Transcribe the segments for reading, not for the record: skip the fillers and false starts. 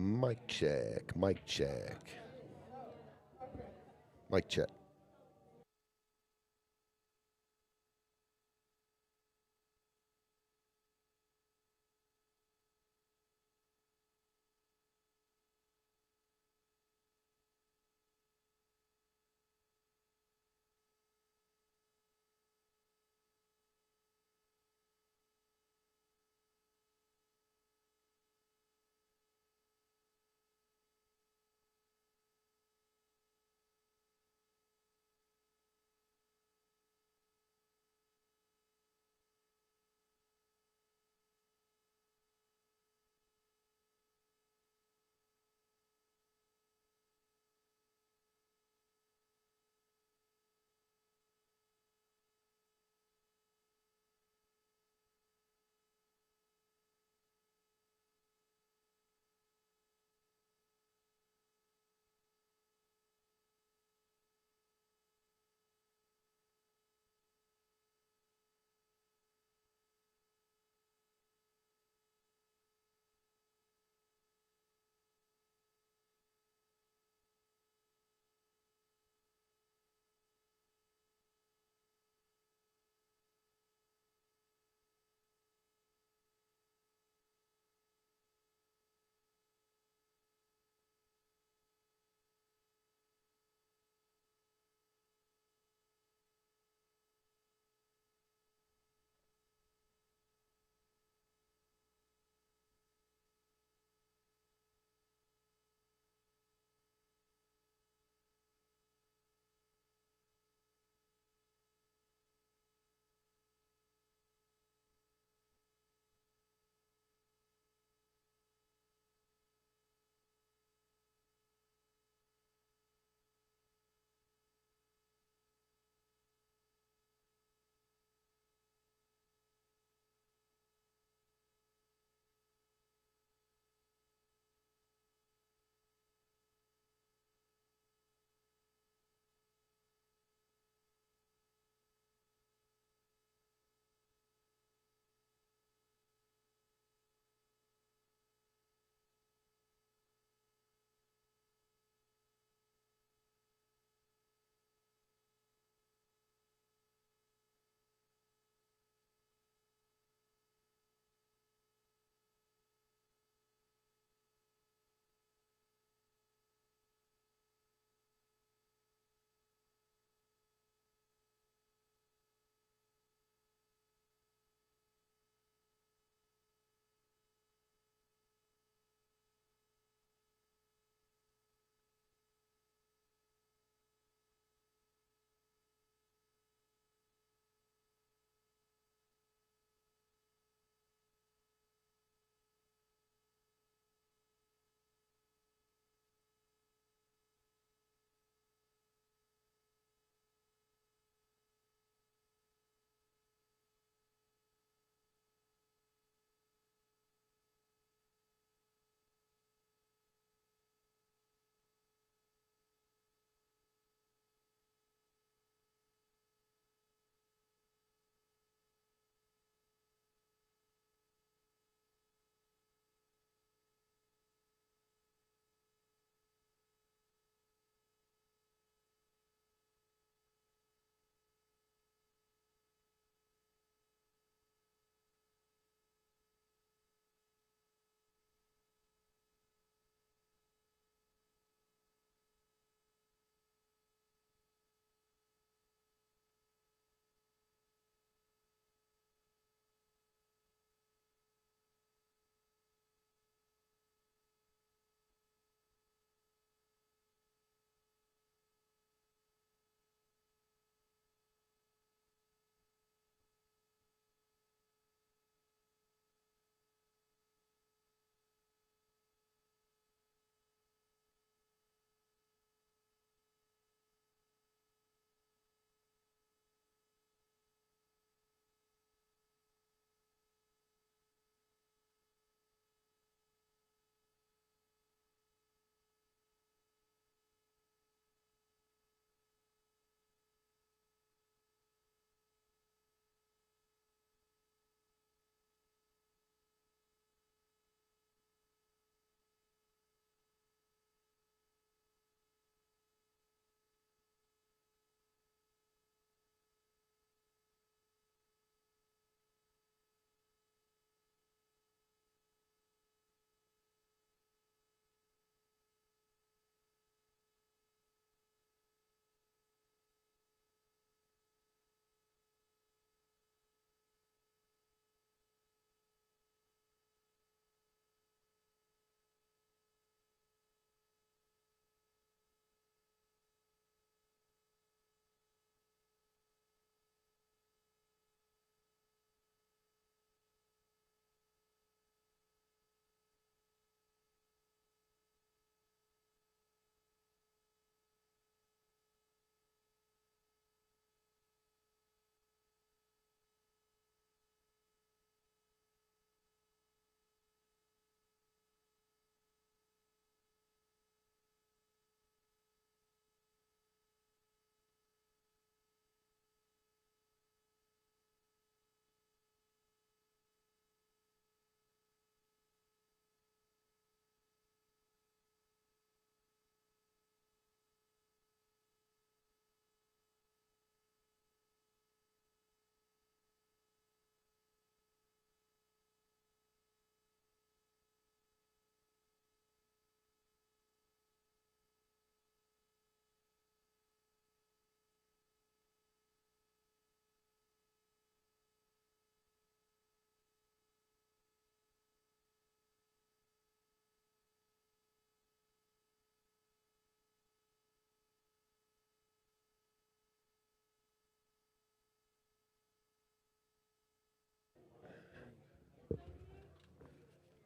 Mic check, mic check. Mic check.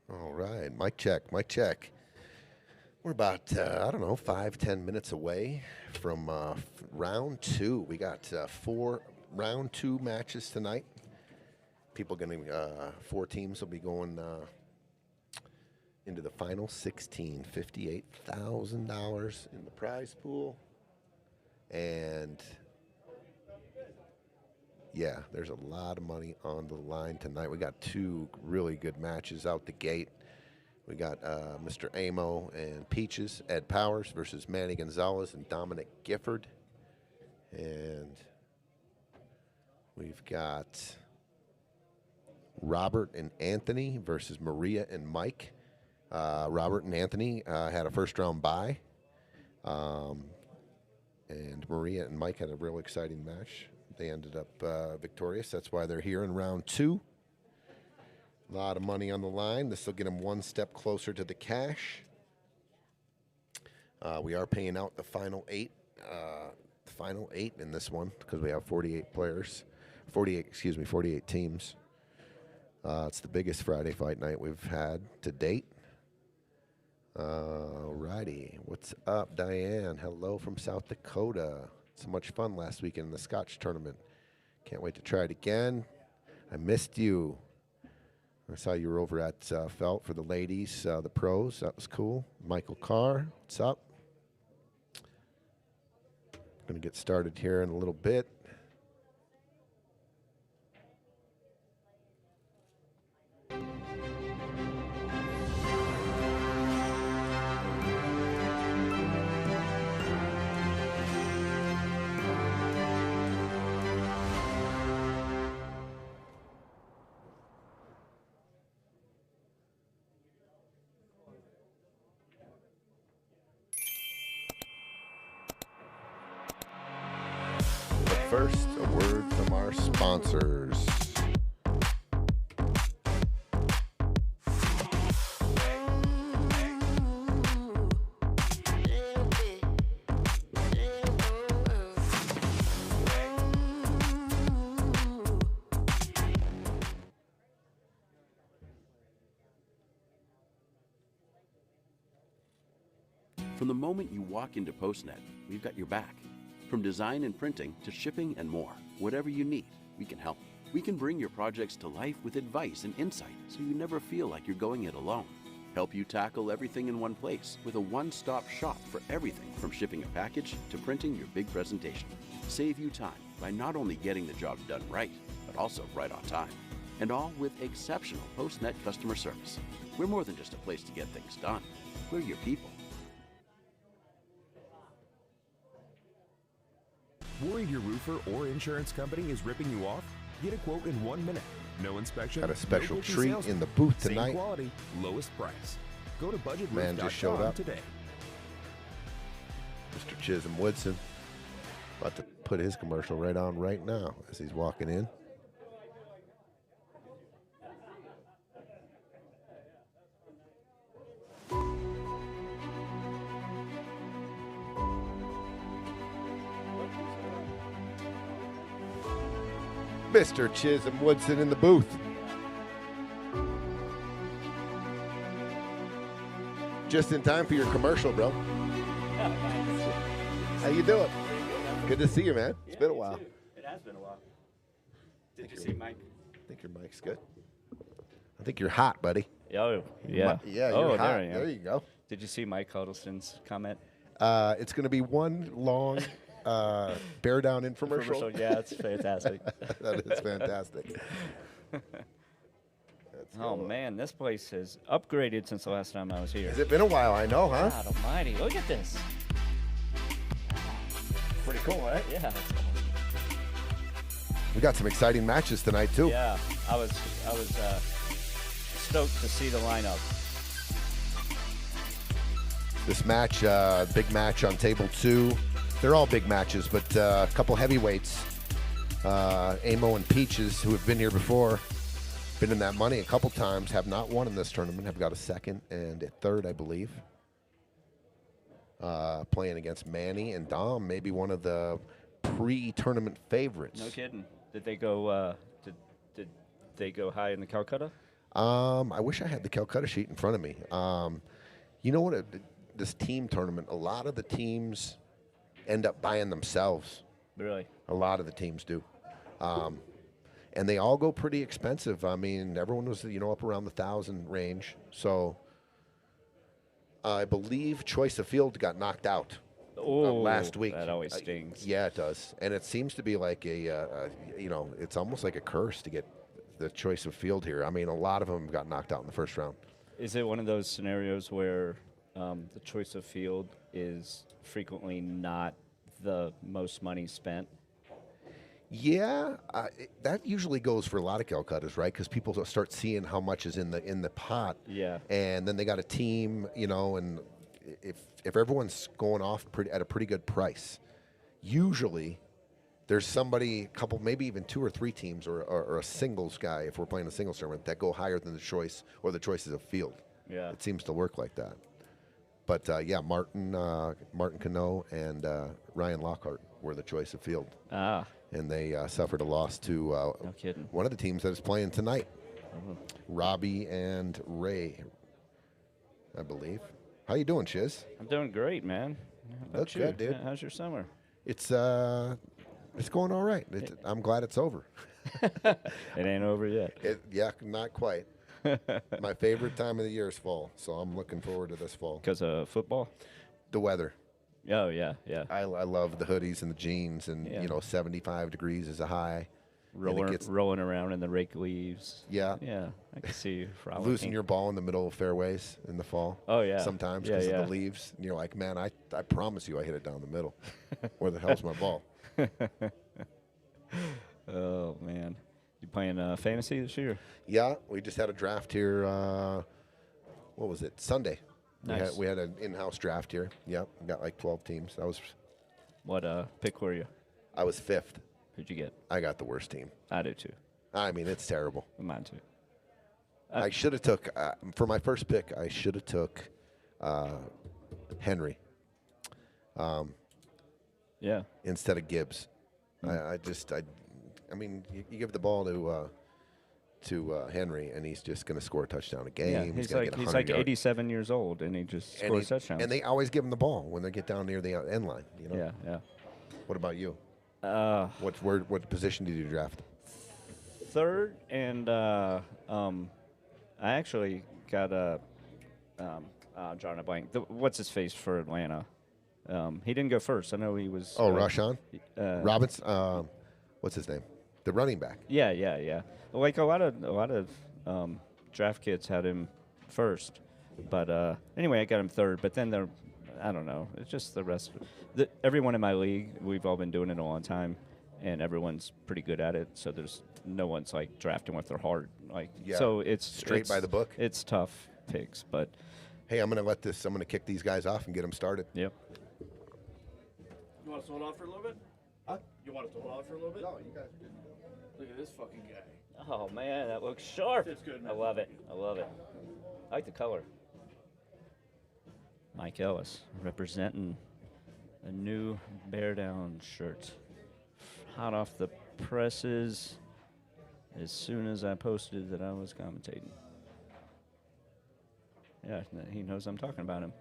All right, mic check, mic check. We're about, I don't know, 5-10 minutes away from round 2. We got 4 round 2 matches tonight. People going to, 4 teams will be going into the final 16, $58,000 in the prize pool. And yeah, there's a lot of money on the line tonight. We got 2 really good matches out the gate. We got Mr. Amo and Peaches, Ed Powers versus Manny Gonzales and Dominick Gifford. And we've got Robert and Anthony versus Maria and Mike. Robert and Anthony had a first-round bye. And Maria and Mike had a real exciting match. They ended up victorious. That's why they're here in round 2. A lot of money on the line. This will get them 1 step closer to the cash. We are paying out the final 8 in this one because we have 48 players. 48 teams. It's the biggest Friday fight night we've had to date. Alrighty, what's up, Diane? Hello from South Dakota. So much fun last weekend in the Scotch tournament. Can't wait to try it again. I missed you. I saw you were over at Felt for the ladies, the pros. That was cool. Michael Carr, what's up? Going to get started here in a little bit. First, a word from our sponsors. From the moment you walk into PostNet, we've got your back. From design and printing to shipping and more, whatever you need, we can help. We can bring your projects to life with advice and insight so you never feel like you're going it alone. Help you tackle everything in one place with a one-stop shop for everything from shipping a package to printing your big presentation. Save you time by not only getting the job done right, but also right on time. And all with exceptional PostNet customer service. We're more than just a place to get things done. We're your people. Worried your roofer or insurance company is ripping you off? Get a quote in 1 minute. No inspection. Got a special no treat salesman. in the booth Same tonight. quality, lowest price. Go to budgetroof.com Man just showed up today. Mr. Chisholm Woodson. About to put his commercial right on right now as he's walking in. Mr. Chisholm Woodson in the booth. Just in time for your commercial, bro. How you doing? Good to see you, man. It's been a while. It has been a while. Did you see Mike? I think your mic's good. I think you're hot, buddy. Oh, yeah. Yeah, oh, you're hot. there I am. There you go. Did you see Mike Huddleston's comment? It's going to be one long bear down infomercial. Yeah, it's fantastic. That is fantastic. Oh, man, this place has upgraded since the last time I was here. Has it been a while? I know, huh? God almighty. Look at this. Pretty cool, right? Yeah. We got some exciting matches tonight, too. Yeah, I was stoked to see the lineup. This match, big match on table 2. They're all big matches, but a couple heavyweights. Amo and Peaches, who have been here before, been in that money a couple times, have not won in this tournament, have got a second and a third, I believe. Playing against Manny and Dom, maybe one of the pre-tournament favorites. No kidding. Did they go? Did they go high in the Calcutta? I wish I had the Calcutta sheet in front of me. You know what? This team tournament, a lot of the teams end up buying themselves. Really? A lot of the teams do. And they all go pretty expensive. I mean, everyone was, up around the 1,000 range. So I believe Choice of Field got knocked out last week. That always stings. Yeah, it does. And it seems to be like it's almost like a curse to get the Choice of Field here. I mean, a lot of them got knocked out in the first round. Is it one of those scenarios where the Choice of Field is frequently not the most money spent? Yeah, that usually goes for a lot of Calcuttas, right? Because people start seeing how much is in the pot. Yeah. And then they got a team, and if everyone's going off at a pretty good price, usually there's somebody, couple, maybe even 2 or 3 teams, or a singles guy, if we're playing a singles tournament, that go higher than the choice or the choices of field. Yeah. It seems to work like that. But Martin Cano and Ryan Lockhart were the choice of field. Ah. And they suffered a loss to No kidding. one of the teams that is playing tonight, Robbie and Ray, I believe. How you doing, Shiz? I'm doing great, man. How about Look you? good, dude. Yeah, how's your summer? It's going all right. I'm glad it's over. It ain't over yet. Not quite. My favorite time of the year is fall, so I'm looking forward to this fall. Because of football? The weather. Oh, yeah. I love the hoodies and the jeans, and 75 degrees is a high. Rolling around in the rake leaves. Yeah. Yeah, I can see you frolicking. Losing your ball in the middle of fairways in the fall. Oh, yeah. Sometimes because of the leaves. And you're like, man, I promise you I hit it down the middle. Where the hell's my ball? Oh, man. You playing fantasy this year? Yeah, we just had a draft here. What was it? Sunday. Nice. We had an in-house draft here. Yep, got like 12 teams. What pick were you? I was 5th. Who'd you get? I got the worst team. I do, too. I mean, it's terrible. Mine, too. I should have took for my first pick. I should have took Henry. Yeah. Instead of Gibbs. I mean, you give the ball to Henry, and he's just going to score a touchdown a game. Yeah, he's like 87 years old, and he just scores touchdowns. And they always give him the ball when they get down near the end line. Yeah. What about you? What position did you draft? 3rd, and I actually got drawing a blank. What's his face for Atlanta? He didn't go first. I know he was. Oh, Rashawn Robinson. What's his name? The running back. Yeah. Like a lot of draft kits had him first, but anyway, I got him 3rd. But then I don't know. It's just the rest. Everyone in my league, we've all been doing it a long time, and everyone's pretty good at it. So there's no one's like drafting with their heart. So it's straight by the book. It's tough picks, but hey, I'm gonna kick these guys off and get them started. Yep. You want us to hold off for a little bit? Huh? You want us to hold off for a little bit? No, you guys are good. Look at this fucking guy. Oh man, that looks sharp. It's good, man. I love it. I like the color. Mike Ellis representing a new Bear Down shirt. Hot off the presses as soon as I posted that I was commentating. Yeah, he knows I'm talking about him.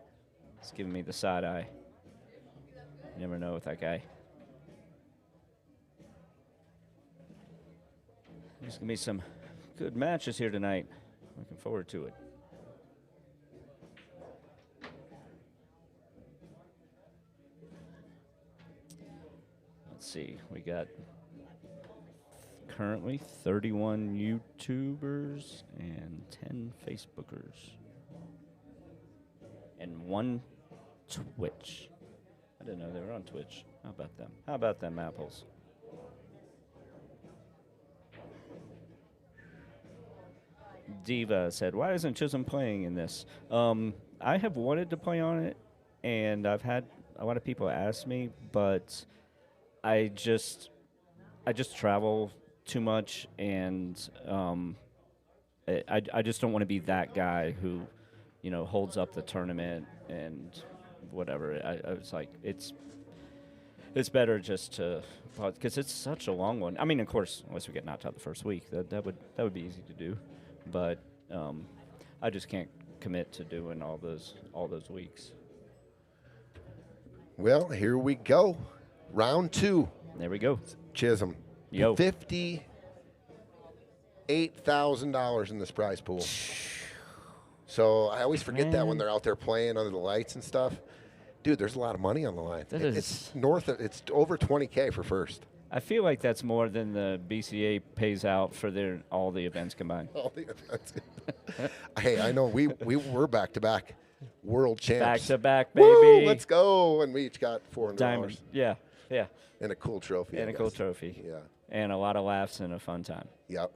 He's giving me the side eye. You never know with that guy. There's going to be some good matches here tonight. Looking forward to it. Let's see. We got currently 31 YouTubers and 10 Facebookers. And 1 Twitch. I didn't know they were on Twitch. How about them apples? Diva said, why isn't Chisholm playing in this? I have wanted to play on it, and I've had a lot of people ask me, but I just travel too much, and I just don't want to be that guy who, holds up the tournament and whatever. I was like, it's better just to, because it's such a long one. I mean, of course, unless we get knocked out the first week, that would be easy to do. But I just can't commit to doing all those weeks. Well, here we go. Round 2. There we go. Chisholm. Yo. $58,000 in this prize pool. So I always forget that when they're out there playing under the lights and stuff. Dude, there's a lot of money on the line. It's over 20K for first. I feel like that's more than the BCA pays out for all the events combined. All the events. Hey, I know we're back to back world champs. Back to back, baby. Woo, let's go! And we each got $400. Diamond. Yeah. And a cool trophy. And a cool trophy. Yeah. And a lot of laughs and a fun time. Yep.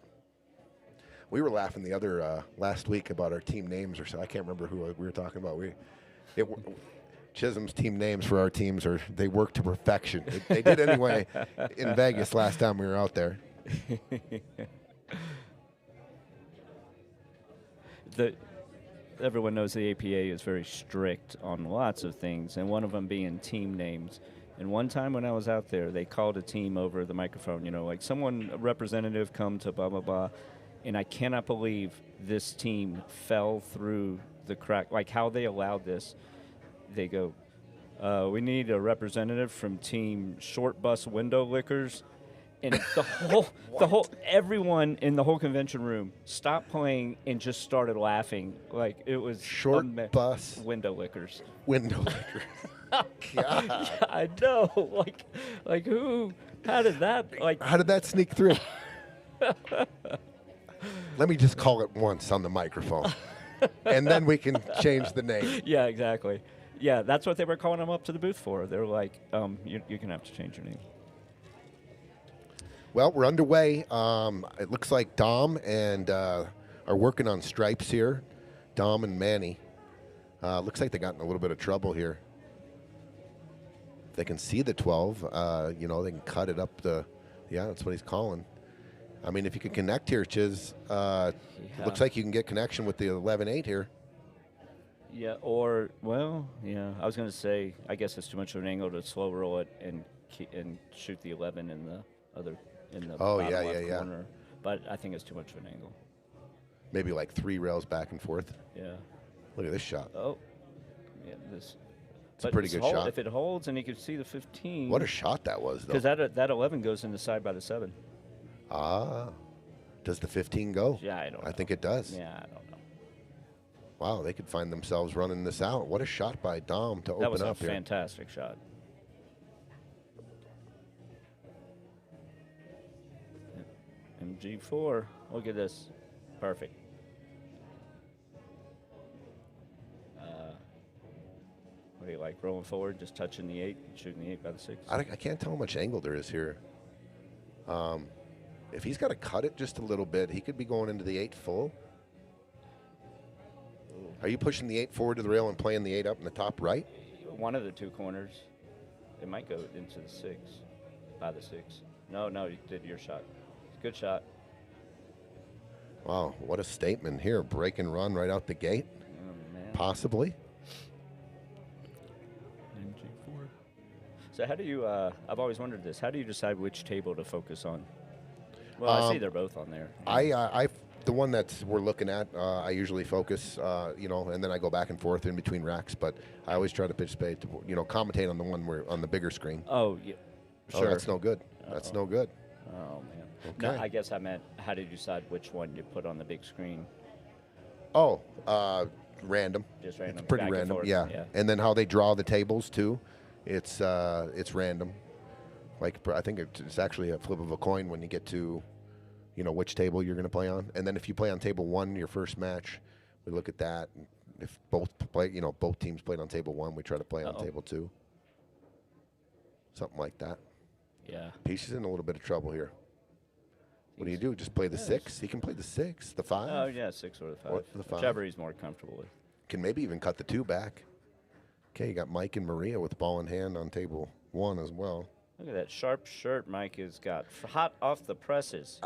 We were laughing the other last week about our team names or so. I can't remember who we were talking about. Chisholm's team names for our teams they work to perfection. They did anyway in Vegas last time we were out there. Everyone knows the APA is very strict on lots of things, and one of them being team names. And one time when I was out there, they called a team over the microphone, like a representative come to blah, blah, blah. And I cannot believe this team fell through the crack, like how they allowed this. They go, we need a representative from team Short Bus Window Lickers. And everyone in the whole convention room stopped playing and just started laughing. Like it was Short Bus Window Lickers. Window Lickers. God. Yeah, I know. Like who? How did that sneak through? Let me just call it once on the microphone, and then we can change the name. Yeah, exactly. Yeah, that's what they were calling them up to the booth for. They're like, you're going to have to change your name. Well, we're underway. It looks like Dom and are working on stripes here. Dom and Manny. Looks like they got in a little bit of trouble here. If they can see the 12, they can cut it up that's what he's calling. I mean, if you can connect here, Chiz, looks like you can get connection with the 11-8 here. Yeah, I was going to say, I guess it's too much of an angle to slow roll it and shoot the 11 in the other bottom left corner. But I think it's too much of an angle. Maybe like 3 rails back and forth. Yeah. Look at this shot. Oh, yeah, this. It's a pretty good shot. If it holds and you can see the 15. What a shot that was, though. Because that 11 goes in the side by the 7. Does the 15 go? Yeah, I don't know. I think it does. Yeah, I don't know. Wow, they could find themselves running this out. What a shot by Dom to open up here. That was a fantastic shot. MG4. Look at this. Perfect. What do you like? Rolling forward, just touching the 8, shooting the 8 by the 6? I can't tell how much angle there is here. If he's got to cut it just a little bit, he could be going into the 8 full. Are you pushing the 8 forward to the rail and playing the 8 up in the top right? One of the 2 corners. It might go into the 6, by the 6. No, you did your shot. Good shot. Wow, what a statement here. Break and run right out the gate. Oh, man. Possibly. MG4. So how do you, I've always wondered this, how do you decide which table to focus on? Well, I see they're both on there. The one that we're looking at, I usually focus, and then I go back and forth in between racks. But I always try to participate, commentate on the one on the bigger screen. Oh, yeah. Sure. Oh, that's no good. That's no good. Oh, man. Okay. No, I guess I meant, how did you decide which one you put on the big screen? Oh, random. Just random. It's pretty random, yeah. And then how they draw the tables too, it's random. Like I think it's actually a flip of a coin when you get to, which table you're going to play on. And then if you play on table 1, your first match, we look at that. If both teams played on table 1, we try to play on table 2. Something like that. Yeah. Peach is in a little bit of trouble here. What do you do? Just play the 6? He can play the 6, the 5. Oh, yeah, 6 or the 5. Or the 5. Whichever he's more comfortable with. Can maybe even cut the 2 back. Okay, you got Mike and Maria with the ball in hand on table 1 as well. Look at that sharp shirt Mike has got. Hot off the presses.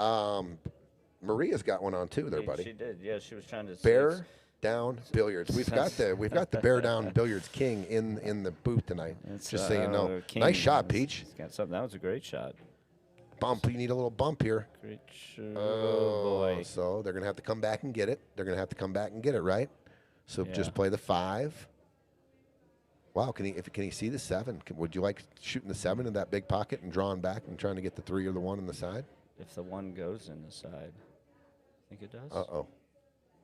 Maria's got one on too there, buddy. She did. Yeah, she was trying to bear down billiards. We've got the bear down billiards king in the booth tonight. Just so you know. King Nice shot, Peach. He's got something. That was a great shot. Bump. You need a little bump here. Great show. Oh, boy. So they're going to have to come back and get it. They're going to have to come back and get it, right? So just play the 5. Wow, can he see the 7? Would you like shooting the 7 in that big pocket and drawing back and trying to get the 3 or the 1 in the side? If the 1 goes in the side. I think it does. Uh-oh.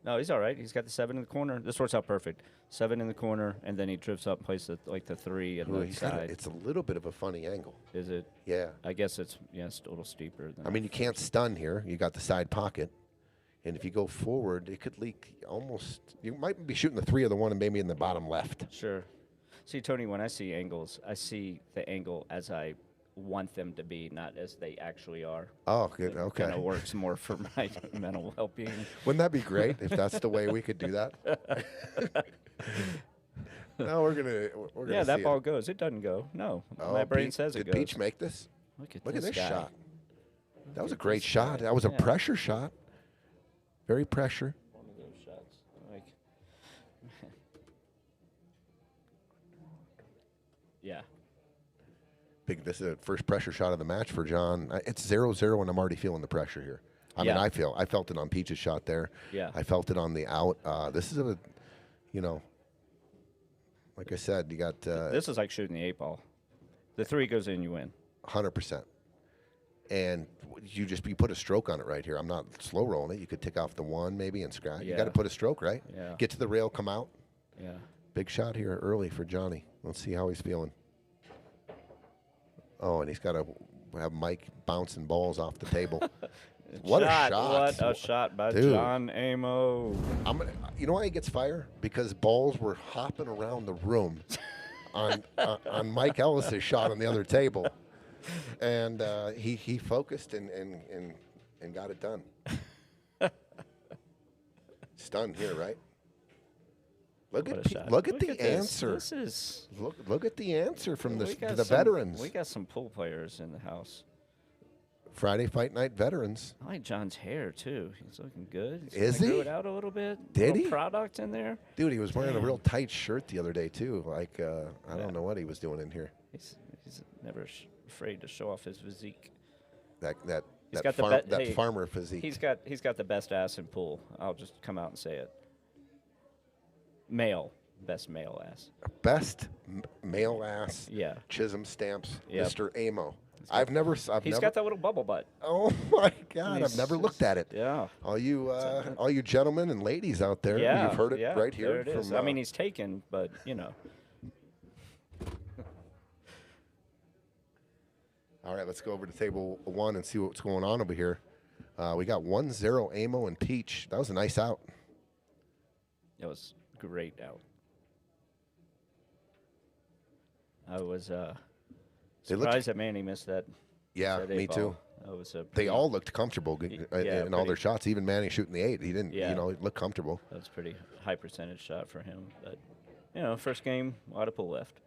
No, he's all right. He's got the 7 in the corner. This works out perfect. 7 in the corner, and then he drifts up and plays the 3 in the side. It's a little bit of a funny angle. Is it? Yeah. I guess it's a little steeper. Than I mean, you can't stun here. You got the side pocket. And if you go forward, it could leak almost. You might be shooting the 3 or the 1 and maybe in the bottom left. Sure. See, Tony, when I see angles, I see the angle as I want them to be, not as they actually are. Oh, good. Okay. Kind of works more for my mental well-being. Wouldn't that be great if that's the way we could do that? No, we're gonna. Yeah, that see ball it. goes. It doesn't go. No, Oh, my brain Pete- says it did goes. Peach make this? Look at Look at this guy. shot. That was a at great this shot. guy. That was a Yeah. pressure shot. Very pressure. One of those shots. Like, yeah. This is the first pressure shot of the match for John. It's 0-0, and I'm already feeling the pressure here. I mean, Yeah. I felt it on Peach's shot there. Yeah. I felt it on the out. This is like I said, you got This is like shooting the 8 ball. The 3 goes in, you win. 100%. And you put a stroke on it right here. I'm not slow rolling it. You could tick off the 1 maybe and scratch. You Yeah. got to put a stroke, right? Yeah. Get to the rail, come out. Yeah. Big shot here early for Johnny. Let's see how he's feeling. Oh, and he's got to have Mike bouncing balls off the table. What a shot. What a shot by Dude. John Amo. You know why he gets fire? Because balls were hopping around the room on Mike Ellis's shot on the other table. And he focused and got it done. Stunned here, right? Look What at a shot. look at the this. answer. This is Look at the answer from we got the some- veterans. We got some pool players in the house. Friday Fight Night veterans. I like John's hair too. He's looking good. He's Is kinda he? grew it out a little bit. Did Little he? Product in there. Dude, he was wearing a Damn. real tight shirt the other day too. Like I don't know what he was doing in here. He's never afraid to show off his physique. That He's got the that hey, farmer physique. He's got the best ass in pool. I'll just come out and say it. Best male ass. Best male ass. Yeah. Chisholm stamps. Yep. Mr. Amo. He's I've never. got that little bubble butt. Oh my God! I've never looked at it. Yeah. All you gentlemen and ladies out there, Yeah. you've heard it yeah, right here. There it is. From, I mean, he's taken, but you know. all right, let's go over to table 1 and see what's going on over here. We got 1-0 Amo and Peach. That was a nice out. It was great out. I was They looked- surprised that Manny missed that. Yeah, that me eight too. ball. That was a They pretty- all looked comfortable yeah, in all their pretty- shots. Even Manny shooting the 8, he didn't. Yeah. It looked comfortable. That was a pretty high percentage shot for him. But first game, a lot of pull left.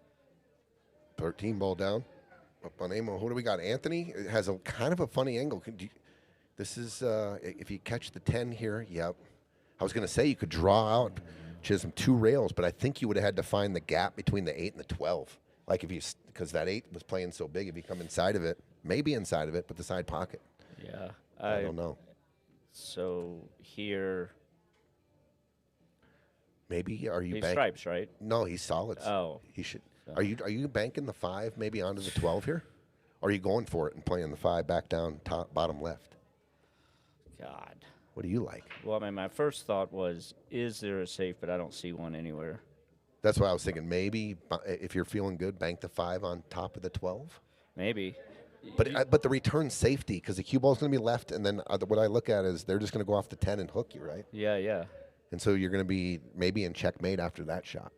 13 ball down. Up on Amo. Who do we got? Anthony. It has a kind of a funny angle. This is if you catch the 10 here. Yep. I was going to say you could draw out Chisholm 2 rails, but I think you would have had to find the gap between the 8 and the 12. Like because that 8 was playing so big, if you come inside of it, maybe inside of it, but the side pocket. Yeah. I don't know. So here, Maybe are you he's banking? stripes, right? No, he's solids. Oh. He should. Are you banking the 5 maybe onto the 12 here? Or are you going for it and playing the 5 back down top bottom left? God. What do you like? Well, I mean, my first thought was, is there a safe? But I don't see one anywhere. That's why I was thinking maybe if you're feeling good, bank the 5 on top of the 12. Maybe. But the return safety, because the cue ball is going to be left, and then what I look at is they're just going to go off the 10 and hook you, right? Yeah, yeah. And so you're going to be maybe in checkmate after that shot.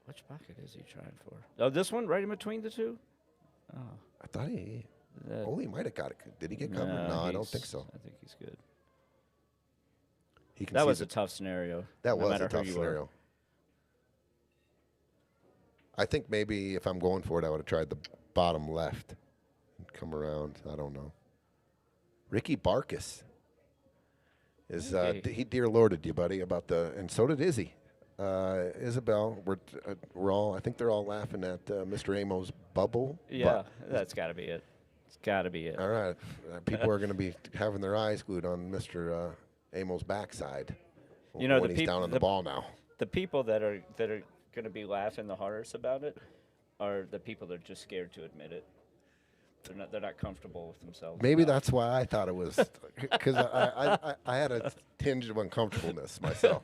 Which pocket is he trying for? Oh, this one right in between the two? Oh. I thought he might have got it. Did he get covered? No, I don't think so. I think he's good. He can That see was a tough scenario. That no was matter a who tough you scenario. were. I think maybe if I'm going for it, I would have tried the bottom left and come around. I don't know. Ricky Barkus is Okay. he dear lorded you, buddy, about and so did Izzy. Isabel, we're all. I think they're all laughing at Mr. Amo's bubble. Yeah, that's got to be it. It's got to be it. All right. People are going to be having their eyes glued on Mr. Amo's backside. You know, when the he's down on the ball now. The people that are going to be laughing the hardest about it are the people that are just scared to admit it. They're not comfortable with themselves. Maybe that's why I thought it was, because I had a tinge of uncomfortableness myself.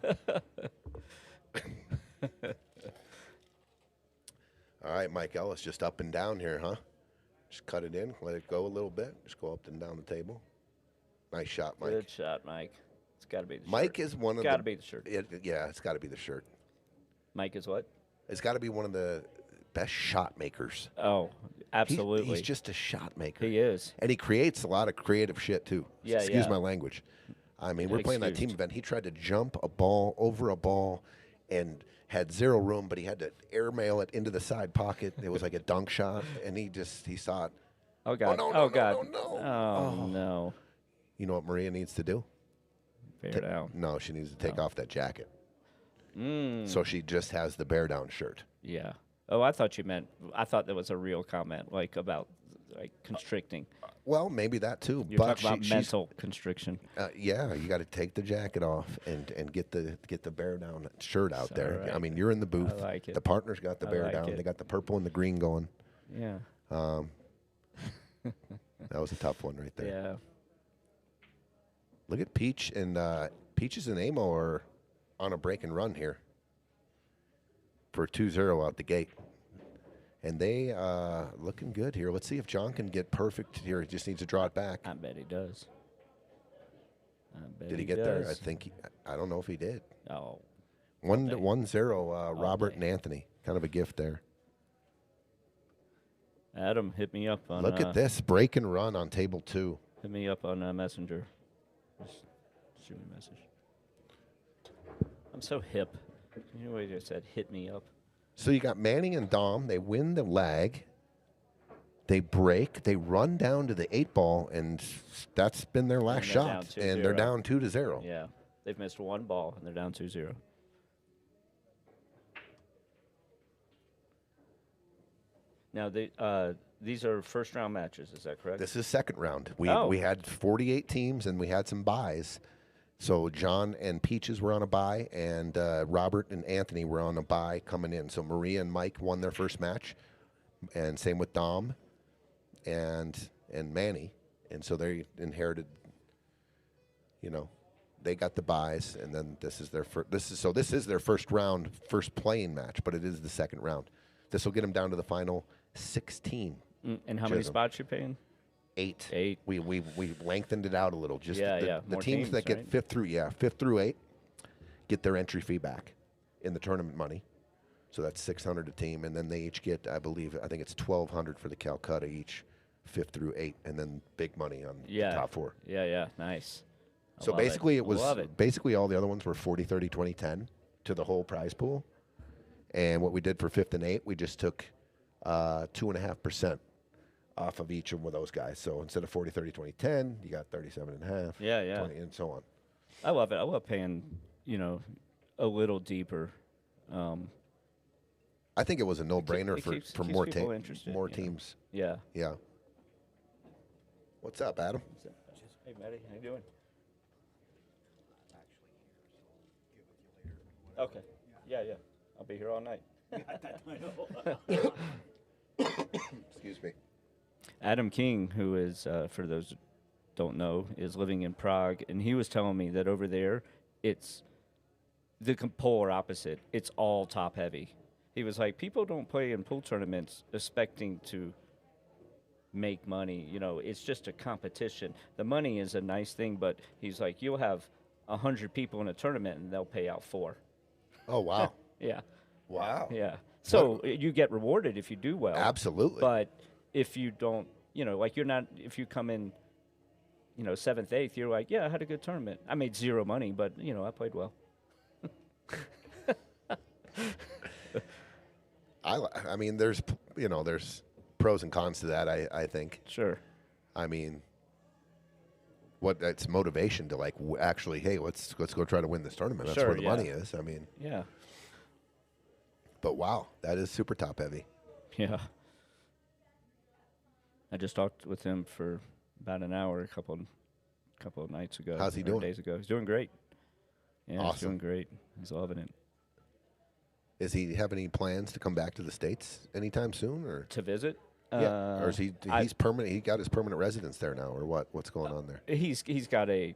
All right, Mike Ellis, just up and down here, huh? Just cut it in, let it go a little bit. Just go up and down the table. Nice shot, Mike. Good shot, Mike. It's got to be the Mike shirt. is one of Got to be the shirt. Yeah, it's got to be the shirt. Mike is what? It's got to be one of the best shot makers. Oh, absolutely. He's just a shot maker. He is. And he creates a lot of creative shit, too. Yeah, Excuse yeah. my language. I mean, we're playing that team Excused. event. He tried to jump a ball over a ball and had zero room, but he had to airmail it into the side pocket. It was like a dunk shot, and he saw it. Oh, God. no, oh, no, God. no. Oh, no. You know what Maria needs to do? Bear down. No, she needs to take off that jacket. Mm. So she just has the bear down shirt. Yeah. Oh, I thought that was a real comment, like about like constricting. Well, maybe that too. You're but talking about mental constriction. Yeah, you got to take the jacket off and get the bear down shirt out there. right. I mean, you're in the booth. I like it. The partner's got the I bear like down. it. They got the purple and the green going. Yeah. That was a tough one right there. Yeah. Look at Peaches and Amo are on a break and run here for 2-0 out the gate. And they looking good here. Let's see if John can get perfect here. He just needs to draw it back. I bet he does. Did he get there? I don't know if he did. Oh. 1-0, Robert day. and Anthony. Kind of a gift there. Adam, hit me up on. Look at this break and run on table 2. Hit me up on Messenger. Just shoot me a message. I'm so hip. You know what I just said? Hit me up. So you got Manny and Dom. They win the lag. They break. They run down to the 8-ball, and that's been their last they're shot. down And they're 2-0. down 2-0. Yeah. They've missed one ball, and they're down 2-0. Now, these are first-round matches. Is that correct? This is second round. Oh. We had 48 teams, and we had some buys. So John and Peaches were on a bye, and Robert and Anthony were on a bye coming in. So Maria and Mike won their first match, and same with Dom and Manny. And so they inherited, they got the buys, and then this is their this is their first round, first playing match, but it is the second round. This will get them down to the final 16. And how many Chisholm. spots you paying? 8. 8. We lengthened it out a little. Just the More teams that get right? 5th through 8 get their entry fee back in the tournament money. So that's $600 a team, and then they each get, I think it's $1,200 for the Calcutta each, 5th through 8, and then big money on the top 4. Yeah, nice. So basically, it was basically all the other ones were 40, 30, 20, 10 to the whole prize pool. And what we did for 5th and 8th, we just took 2.5% off of each of those guys. So instead of 40, 30, 20, 10, you got 37.5, Yeah. 20, and so on. I love it. I love paying, a little deeper. I think it was a no-brainer it for keeps more people interested, teams. Yeah. Yeah. What's up, Adam? Hey, Maddie, how you doing? Okay. Yeah. I'll be here all night. Excuse me. Adam King, who is, for those who don't know, is living in Prague, and he was telling me that over there, it's the polar opposite. It's all top heavy. He was like, people don't play in pool tournaments expecting to make money. It's just a competition. The money is a nice thing, but he's like, you'll have 100 people in a tournament, and they'll pay out 4. Oh, wow. Yeah. Wow. Yeah. So you get rewarded if you do well. Absolutely. But if you don't, you're not, if you come in, 7th, 8th, you're like, yeah, I had a good tournament. I made 0 money, but, I played well. I mean, there's pros and cons to that, I think. Sure. I mean, it's motivation to actually, hey, let's go try to win this tournament. That's where the money is. I mean, yeah. But wow, that is super top heavy. Yeah. I just talked with him for about an hour a couple of nights ago. How's he or doing? Days ago. He's doing great. Yeah, he's Awesome. doing great. He's loving it. Is he have any plans to come back to the States anytime soon, or To visit? or is he's permanent? He got his permanent residence there now, or what? What's going on there? He's got a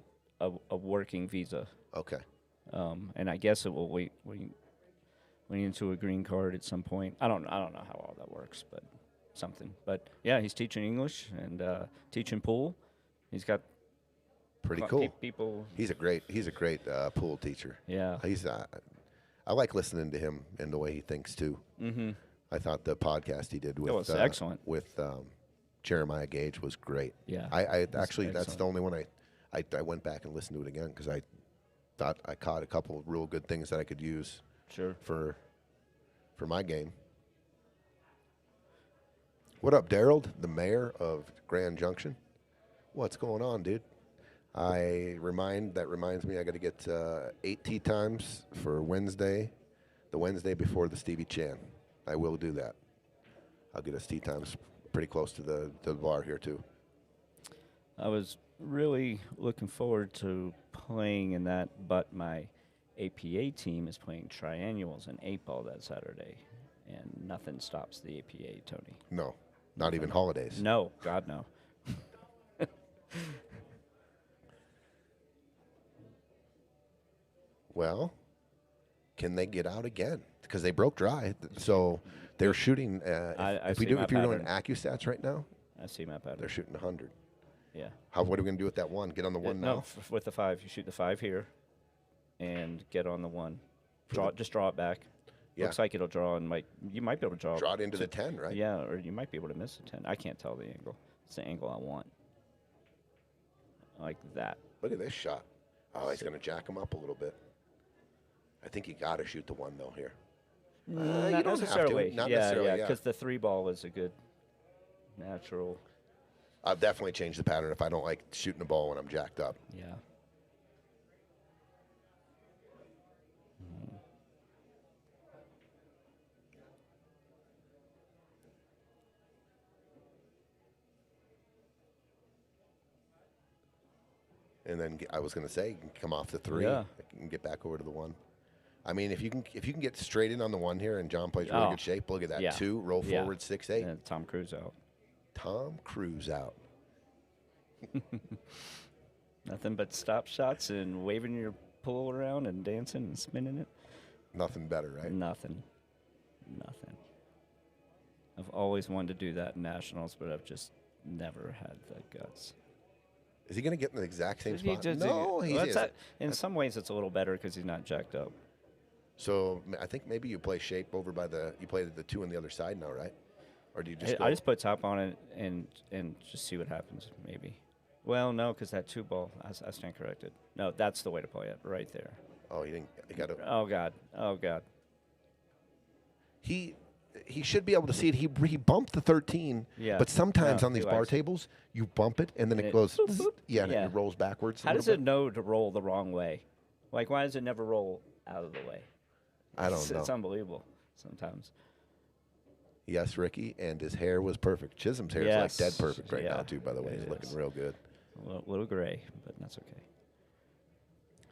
working visa, Okay. and I guess it will wait into a green card at some point. I don't know how all that works, but something. But yeah, he's teaching English and teaching pool. He's got Pretty cool. people. He's a great pool teacher. Yeah. He's I like listening to him and the way he thinks too. Mm-hmm. I thought the podcast he did with was excellent. with Jeremiah Gage was great. Yeah. I actually that's excellent. the only one I went back and listened to it again because I thought I caught a couple of real good things that I could use Sure. for my game. What up, Daryl, the mayor of Grand Junction? What's going on, dude? That reminds me I got to get 8 tee times for Wednesday, the Wednesday before the Stevie Chan. I will do that. I'll get us tee times pretty close to the bar here too. I was really looking forward to playing in that, but my APA team is playing triannuals and 8-ball that Saturday, and nothing stops the APA, Tony. No, not even holidays. No, God, no. Well, can they get out again? Because they broke dry, so they're shooting. I if see my you're doing pattern. AccuStats right now, I see my pattern. they're shooting 100. Yeah. What are we gonna do with that one? Get on the one No, now. with the 5. You shoot the 5 here and get on the 1. For Just draw it back. Yeah. Looks like it'll draw and you might be able to draw. Draw it into the 10, right? Yeah, or you might be able to miss the 10. I can't tell the angle. It's the angle I want. Like that. Look at this shot. Oh, he's gonna jack him up a little bit. I think you got to shoot the 1 though here. You Not don't necessarily. have to. Not yeah, necessarily. yeah, Yeah. because the 3 ball is a good natural. I've definitely changed the pattern if I don't like shooting the ball when I'm jacked up. Yeah. And then I was going to say, you can come off the 3 Yeah. and get back over to the 1. I mean, if you can get straight in on the 1 here and John plays really good shape, look at that. Yeah. 2, roll Yeah. forward, 6-8. And Tom Cruise out. Tom Cruise out. Nothing but stop shots and waving your pool around and dancing and spinning it. Nothing better, right? Nothing. I've always wanted to do that in nationals, but I've just never had the guts. Is he going to get in the exact same He spot? just- No, well, he that's is. not- in some ways, it's a little better because he's not jacked up. So I think maybe you play shape over by you play the 2 on the other side now, right? Or do you just I just put top on it and just see what happens, maybe. Well, no, because that 2 ball, I stand corrected. No, that's the way to play it, right there. Oh, you didn't. You got to. Oh, God. He should be able to see it. He bumped the 13. Yeah. But sometimes No, on these he bar likes it. tables, you bump it and then And it it goes. boop, boop. Yeah, and Yeah. it rolls backwards. How does it know to roll the wrong way? Like, why does it never roll out of the way? I don't know. It's unbelievable sometimes. Yes, Ricky, and his hair was perfect. Chisholm's hair Yes. is like dead perfect right now Yeah, too. By the way, it he's looking is. real good. A little gray, but that's okay.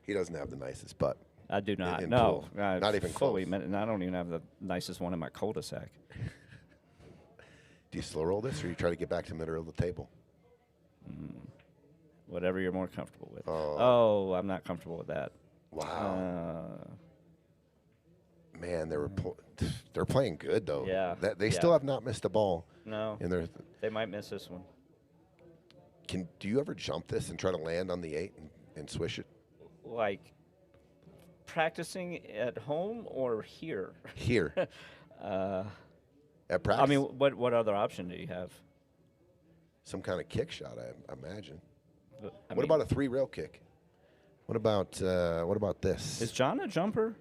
He doesn't have the nicest butt. I do not. in No, pool. I Not even fully. close. And I don't even have the nicest one in my cul-de-sac. Do you slow roll this, or you try to get back to the middle of the table? Whatever you're more comfortable with. Oh. Oh, I'm not comfortable with that. Wow, man, they're playing good though. Yeah, They yeah. still have not missed a ball. No, And they might miss this one. do you ever jump this and try to land on the 8 and swish it Like practicing at home or here? here at practice? I mean, what other option do you have? some kind of kick shot, I imagine. I What mean, about a 3 rail kick? What about this? is John a jumper?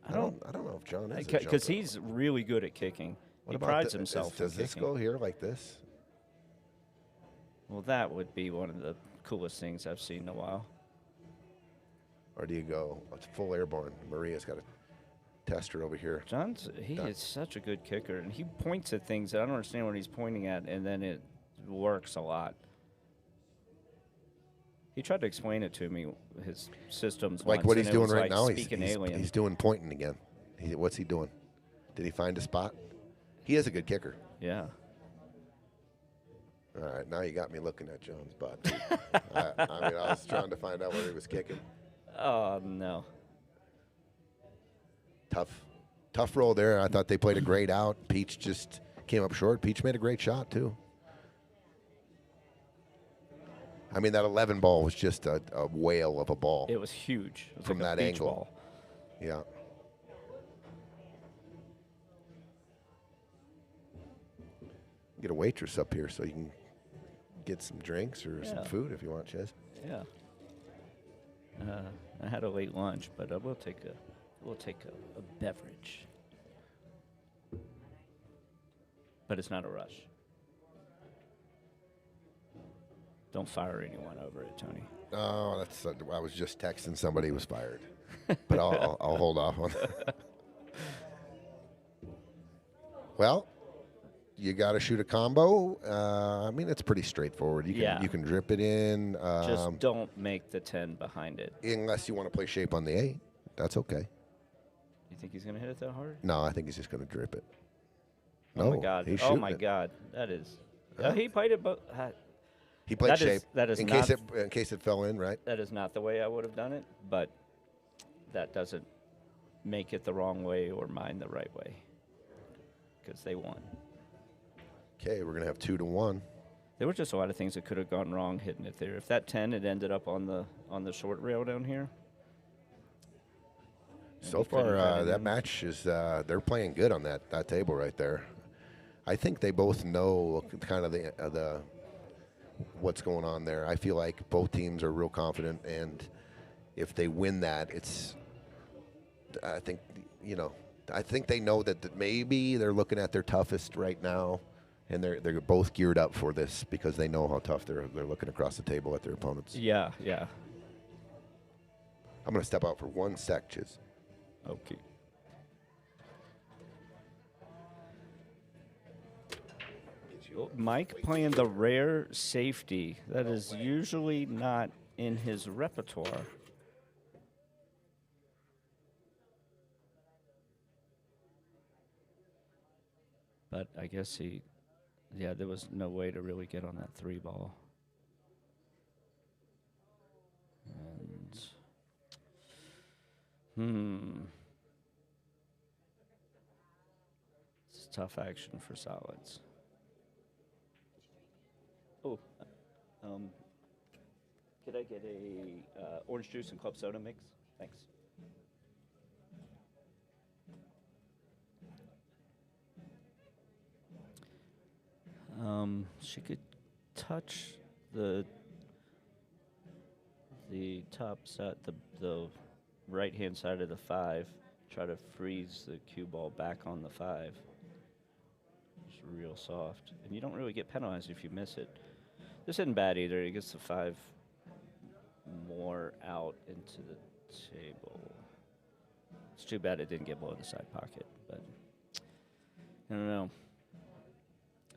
I don't know if John is Because he's really good at kicking. What He about prides the- himself Does in this kicking. go here like this? Well, that would be one of the coolest things I've seen in a while. Or do you go full airborne? Maria's got a tester over here. He Done. is such a good kicker, and he points at things that I don't understand what he's pointing at, and then it works a lot. He tried to explain it to me, his systems. Like once, what and he's it doing was right like now, speaking alien. he's doing pointing again. What's he doing? Did he find a spot? He is a good kicker. Yeah. All right, now you got me looking at John's butt. I mean, I was trying to find out where he was kicking. Oh, no. Tough roll there. I thought they played a great out. Peach just came up short. Peach made a great shot, too. I mean, that 11 ball was just a whale of a ball. It was huge. It was From like a that beach angle. ball. Yeah. Get a waitress up here so you can get some drinks or some Yeah. food if you want, Ches. Yeah. I had a late lunch, but we'll take a beverage. But it's not a rush. Don't fire anyone over it, Tony. Oh, I was just texting somebody who was fired, but I'll hold off on that. Well, you got to shoot a combo. I mean, it's pretty straightforward. You can drip it in. Just don't make the 10 behind it. Unless you want to play shape on the 8. That's okay. You think he's going to hit it that hard? No, I think he's just going to drip it. Oh, my No, God. he's Oh, shooting my it. God. That is. Huh? He played it, but He played That is- shape that is in not- case it fell in, right? that is not the way I would have done it, but that doesn't make it the wrong way or mine the right way because they won. Okay, we're gonna have 2-1. There were just a lot of things that could have gone wrong hitting it there. If that 10 had ended up on the short rail down here. So we couldn't far, have it that in. match is they're playing good on that table right there. I think they both know kind of the what's going on there. I feel like both teams are real confident, and if they win that, I think they know that maybe they're looking at their toughest right now, and they're both geared up for this because they know how tough they're looking across the table at their opponents. Yeah. I'm gonna step out for 1 sec, Chiz. Okay. Mike playing the rare safety. That is usually not in his repertoire. But I guess there was no way to really get on that 3 ball. And, it's tough action for solids. Oh, could I get a orange juice and club soda mix? Thanks. She could touch the top side, the right-hand side of the 5. Try to freeze the cue ball back on the 5. It's real soft, and you don't really get penalized if you miss it. This isn't bad either. He gets the 5 more out into the table. It's too bad it didn't get below the side pocket, but I don't know.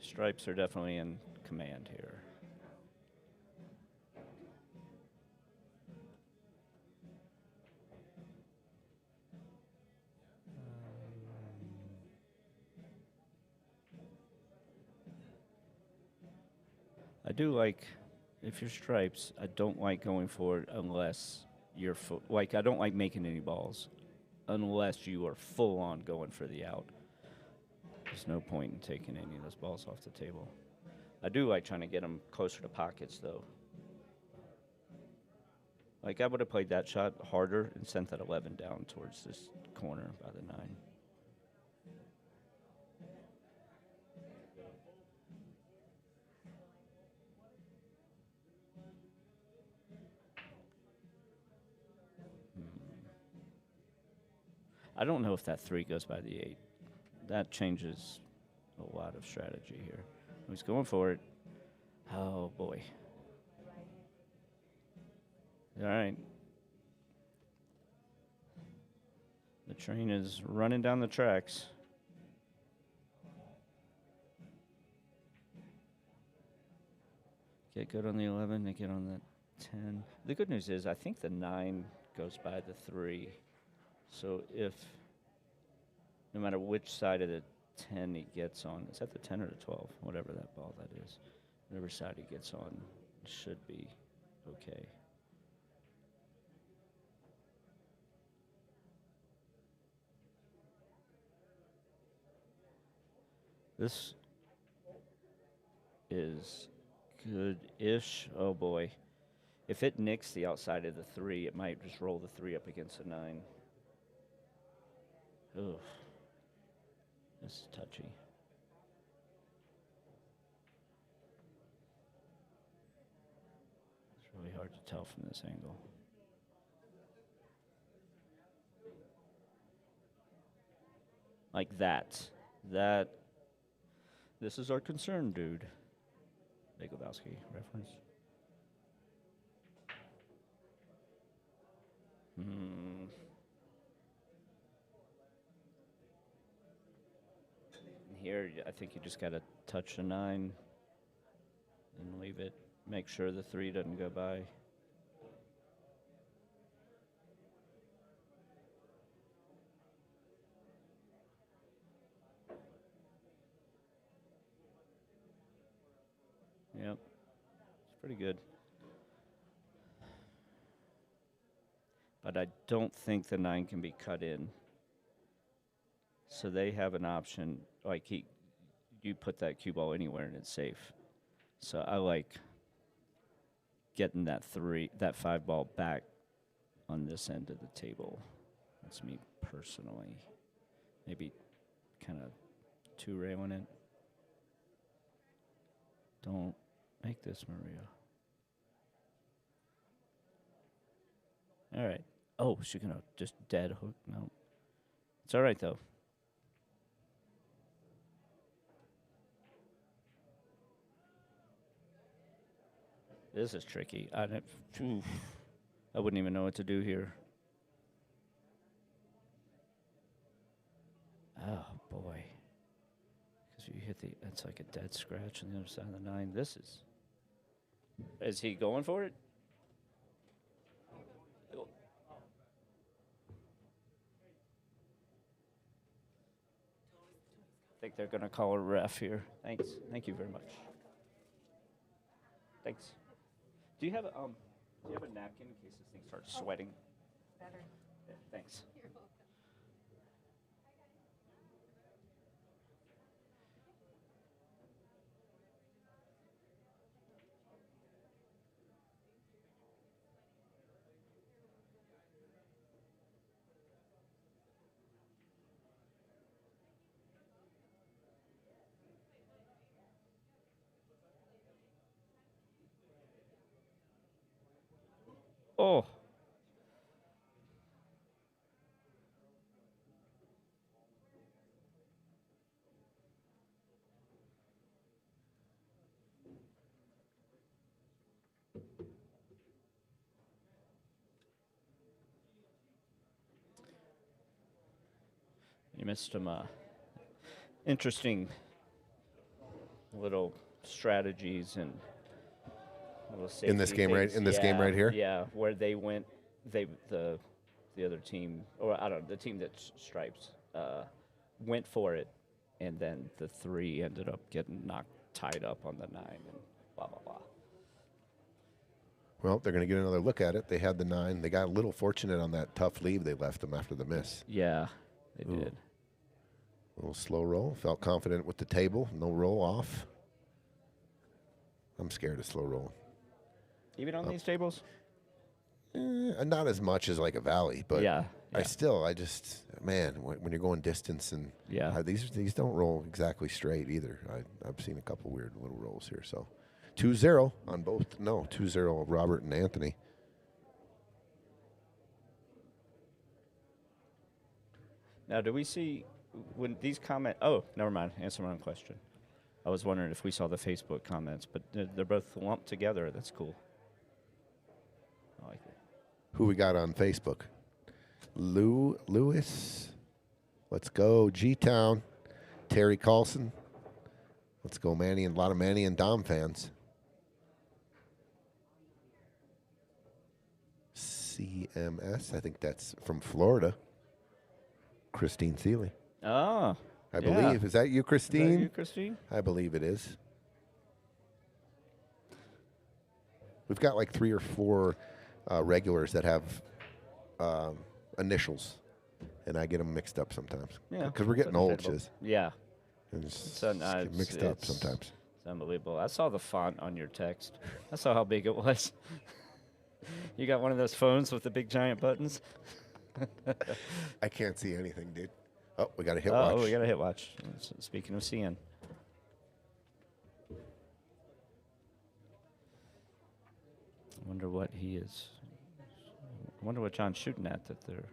Stripes are definitely in command here. I do like, if you're stripes, I don't like going for it unless you're like, I don't like making any balls unless you are full on going for the out. There's no point in taking any of those balls off the table. I do like trying to get them closer to pockets, though. Like, I would have played that shot harder and sent that 11 down towards this corner by the 9. I don't know if that 3 goes by the 8. That changes a lot of strategy here. He's going for it. Oh, boy. All right. The train is running down the tracks. get good on the 11, they get on the 10. The good news is I think the 9 goes by the 3. So if, no matter which side of the 10 he gets on, is that the 10 or the 12? Whatever that ball that is. Whatever side he gets on should be okay. This is good-ish. Oh, boy. If it nicks the outside of the 3, it might just roll the 3 up against the 9. Ugh. This is touchy. It's really hard to tell from this angle. Like that. This is our concern, dude. Big Lebowski reference. Here, I think you just got to touch the 9 and leave it. Make sure the 3 doesn't go by. Yep, it's pretty good. But I don't think the 9 can be cut in. So they have an option, like you put that cue ball anywhere and it's safe. So I like getting that 5 ball back on this end of the table. That's me personally. Maybe kind of 2-railing it. Don't make this, Maria. All right. Oh, she's going to just dead hook. No. It's all right, though. This is tricky. I wouldn't even know what to do here. Oh, boy. Because you hit it's like a dead scratch on the other side of the 9. This is he going for it? I think they're going to call a ref here. Thanks. Thank you very much. Thanks. Do you have a napkin in case this thing starts sweating? Better. Yeah, thanks. You're welcome. Oh. You missed some interesting little strategies and In this game, right? In this game right here? Yeah, where they went, the other team, or I don't know, the team that stripes, went for it, and then the 3 ended up getting tied up on the 9, and blah, blah, blah. Well, they're going to get another look at it. They had the 9. They got a little fortunate on that tough leave they left them after the miss. Yeah, they did. A little slow roll. Felt confident with the table. No roll off. I'm scared of slow roll. Even on these tables? Not as much as like a valley, but Yeah. I just, man, when you're going distance and these don't roll exactly straight either. I've seen a couple weird little rolls here. So 2-0 on both. No, 2-0 Robert and Anthony. Now, do we see when these oh, never mind. Answer my own question. I was wondering if we saw the Facebook comments, but they're both lumped together. That's cool. I like it. Who we got on Facebook? Lewis. Let's go. G-Town. Terry Carlson. Let's go, Manny. And a lot of Manny and Dom fans. CMS. I think that's from Florida. Christine Seeley. Oh. I believe. Is that you, Christine? Is that you, Christine? I believe it is. We've got like 3 or 4 regulars that have initials, and I get them mixed up sometimes. Yeah. Because we're getting old, Chiz. Yeah. And it's It's mixed up sometimes. It's unbelievable. I saw the font on your text. I saw how big it was. You got one of those phones with the big giant buttons? I can't see anything, dude. Oh, we got a hit watch. Oh, we got a hit watch. Speaking of seeing. I wonder what he is. I wonder what John's shooting at that they're.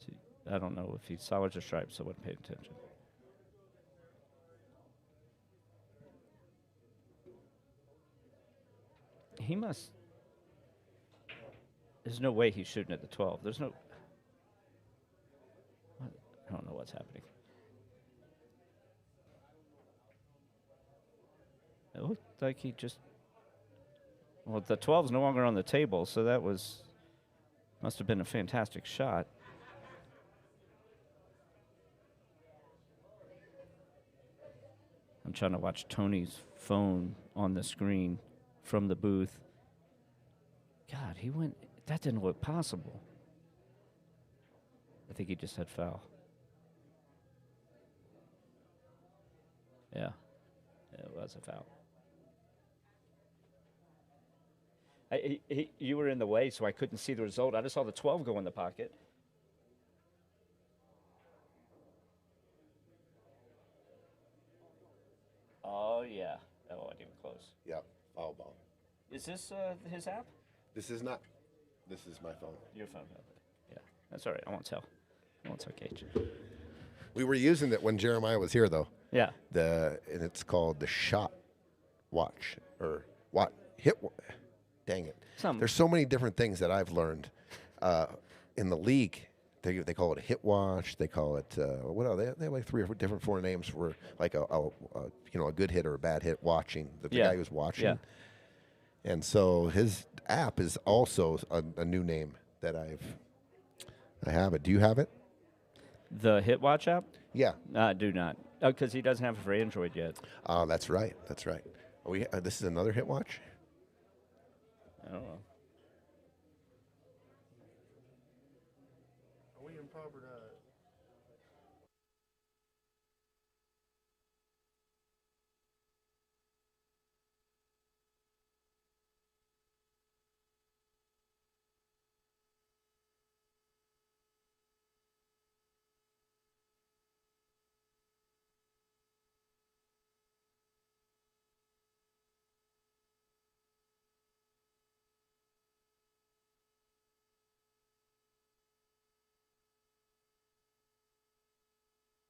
See, I don't know if he's solids or stripes, so I wasn't paying attention. He must. There's no way he's shooting at the 12. There's no. I don't know what's happening. It looked like he just. Well, the 12's no longer on the table, so that must have been a fantastic shot. I'm trying to watch Tony's phone on the screen from the booth. God, he went. That didn't look possible. I think he just had foul. Yeah, it was a foul. You were in the way, so I couldn't see the result. I just saw the 12 go in the pocket. Oh, yeah. That wasn't even close. Yep, foul ball. Is this his app? This is not. This is my phone. Your phone. Yeah, that's all right. I won't tell. Cage. We were using it when Jeremiah was here, though. Yeah. And it's called the Shot Watch or dang it. There's so many different things that I've learned in the league. They call it a hit watch. They call it what else? They have like 3 or 4 different 4 names for like a good hit or a bad hit watching the guy who's watching. Yeah. And so his app is also a new name that I have it. Do you have it? The Hit Watch app? Yeah. I do not. Oh, because he doesn't have it for Android yet. Oh, that's right. That's right. This is another hit watch? I don't know. Are we in proper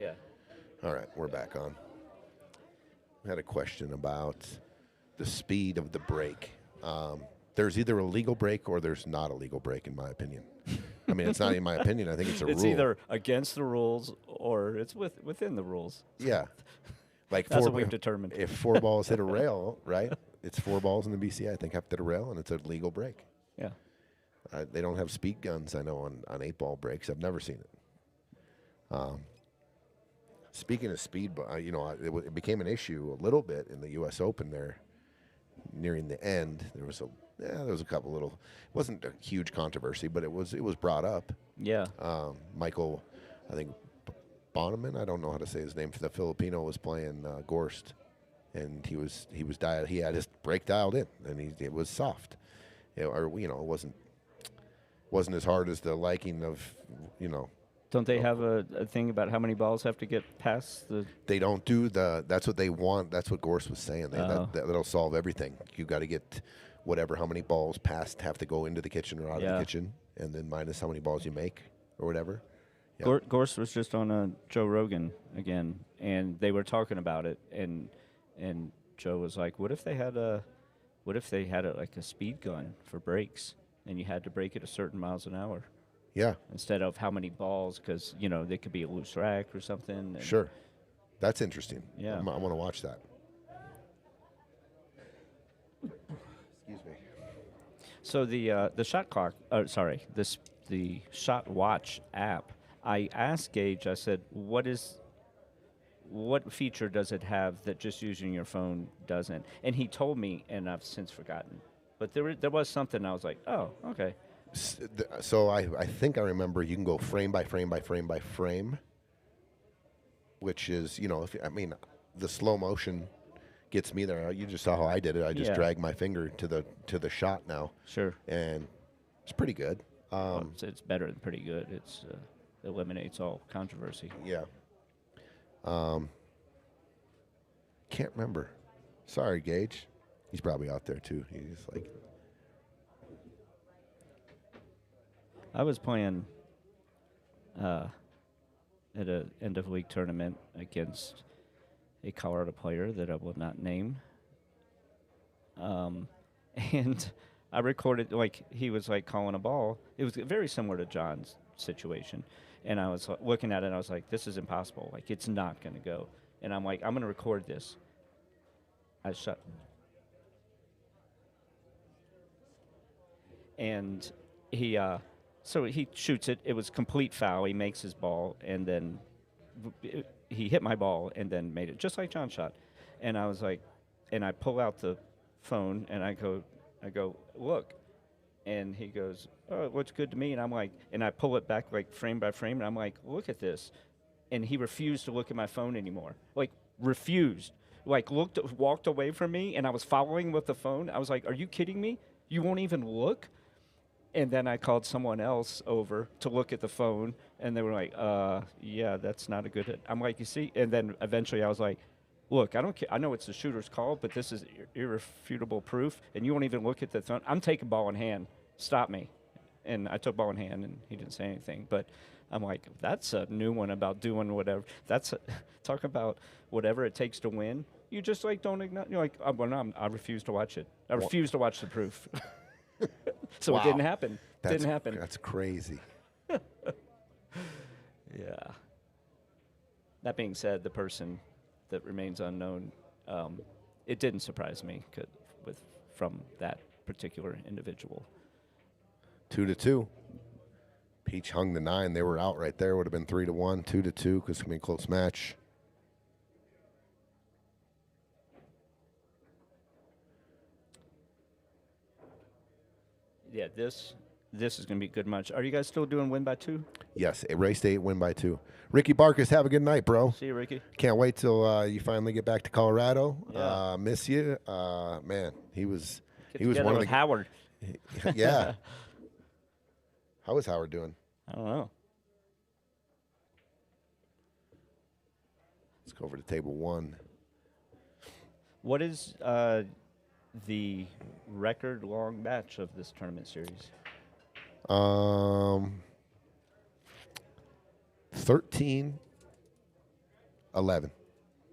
Yeah. All right, we're back on. I had a question about the speed of the break. There's either a legal break or there's not a legal break, in my opinion. I mean, it's not in my opinion. I think it's a rule. It's either against the rules or it's within the rules. Yeah. Like That's what we've determined. If 4 balls hit a rail, right? It's 4 balls in the BCI, I think, have to hit a rail, and it's a legal break. Yeah. They don't have speed guns, I know, on 8-ball breaks. I've never seen it. Speaking of speed, it became an issue a little bit in the U.S. Open there, nearing the end. There was a couple little. It wasn't a huge controversy, but it was brought up. Yeah. Michael, I think Bonneman, I don't know how to say his name. The Filipino was playing Gorst, and he had his break dialed in, and it was soft. It wasn't as hard as the liking of. Don't they have a thing about how many balls have to get past the? They don't do that's what they want. That's what Gorst was saying. That'll solve everything. You got to get how many balls past have to go into the kitchen or out of the kitchen, and then minus how many balls you make or whatever. Yeah. Gorst was just on Joe Rogan again, and they were talking about it, and Joe was like, "What if they had like a speed gun for brakes, and you had to brake at a certain miles an hour?" Yeah. Instead of how many balls, because, they could be a loose rack or something. Sure. That's interesting. Yeah. I want to watch that. Excuse me. So the shot clock, the shot watch app. I asked Gage. I said, what feature does it have that just using your phone doesn't? And he told me, and I've since forgotten. But there was something. I was like, oh, okay. So I think I remember you can go frame by frame by frame by frame, which is, the slow motion gets me there. You just saw how I did it. I just dragged my finger to the shot now. Sure. And it's pretty good. Well, it's better than pretty good. It's eliminates all controversy. Yeah. Can't remember. Sorry, Gage. He's probably out there too. He's like. I was playing at an end of league tournament against a Colorado player that I will not name. And I recorded, he was calling a ball. It was very similar to John's situation. And I was looking at it and I was like, this is impossible. It's not going to go. And I'm like, I'm going to record this. I shut. And he, so he shoots it. It was complete foul. He makes his ball, and then he hit my ball and then made it just like John shot. And I was like, and I pull out the phone and I go, look. And he goes, oh, it looks good to me. And I'm like, and I pull it back frame by frame, and I'm like, look at this. And he refused to look at my phone anymore. Refused. Walked away from me, and I was following with the phone. I was like, are you kidding me? You won't even look? And then I called someone else over to look at the phone, and they were like, yeah, that's not a good hit. I'm like, you see? And then eventually I was like, look, I don't care. I know it's the shooter's call, but this is irrefutable proof, and you won't even look at the phone. I'm taking ball in hand. Stop me. And I took ball in hand, and he didn't say anything. But I'm like, that's a new one about doing whatever. Talk about whatever it takes to win. You just don't ignore. You're like, well, no, I refuse to watch it. I refuse to watch the proof. So it didn't happen. Didn't happen. That's crazy. Yeah. That being said, the person that remains unknown, it didn't surprise me from that particular individual. 2-2. Peach hung the 9. They were out right there. Would have been 3-1. 2-2 because it's going to be a close match. Yeah, this is going to be a good match. Are you guys still doing win by 2? Yes, a race 8, win by 2. Ricky Barkus, have a good night, bro. See you, Ricky. Can't wait till you finally get back to Colorado. Yeah. Miss you, man. He was One one of the Howard. Yeah. How is Howard doing? I don't know. Let's go over to table 1. What is the record long match of this tournament series? 13-11.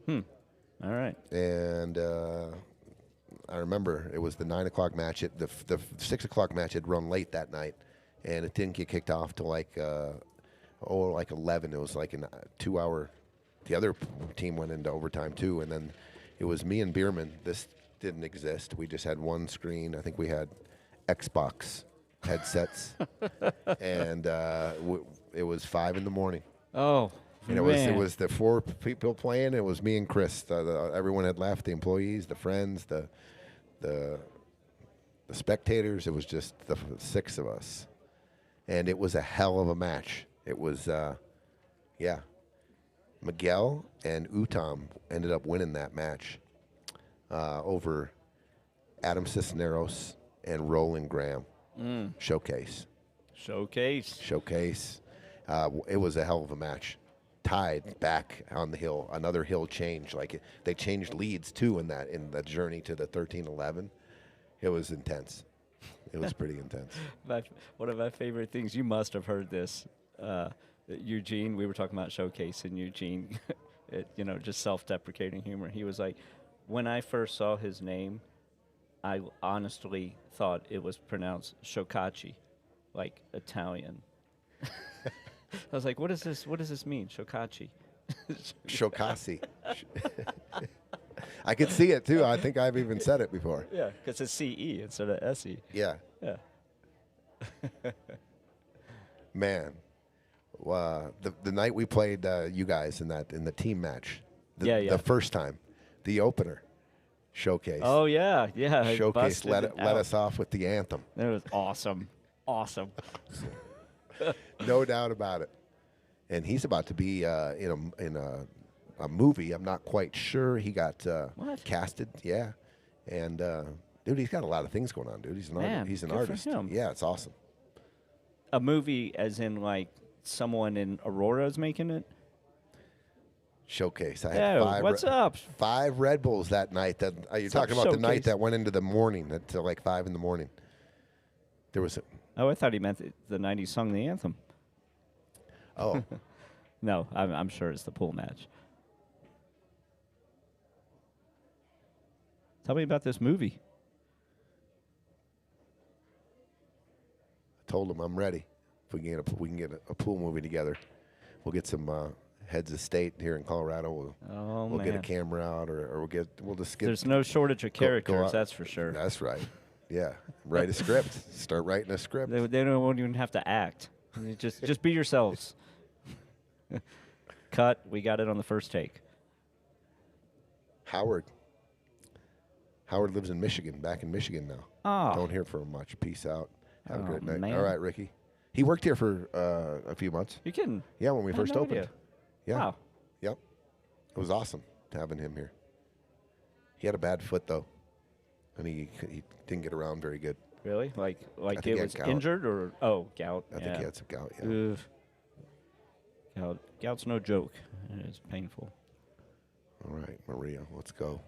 All right. And I remember it was the 9 o'clock match. The 6 o'clock match had run late that night, and it didn't get kicked off till 11. It was a 2-hour. The other team went into overtime too, and then it was me and Bierman. This didn't exist. We just had one screen. I think we had Xbox headsets, and it was 5 in the morning. Oh, and it was the 4 people playing. It was me and Kris. Everyone had left. The employees, the friends, the spectators. It was just the 6 of us, and it was a hell of a match. It was, Miguel and Utam ended up winning that match over Adam Cisneros and Roland Graham. Showcase. It was a hell of a match. Tied back on the hill, another hill change. They changed leads too in the journey to the 13-11. It was intense. It was pretty intense. One of my favorite things, you must have heard this, Eugene, we were talking about Showcase, and Eugene, just self-deprecating humor. He was like, when I first saw his name, I honestly thought it was pronounced Shokachi, like Italian. I was like, what does this mean, Shokachi? Shokasi. I could see it too. I think I've even said it before. Yeah, because it's CE instead of SE. Yeah. Yeah. Man, the night we played you guys in the team match, the first time, the opener, Showcase. Oh yeah, yeah. I Showcase busted let it let out. us off with the anthem. It was awesome, awesome. No doubt about it. And he's about to be in a movie. I'm not quite sure. He got What? casted. Yeah, and dude, he's got a lot of things going on. Dude, he's an Man, he's an good for artist. him. Yeah, it's awesome. A movie, as in like someone in Aurora is making it. Showcase. I Yeah, had five. what's up? 5 Red Bulls that night. That you're What's up, talking about the night Showcase? that went into the morning at like 5 in the morning. There was Oh, I thought he meant the night he sung the anthem. oh No, I'm sure it's the pool match. Tell me about this movie. I told him I'm ready. If we can get a pool movie together, we'll get some heads of state here in Colorado. We'll get a man. camera out, or we'll just get. There's no shortage of go characters, out. that's for sure. That's right. Yeah, write a script. Start writing a script. They won't even have to act. You just be yourselves. Cut. We got it on the first take. Howard lives in Michigan, back in Michigan now. Oh. Don't hear from him much. Peace out. Have a Oh, great night. man. All right, Ricky. He worked here for a few months. You kidding? Yeah, when we I had first no opened. idea. Yeah. Wow. Yep. It was awesome having him here. He had a bad foot though, and he didn't get around very good. Really? Like think it he was had gout. injured or gout? I think he had some gout. Yeah. Gout's no joke. It's painful. All right, Maria, let's go.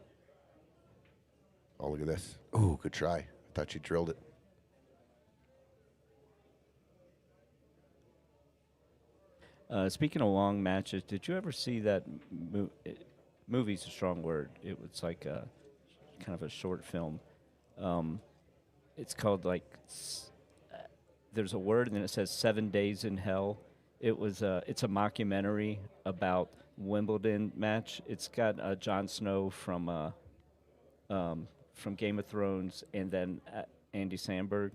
Oh, look at this. Ooh, good try. I thought you drilled it. Speaking of long matches, did you ever see that movie's a strong word. It was like a kind of a short film. It's called like there's a word and then it says 7 Days in Hell. It's a mockumentary about Wimbledon match. It's got Jon Snow from Game of Thrones and then Andy Samberg,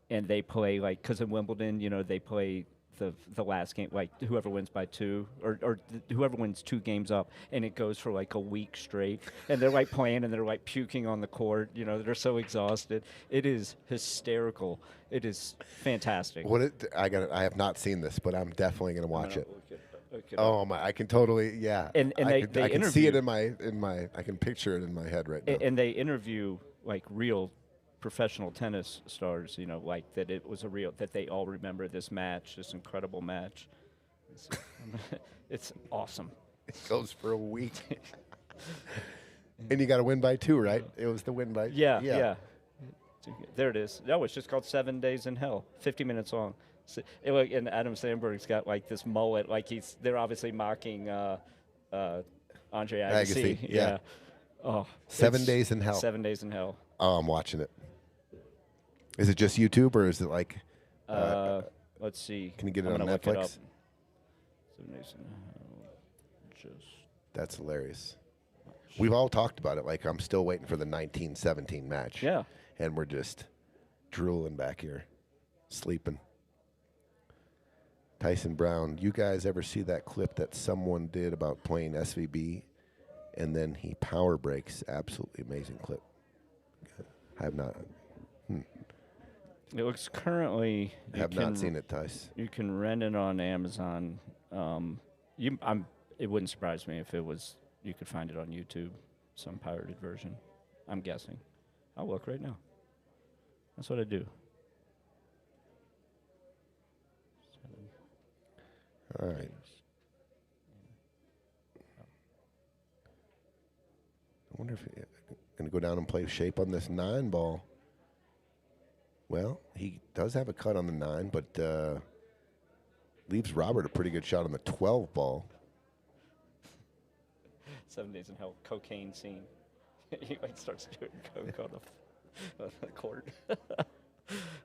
and they play like because in Wimbledon, they play the last game, like whoever wins by 2 or whoever wins 2 games up, and it goes for like a week straight, and they're like playing and they're like puking on the court. They're so exhausted. It is hysterical. It is fantastic. I have not seen this, but I'm definitely gonna watch it. Look it Oh up. my! I can totally, yeah. And I they can see it interview- in my. I can picture it in my head right now. And they interview like real professional tennis stars, like that it was that they all remember this match, this incredible match. It's awesome. It goes for a week. And you got to win by 2, right? It was the win by. Yeah. There it is. No, it's just called 7 Days in Hell, 50 minutes long. So, and Adam Sandberg's got like this mullet, like they're obviously mocking Andre Agassi. Agassi, yeah. Oh, 7 Days in Hell. 7 Days in Hell. Oh, I'm watching it. Is it just YouTube or is it like? Let's see. Can you get it I'm on gonna look it up. Netflix? 7 Days in Hell. Just. That's hilarious. We've all talked about it. Like I'm still waiting for the 1917 match. Yeah. And we're just drooling back here, sleeping. Tyson Brown, you guys ever see that clip that someone did about playing SVB, and then he power breaks? Absolutely amazing clip. I have not. It looks currently. Have not seen it, Tice. You can rent it on Amazon. It wouldn't surprise me if it was. You could find it on YouTube, some pirated version. I'm guessing. I'll look right now. That's what I do. All right. I wonder if he's going to go down and play shape on this 9 ball. Well, he does have a cut on the 9, but leaves Robert a pretty good shot on the 12 ball. 7 Days in Hell cocaine scene. He like starts doing coke on the court.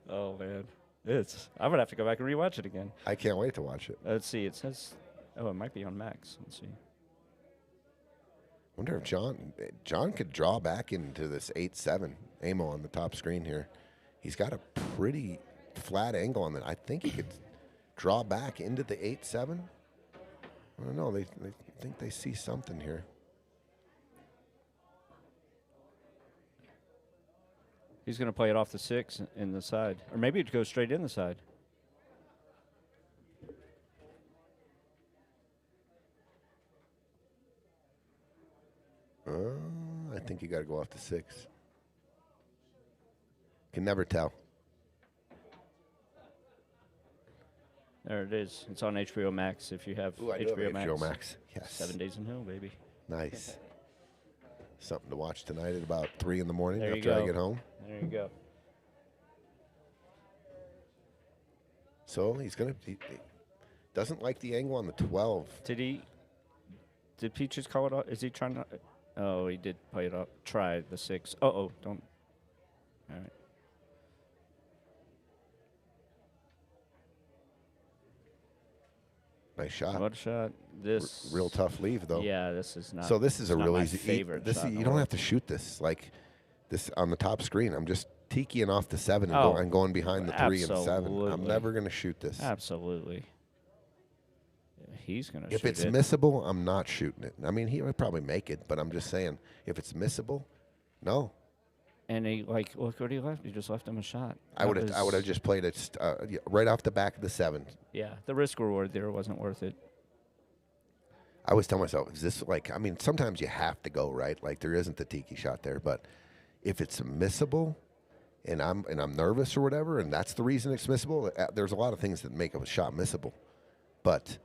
Oh man, I'm gonna have to go back and rewatch it again. I can't wait to watch it. Let's see. It says, it might be on Max. Let's see. Wonder if John could draw back into this 8-7 Amo on the top screen here. He's got a pretty flat angle on that. I think he could draw back into the 8-7. I don't know. They think they see something here. He's going to play it off the 6 in the side. Or maybe it'd go straight in the side. I think you got to go off the 6. Can never tell. There it is. It's on HBO Max if you have Ooh, I do have HBO Max. HBO Max. Yes. 7 Days in Hell, baby. Nice. Something to watch tonight at about 3 in the morning There you after I go. get home. There you go. So he doesn't like the angle on the 12. Did Peaches call it off? Is he trying to? Oh, he did play it up. Try the 6. Uh-oh, don't. All right. Nice shot. What a shot. This. Real tough leave, though. Yeah, this is not. So this is a not real my easy. favorite shot in You the don't world. have to shoot this like this on the top screen. I'm just tikiing off the 7 and, Oh, and going behind the 3 and 7. I'm absolutely. never going to shoot this. Absolutely. Yeah, he's going to If shoot it's it. missable, I'm not shooting it. I mean, he would probably make it, but I'm just saying, if it's missable, no. And he, like, look what he left. He just left him a shot. I would have just played it right off the back of the 7. Yeah, the risk reward there wasn't worth it. I always tell myself, is this like, I mean, sometimes you have to go, right? Like there isn't the tiki shot there, but if it's missable and I'm nervous or whatever, and that's the reason it's missable, there's a lot of things that make a shot missable. But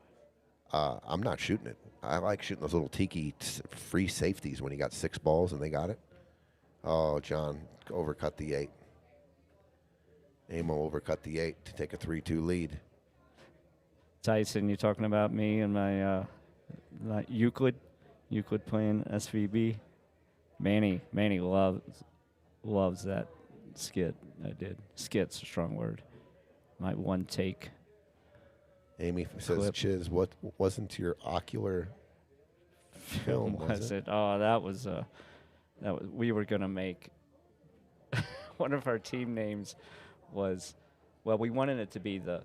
I'm not shooting it. I like shooting those little tiki free safeties when you got 6 balls and they got it. Oh, John overcut the 8. Amo overcut the 8 to take a 3-2 lead. Tyson, you talking about me and my Euclid playing SVB. Manny loves that skit I did. Skit's a strong word. My one take. Amy says, Clip. Chiz, what wasn't your ocular film? Was it? Oh, that was we were gonna make one of our team names was, well, we wanted it to be the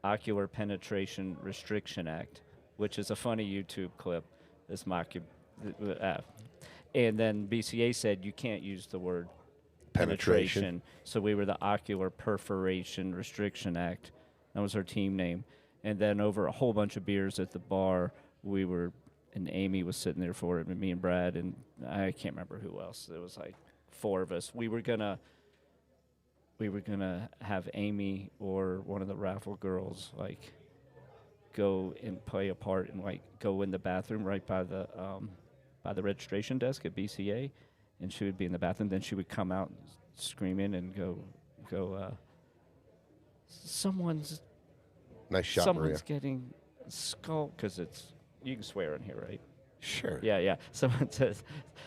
Ocular Penetration Restriction Act, which is a funny YouTube clip. This and then BCA said you can't use the word penetration. So we were the Ocular Perforation Restriction Act. That was our team name. And then over a whole bunch of beers at the bar, and Amy was sitting there for it, and me and Brad, and I can't remember who else. There was like 4 of us. We were gonna have Amy or one of the raffle girls like go and play a part and like go in the bathroom right by the registration desk at BCA, and she would be in the bathroom. Then she would come out screaming and go. Someone's Nice shot, Maria. Someone's getting skull, because you can swear in here, right? Sure. Yeah. Someone says,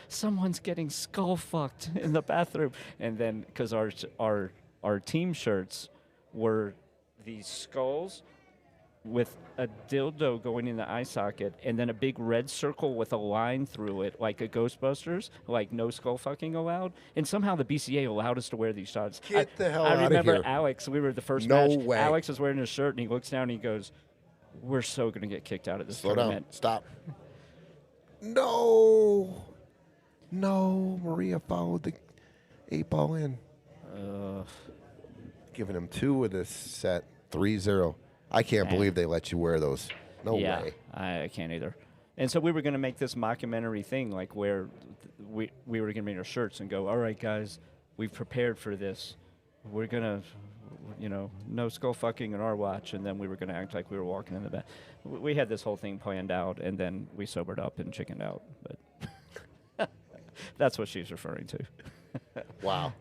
someone's getting skull fucked in the bathroom. And then, because our team shirts were these skulls with a dildo going in the eye socket and then a big red circle with a line through it, like a Ghostbusters, like no skull fucking allowed. And somehow the BCA allowed us to wear these shirts. Get the hell out of I remember here. Alex, we were the first No match. way. Alex was wearing his shirt and he looks down and he goes, we're so going to get kicked out of this Slow tournament. down. Stop. No, Maria followed the 8 ball in. Giving him 2 of this set, 3-0. I can't believe they let you wear those. No way. I can't either. And so we were going to make this mockumentary thing, like where we were going to make our shirts and go, all right, guys, we've prepared for this. We're going to, no skull fucking in our watch. And then we were going to act like we were walking in the back. We had this whole thing planned out, and then we sobered up and chickened out. But that's what she's referring to. Wow.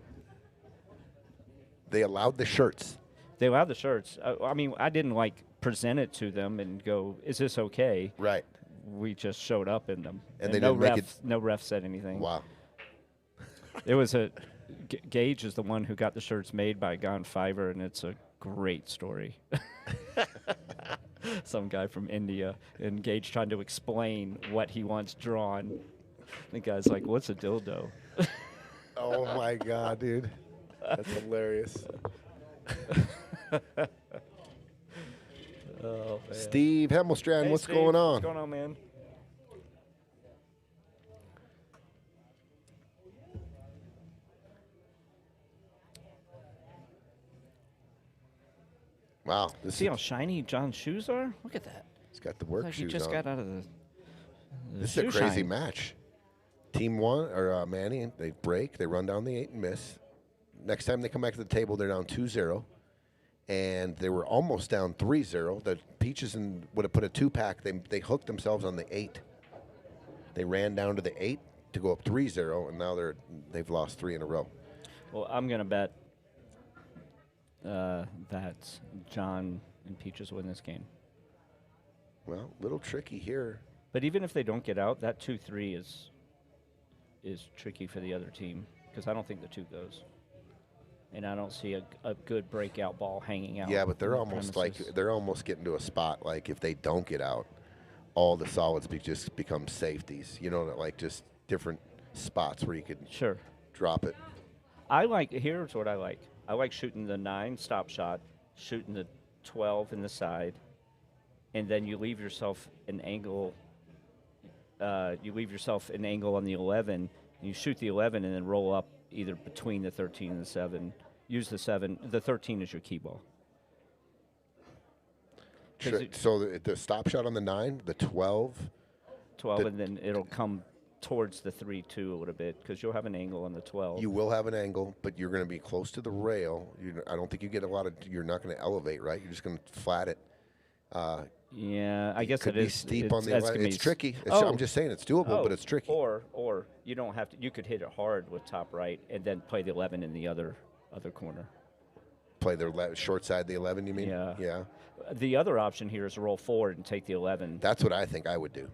They allowed the shirts. They allowed the shirts. I mean, I didn't, present it to them and go, is this okay? Right. We just showed up in them. And they no didn't make ref, it- no ref said anything. Wow. It was Gage is the one who got the shirts made by Gon Fiver, and it's a great story. Some guy from India, and Gage trying to explain what he wants drawn. The guy's like, what's a dildo? Oh, my God, dude. That's hilarious. Oh, man. Steve Hemmelstrand, Hey, what's Steve. going on? What's going on, man? Wow. This See is, how shiny John's shoes are? Look at that. he's got the work Like he shoes just on. got out of the This is a shoe crazy shine. match. Team one, or Manny, they break. They run down the 8 and miss. Next time they come back to the table, they're down 2-0. And they were almost down 3-0. The Peaches would have put a 2-pack. They hooked themselves on the 8. They ran down to the 8 to go up 3-0, and now they've lost 3 in a row. Well, I'm going to bet that John and Peaches win this game. Well, a little tricky here. But even if they don't get out, that 2-3 is tricky for the other team because I don't think the 2 goes. And I don't see a good breakout ball hanging out. Yeah, but they're on the almost premises. they're almost getting to a spot like if they don't get out, all the solids just become safeties. You know, like just different spots where you could Sure. drop it. Here's what I like. I like shooting the 9 stop shot, shooting the 12 in the side, and then you leave yourself an angle. You leave yourself an angle on the 11, and you shoot the 11, and then roll up either between the 13 and the 7. Use the 7. The 13 is your key ball. So the stop shot on the 9, the 12. 12, and then it'll come towards the 3-2 a little bit because you'll have an angle on the 12. You will have an angle, but you're going to be close to the rail. I don't think you get a lot of. You're not going to elevate, right? You're just going to flat it. Yeah, I guess Could it be is steep on the. that's 11. gonna It's be tricky. I'm just saying it's doable, but it's tricky. Or you don't have to. You could hit it hard with top right, and then play the 11 in the other corner. Play the short side, the 11. You mean? Yeah. Yeah. The other option here is roll forward and take the 11. That's what I think I would do.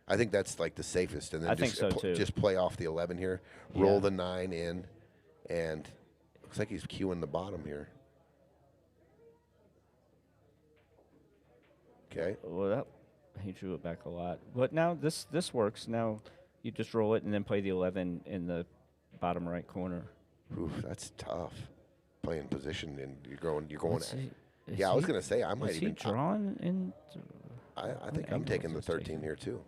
I think that's like the safest, and then I think so, too. Just play off the 11 here, roll Yeah. the 9 in, and looks like he's queuing the bottom here. Okay. Well, he drew it back a lot, but now this works. Now you just roll it and then play the 11 in the bottom right corner. Oof, that's tough. Playing position and you're going. Let's see. Is Yeah, I was he- gonna say I might Is even. he drawn in? I think What I'm angle taking is the this 13 taking? here too.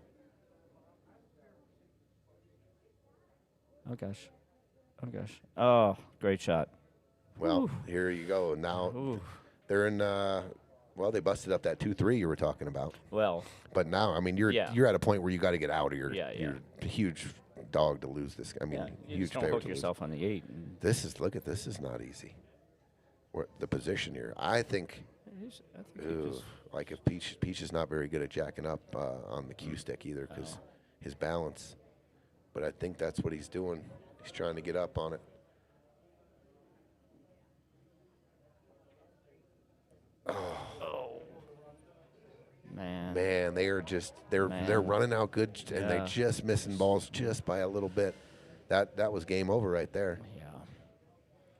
Oh gosh. Oh gosh. Oh, great shot. Well, Ooh. here you go. Now Ooh. they're in. Well, they busted up that 2-3 you were talking about. Well, But now, I mean, you're Yeah. at a point where you got to get out of your. Yeah, yeah. You're a huge dog to lose this. I mean, yeah, you huge just don't favorite hook to lose. yourself on the 8. And Look at this is not easy. The position here, I think. I think he just- Like if Peach is not very good at jacking up on the cue stick either because his balance. But I think that's what he's doing. He's trying to get up on it. man. Man, they're running out good and they're Yeah. just missing balls just by a little bit. That was game over right there. Yeah.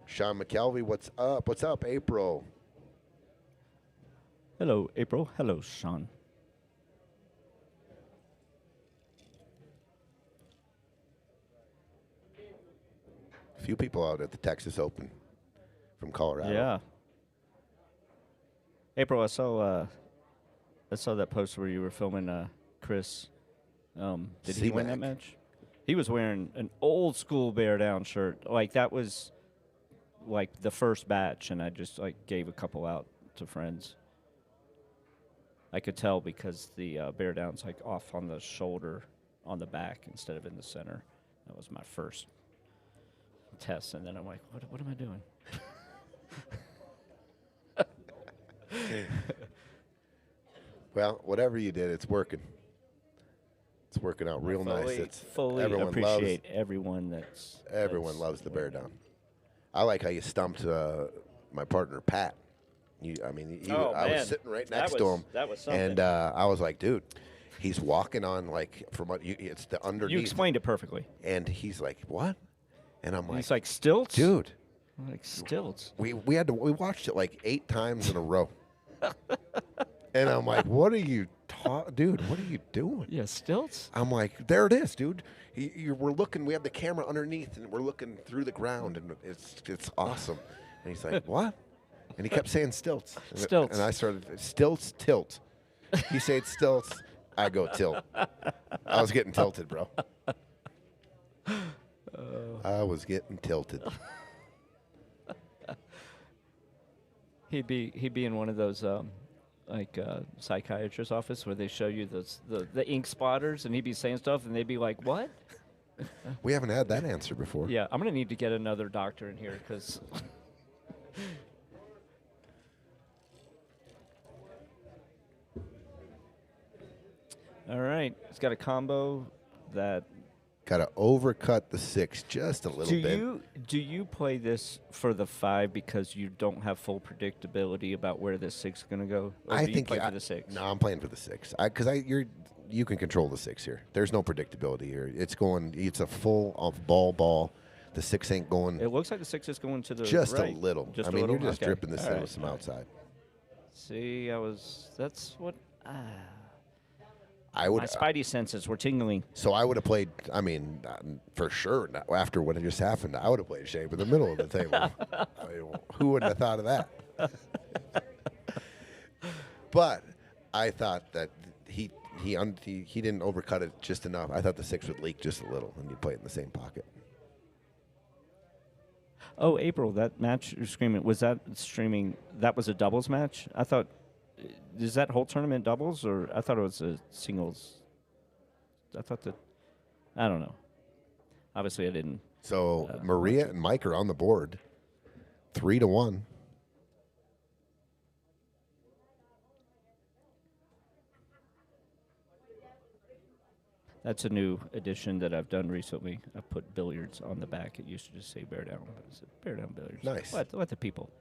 Shawn McKelvy, what's up? What's up, April? Hello, April. Hello, Shawn. A few people out at the Texas Open from Colorado. Yeah. April, I saw that post where you were filming Kris. Did he win that C-Mac. match? He was wearing an old school Bear Down shirt. Like that was like the first batch, and I just like gave a couple out to friends. I could tell because the Bear Down's like off on the shoulder, on the back instead of in the center. That was my first test, and then I'm like, what am I doing? Well, whatever you did, it's working. It's working out real nice. It's Fully everyone appreciate everyone that's Everyone loves the Bear Down. I like how you stumped my partner Pat. I Oh, was man. sitting right That next to was- him, that was something. and I was like, "Dude, he's walking on like from what it's the underneath." You explained it perfectly. And he's like, "What?" And I'm like, He's like stilts, "Dude, I'm like stilts. we watched it like 8 times in a row." And I'm like, "What are you Dude, what are you doing? Yeah, stilts. I'm like, there it is, dude. We're looking. We have the camera underneath, and we're looking through the ground, and it's awesome. And he's like, what? And he kept saying stilts. Stilts. And I started, stilts, tilt. He said stilts. I go tilt. I was getting tilted, bro. I was getting tilted. He'd be in one of those psychiatrist's office where they show you the ink spotters, and he'd be saying stuff, and they'd be like, "What?" We haven't had that answer before. Yeah, I'm gonna need to get another doctor in here because. All right, it's got a combo that. Got to overcut the 6 just a little bit. Do you play this for the 5 because you don't have full predictability about where this 6 is going to go? Or I do think you play for the 6. No, I'm playing for the 6. You can control the 6 here. There's no predictability here. It's a full of ball. The 6 ain't going. It looks like the 6 is going to the just right. a little. Just I mean, little? you're just Okay. dripping this in All with some right. outside. See, that's what. I would. My spidey senses were tingling. So I would have played. I mean, for sure. After what just happened, I would have played shape in the middle of the table. I mean, who wouldn't have thought of that? But I thought that he didn't overcut it just enough. I thought the 6 would leak just a little, and you play it in the same pocket. Oh, April, that match you're screaming, was that streaming? That was a doubles match? I thought. Is that whole tournament doubles, or I thought it was a singles? I thought that. I don't know. Obviously, I didn't. So Maria and Mike are on the board, 3-1. That's a new addition that I've done recently. I put billiards on the back. It used to just say bear down, but it's bear down billiards. Nice. Let the people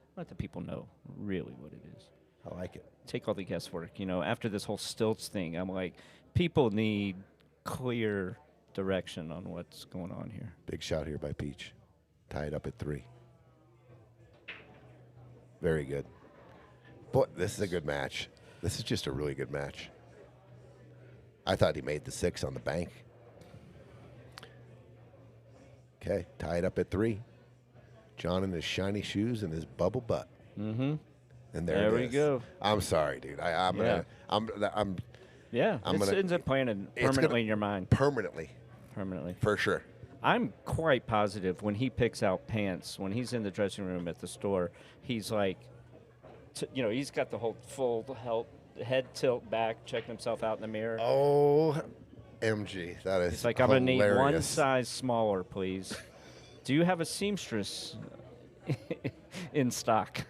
know really what it is. I like it. Take all the guesswork. After this whole stilts thing, I'm like, people need clear direction on what's going on here. Big shot here by Peach. Tied up at 3. Very good. Boy, this is a good match. This is just a really good match. I thought he made the 6 on the bank. Okay, tied up at 3. John in his shiny shoes and his bubble butt. Mm-hmm. And there we it is. go. I'm sorry, dude. I'm Yeah. gonna ends up playing permanently in your mind. permanently Permanently. for sure. I'm quite positive when he picks out pants, when he's in the dressing room at the store, he's like, he's got the whole full head tilt back, checking himself out in the mirror. Oh, MG, that is. It's like, I'm going to need one hilarious. size smaller, please. Do you have a seamstress in stock?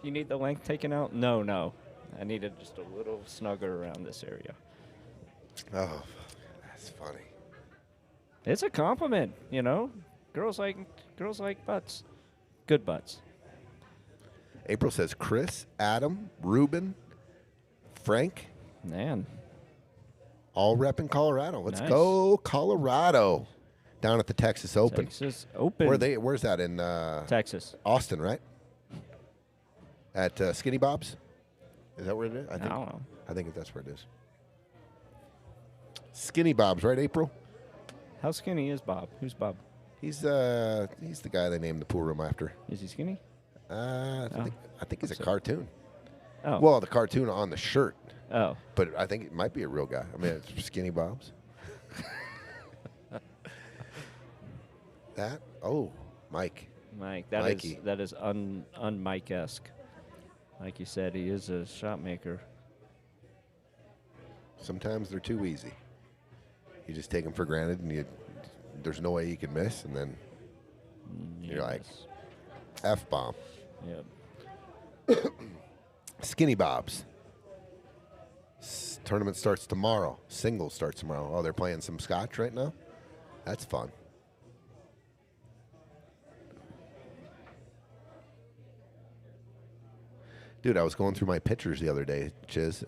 You need the length taken out? No. I needed just a little snugger around this area. Oh, that's funny. It's a compliment, Girls like butts. Good butts. April says Kris, Adam, Ruben, Frank, Man. all repping Colorado. Let's Nice. go Colorado. Down at the Texas Open. Texas Open. Where's that in Texas. Austin, right? At Skinny Bob's? Is that where it is? I don't know. I think that's where it is. Skinny Bob's, right, April? How skinny is Bob? Who's Bob? He's the guy they named the pool room after. Is he skinny? I think he's a cartoon. Oh. Well, the cartoon on the shirt, Oh. but I think it might be a real guy. I mean, it's Skinny Bob's. Mike. Mike. Mikey. That is un-Mike-esque. Like you said, he is a shot maker. Sometimes they're too easy. You just take them for granted, and there's no way you can miss, and then you're like, F-bomb. Yep. Skinny Bob's. Tournament starts tomorrow. Singles starts tomorrow. Oh, they're playing some scotch right now? That's fun. Dude, I was going through my pictures the other day, Chiz.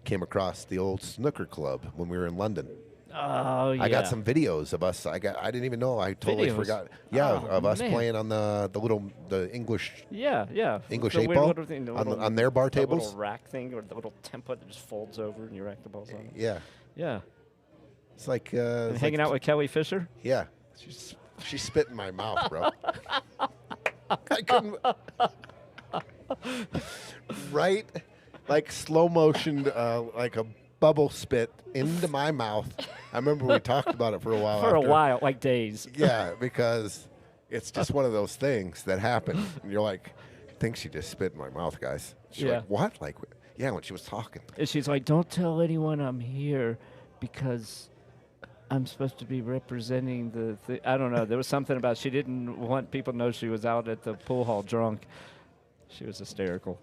Came across the old snooker club when we were in London. Oh yeah. I got some videos of us. I didn't even know. I totally Videos? forgot. Yeah, Oh, of us man. playing on the English Yeah. English The eight weird ball little thing, the little- on their bar the tables. little rack thing or the little template that just folds over and you rack the balls on it. Yeah, Yeah. it's like And it's hanging like, out with Kelly Fisher. Yeah, she spit in my mouth, bro. I couldn't. Right, like slow motion, like a bubble spit into my mouth. I remember we talked about it for a while. For a after. while, like days. Yeah, because it's just one of those things that happen. And you're like, I think she just spit in my mouth, guys. She's Yeah. like, what? Like, yeah, when she was talking. And she's like, don't tell anyone I'm here because I'm supposed to be representing the I don't know. There was something about she didn't want people to know she was out at the pool hall drunk. She was hysterical.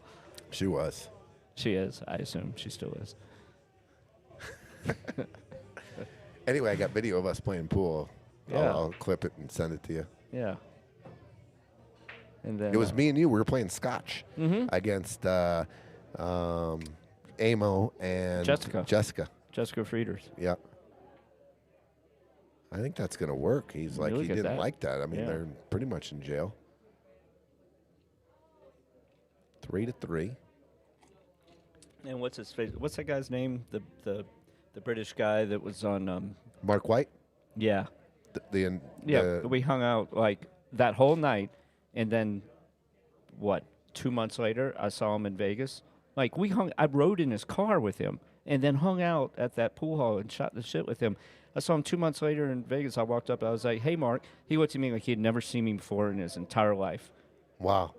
She was. She is, I assume. She still is. Anyway, I got video of us playing pool. Yeah. I'll clip it and send it to you. Yeah. And then It was me and you. We were playing scotch against Amo and Jessica. Jessica Frieders. Yeah. I think that's going to work. He's like, Look he at didn't that. like that. I mean, Yeah. they're pretty much in jail. 3-3. And what's his face? What's that guy's name? The British guy that was on Mark White? yeah. The We hung out like that whole night, and then what? 2 months later, I saw him in Vegas. Like I rode in his car with him, and then hung out at that pool hall and shot the shit with him. I saw him 2 months later in Vegas. I walked up. I was like, "Hey, Mark." He looked at me like he had never seen me before in his entire life. Wow.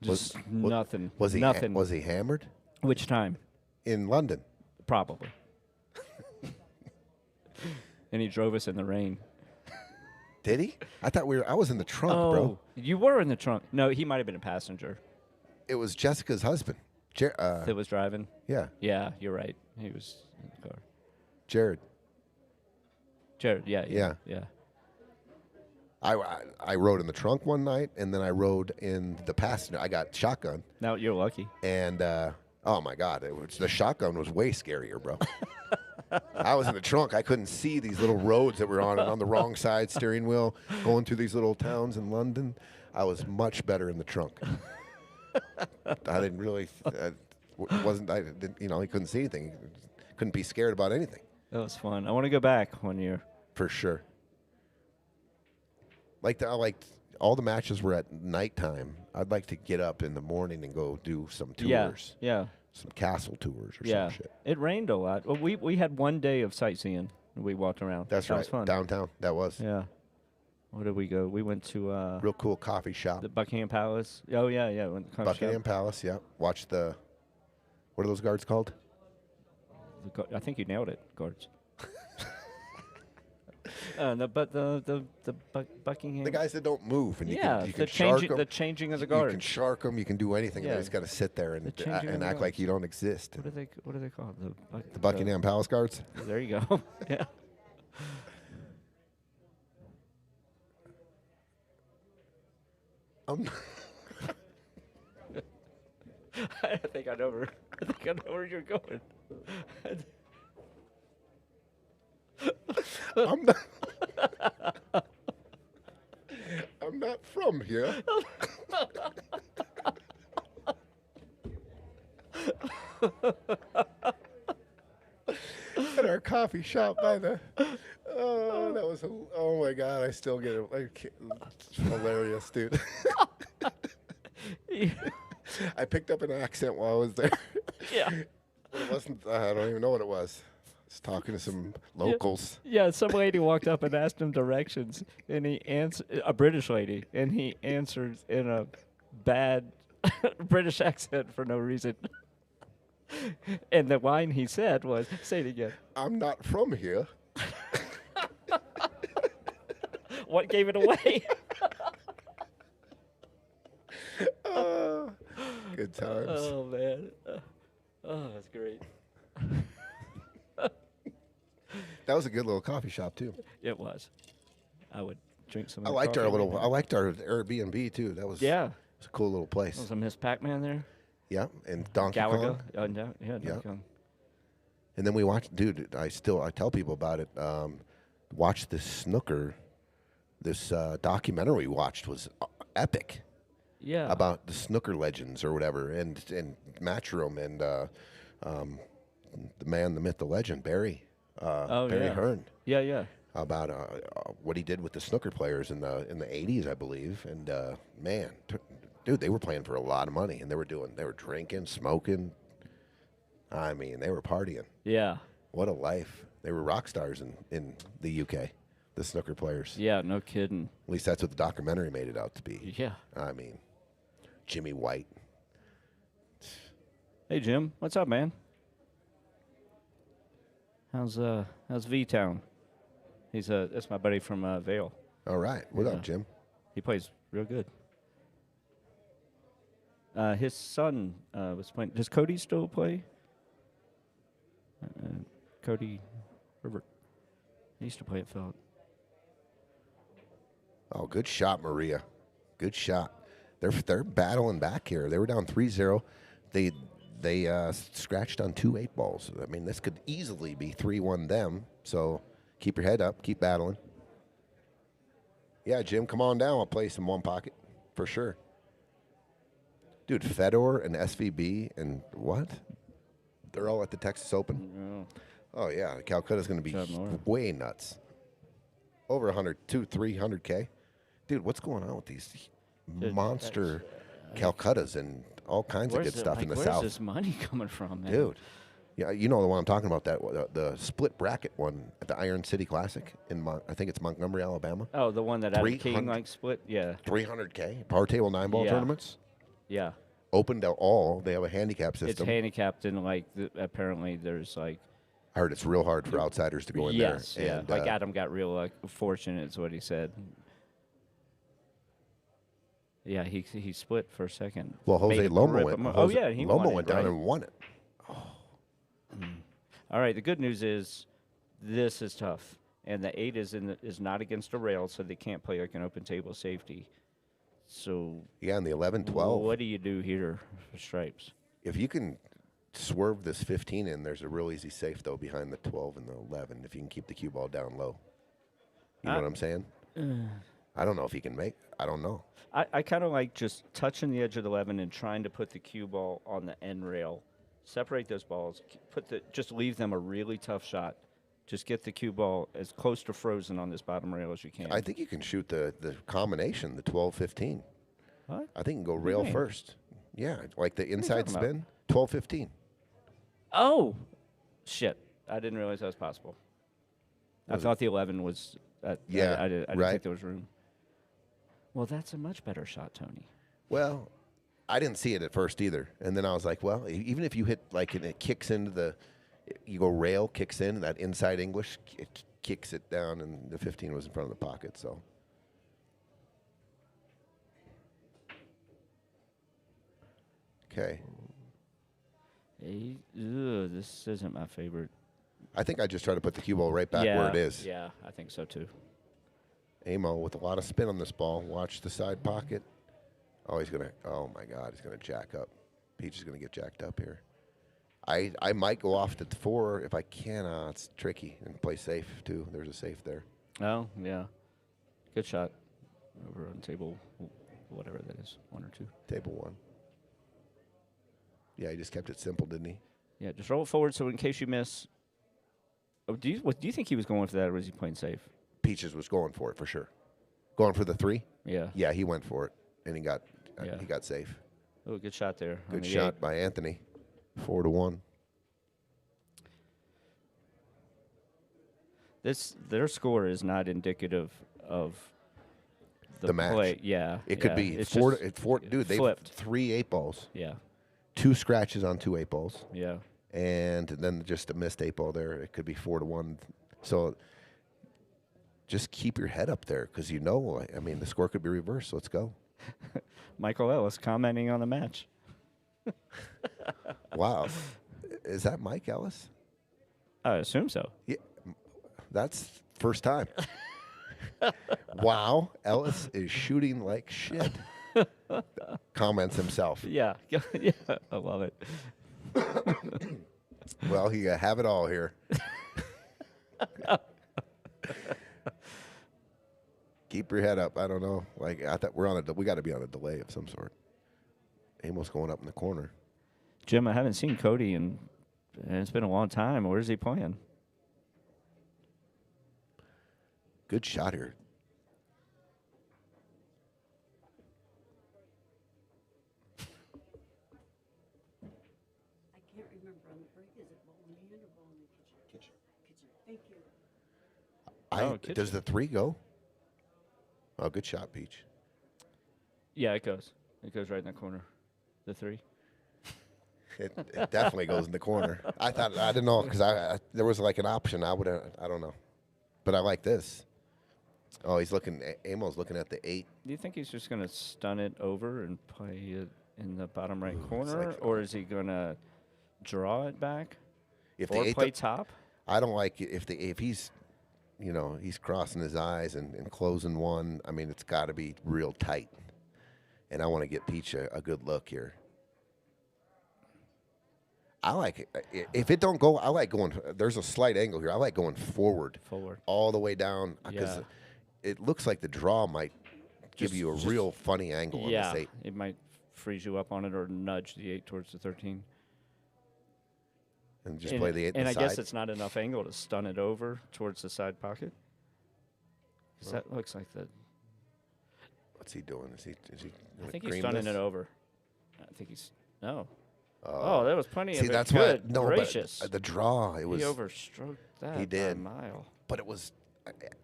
Just nothing. Was he nothing? was he hammered? Which time? In London. Probably. And he drove us in the rain. Did he? I thought I was in the trunk, bro. You were in the trunk. No, he might have been a passenger It was Jessica's husband. that was driving. Yeah, Yeah, you're right. He was in the car. Jared. Jared, yeah. Yeah. I rode in the trunk one night, and then I rode in the passenger. I got shotgun, Now you're lucky. and oh my god, the shotgun was way scarier, bro. I was in the trunk. I couldn't see these little roads that were on the wrong side steering wheel, going through these little towns in London. I was much better in the trunk. I didn't really wasn't. I didn't. He couldn't see anything. Couldn't be scared about anything. That was fun. I want to go back one year. For sure. Like all the matches were at nighttime. I'd like to get up in the morning and go do some tours, Yeah. some castle tours or Yeah. some shit. It rained a lot. Well, we had one day of sightseeing. We walked around. That's that right. Was fun. Downtown. That was Yeah. Where did we go? We went to real cool coffee shop. the Buckingham Palace. Oh yeah. Went to the coffee Buckingham shop. Palace. Yeah. Watch the. What are those guards called? I think you nailed it, guards. The Buckingham. The guys that don't move, and you Yeah, can the shark changing them. the changing of the You guards. can shark them. You can do anything. Yeah. And they just got to sit there and The changing of the act like guards. you don't exist. What are they called? The Buckingham Palace guards. There you go. Yeah. I think I know where you're going. I'm not. I'm not from here. At our coffee shop by the. Oh, that was. Oh my God! I still get it. It's hilarious, dude. I picked up an accent while I was there. Yeah. It wasn't. I don't even know what it was. I was talking to some locals. Yeah, some lady walked up and asked him directions, and he answered, a British lady, and he answered in a bad British accent for no reason. And the line he said was, say it again. I'm not from here. What gave it away? Good times. Oh, man. That's great. That was a good little coffee shop too. It was. I would drink some. I of the liked our coffee. little. I liked our Airbnb too. That was. Yeah. It was a cool little place. Was a Miss Pac-Man there? Yeah, and Donkey Galaga. Kong. Yeah, Donkey Yeah. Kong. And then we watched, dude, I tell people about it. Watch this snooker, this documentary we watched was epic. Yeah. About the snooker legends or whatever, and Matchroom and the man, the myth, the legend, Barry Hearn. Yeah, yeah. About what he did with the snooker players in the 80s, I believe. And man, dude, they were playing for a lot of money, and they were drinking, smoking. I mean, they were partying. Yeah. What a life! They were rock stars in the UK, the snooker players. Yeah, no kidding. At least that's what the documentary made it out to be. Yeah. I mean, Jimmy White. Hey Jim, what's up, man? How's V-Town? That's my buddy from Vale. All right, what up, Jim? He plays real good. His son was playing. Does Cody still play? Cody Herbert. He used to play at Phillip. Oh, good shot, Maria. Good shot. They're battling back here. They were down 3-0. They scratched on 2 8-balls. I mean, this could easily be 3-1 them. So keep your head up. Keep battling. Yeah, Jim, come on down. I'll play some one pocket for sure. Dude, Fedor and SVB and what? They're all at the Texas Open? Oh, yeah. Calcutta's going to be way nuts. Over 100, 300K. Dude, what's going on with these monster Calcuttas and all kinds of good stuff in the South? Where's this money coming from, man? Dude. Yeah, you know the one I'm talking about, the split bracket one at the Iron City Classic in, I think it's Montgomery, Alabama. Oh, the one that Adam King split? Yeah. 300K, power table 9-ball tournaments. Yeah. Open to all. They have a handicap system. It's handicapped, and apparently there's I heard it's real hard for outsiders to go in there. Yes, yeah. Adam got real fortunate, is what he said. Yeah, he split for a second. Well, Jose Loma went. Loma went down and won it. All right. The good news is this is tough, and the 8 is not against a rail, so they can't play like an open table safety. So yeah, in the 11-12. What do you do here for stripes? If you can swerve this 15 in, there's a real easy safe though behind the 12 and the 11. If you can keep the cue ball down low, you know what I'm saying? I don't know if he can make. I don't know. I kind of like just touching the edge of the 11 and trying to put the cue ball on the end rail, separate those balls, just leave them a really tough shot. Just get the cue ball as close to frozen on this bottom rail as you can. I think you can shoot the combination, the 12-15. What? I think you can go rail first. Yeah, like the inside spin, 12-15. Oh, shit. I didn't realize that was possible. I thought the 11 was... I didn't think there was room. Well, that's a much better shot, Tony. Well, I didn't see it at first either. And then I was like, well, even if you hit, and it kicks into you go rail, kicks in, that inside English, it kicks it down, and the 15 was in front of the pocket, so. Okay. This isn't my favorite. I think I just try to put the cue ball right back where it is. Yeah, I think so too. Amo with a lot of spin on this ball. Watch the side pocket. Oh, oh my God, he's going to jack up. Peach is going to get jacked up here. I might go off to 4 if I can. It's tricky. And play safe, too. There's a safe there. Oh, yeah. Good shot. Over on table, whatever that is, 1 or 2. Table 1. Yeah, he just kept it simple, didn't he? Yeah, just roll it forward so in case you miss. Oh, do you think he was going for that, or was he playing safe? Peaches was going for it for sure. Going for the 3? Yeah. Yeah, he went for it, and he got safe. Oh, good shot there. Good shot 8. by Anthony. 4-1. Their score is not indicative of the match. Play. Yeah, it could be it's 4. Just Dude, they flipped 3 8-balls. Yeah. 2 scratches on 2 8-balls. Yeah. And then just a missed 8-ball there. It could be 4-1. So just keep your head up there because the score could be reversed. Let's go. Michael Ellis commenting on the match. Wow. Is that Mike Ellis? I assume so. Yeah. That's first time. Wow. Ellis is shooting like shit. Comments himself. Yeah. Yeah. I love it. Well, you have it all here. Keep your head up. I don't know. Like I thought we got to be on a delay of some sort. Amos going up in the corner. Jim, I haven't seen Cody and it's been a long time. Where's he playing? Good shot here. I can't remember on the break. Is it ball in hand or ball in the kitchen? Kitchen. Thank you. Does the 3 go? Oh, good shot, Peach. Yeah, it goes. It goes right in that corner. The 3. It definitely goes in the corner. I didn't know because there was like an option. I don't know, but I like this. Oh, Amo's looking at the 8. Do you think he's just going to stun it over and play it in the bottom right corner, or is he going to draw it back or play top? I don't like it if he's, he's crossing his eyes and closing one. I mean, it's got to be real tight, and I want to get Peach a good look here. I like it. If it don't go, I like going. There's a slight angle here. I like going forward all the way down because it looks like the draw might give you a real funny angle on this 8. It might freeze you up on it or nudge the 8 towards the 13. And just play the 8 And the I side. guess it's not enough angle to stun it over towards the side pocket. That looks like the. What's he doing? Is he I think cream he's stunning this? it over. I think he's no. Oh, that was plenty of See, it. that's Good what. No, gracious. but the draw. It was. He overstroked that. He did. By a mile. But it was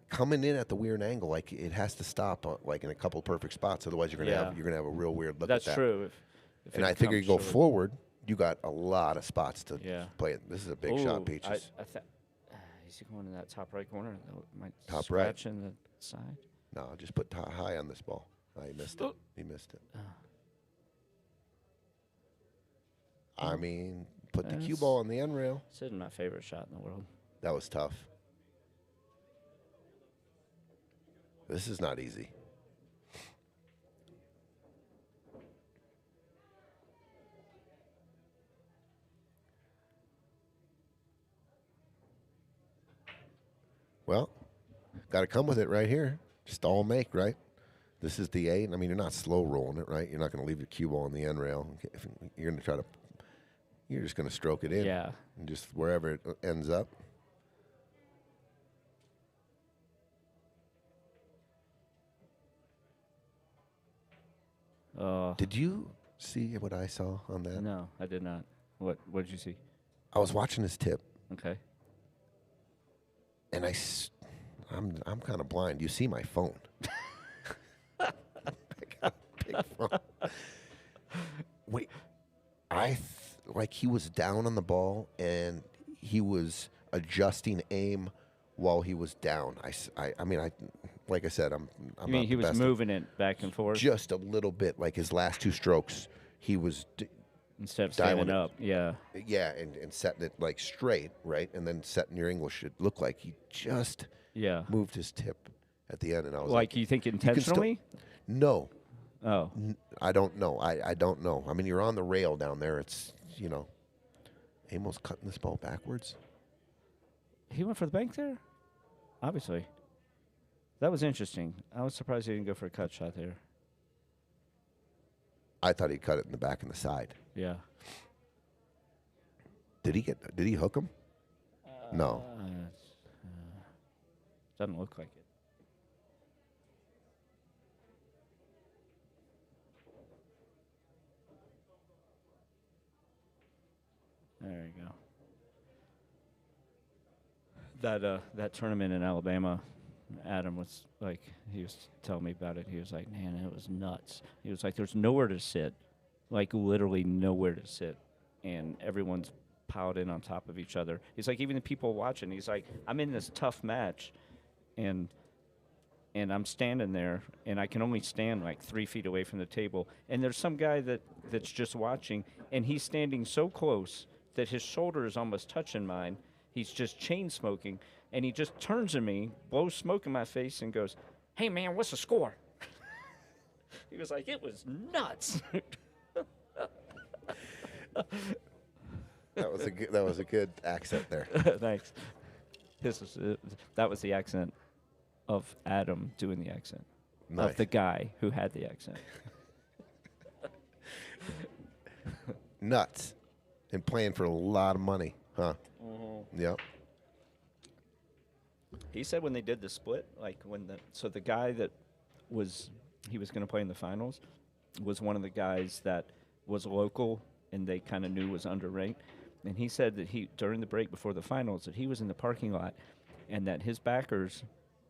coming in at the weird angle. Like it has to stop like in a couple perfect spots. Otherwise, you're gonna have a real weird look That's at that. true. If And it I figure you comes go short. forward. You got a lot of spots to Yeah. play it. This is a big Ooh, shot, Peaches. Is he going in that top right corner? That might Top scratch right. in the side. No, just put high on this ball. Oh, he missed it. He missed it. I mean, put the cue ball on the end rail. This isn't my favorite shot in the world. That was tough. This is not easy. Well, got to come with it right here. Just all make, right? This is the 8. I mean, you're not slow rolling it, right? You're not going to leave your cue ball on the end rail. If you're going to try to, you're just going to stroke it in. Yeah. And just wherever it ends up. Did you see what I saw on that? No, I did not. What did you see? I was watching his tip, Okay. and I'm kind of blind. You see my phone. I got a big phone. Wait, like he was down on the ball, and he was adjusting aim while he was down. I mean, like I said, I'm You mean not he the was best at- moving it back and forth just a little bit, like his last 2 strokes, he was instead of dialing standing it. up? Yeah. yeah, and setting it like straight, right, and then setting your English. It looked like he just Yeah. moved his tip at the end, and I was Like you think can intentionally? no, Oh. I don't know. I don't know. I mean, you're on the rail down there. It's Amos cutting this ball backwards. He went for the bank there? Obviously. That was interesting. I was surprised he didn't go for a cut shot there. I thought he cut it in the back and the side. Yeah. Did he hook him? No. Doesn't look like it. There you go. That tournament in Alabama, Adam was like, he was telling me about it. He was like, man, it was nuts. He was like, there's nowhere to sit, like literally nowhere to sit, and everyone's piled in on top of each other. He's like, even the people watching, he's like, I'm in this tough match, and I'm standing there, and I can only stand like 3 feet away from the table, and there's some guy that's just watching, and he's standing so close that his shoulder is almost touching mine. He's just chain smoking, and he just turns to me, blows smoke in my face, and goes, "Hey, man, what's the score?" He was like, it was nuts. That was a good accent there. Thanks. That was the accent of Adam doing the accent Nice. of the guy who had the accent. Nuts. And playing for a lot of money, huh? Yep. He said when they did the split, like the guy that he was going to play in the finals was one of the guys that was local and they kind of knew was underranked. And he said that during the break before the finals that he was in the parking lot and that his backers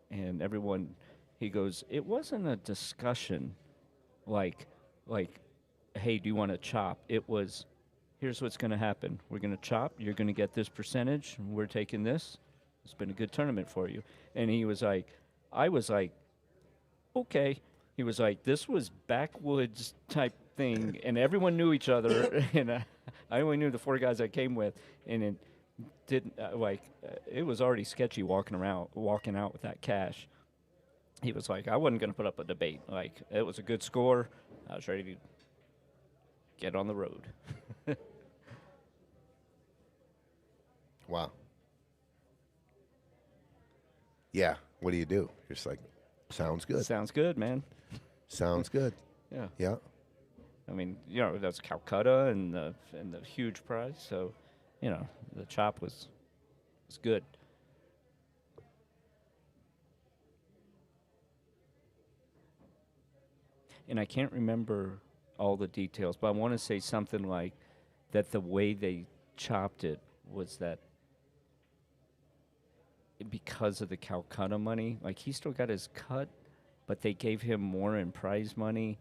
and everyone, he goes, it wasn't a discussion like, hey, do you want to chop? It was, here's what's going to happen. We're going to chop. You're going to get this percentage. And we're taking this. It's been a good tournament for you. And he was like, I was like, okay. He was like, this was backwoods type thing, and everyone knew each other. And I only knew the 4 guys I came with, and it didn't it was already sketchy walking out with that cash. He was like, I wasn't going to put up a debate. Like, it was a good score. I was ready to get on the road. Wow. Yeah. What do? You're just like, sounds good. Sounds good, man. Sounds good. Yeah. Yeah. I mean, that's Calcutta and the huge prize. So, the chop was good. And I can't remember all the details, but I want to say something like that the way they chopped it was that because of the Calcutta money, like he still got his cut, but they gave him more in prize money,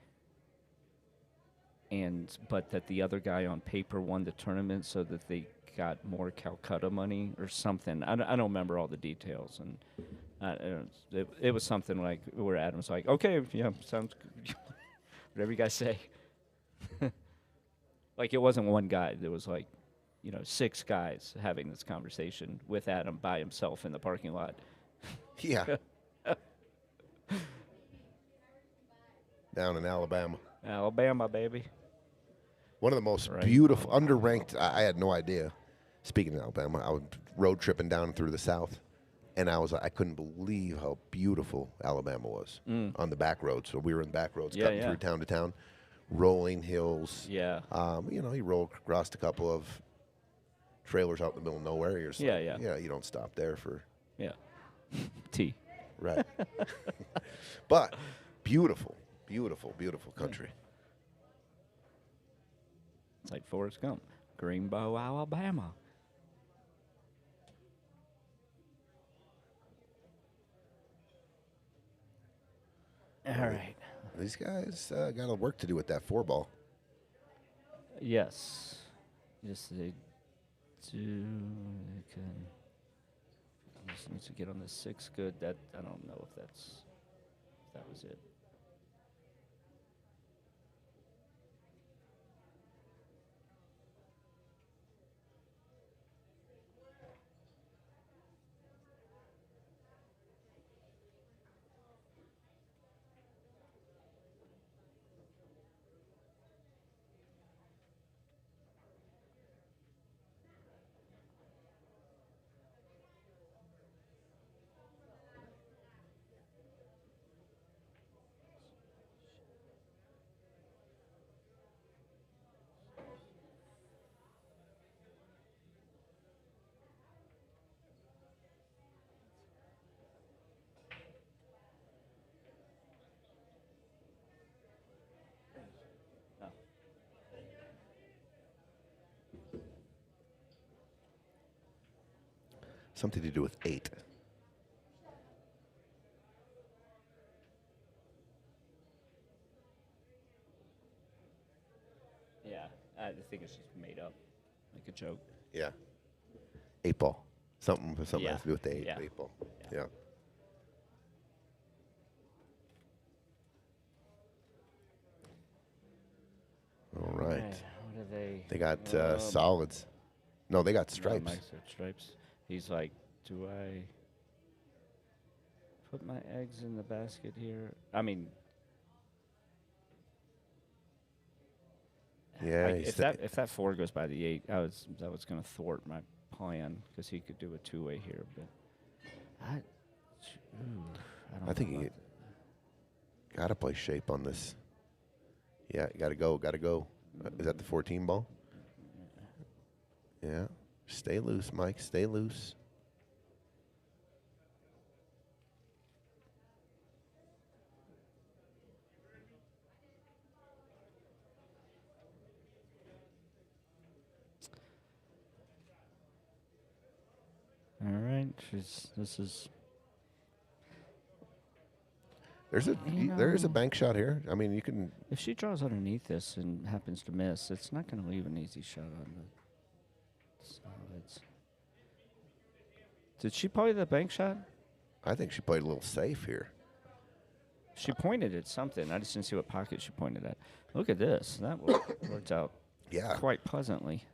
but that the other guy on paper won the tournament so that they got more Calcutta money or something. I don't remember all the details, and it was something like where Adam's like, okay, yeah, sounds good. Whatever you guys say. Like, it wasn't one guy. There was 6 guys having this conversation with Adam by himself in the parking lot. Yeah. Down in Alabama. Alabama, baby. One of the most beautiful, underranked. I had no idea. Speaking of Alabama, I was road tripping down through the South, and I couldn't believe how beautiful Alabama was on the back roads. So we were in the back roads, cutting through town to town, rolling hills. Yeah. You roll across a couple of trailers out in the middle of nowhere. You're just you don't stop there for tea. Right. But beautiful, beautiful, beautiful country. It's like Forrest Gump, Greenbow, Alabama. All right. These guys got a work to do with that 4-ball. Yes. Yes, they do. They can. Just needs to get on the 6 good. That I don't know if that was it. Something to do with 8. Yeah, I think it's just made up, like a joke. Yeah. 8-ball. Something has to do with the 8. Yeah. 8-ball. Yeah. All right. What are they? They got solids. No, they got stripes. Mike said stripes. He's like, do I put my eggs in the basket here? I mean, Yeah, if that 4 goes by the 8, that was going to thwart my plan because he could do a 2-way here. But I don't think know you got to play shape on this. Yeah, got to go. Is that the 14 ball? Yeah. Stay loose, Mike. Stay loose. All right, this is. There is a bank shot here. I mean, you can. If she draws underneath this and happens to miss, it's not going to leave an easy shot on the sides. Did she play the bank shot? I think she played a little safe here. She pointed at something. I just didn't see what pocket she pointed at. Look at this. That worked out quite pleasantly.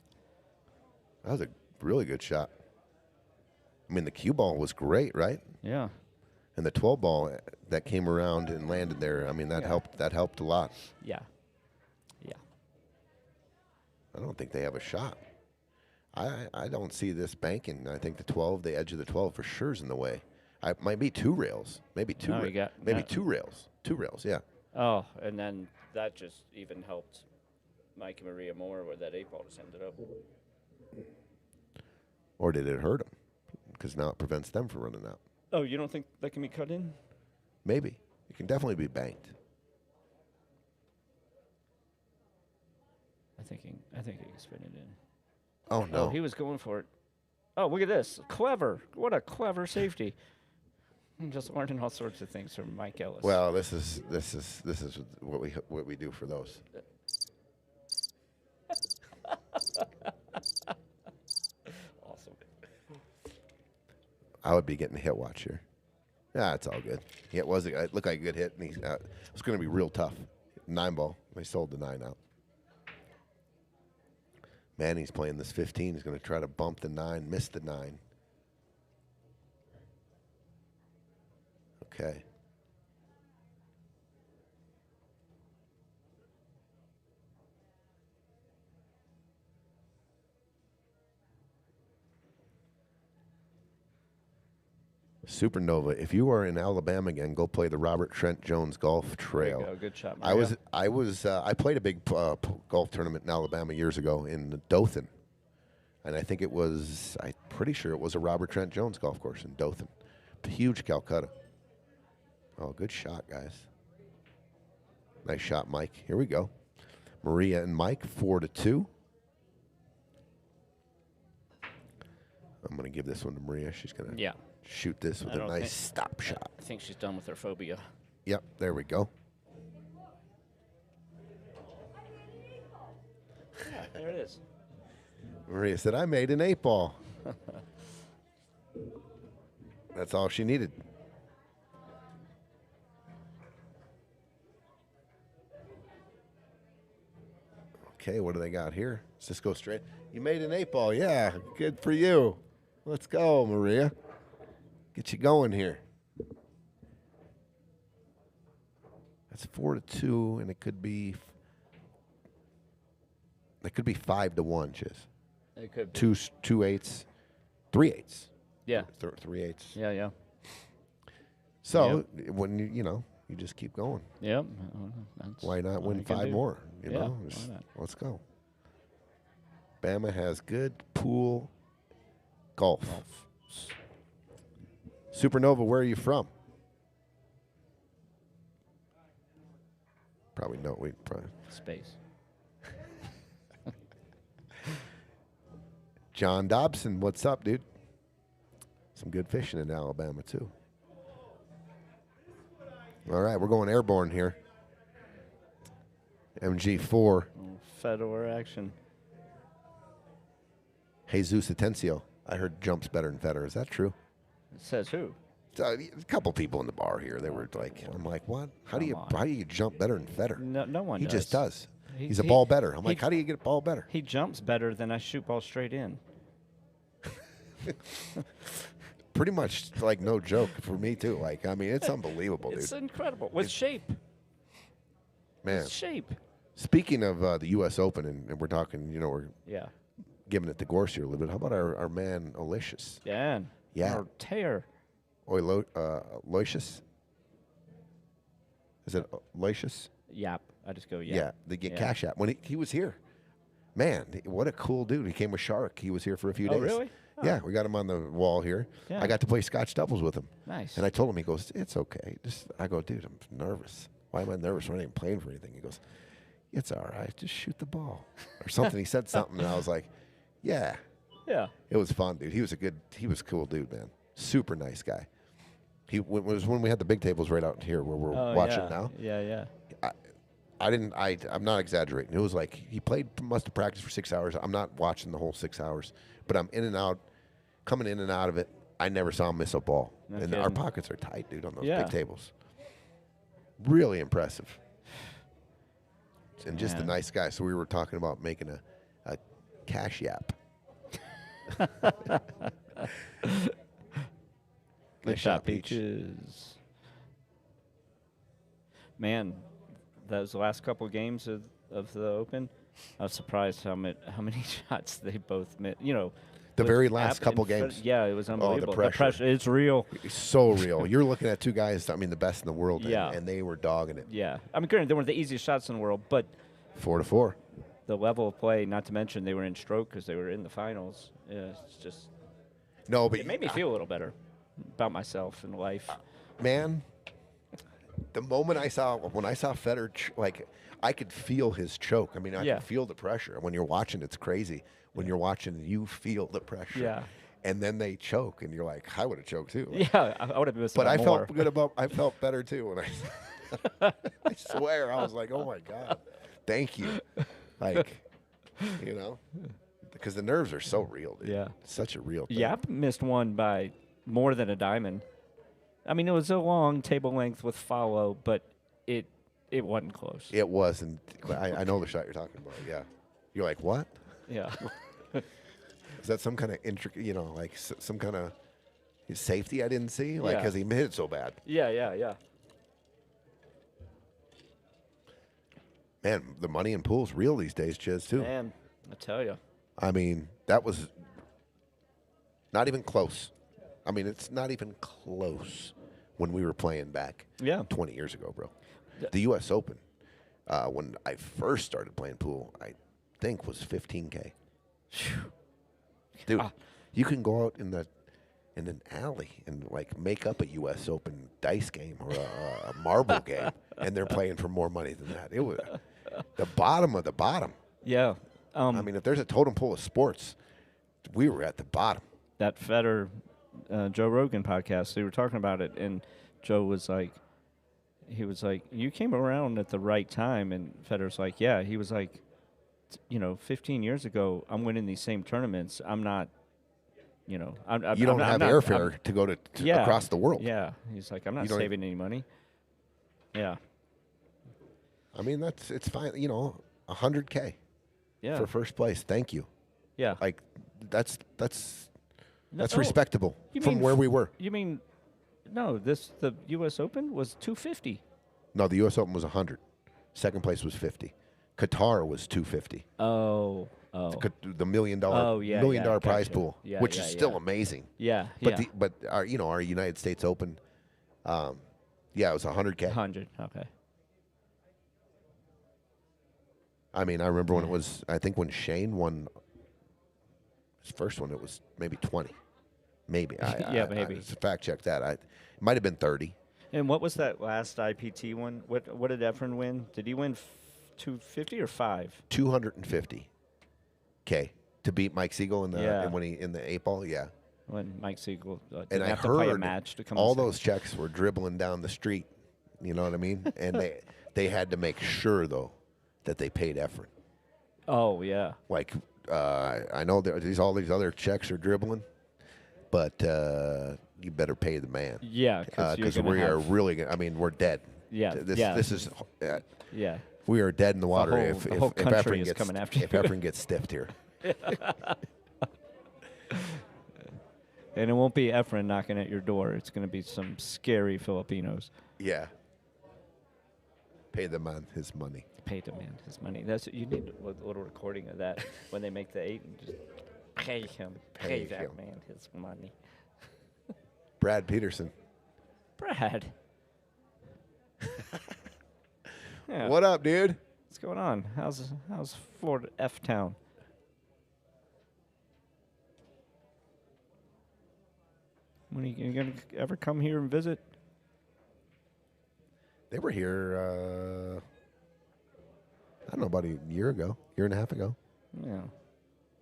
That was a really good shot. I mean, the cue ball was great, right? Yeah. And the 12 ball that came around and landed there, I mean, that helped. That helped a lot. Yeah. Yeah. I don't think they have a shot. I don't see this banking. I think the edge of the 12 for sure is in the way. It might be 2 rails, maybe 2. Maybe 2 rails. 2 rails, yeah. Oh, and then that just even helped Mike and Maria more where that 8 ball just ended up. Or did it hurt them? Because now it prevents them from running out. Oh, you don't think that can be cut in? Maybe. It can definitely be banked. I think he can spin it in. Oh, no. Oh, he was going for it. Oh, look at this. Clever. What a clever safety. I'm just learning all sorts of things from Mike Ellis. Well, this is what we do for those. Awesome. I would be getting a hit watch here. Yeah, it's all good. Yeah, it looked like a good hit, and it was going to be real tough. 9 ball. They sold the 9 out. Manny's playing this 15. He's going to try to bump the 9, miss the 9. Okay. Supernova, if you are in Alabama again, go play the Robert Trent Jones Golf Trail. There you go. Good shot, Maria. I played a big golf tournament in Alabama years ago in Dothan, and I'm pretty sure it was a Robert Trent Jones golf course in Dothan. Huge Calcutta. Oh, good shot, guys. Nice shot, Mike. Here we go. Maria and Mike, 4-2. I'm going to give this one to Maria. She's going to shoot this with a nice stop shot. I think she's done with her phobia. Yep, there we go. Yeah, there it is. Maria said, I made an 8 ball. That's all she needed. Okay, what do they got here? Let's just go straight. You made an 8 ball. Yeah, good for you. Let's go, Maria. Get you going here. That's 4-2, and it could be 5-1, Chiz. It could be. 2 8s, 3 8s. Yeah. 3 8s. Yeah. So when you just keep going. Yep. Why not win 5 more? You know, why not? Let's go. Bama has good pool golf. Supernova, where are you from? Probably no. Space. John Dobson, what's up, dude? Some good fishing in Alabama, too. All right, we're going airborne here. MG4. Fedor action. Jesus Atencio. I heard jumps better than Federer. Is that true? It says who? A couple people in the bar here. They were like, I'm like, what? How do you jump better than Federer? No one He does. just does. He's a ball better. I'm like, how do you get a ball better? He jumps better than I shoot ball straight in. Pretty much like no joke for me too. Like, I mean, it's unbelievable, dude. It's incredible. With shape. Man. With shape. Speaking of the U.S. Open, and we're talking, we're Yeah. giving it to Gorse here a little bit. How about our man Aloysius? Yeah. Yeah. Or tear. Aloysius? Is it Aloysius? Yap. I just go, Yeah, the Cash App. When he was here, man, what a cool dude. He came with Shark. He was here for a few days. Oh, really? Yeah, we got him on the wall here. Yeah. I got to play Scotch doubles with him. Nice. And I told him, he goes, it's okay. I go, dude, I'm nervous. Why am I nervous? We're not even playing for anything. He goes, it's all right. Just shoot the ball. Or something. He said something, and I was like, yeah. Yeah. It was fun, dude. He was a cool dude, man. Super nice guy. It was when we had the big tables right out here where we're watching now. Yeah, yeah. I'm not exaggerating. It was like he must have practiced for 6 hours. I'm not watching the whole 6 hours, but I'm in and out, coming in and out of it. I never saw him miss a ball. No and kidding. our pockets are tight, dude, on those Yeah. big tables. Really impressive. And just a Yeah. nice guy. So we were talking about making a Cash App. Good shot, Peaches. Man, those last couple games of the Open, I was surprised how many shots they both missed. The with very last App couple and Fred- games. Yeah, it was unbelievable. pressure. It's real. It's so real. You're looking at two guys, the best in the world, Yeah. and they were dogging it. Yeah. I mean, granted, they weren't the easiest shots in the world, but 4-4. the level of play, not to mention they were in stroke because they were in the finals. Yeah, it's just, No, but it made me feel a little better about myself and life. Man, the moment when I saw Federer, I could feel his choke. I mean, I Yeah. could feel the pressure. When you're watching, it's crazy. When you're watching, you feel the pressure. Yeah. And then they choke, and you're like, I would have choked too. Yeah, I would have missed But it I more. I felt better too when I swear, I was like, oh my God, thank you. Because the nerves are so real, dude. Yeah. It's such a real thing. Yap missed one by more than a diamond. I mean, it was a long table length with follow, but it wasn't close. It wasn't. I know the shot you're talking about. Yeah. You're like, what? Yeah. Is that some kind of intricate, some kind of safety I didn't see? Yeah. Because he hit it so bad. Yeah. Man, the money in pool's real these days, Chiz, too. Man, I tell you. I mean, that was not even close. I mean, it's not even close when we were playing back 20 years ago, bro. The U.S. Open, when I first started playing pool, I think was $15K. Dude, you can go out in an alley and make up a U.S. Open dice game or a marble game, and they're playing for more money than that. It was the bottom of the bottom. Yeah. I mean, if there's a totem pole of sports, we were at the bottom. That Federer, Joe Rogan podcast, they were talking about it, and Joe was like, you came around at the right time, and Federer's like, yeah. He was like, 15 years ago, I'm winning these same tournaments. I'm not, you don't have airfare to go to across the world. Yeah. He's like, I'm not saving any money. Yeah. I mean, it's fine. $100K for first place. Thank you. Yeah. That's respectable from where we were. You mean, no, the U.S. Open was $250. No, the U.S. Open was $100. Second place was $50. Qatar was $250. Oh. The $1 million prize pool, which is still amazing. Yeah. But our United States Open, it was $100K. 100. Okay. I mean, I remember when it was. I think when Shane won his first one, it was maybe 20. Maybe. Maybe. Fact check that. It might have been 30. And what was that last IPT one? What did Erfman win? Did he win 250 or 5? 250K to beat Mike Siegel in the 8-ball. Yeah. When Mike Siegel and didn't I have to play a heard match to come. all those checks were dribbling down the street. You know what I mean? And they had to make sure though that they paid Erfman. Oh yeah. I know all these other checks are dribbling, but you better pay the man. Yeah, because we are really. I mean, we're dead. Yeah. This is. Yeah. We are dead in the water The whole if country Erfman is gets coming after if you. Erfman gets stiffed here. And it won't be Erfman knocking at your door. It's going to be some scary Filipinos. Yeah. Pay the man his money. Pay the man his money. That's you need a little recording of that when they make the 8 and just pay him. Pay that him. man his money. Brad Peterson. Brad. Yeah. What up, dude? What's going on? How's Florida F Town? When are you gonna ever come here and visit? They were here, I don't know, about a year and a half ago. Yeah.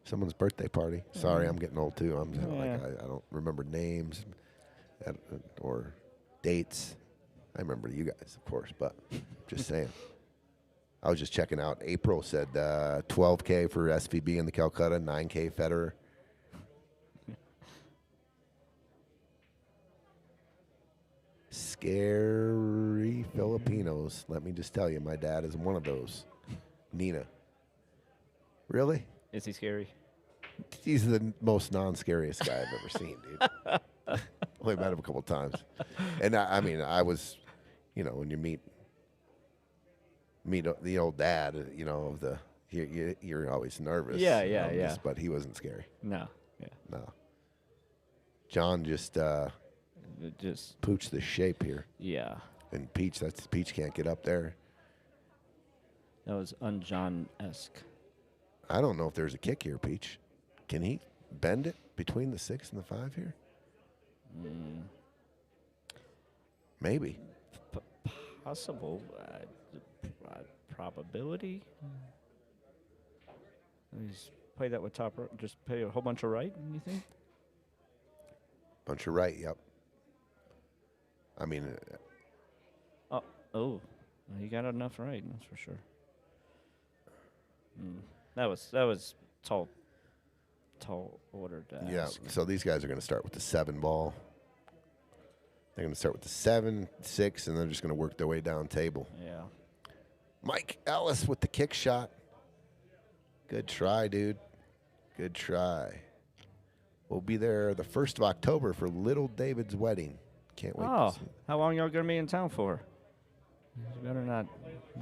Someone's birthday party. Sorry, I'm getting old too. I'm Yeah. I don't remember names or dates. I remember you guys, of course, but just saying. I was just checking out. April said $12K for SVB in the Calcutta, $9K Federer. Scary Filipinos. Let me just tell you, my dad is one of those. Nina. Really? Is he scary? He's the most non-scariest guy I've ever seen, dude. Only met him a couple times. And I mean, I was, when you meet the old dad, of the, you're always nervous. Yeah. But he wasn't scary. No. Yeah. No. John just pooched the shape here. Yeah. And Peach can't get up there. That was un-John-esque. I don't know if there's a kick here, Peach. Can he bend it between the 6 and the 5 here? Maybe. Possible. Probability. Just play that with top. Just play a whole bunch of right. You think? Bunch of right. Yep. I mean. He got enough right. That's for sure. That was tall order to Yeah. ask. So these guys are going to start with the 7 ball. They're going to start with the 7, 6, and they're just going to work their way down table. Yeah. Mike Ellis with the kick shot. Good try, dude. Good try. We'll be there the 1st of October for little David's wedding. Can't wait to see it. How long y'all gonna be in town for? You better not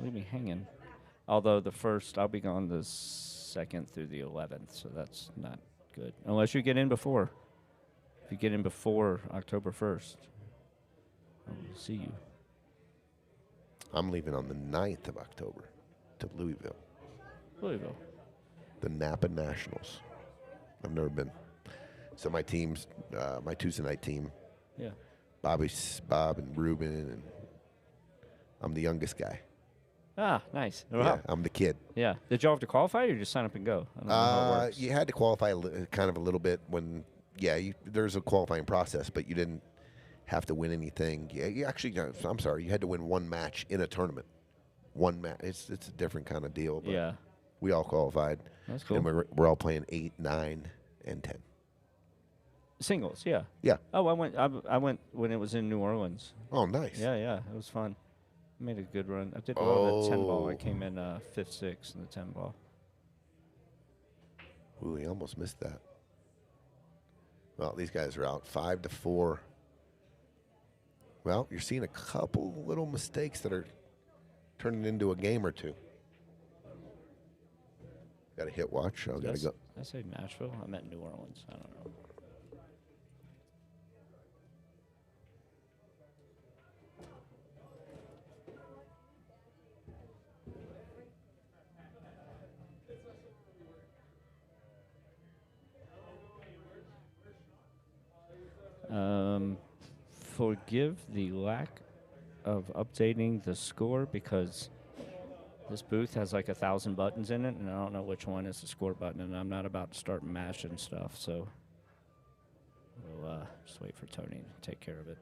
leave me hanging. Although the 1st, I'll be gone the 2nd through the 11th, so that's not good. Unless you get in before. If you get in before October 1st, I will see you. I'm leaving on the 9th of October to Louisville. Louisville. The Napa Nationals. I've never been. So my team's, my Tuesday night team, Yeah. Bob and Ruben, and I'm the youngest guy. Ah, nice. Yeah, Wow. I'm the kid. Yeah. Did y'all have to qualify or just sign up and go? I don't know how it works. You had to qualify kind of a little bit when, there's a qualifying process, but you didn't have to win anything. Yeah, you actually, I'm sorry, you had to win one match in a tournament. One match. It's a different kind of deal. But Yeah. we all qualified. That's cool. And we're all playing 8, 9, and 10. Singles, yeah. Yeah. Oh, I went when it was in New Orleans. Oh, nice. Yeah, it was fun. I made a good run. I did well in the 10 ball. I Oh. came in 5th, 6th in the 10 ball. Ooh, we almost missed that. Well, these guys are out 5-4. Well, you're seeing a couple little mistakes that are turning into a game or two. Got a hit watch. I got to go. Did I say Nashville? I meant New Orleans. I don't know. Forgive the lack of updating the score because this booth has like 1,000 buttons in it, and I don't know which one is the score button, and I'm not about to start mashing stuff, so we'll just wait for Tony to take care of it.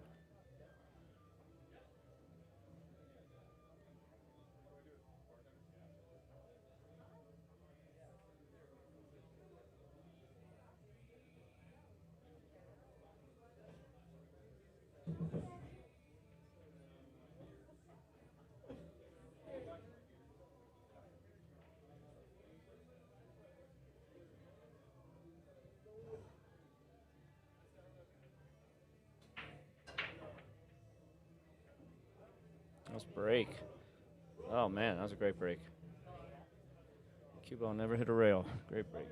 Let's break. Oh, man, that was a great break. Cue ball never hit a rail. Great break.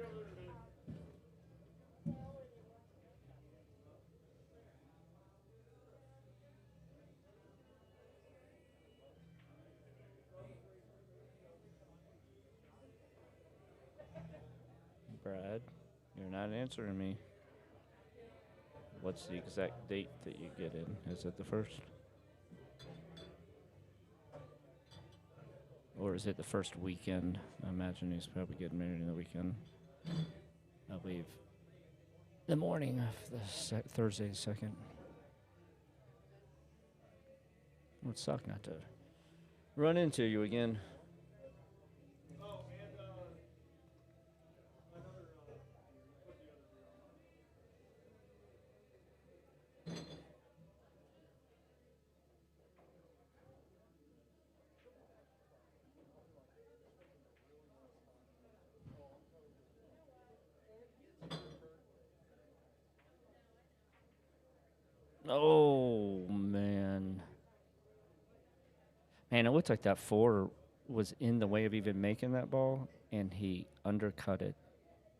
Brad, you're not answering me. What's the exact date that you get in? Is it the 1st? Or is it the first weekend? I imagine he's probably getting married in the weekend. I believe the morning of the Thursday 2nd. It would suck not to run into you again. Oh, man. Man, it looked like that 4 was in the way of even making that ball, and he undercut it.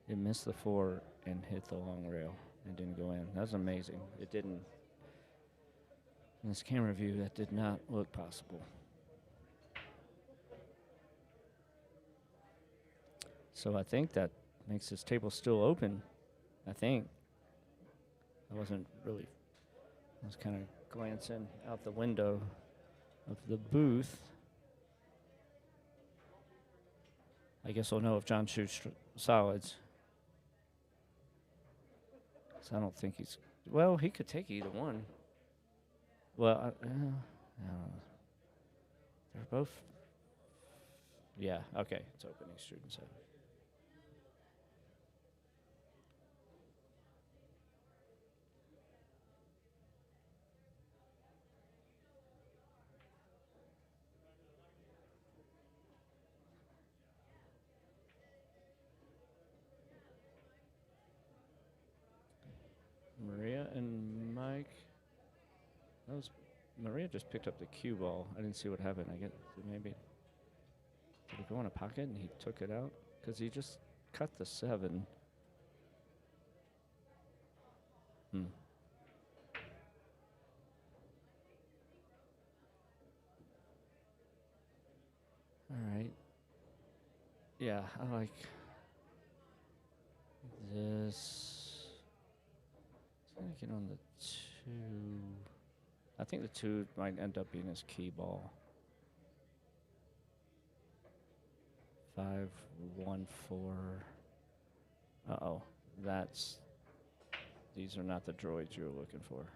It missed the 4 and hit the long rail and didn't go in. That was amazing. It didn't. In this camera view, that did not look possible. So I think that makes this table still open. I think. I wasn't really. I was kind of glancing out the window of the booth. I guess I'll know if John shoots solids. So I don't think he's. Well, he could take either one. Well, they're both. Yeah, okay. It's opening student 7. Maria and Mike. That was Maria just picked up the cue ball. I didn't see what happened. I guess maybe did it go in a pocket and he took it out because he just cut the 7. All right. Yeah, I like this. Get on the 2. I think the 2 might end up being his key ball. 5, 1, 4. Uh-oh. That's. These are not the droids you were looking for.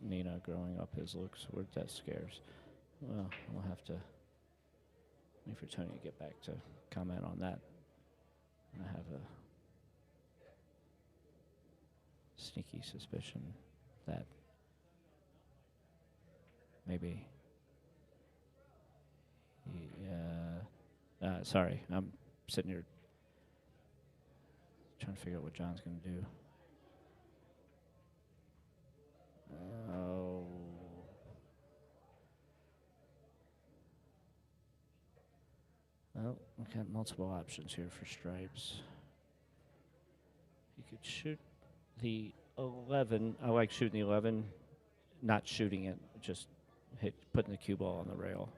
Nina growing up his looks were death scares. Well, we'll have to wait for Tony to get back to comment on that. I have a sneaky suspicion that maybe sorry, I'm sitting here trying to figure out what John's going to do. Oh. Well, we got multiple options here for stripes. You could shoot the 11. I like shooting the 11, not shooting it, just putting the cue ball on the rail,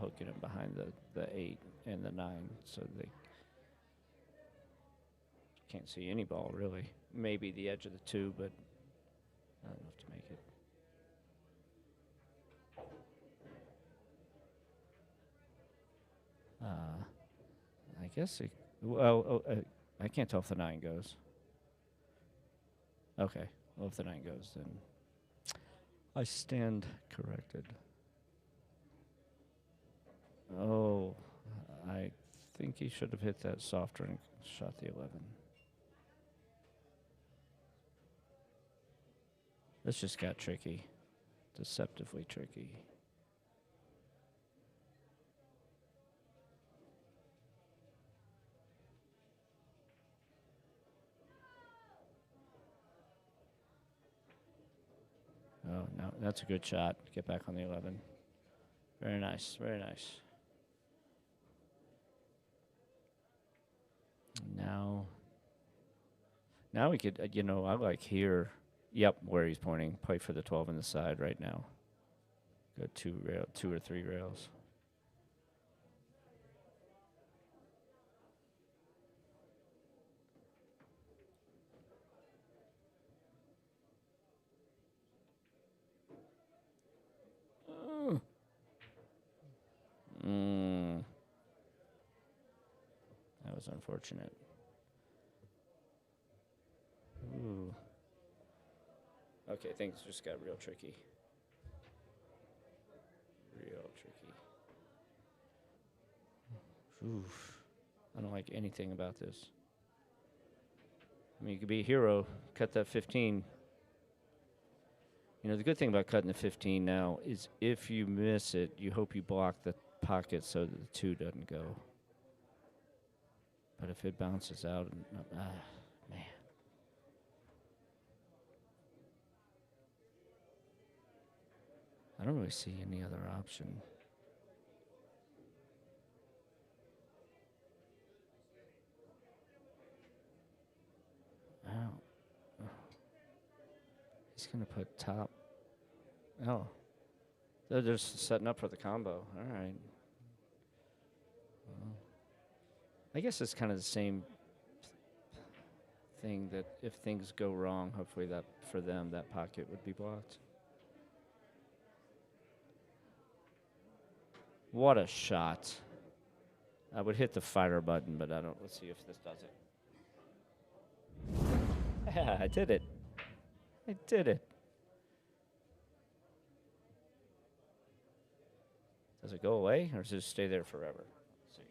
hooking it behind the 8 and the 9, so they can't see any ball really. Maybe the edge of the 2, but not enough to make it. I guess it. Well, I can't tell if the 9 goes. Okay. Well, if the 9 goes, then I stand corrected. Oh, I think he should have hit that softer and shot the 11. This just got tricky. Deceptively tricky. Oh, no, that's a good shot. Get back on the 11. Very nice, very nice. Now we could, I like here. Yep, where he's pointing. Play for the 12 on the side right now. Go 2 or 3 rails. That was unfortunate. Ooh. Okay, things just got real tricky. Real tricky. Oof. I don't like anything about this. I mean, you could be a hero, cut that 15. The good thing about cutting the 15 now is if you miss it, you hope you block the pocket so that the 2 doesn't go. But if it bounces out, man. I don't really see any other option. Oh. He's going to put top. Oh. They're just setting up for the combo. All right. Well, I guess it's kind of the same thing that if things go wrong, hopefully that for them, that pocket would be blocked. What a shot. I would hit the fire button, but I don't. Let's see if this does it. Yeah, I did it. I did it. Does it go away, or does it stay there forever? Let's see.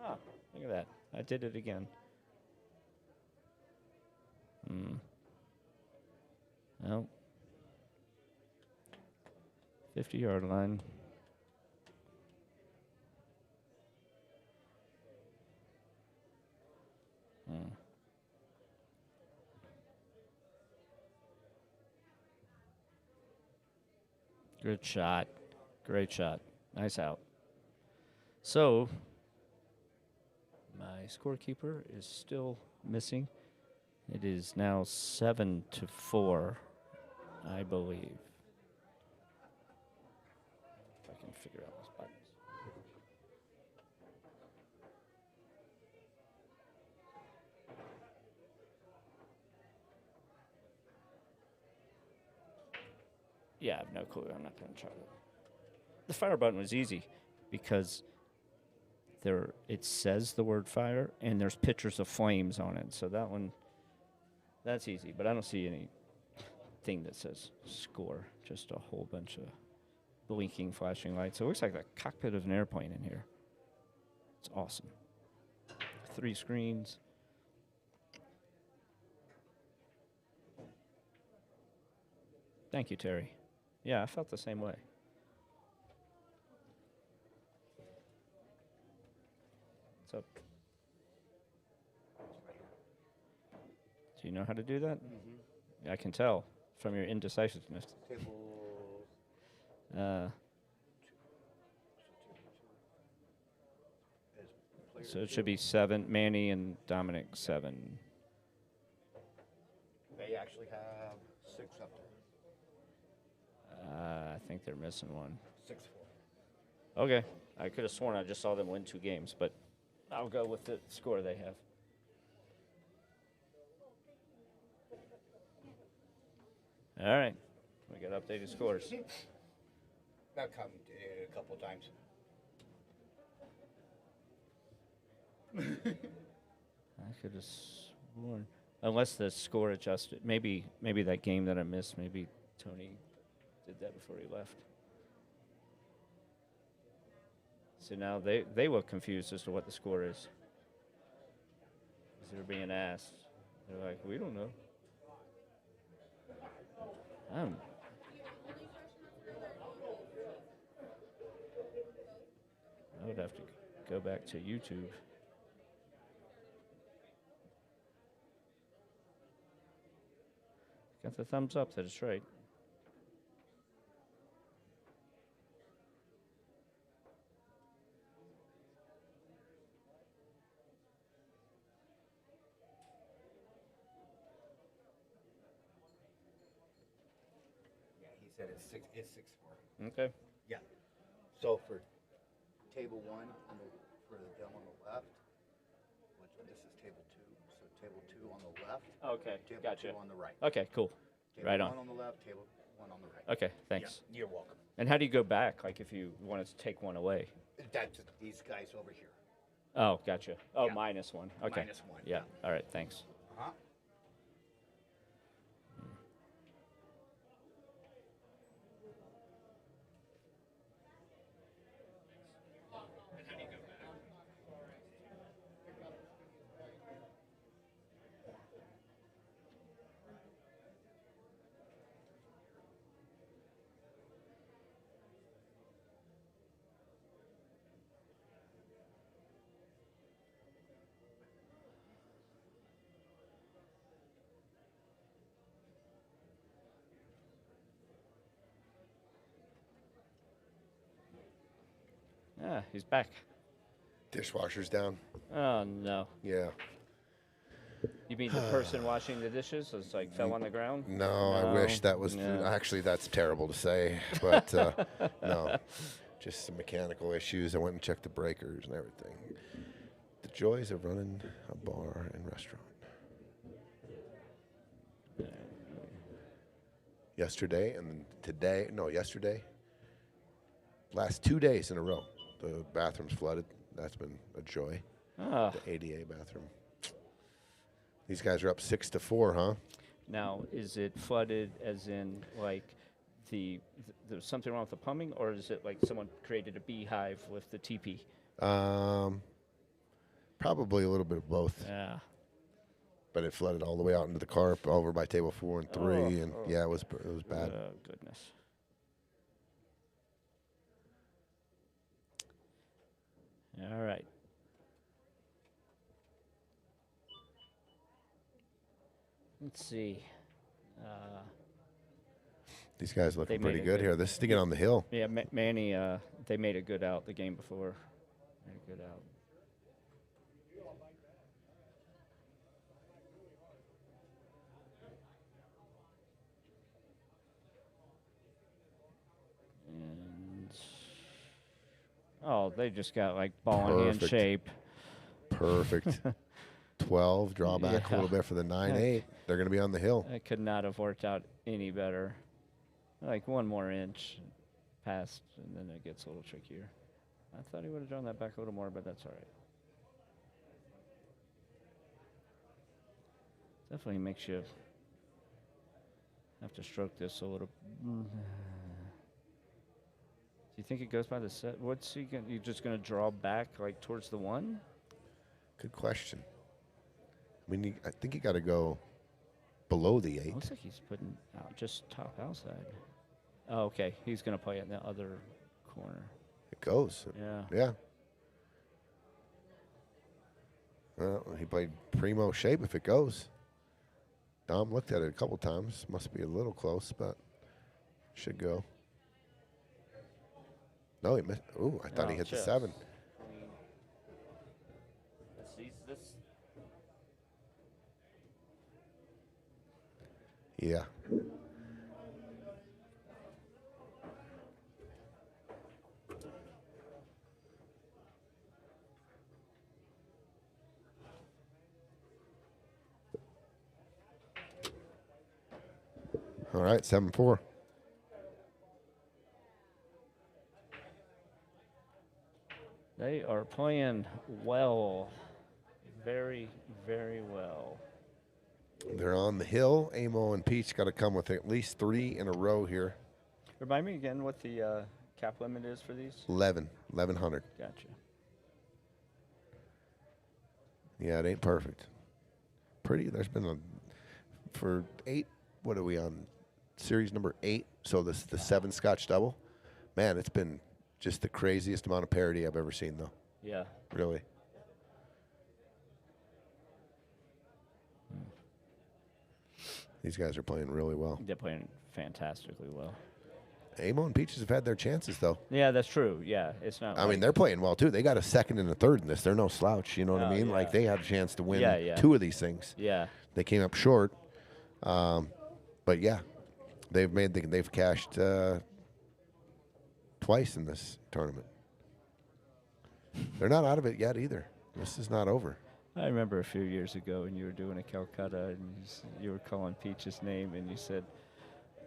Ah, look at that. I did it again. 50-yard line. Good shot. Great shot. Nice out. So, my scorekeeper is still missing. It is now 7-4, I believe. If I can figure out those buttons. Yeah, I have no clue. I'm not going to try that. The fire button was easy because it says the word fire and there's pictures of flames on it. So that one, that's easy. But I don't see anything that says score. Just a whole bunch of blinking, flashing lights. So it looks like the cockpit of an airplane in here. It's awesome. 3 screens. Thank you, Terry. Yeah, I felt the same way. What's up? Do you know how to do that? Mm-hmm. I can tell from your indecisiveness. So it should be 7. Manny and Dominick 7. They actually have 6 up there. I think they're missing one. 6-4. Okay. I could have sworn I just saw them win 2 games, but I'll go with the score they have. All right. We got updated scores. That come a couple times. I could have sworn. Unless the score adjusted. Maybe that game that I missed, maybe Tony did that before he left. So now they look confused as to what the score is. Because they're being asked. They're like, we don't know. I would have to go back to YouTube. Got the thumbs up that it's right. Yeah, he said it's 6'4". Okay. Yeah. So for table 1 for the gentleman on the left, this is table 2. So table 2 on the left. Okay, Table gotcha. 2 on the right. Okay, cool. Table Right 1 on. on the left, table 1 on the right. Okay, thanks. Yeah, you're welcome. And how do you go back, like if you wanted to take one away? That's these guys over here. Oh, gotcha. Oh, Yeah. -1. Okay. -1. Yeah. All right, thanks. Uh-huh. Ah, he's back. Dishwasher's down. Oh, no. Yeah. You mean the person washing the dishes was like fell on the ground? No, I wish that was. Yeah. Actually, that's terrible to say, but no, just some mechanical issues. I went and checked the breakers and everything. The joys of running a bar and restaurant. Yesterday and then today. No, yesterday. Last 2 days in a row, the bathroom's flooded. That's been a joy. Ah. The ADA bathroom. These guys are up 6-4, huh? Now, is it flooded as in like there's something wrong with the plumbing, or is it like someone created a beehive with the teepee? Probably a little bit of both. Yeah. But it flooded all the way out into the carp over by table 4 and 3, and yeah, it was bad. Oh, goodness. All right. Let's see. These guys looking They pretty made a good good- here. This is to get on the hill. Yeah, Manny, they made a good out the game before. Made a good out. And oh, they just got like ball and hand Perfect. shape. Perfect. 12, draw back a little Yeah. bit for the 9-8. They're going to be on the hill. It could not have worked out any better. Like one more inch past, and then it gets a little trickier. I thought he would have drawn that back a little more, but that's all right. Definitely makes you have to stroke this a little. Do you think it goes by the set? What's he going? You just going to draw back like towards the 1? Good question. I mean, I think you got to go below the 8. Looks like he's putting out just top outside. Oh, okay. He's going to play it in the other corner. It goes. Yeah. Yeah. Well, he played primo shape if it goes. Dom looked at it a couple times. Must be a little close, but should go. No, he missed. Ooh, I thought he Oh, hit the chips. 7. This. Yeah. All right, 7-4. They are playing well. Very, very well. They're on the hill. Amo and Peach got to come with at least 3 in a row here. Remind me again what the cap limit is for these? 1,100. Gotcha. Yeah, it ain't perfect. Pretty. There's been for 8. What are we on? Series number 8. So this is the 7 Scotch double. Man, it's been just the craziest amount of parity I've ever seen, though. Yeah. Really. These guys are playing really well. They're playing fantastically well. Amo and Peaches have had their chances, though. Yeah, that's true. Yeah, it's not. I mean, they're playing well, too. They got a second and a third in this. They're no slouch, you know what I mean? yeah. Like, they had a chance to win Yeah. 2 of these things. Yeah. They came up short. But, yeah, they've cashed twice in this tournament. They're not out of it yet, either. This is not over. I remember a few years ago when you were doing a Calcutta and you were calling Peach's name and you said,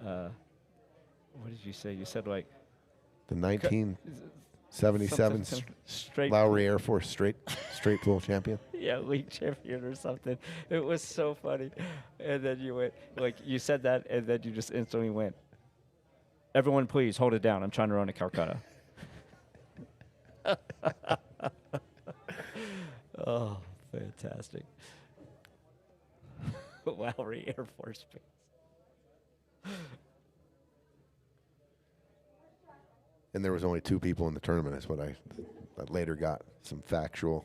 what did you say? You said, like, The 1977 straight Lowry Air Force straight pool champion. Yeah, league champion or something. It was so funny. And then you went, like, you said that, and then you just instantly went, everyone, please hold it down. I'm trying to run a Calcutta. Oh, fantastic. Lowry Air Force Base. And there was only 2 people in the tournament. That's what I later got some factual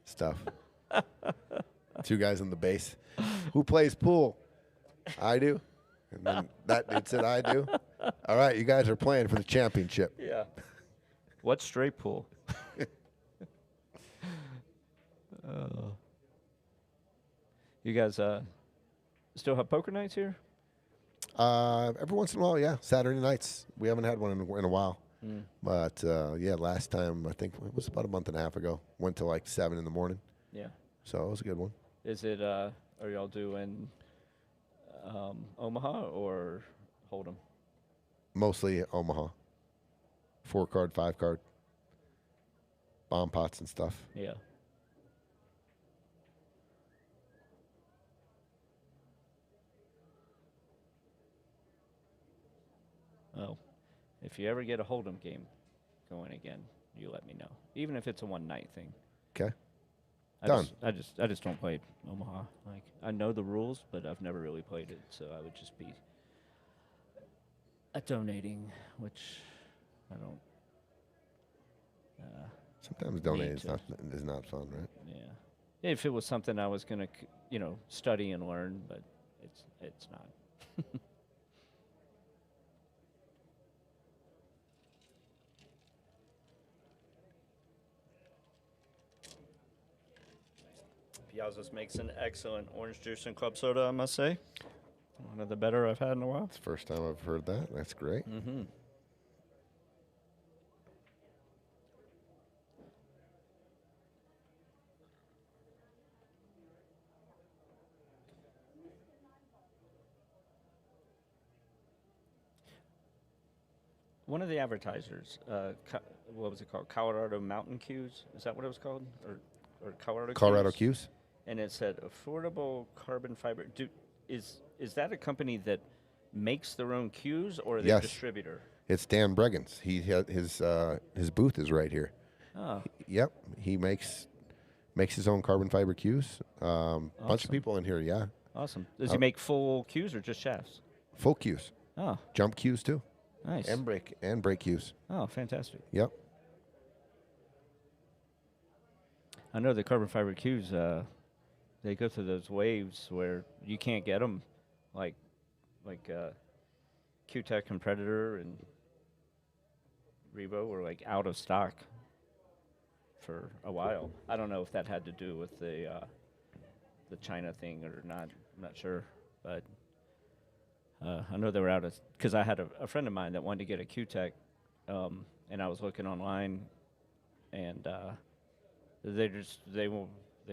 stuff. 2 guys on the base. Who plays pool? I do. And then that dude said, I do. All right, you guys are playing for the championship. Yeah. What's straight pool? You guys still have poker nights here? Every once in a while, yeah. Saturday nights. We haven't had one in a while. Mm. But, yeah, last time, I think it was about a month and a half ago. Went till like 7 in the morning. Yeah. So it was a good one. Is it, are y'all doing Omaha or Hold'em? Mostly Omaha. 4-card, 5-card. Bomb pots and stuff. Yeah. Oh, if you ever get a Hold'em game going again, you let me know. Even if it's a one-night thing. Okay. I just don't play Omaha. Like, I know the rules, but I've never really played it, so I would just be donating, which I don't. Sometimes donating to. is not fun, right? Yeah. If it was something I was gonna, study and learn, but it's not. Piazza's makes an excellent orange juice and club soda, I must say. One of the better I've had in a while. It's the first time I've heard that. That's great. Mm-hmm. One of the advertisers, what was it called? Colorado Mountain Cues? Is that what it was called? Or Colorado Cues? And it said affordable carbon fiber. Is that a company that makes their own cues, or are they a distributor? It's Dan Breggins. His booth is right here. Oh. Yep. He makes his own carbon fiber cues. Bunch of people in here, yeah. Awesome. Does he make full cues or just shafts? Full cues. Oh. Jump cues too. Nice. And brake cues. Oh, fantastic. Yep. I know the carbon fiber cues, they go through those waves where you can't get them, like Q-Tech and Predator and Revo were like out of stock for a while. I don't know if that had to do with the China thing or not. I'm not sure, but I know they were out of, because I had a friend of mine that wanted to get a Q-Tech, and I was looking online, and they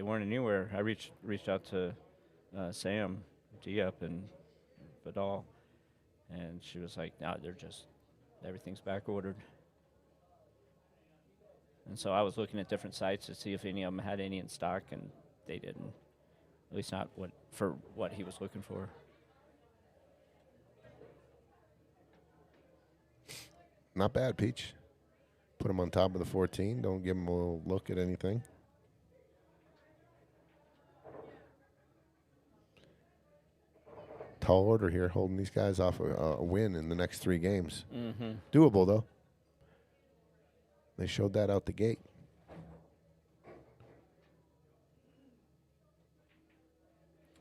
weren't anywhere. I reached out to Sam Diep and Vidal, and she was like, "No, everything's back ordered." And so I was looking at different sites to see if any of them had any in stock, and they didn't. At least not for what he was looking for. Not bad, Peach. Put him on top of the 14. Don't give him a little look at anything. Tall order here, holding these guys off a win in the next 3 games. Mm-hmm. Doable, though. They showed that out the gate.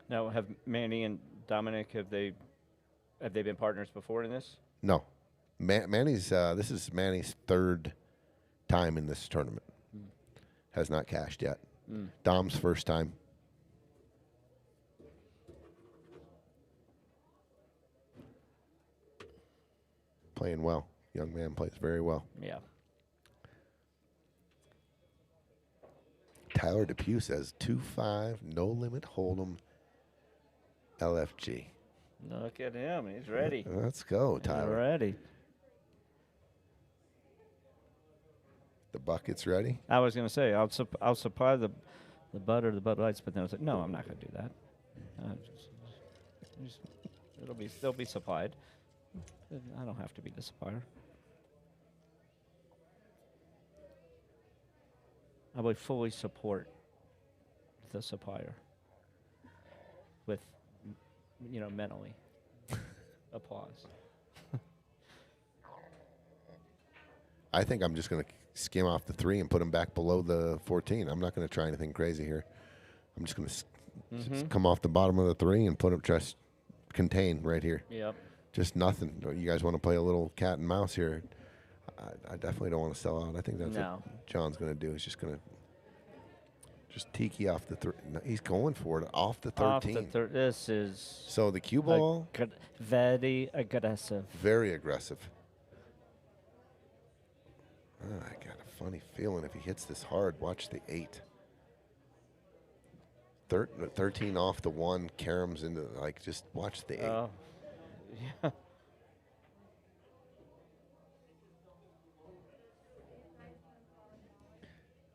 Now, have Manny and Dominick, have they been partners before in this? No. Manny's, this is Manny's third time in this tournament. Has not cashed yet. Dom's first time. Playing well. Young man plays very well. Yeah. Tyler Depew says 2-5, no limit, hold'em, LFG. Look at him. He's ready. Let's go, Tyler. Ready. The bucket's ready. I was going to say, I'll supply the butter, the Bud Lights, but then I was like, no, I'm not going to do that. They'll be supplied. I don't have to be the supplier. I would fully support the supplier with, mentally. Applause. I think I'm just going to skim off the 3 and put them back below the 14. I'm not going to try anything crazy here. I'm just going to come off the bottom of the 3 and put them just contain right here. Yep. Just nothing. You guys want to play a little cat and mouse here? I definitely don't want to sell out. I think that's what John's going to do. He's just going to just tiki off the 3. No, he's going for it off the 13. Off the this is so the cue ball. Very aggressive. Very aggressive. I got a funny feeling if he hits this hard. Watch the 8. 13 off the 1. Caroms into just watch the 8. Yeah.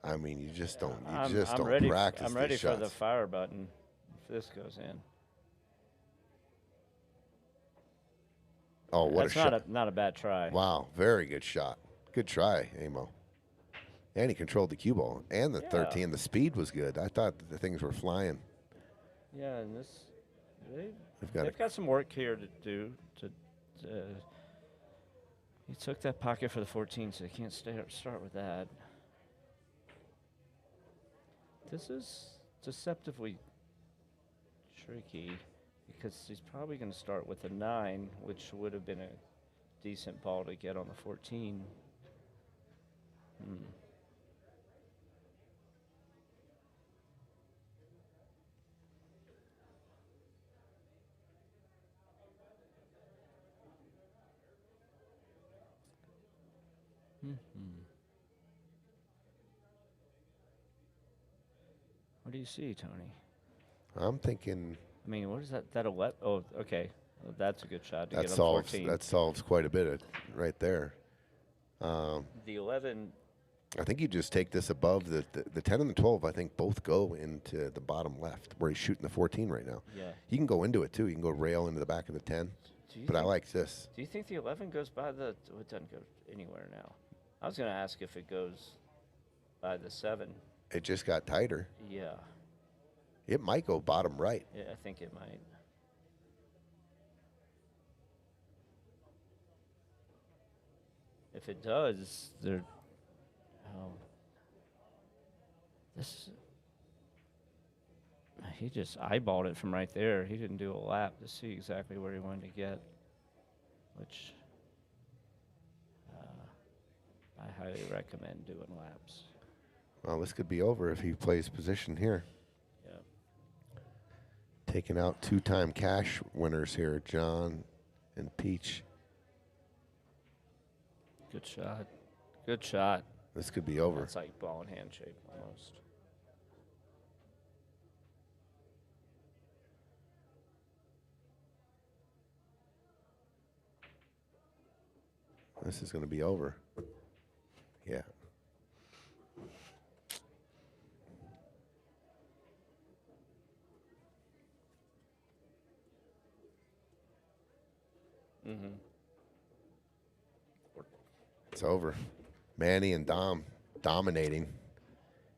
I mean, you just don't. I'm Don't practice. I'm ready these for shots. the fire button if this goes in. Oh, what That's a shot! Not a bad try. Wow, very good shot. Good try, Amo. And he controlled the cue ball and the 13. The speed was good. I thought the things were flying. Yeah, and They've got some work here to do. He took that pocket for the 14, so he can't start with that. This is deceptively tricky because he's probably going to start with a 9, which would have been a decent ball to get on the 14. What do you see, Tony? I'm thinking. I mean, what is that? That 11? Oh, okay. Well, that's a good shot to That get on solves. 14. That solves quite a bit right there. The 11. I think you just take this above the 10 and the 12. I think both go into the bottom left where he's shooting the 14 right now. Yeah. He can go into it too. He can go rail into the back of the 10. But I like this. Do you think the 11 goes by the? Oh, it doesn't go anywhere now. I was going to ask if it goes by the 7. It just got tighter. Yeah. It might go bottom right. Yeah, I think it might. If it does, there. Oh. This. He just eyeballed it from right there. He didn't do a lap to see exactly where he wanted to get, which I highly recommend doing laps. Well, this could be over if he plays position here. Yeah. Taking out 2-time cash winners here, John and Peach. Good shot. Good shot. This could be over. It's like ball and hand shape almost. This is going to be over. Yeah. It's over. Manny and Dom dominating.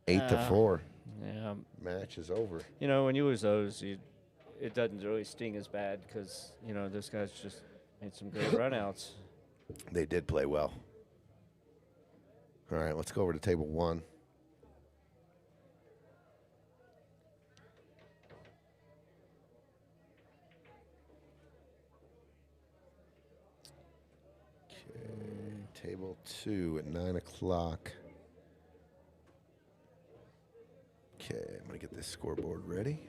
8-4. Yeah. Match is over. You know, when you lose those, it doesn't really sting as bad because, you know, those guys just made some great runouts. They did play well. All right, let's go over to table 1. Table 2 at 9 o'clock. Okay, I'm going to get this scoreboard ready.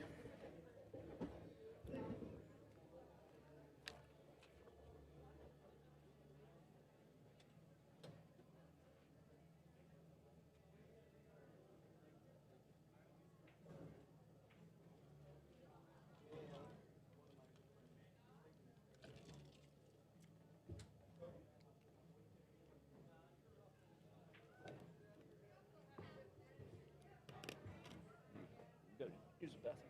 Good. Use the bathroom.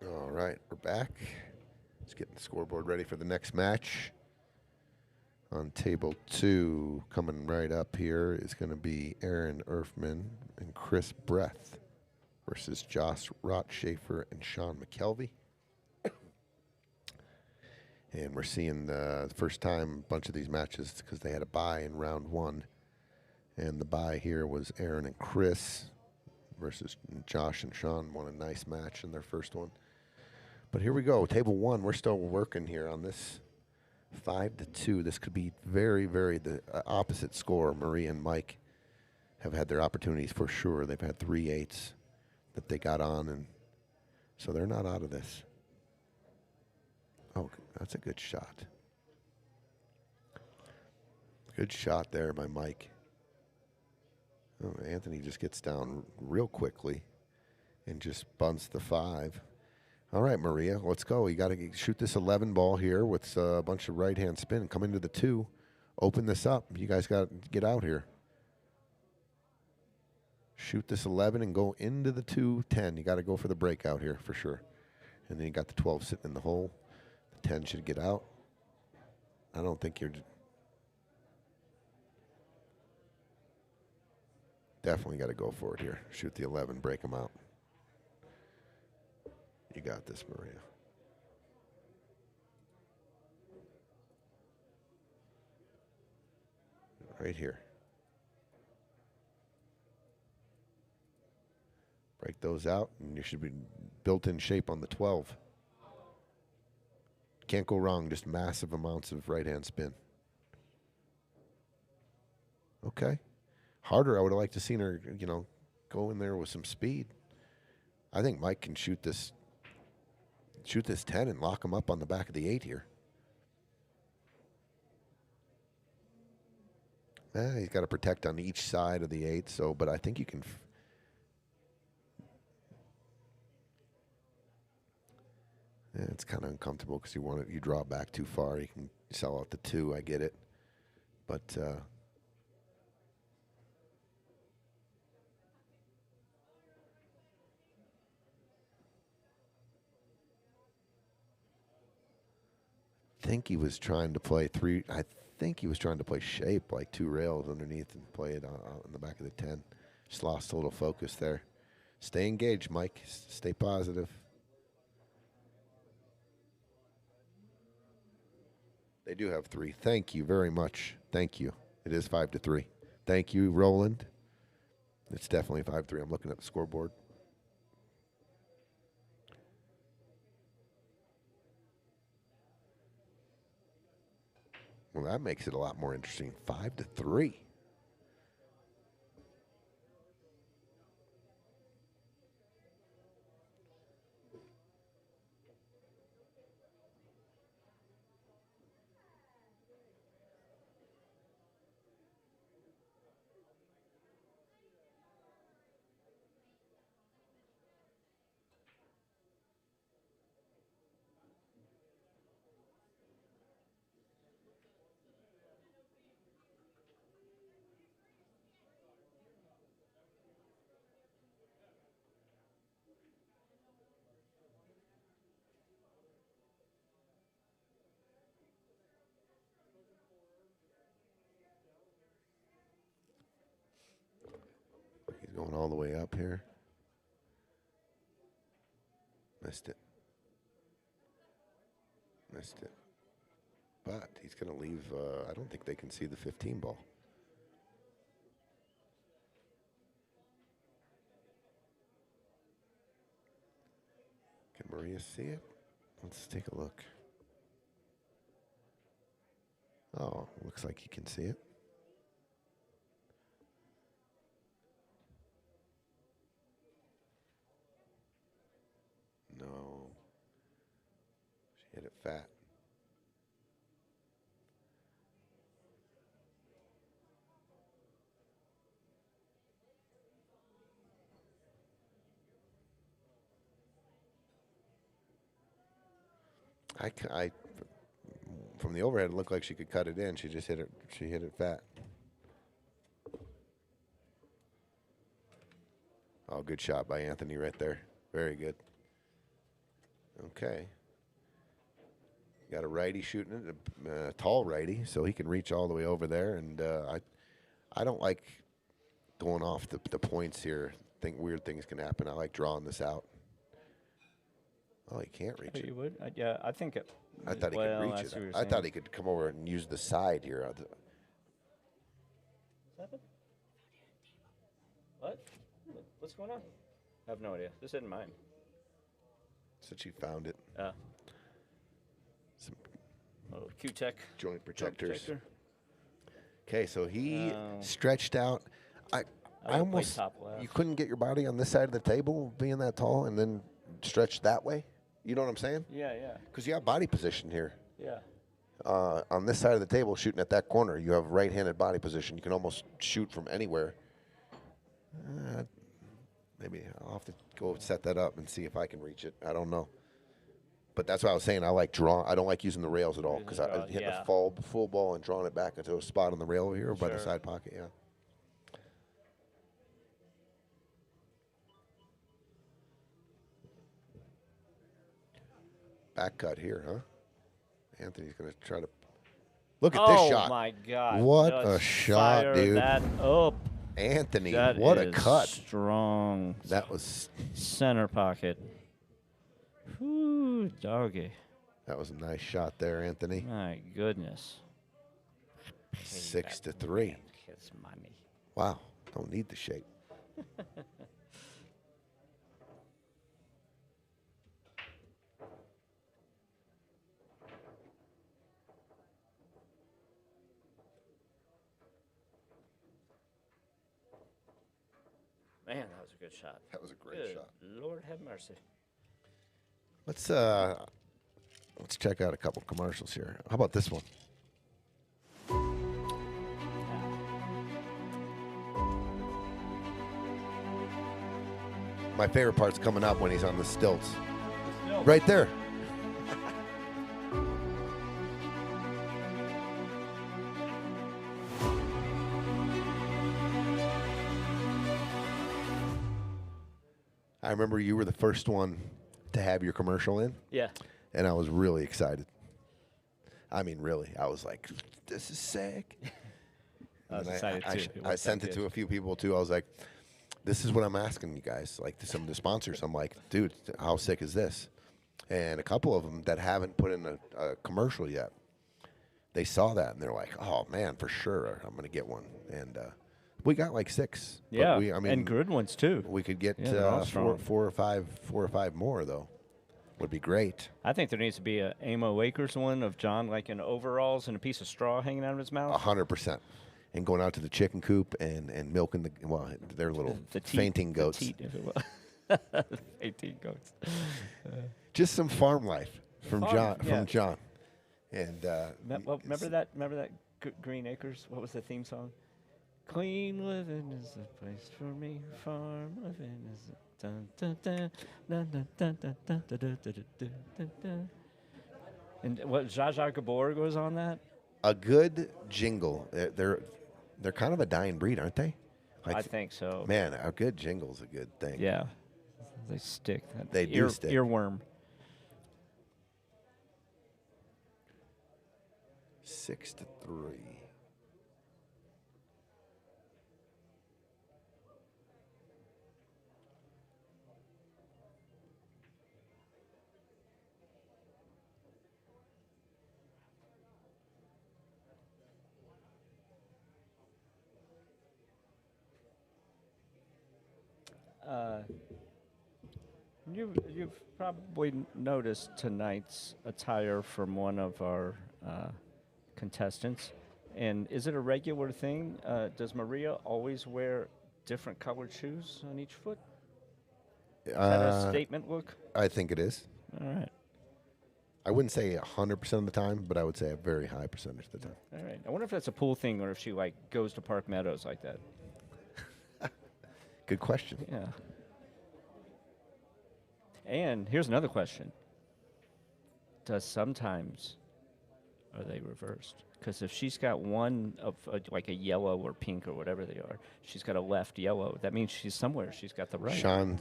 All right, we're back. Let's get the scoreboard ready for the next match. On table 2, coming right up here is going to be Aaron Erfman and Kris Breth versus Josh Rottschaefer and Shawn McKelvy. And we're seeing the first time a bunch of these matches because they had a bye in round 1. And the bye here was Aaron and Kris versus Josh and Shawn. Won a nice match in their first one. But here we go, table 1. We're still working here on this 5-2. This could be very, very the opposite score. Maria and Mike have had their opportunities for sure. They've had 3 8s that they got on, and so they're not out of this. Oh, that's a good shot. Good shot there by Mike. Oh, Anthony just gets down real quickly and just bunts the 5. All right, Maria, let's go. You got to shoot this 11 ball here with a bunch of right-hand spin. Come into the 2. Open this up. You guys got to get out here. Shoot this 11 and go into the 2-10. You got to go for the breakout here for sure. And then you got the 12 sitting in the hole. The 10 should get out. I don't think you're... Definitely got to go for it here. Shoot the 11, break them out. You got this, Maria. Right here. Break those out, and you should be built in shape on the 12. Can't go wrong, just massive amounts of right-hand spin. Okay. Harder, I would have liked to seen her, go in there with some speed. I think Mike can shoot this 10 and lock him up on the back of the 8 here. He's got to protect on each side of the 8, but I think you can. It's kind of uncomfortable because you draw back too far. You can sell out the 2. I get it, but. I think he was trying to play shape, like 2 rails underneath and play it out in the back of the 10. Just lost a little focus there. Stay engaged, Mike. Stay positive. They do have 3. Thank you very much. Thank you. It is 5-3. Thank you, Roland. It's definitely 5-3. I'm looking at the scoreboard. Well, that makes it a lot more interesting. 5-3. He's going all the way up here. Missed it. But he's going to leave. I don't think they can see the 15 ball. Can Maria see it? Let's take a look. Oh, looks like you can see it. No. She hit it fat. From the overhead, it looked like she could cut it in. She just hit it. She hit it fat. Oh, good shot by Anthony right there. Very good. Okay. Got a righty shooting it, a tall righty, so he can reach all the way over there. And I don't like going off the points here. Think weird things can happen. I like drawing this out. Oh, he can't reach it. You would? Yeah, I think it. I thought he could reach it. I thought he could come over and use the side here. What? What's going on? I have no idea. This isn't mine. Since you found it. Some Q-Tech. joint protectors. Okay, so he stretched out. I almost, top left. you couldn't get your body on this side of the table being that tall and then stretch that way? You know what I'm saying? Yeah. Because you have body position here. Yeah. On this side of the table, shooting at that corner, you have right-handed body position. You can almost shoot from anywhere. Maybe I'll have to go set that up and see if I can reach it. I don't know. But that's what I was saying. I like draw. I don't like using the rails at all because I hit a full ball and drawing it back into a spot on the rail over here by the side pocket. Yeah. Back cut here, huh? Anthony's going to try to look at this shot. Oh my God! What a shot, fire dude! That up. Anthony, That what a is cut! Strong. That was Center pocket. Whoo, doggy. that was a nice shot there, Anthony. My goodness. 6-3. Kiss money. Wow, don't need the shape. Man, that was a good shot. That was a great Good shot. Lord have mercy. Let's check out a couple commercials here. How about this one? My favorite part's coming up when he's on the stilts. Right there. I remember you were the first one to have your commercial in. Yeah. And I was really excited. I mean, really. I was like, this is sick. I was excited too. I sent it to a few people too. I was like, this is what I'm asking you guys, like some of the sponsors. I'm like, dude, how sick is this? And a couple of them that haven't put in a commercial yet, they saw that and they're like, oh man, for sure, I'm gonna get one. And we got like 6. Yeah, I mean, and good ones too. We could get all four or five more though. Would be great. I think there needs to be a Amo Akers one of John like in overalls and a piece of straw hanging out of his mouth. 100%. And going out to the chicken coop and milking their little fainting goats. The teat, if it was. Fainting goats. Just some farm life from Farm, John. And remember that Green Acres? What was the theme song? Clean living is the place for me. Farm living is dun, dun, dun, dun, dun, dun, dun, dun, dun, dun, dun, dun, dun, dun. And what Zsa Zsa Gabor goes on that? A good jingle. They're kind of a dying breed, aren't they? Like, I think so. Man, a good jingle's a good thing. Yeah, they stick. They do stick. Earworm. 6-3. You've probably noticed tonight's attire from one of our contestants. And is it a regular thing? Does Maria always wear different colored shoes on each foot? Is that a statement look? I think it is. All right. I wouldn't say 100% of the time, but I would say a very high percentage of the time. All right. I wonder if that's a pool thing or if she like goes to Park Meadows like that. Good question. Yeah. And here's another question. Does sometimes are they reversed? Because if she's got one of like a yellow or pink or whatever they are, she's got a left yellow. That means she's somewhere. She's got the right. Shawn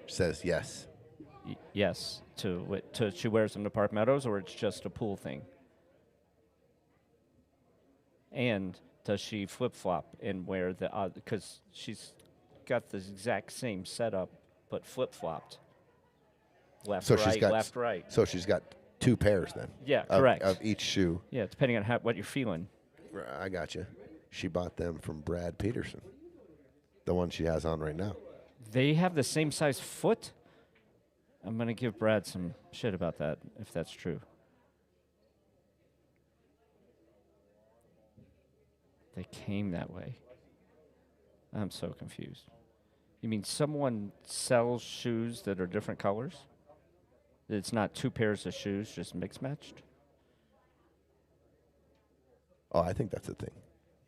says yes. Yes. She wears them to Park Meadows, or it's just a pool thing? And does she flip flop and wear the? Because she's got the exact same setup, but flip flopped. Left, right, left, right. So she's got 2 pairs then. Yeah, of, correct. Of each shoe. Yeah, depending on what you're feeling. I got you. She bought them from Brad Peterson, the one she has on right now. They have the same size foot? I'm going to give Brad some shit about that, if that's true. They came that way. I'm so confused. You mean someone sells shoes that are different colors? It's not 2 pairs of shoes, just mix-matched? Oh, I think that's a thing.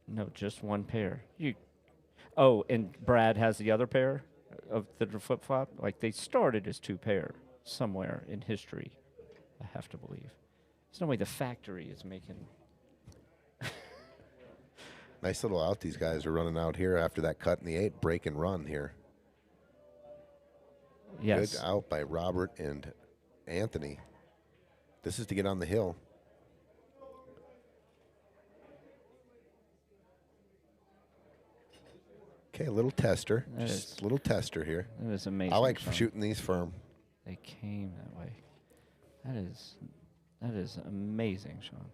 No, just 1 pair. Oh, and Brad has the other pair of the flip-flop? Like, they started as 2 pair somewhere in history, I have to believe. There's no way the factory is making... Nice little out these guys are running out here after that cut in the 8, break and run here. Yes. Good out by Robert and Anthony. This is to get on the hill. Okay, a little tester. Just a little tester here. That is amazing. I like Shawn. shooting these firm. They came that way. That is amazing, Shawn.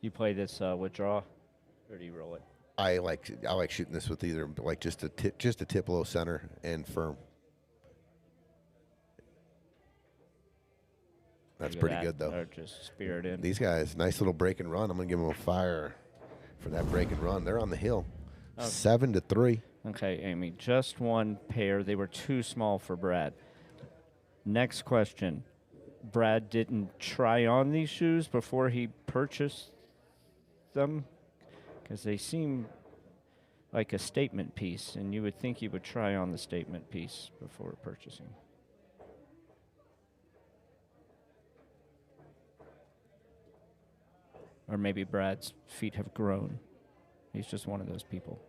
You play this withdraw, or do you roll it? I like shooting this with either like just a tip low center and firm. That's pretty good though. Or just spirit in. These guys, nice little break and run. I'm gonna give them a fire for that break and run. They're on the hill, 7-3. Okay, Amy, just 1 pair. They were too small for Brad. Next question. Brad didn't try on these shoes before he purchased them? Because they seem like a statement piece, and you would think he would try on the statement piece before purchasing. Or maybe Brad's feet have grown. He's just one of those people.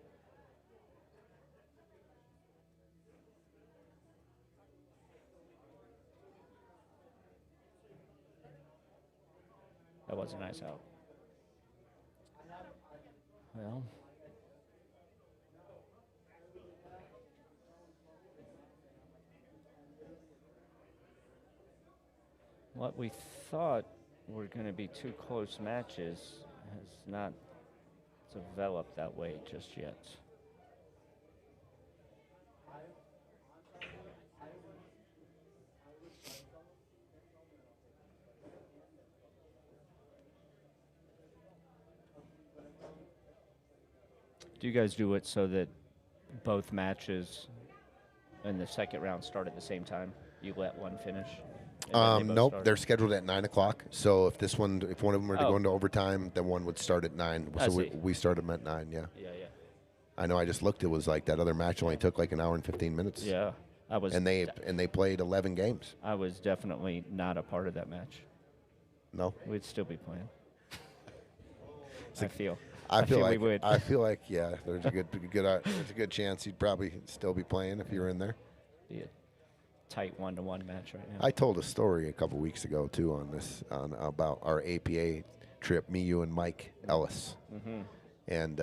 That was a nice out. Well. What we thought were going to be 2 close matches has not developed that way just yet. Do you guys do it so that both matches in the second round start at the same time? You let one finish? Nope, they're scheduled at 9 o'clock. So if one of them were to go into overtime, then one would start at 9. So we started them at 9. Yeah. Yeah. I know. I just looked. It was like that other match only took like an hour and 15 minutes. Yeah, I was. And they played 11 games. I was definitely not a part of that match. No, we'd still be playing. I feel like yeah. There's a good chance he'd probably still be playing if you were in there. Be a tight 1-to-1 match right now. I told a story a couple weeks ago too about our APA trip. Me, you, and Mike Ellis, and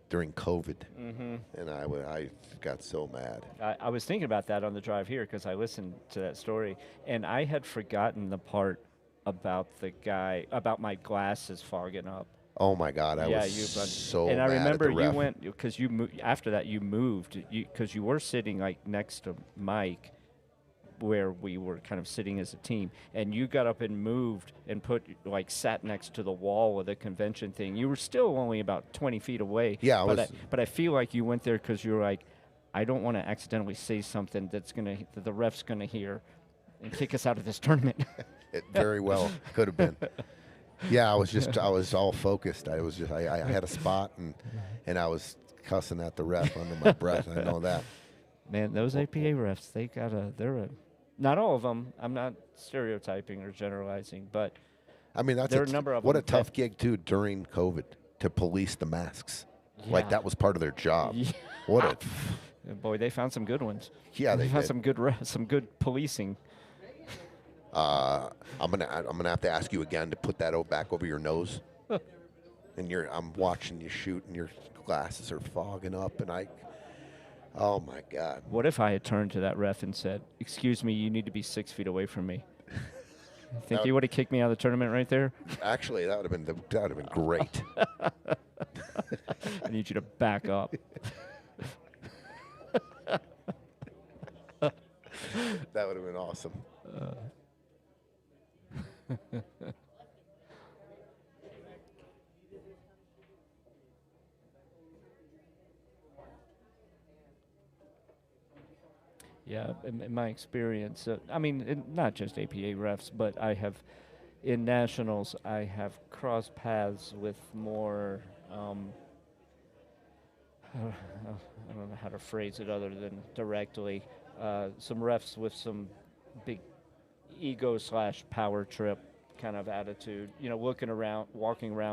during COVID, and I got so mad. I was thinking about that on the drive here because I listened to that story, and I had forgotten the part about about my glasses fogging up. Oh my God, I was so mad. And I remember at the ref. you went because after that you moved because you were sitting like next to Mike, where we were kind of sitting as a team, and you got up and moved and sat next to the wall of the convention thing. You were still only about 20 feet away. Yeah, but I feel like you went there because you were like, I don't want to accidentally say something that the ref's gonna hear and kick us out of this tournament. It very well could have been. Yeah, I was all focused. I had a spot and I was cussing at the ref under my breath. I know that. Man, those APA refs, not all of them. I'm not stereotyping or generalizing, but I mean, that's there are a number of what them a tough that- gig too during COVID to police the masks. Like Yeah. that was part of their job. Yeah. What a Boy, they found some good ones. yeah, they found did. some good policing. I'm gonna have to ask you again to put that back over your nose. And I'm watching you shoot, and your glasses are fogging up, and oh my God. What if I had turned to that ref and said, "Excuse me, you need to be 6 feet away from me"? Think he would have kicked me out of the tournament right there? Actually, that would have been great. I need you to back up. That would have been awesome. Yeah, in my experience, I mean, not just APA refs, but in nationals, I have crossed paths with more, I don't know how to phrase it other than directly, some refs with some big ego/power trip kind of attitude, walking around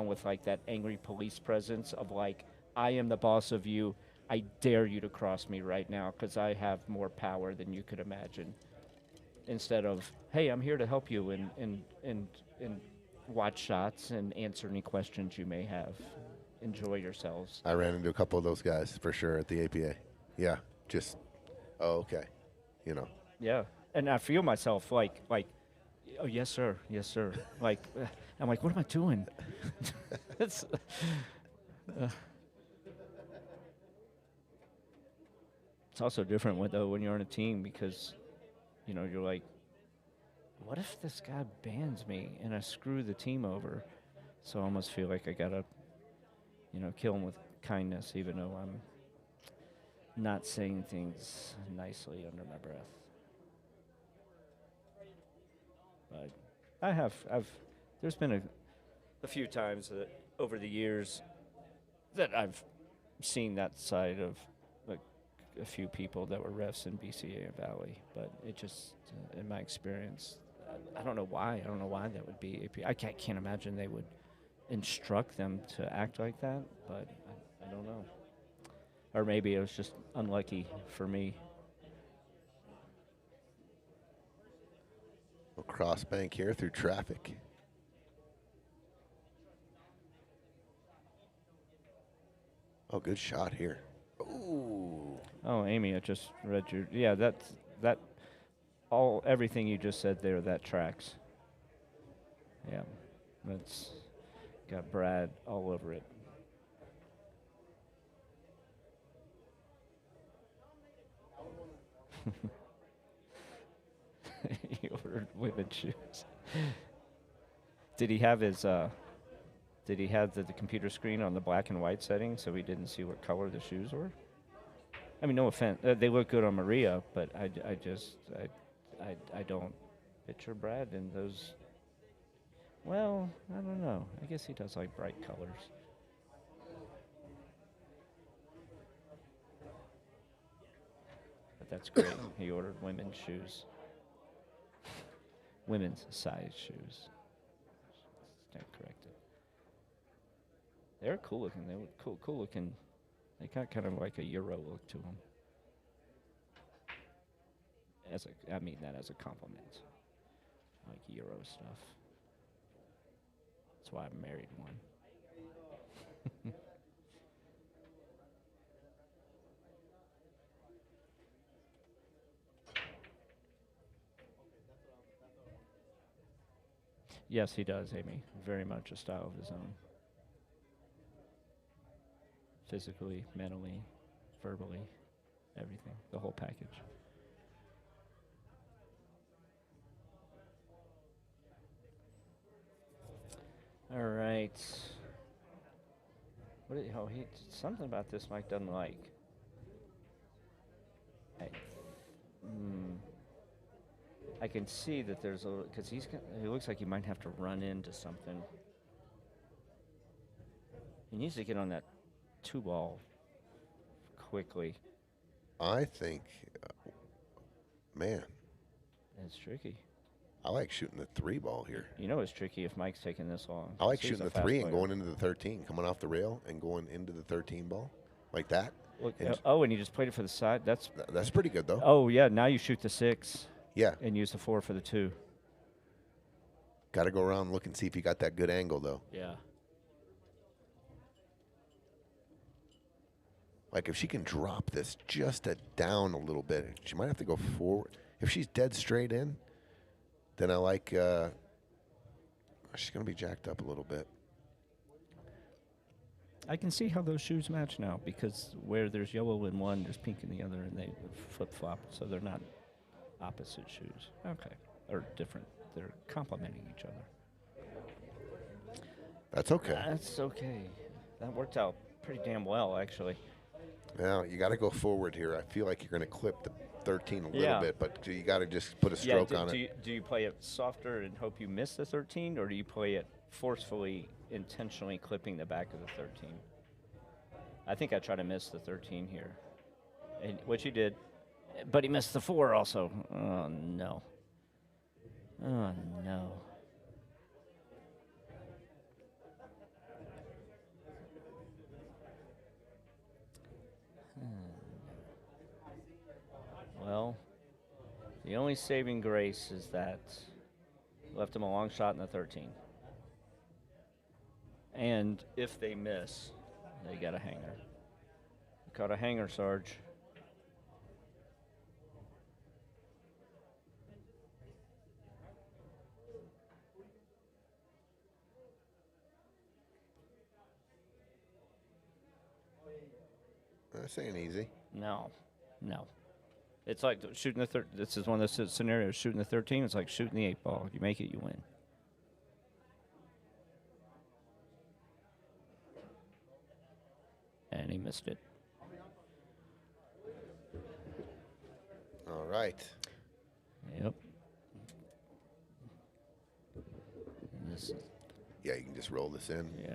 with like that angry police presence of like, I am the boss of you. I dare you to cross me right now because I have more power than you could imagine. Instead of, hey, I'm here to help you and watch shots and answer any questions you may have. Enjoy yourselves. I ran into a couple of those guys for sure at the APA. Yeah, just, oh, okay, Yeah, and I feel myself like, oh yes sir, like, I'm like, what am I doing? It's also different when you're on a team because, you're like, what if this guy bans me and I screw the team over? So I almost feel like I gotta, kill him with kindness, even though I'm not saying things nicely under my breath. But there's been a few times that over the years that I've seen that side of like a few people that were refs in BCA and Valley, but it just, in my experience, I don't know why. I don't know why that would be AP. I can't imagine they would instruct them to act like that, but I don't know. Or maybe it was just unlucky for me. We'll cross bank here through traffic. Oh, good shot here. Ooh. Oh, Amy, I just read your. Yeah, everything you just said there, that tracks. Yeah, that's got Brad all over it. He ordered women's shoes. Did he have his? Did he have the computer screen on the black and white setting so he didn't see what color the shoes were? I mean, no offense. They look good on Maria, but I don't picture Brad in those. Well, I don't know. I guess he does like bright colors. But that's great. He ordered women's shoes. Women's size shoes. Stand corrected. They're cool looking. They were cool looking. They got kind of like a Euro look to them. I mean that as a compliment. I like Euro stuff. That's why I married one. Yes, he does, Amy. Very much a style of his own. Physically, mentally, verbally, everything, the whole package. All right. Something about this Mike doesn't like. I can see that there's a, because he looks like he might have to run into something. He needs to get on that 2-ball quickly. I think, man. It's tricky. I like shooting the 3 ball here. You know it's tricky if Mike's taking this long. I like 'cause he's shooting a the fast 3 and player. going into the 13, coming off the rail and going into the 13 ball like that. Look, And and you just played it for the side. That's that's pretty good though. Oh yeah, now you shoot the 6 Yeah, and use the 4 for the 2. got to go around and look and see if you got that good angle though. Yeah. Like if she can drop this just down a little bit, she might have to go forward. If she's dead straight in, then I like. She's gonna be jacked up a little bit. I can see how those shoes match now because where there's yellow in one, there's pink in the other, and they flip flop, so they're not opposite shoes. Okay, or different. They're complementing each other. That's okay. That's okay. That worked out pretty damn well, actually. Now you got to go forward here. I feel like you're gonna clip the 13 a little Yeah. bit, but you got to just put a stroke on it. Do you play it softer and hope you miss the 13, or do you play it forcefully, intentionally clipping the back of the 13? I think I try to miss the 13 here, which he did, but he missed the 4 also. Oh, no. Oh, no. Well, the only saving grace is that left him a long shot in the 13. And if they miss, they got a hanger. Caught a hanger, Sarge. This ain't easy. No. It's like shooting the this is one of those scenarios. Shooting the 13, it's like shooting the 8 ball. If you make it, you win. And he missed it. All right. Yep. This is, Yeah, you can just roll this in. yeah.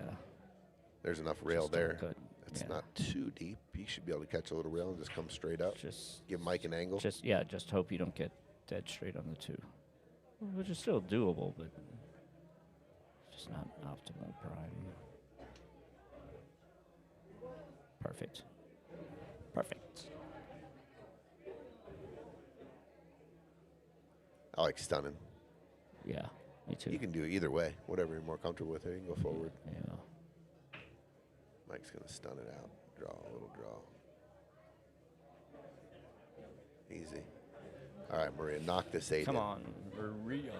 There's enough rail Just don't there. cut. It's Yeah. not too deep. You should be able to catch a little rail and just come straight up. Just Give Mike an angle. Just hope you don't get dead straight on the 2. Which is still doable, but just not optimal prime. Perfect. I like stunning. Yeah, me too. You can do it either way. Whatever you're more comfortable with. You can go forward. Yeah. Mike's going to stun it out. Draw a little draw. Easy. All right, Maria, knock this 8 Come in. on, Maria.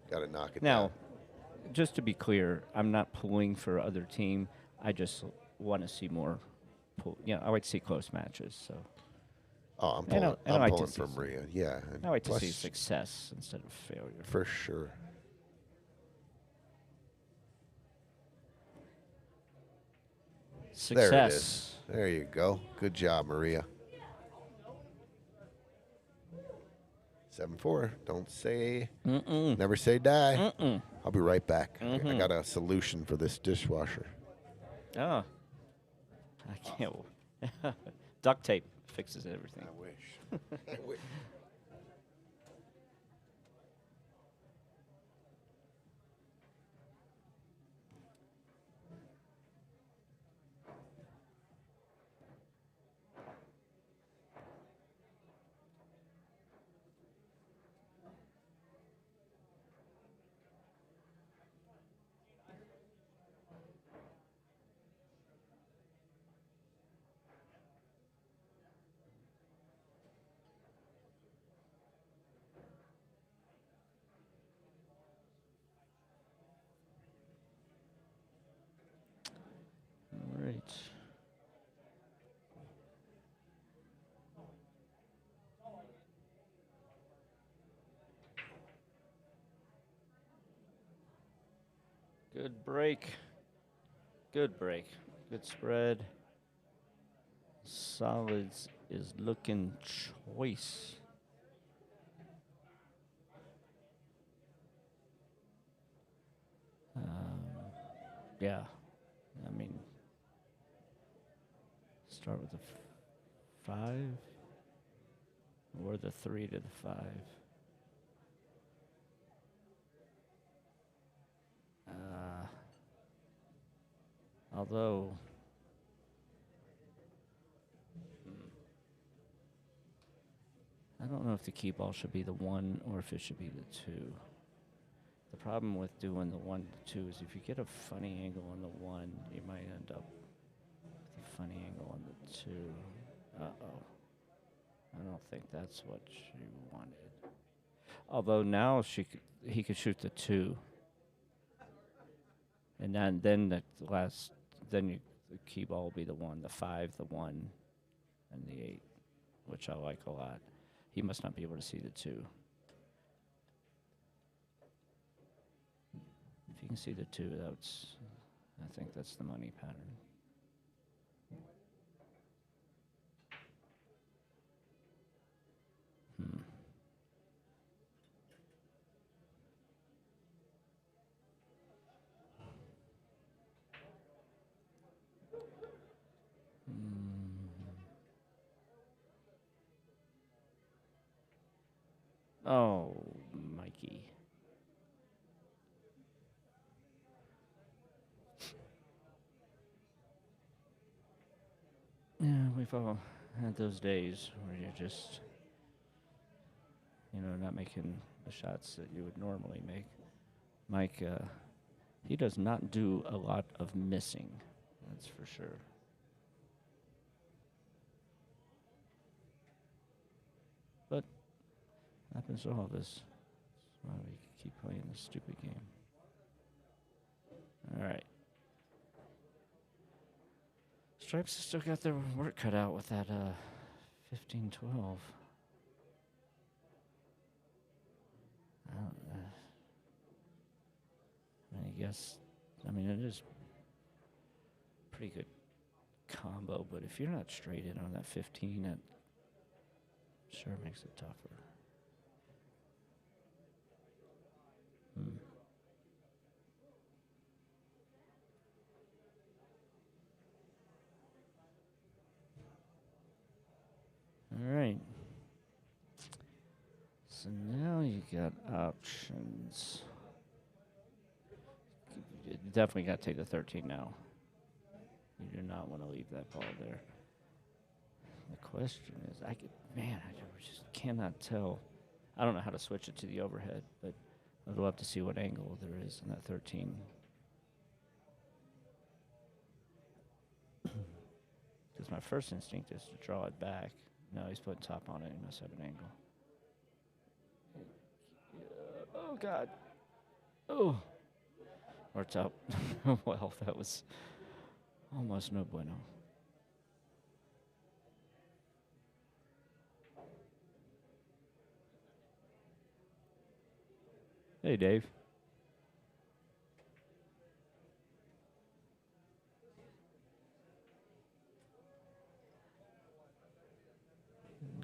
Got to knock it Now, down. just to be clear, I'm not pulling for other team. I just want to see more. I like to see close matches. So Oh, I'm And pulling, I I'm like to pulling see for some- Maria. Yeah. and I like to plus, see success instead of failure. For sure. Success. There it is. There you go. Good job, Maria. 7-4. Don't say, never say die. I'll be right back. I got a solution for this dishwasher. Oh. I can't. Duct tape fixes everything. I wish. I wish. All right. Good break. Good break. Good spread. Solids is looking choice. Yeah. I mean, start with the 5 or the 3 to the 5. Although, I don't know if the key ball should be the 1 or if it should be the 2. The problem with doing the 1 to 2 is if you get a funny angle on the 1, you might end up with a funny angle on the 2. Uh-oh. I don't think that's what she wanted. Although now he could shoot the 2. And then the key ball will be the 1, the 5, the 1, and the 8, which I like a lot. He must not be able to see the 2. If you can see the 2, I think that's the money pattern. Oh, Mikey. Yeah, we've all had those days where you're just, not making the shots that you would normally make. Mike, he does not do a lot of missing, that's for sure. But happens to all of us. That's why we keep playing this stupid game. All right. Stripes have still got their work cut out with that 15-12. It is pretty good combo, but if you're not straight in on that 15, it sure makes it tougher. All right. So now you got options. You definitely got to take the 13 now. You do not want to leave that ball there. The question is, I just cannot tell. I don't know how to switch it to the overhead, but I'd love to see what angle there is in that 13. Because my first instinct is to draw it back. No, he's putting top on it. He must have an angle. Oh, God. Oh. Or top. Well, that was almost no bueno. Hey, Dave.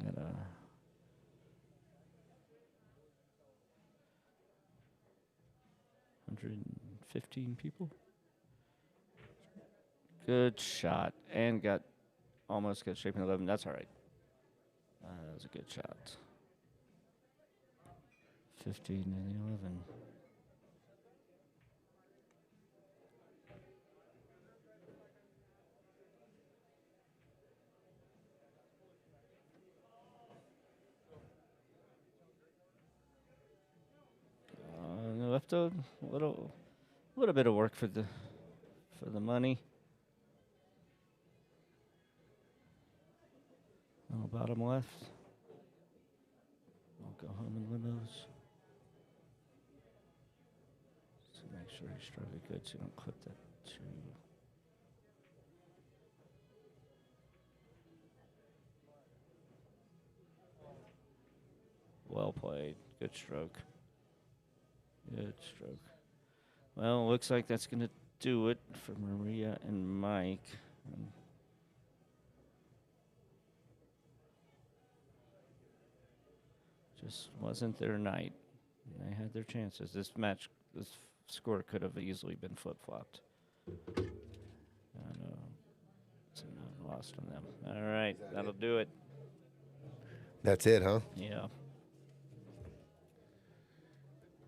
Got 115 people. Good shot. And almost got straight in 11. That's all right. That was a good shot. 15 and 11. Left a little bit of work for the money. Bottom left. I'll go home in limos. So make sure you stroke it good so you don't clip that too. Well played. Good stroke. Good stroke. Well, looks like that's going to do it for Maria and Mike. Just wasn't their night. They had their chances. This score could have easily been flip-flopped. It's not lost on them. All right, that'll do it. That's it, huh? Yeah.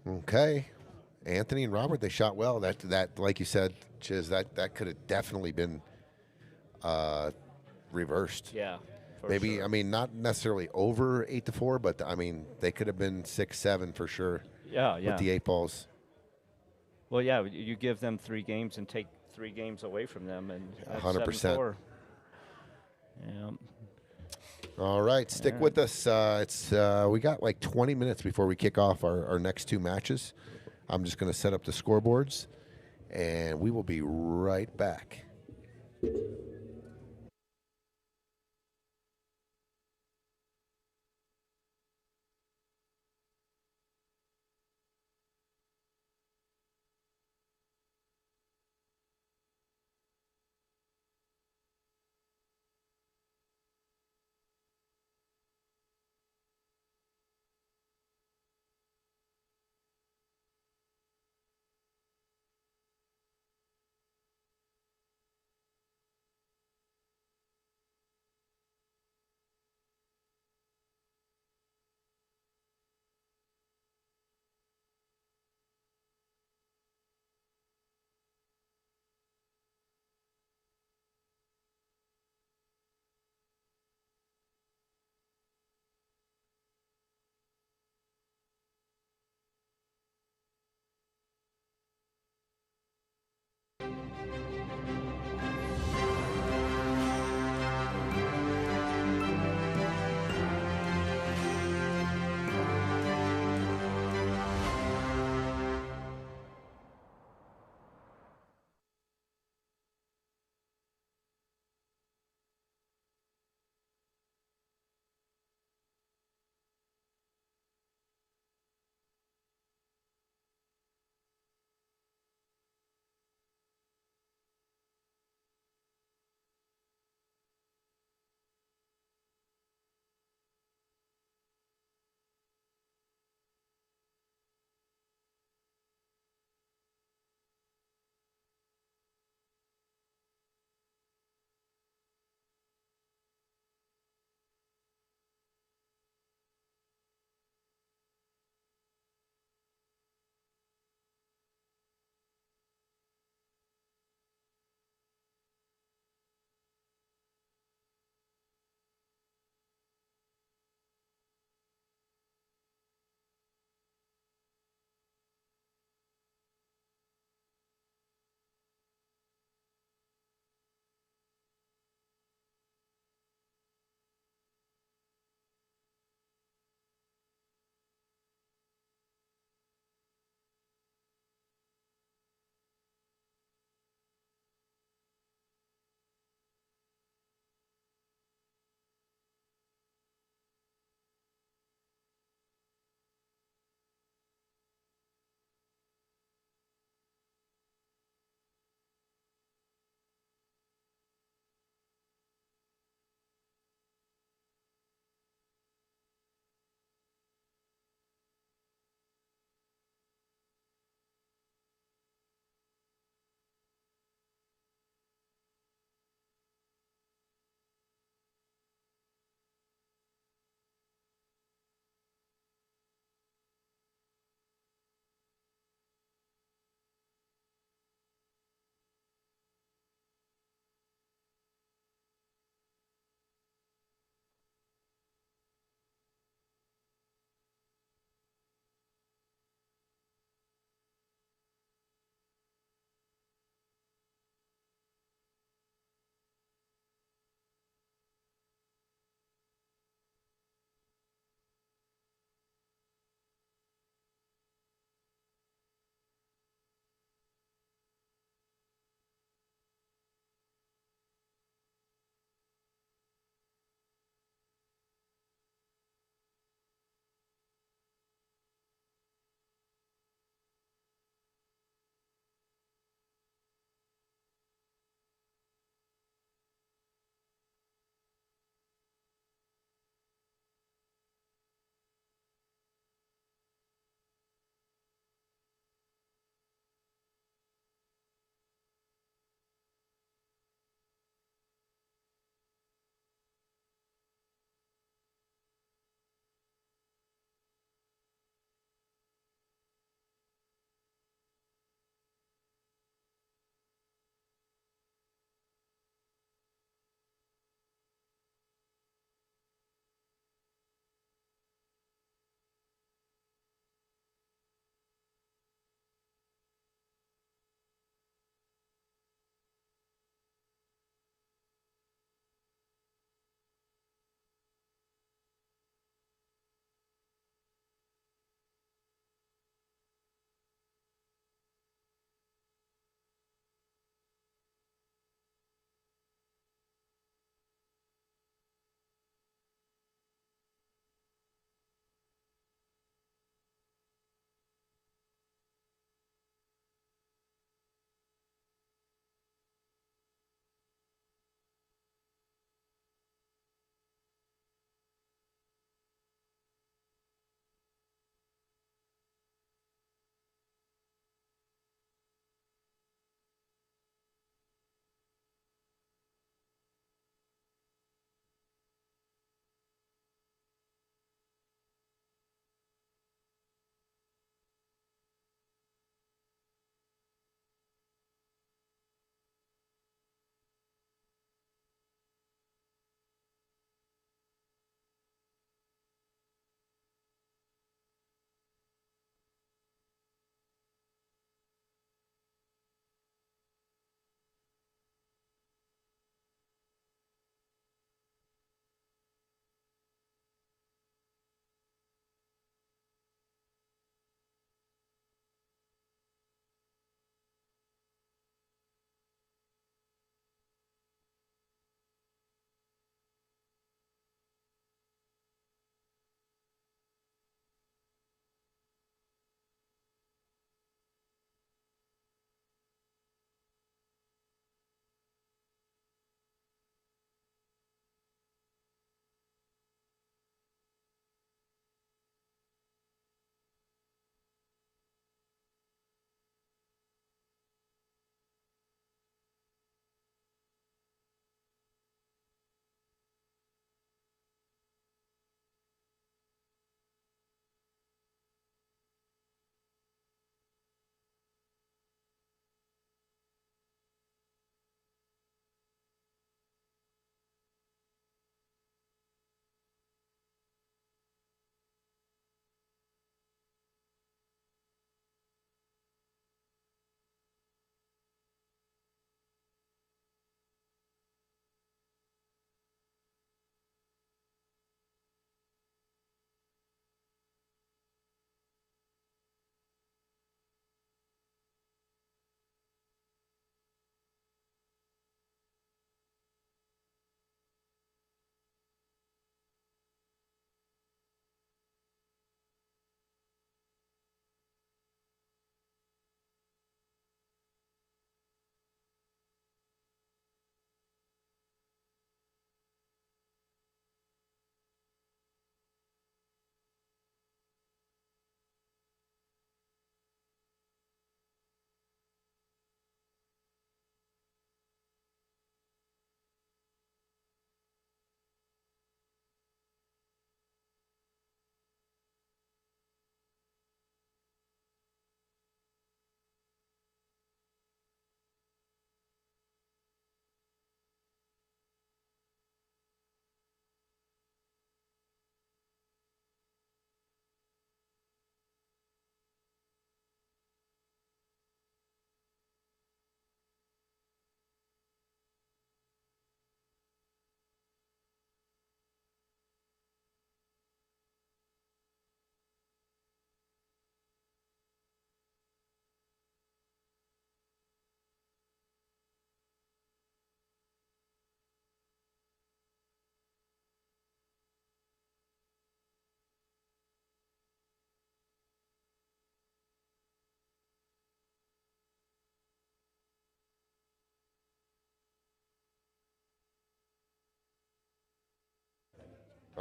Okay. Anthony and Robert, they shot well. That like you said, Chiz, that could have definitely been reversed. Yeah. for Maybe sure. I mean not necessarily over 8-4, but I mean they could have been 6-7 for sure Yeah, yeah. with the 8 balls. Well, yeah, you give them 3 games and take 3 games away from them, and that's 100%. 7-4. Yeah. All right, stick with us. We got like 20 minutes before we kick off our next 2 matches. I'm just going to set up the scoreboards, and we will be right back.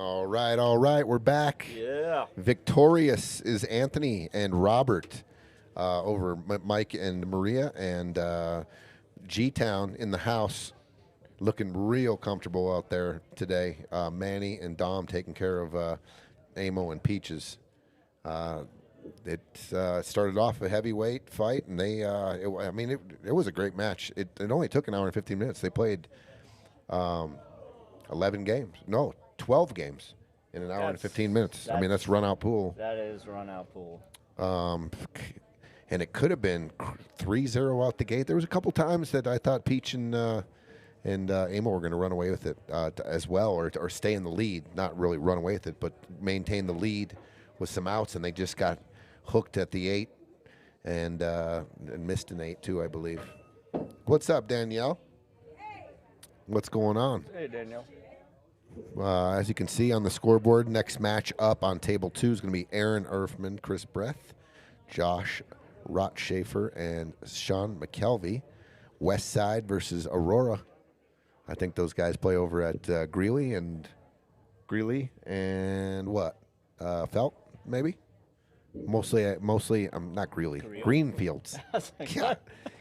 All right. We're back. Yeah. Victorious is Anthony and Robert over Mike and Maria, and G-Town in the house, looking real comfortable out there today. Manny and Dom taking care of Amo and Peaches. It started off a heavyweight fight, and it was a great match. It only took an hour and 15 minutes. They played 11 games. No, 12 games in an hour and 15 minutes. That's run-out pool. That is run-out pool. And it could have been 3-0 out the gate. There was a couple times that I thought Peach and Amo were going to run away with it as well, or stay in the lead. Not really run away with it, but maintain the lead with some outs, and they just got hooked at the 8 and missed an 8 too, I believe. What's up, Danielle? What's going on? Hey, Danielle. As you can see on the scoreboard, next match up on table 2 is going to be Aaron Erfman, Kris Breth, Josh Rottschaefer, and Shawn McKelvy. West Side versus Aurora. I think those guys play over at Greeley and what? Felt, maybe? Mostly, not Greeley. Greenfields. God.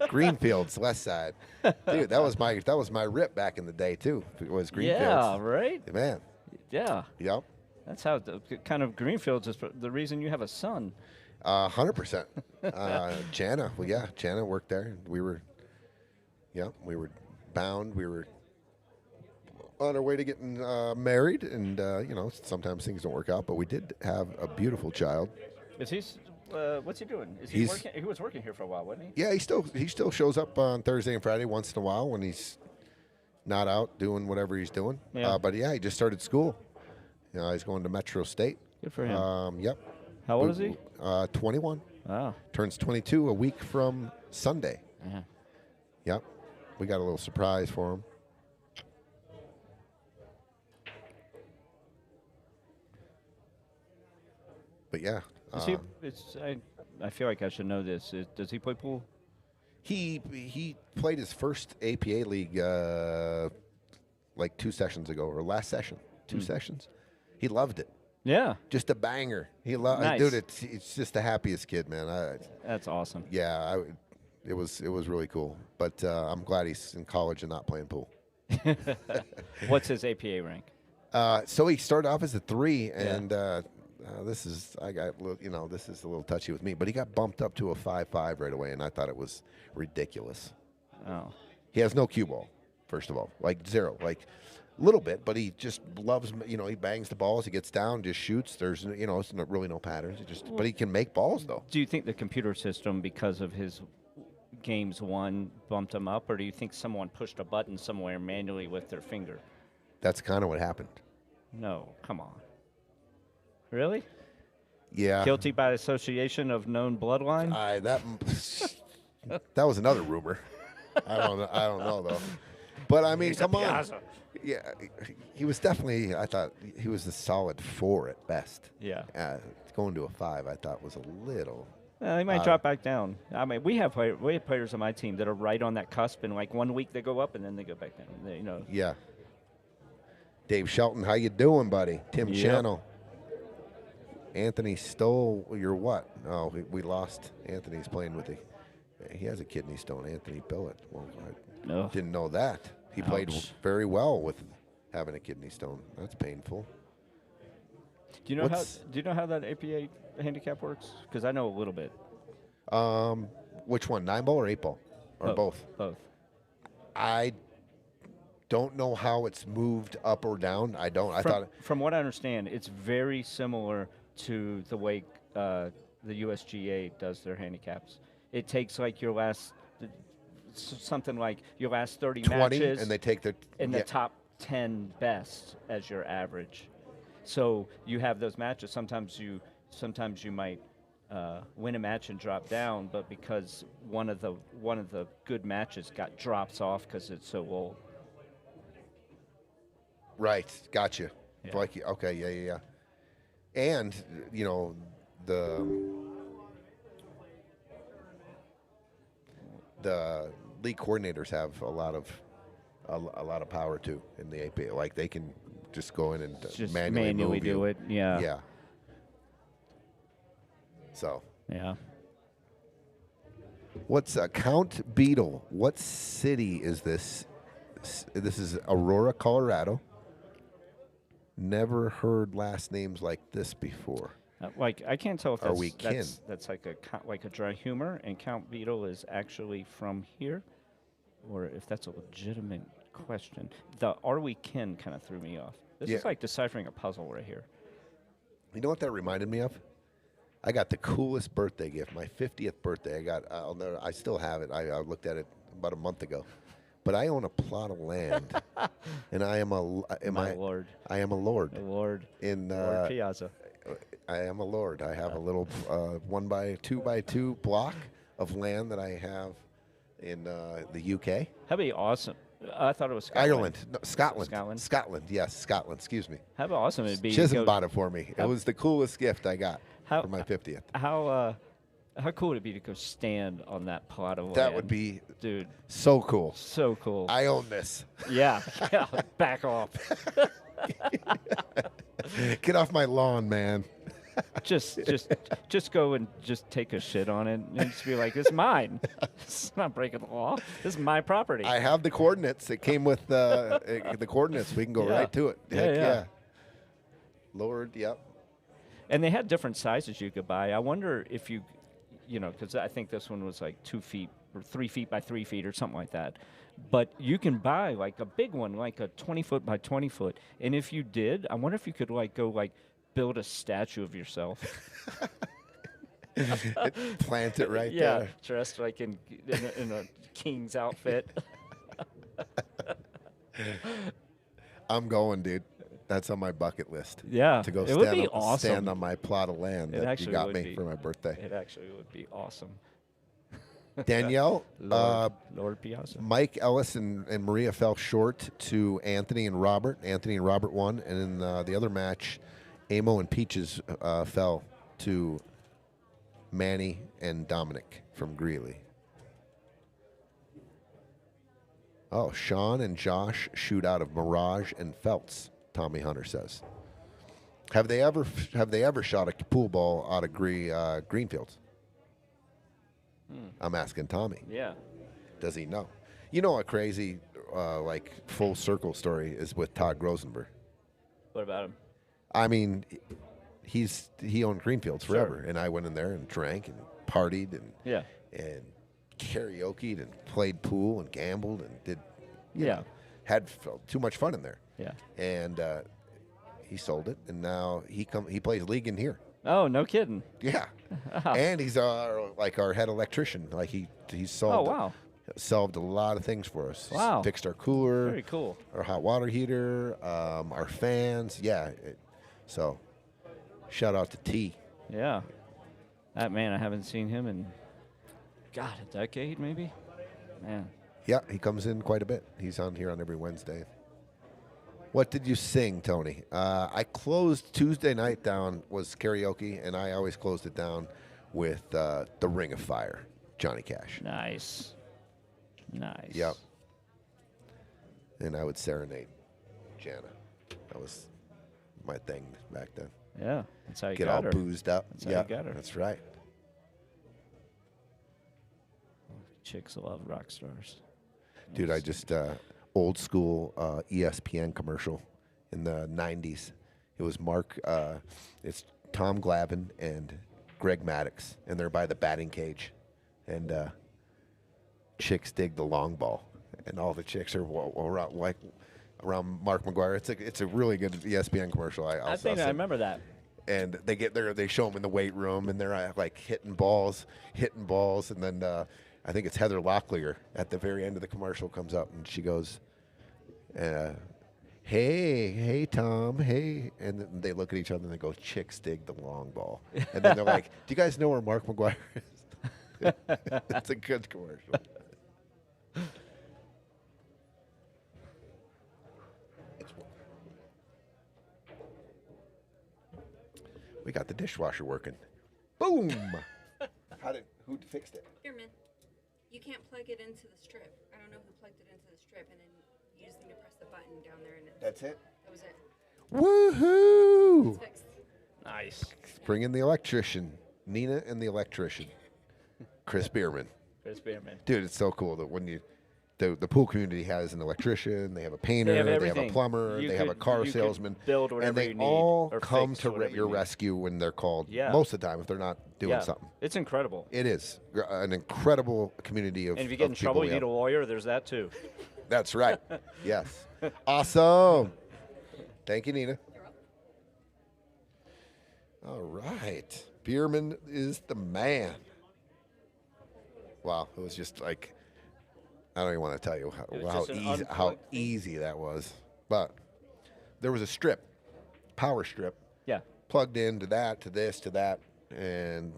Greenfields, West Side. Dude, that was my rip back in the day too. It was Greenfields. Yeah, right? Man. Yeah. Yep. That's how kind of Greenfields is the reason you have a son. 100%. Jana, Jana worked there. We were bound. We were on our way to getting married, and sometimes things don't work out, but we did have a beautiful child. Is he? What's he doing? Is he working? He was working here for a while, wasn't he? Yeah, he still shows up on Thursday and Friday once in a while when he's not out doing whatever he's doing. Yeah. But yeah, he just started school. He's going to Metro State. Good for him. Yep. How old is he? 21. Wow. Turns 22 a week from Sunday. Yeah. Yep. We got a little surprise for him. But yeah. I feel like I should know this. Does he play pool? He played his first APA league like 2 sessions ago, or last session. 2 sessions. He loved it. Yeah. Just a banger. He loved Nice. Dude, it's just the happiest kid, man. That's awesome. Yeah, it was really cool. But I'm glad he's in college and not playing pool. What's his APA rank? So he started off as a 3, and this is a little touchy with me, but he got bumped up to a 5.5 right away, and I thought it was ridiculous. Oh. He has no cue ball, first of all, like 0, like a little bit, but he just loves, he bangs the balls, he gets down, just shoots. There's, it's not really no patterns. But he can make balls though. Do you think the computer system, because of his games won, bumped him up, or do you think someone pushed a button somewhere manually with their finger? That's kind of what happened. No, come on. Really? Yeah. Guilty by association of known bloodline? That was another rumor. I don't know though. But I mean, come on. Piazza. Yeah, he was definitely. I thought he was a solid 4 at best. Yeah. Going to a 5, I thought was a little. They might drop back down. I mean, we have players on my team that are right on that cusp, and like 1 week they go up and then they go back down. Yeah. Dave Shelton, how you doing, buddy? Tim Channel. Anthony stole your what? Oh, we lost. Anthony's playing with he has a kidney stone. Anthony Billot. Well, I didn't know that. He played very well with having a kidney stone. That's painful. Do you know how that APA handicap works? Because I know a little bit. Which one? 9-ball or 8-ball? Or both? Both. I don't know how it's moved up or down. I don't. From what I understand, it's very similar to the way the USGA does their handicaps. It takes like your last something like your last 30 20, matches, and they take the top 10 best as your average. So you have those matches. Sometimes you might win a match and drop down, but because one of the good matches drops off because it's so old. Right, gotcha. Yeah. Okay, yeah. And the league coordinators have a lot of power too in the APA. Like they can just go in and Just manually move do you. it. Yeah. Yeah. So, Yeah. what's Count Beetle? What city is this? This is Aurora, Colorado. Never heard last names like this before. Like I can't tell if Are we kin? that's like a dry humor, and Count Beetle is actually from here, or if that's a legitimate question. The "Are we kin" kind of threw me off. This is like deciphering a puzzle right here. You know what that reminded me of? I got the coolest birthday gift. My 50th birthday. I still have it. I looked at it about a month ago. But I own a plot of land, and I am a lord. I am a lord. A lord In Lord Piazza. I am a lord. I have a little 1x2x2 block of land that I have in the UK. That'd be awesome. I thought it was Scotland. Ireland. No, Scotland. Scotland? Scotland. Yes, Scotland. Excuse me. How awesome it'd be. Chisholm bought it for me. It How- was the coolest gift I got How- for my 50th. How cool would it be to go stand on that plot of land? That would be dude, so cool. so cool. I own this. yeah, back off. Get off my lawn, man. just go and just take a shit on it and just be like, it's mine. It's not breaking the law. This is my property. I have the coordinates. It came with the coordinates. We can go Yeah. right to it. Yeah, Heck yeah. Lowered, yep. And they had different sizes you could buy. I wonder if because I think this one was like 2 feet or 3 feet by 3 feet or something like that. But you can buy like a big one, like a 20 foot by 20 foot. And if you did, I wonder if you could build a statue of yourself. Plant it right yeah, there. dressed like in a king's outfit. I'm going, dude. That's on my bucket list. Yeah, To go it would stand, be on, awesome. stand on my plot of land It that you actually got would me be. for my birthday. It actually would be awesome. Danielle, Lord Piazza. Mike, Ellis, and Maria fell short to Anthony and Robert. Anthony and Robert won. And in the other match, Amo and Peaches fell to Manny and Dominick from Greeley. Oh, Shawn and Josh shoot out of Mirage and Feltz, Tommy Hunter says. Have they ever shot a pool ball out of Greenfields? I'm asking Tommy. Yeah. Does he know? You know, a crazy full circle story is with Todd Grosenberg. What about him? I mean, he owned Greenfields forever, and I went in there and drank and partied and Yeah. and karaoke'd and played pool and gambled and did had too much fun in there. Yeah. And he sold it, and now he plays league in here. Oh, no kidding. Yeah, and he's our head electrician. Like he Oh, wow. solved a lot of things for us. He's Wow. fixed our cooler, Very cool. our hot water heater, our fans. Yeah, so shout out to T. Yeah. That man, I haven't seen him in, God, a decade maybe? Man. Yeah, he comes in quite a bit. He's on here on every Wednesday. What did you sing, Tony? I closed Tuesday night down was karaoke, and I always closed it down with The Ring of Fire, Johnny Cash. Nice. Nice. Yep. And I would serenade Jana. That was my thing back then. Yeah. That's how you Get got all her. boozed up. That's how you got her. That's right. Chicks love rock stars. Dude, I just old school ESPN commercial in the 90s. It was it's Tom Glavine and Greg Maddux, and they're by the batting cage. And chicks dig the long ball. And all the chicks are around Mark McGuire. It's a really good ESPN commercial. I think I remember that. And they get there, they show them in the weight room, and they're hitting balls, and then I think it's Heather Locklear at the very end of the commercial comes up, and she goes, hey, Tom, hey. And then they look at each other and they go, chicks dig the long ball. And then they're like, do you guys know where Mark McGuire is? It's a good commercial. We got the dishwasher working. Boom! Who fixed it? Here, man. You can't plug it into the strip. I don't know who plugged it into the strip, and then you just need to press the button down there, and That's it? that was it. Woohoo! Fixed. Nice. Bring in the electrician. Nina and the electrician. Chris Bierman. Chris Bierman. Dude, it's so cool that when you, the pool community has an electrician, they have a painter, have they have a everything. plumber, You they have a could- car you could salesman, build whatever and they you need all or come fix to whatever your you need. rescue when they're called. Yeah. Most of the time, if they're not doing Yeah, something. it's incredible. It is an incredible community of. And if you get in of people trouble, we you need have. a lawyer. There's that too. That's right. Yes. Awesome. Thank you, Nina. All right. Bierman is the man. Wow. It was just like, I don't even want to tell you was how just an easy unplugged thing. easy that was. But there was a strip, power strip, Yeah. plugged into that, to this, to that. And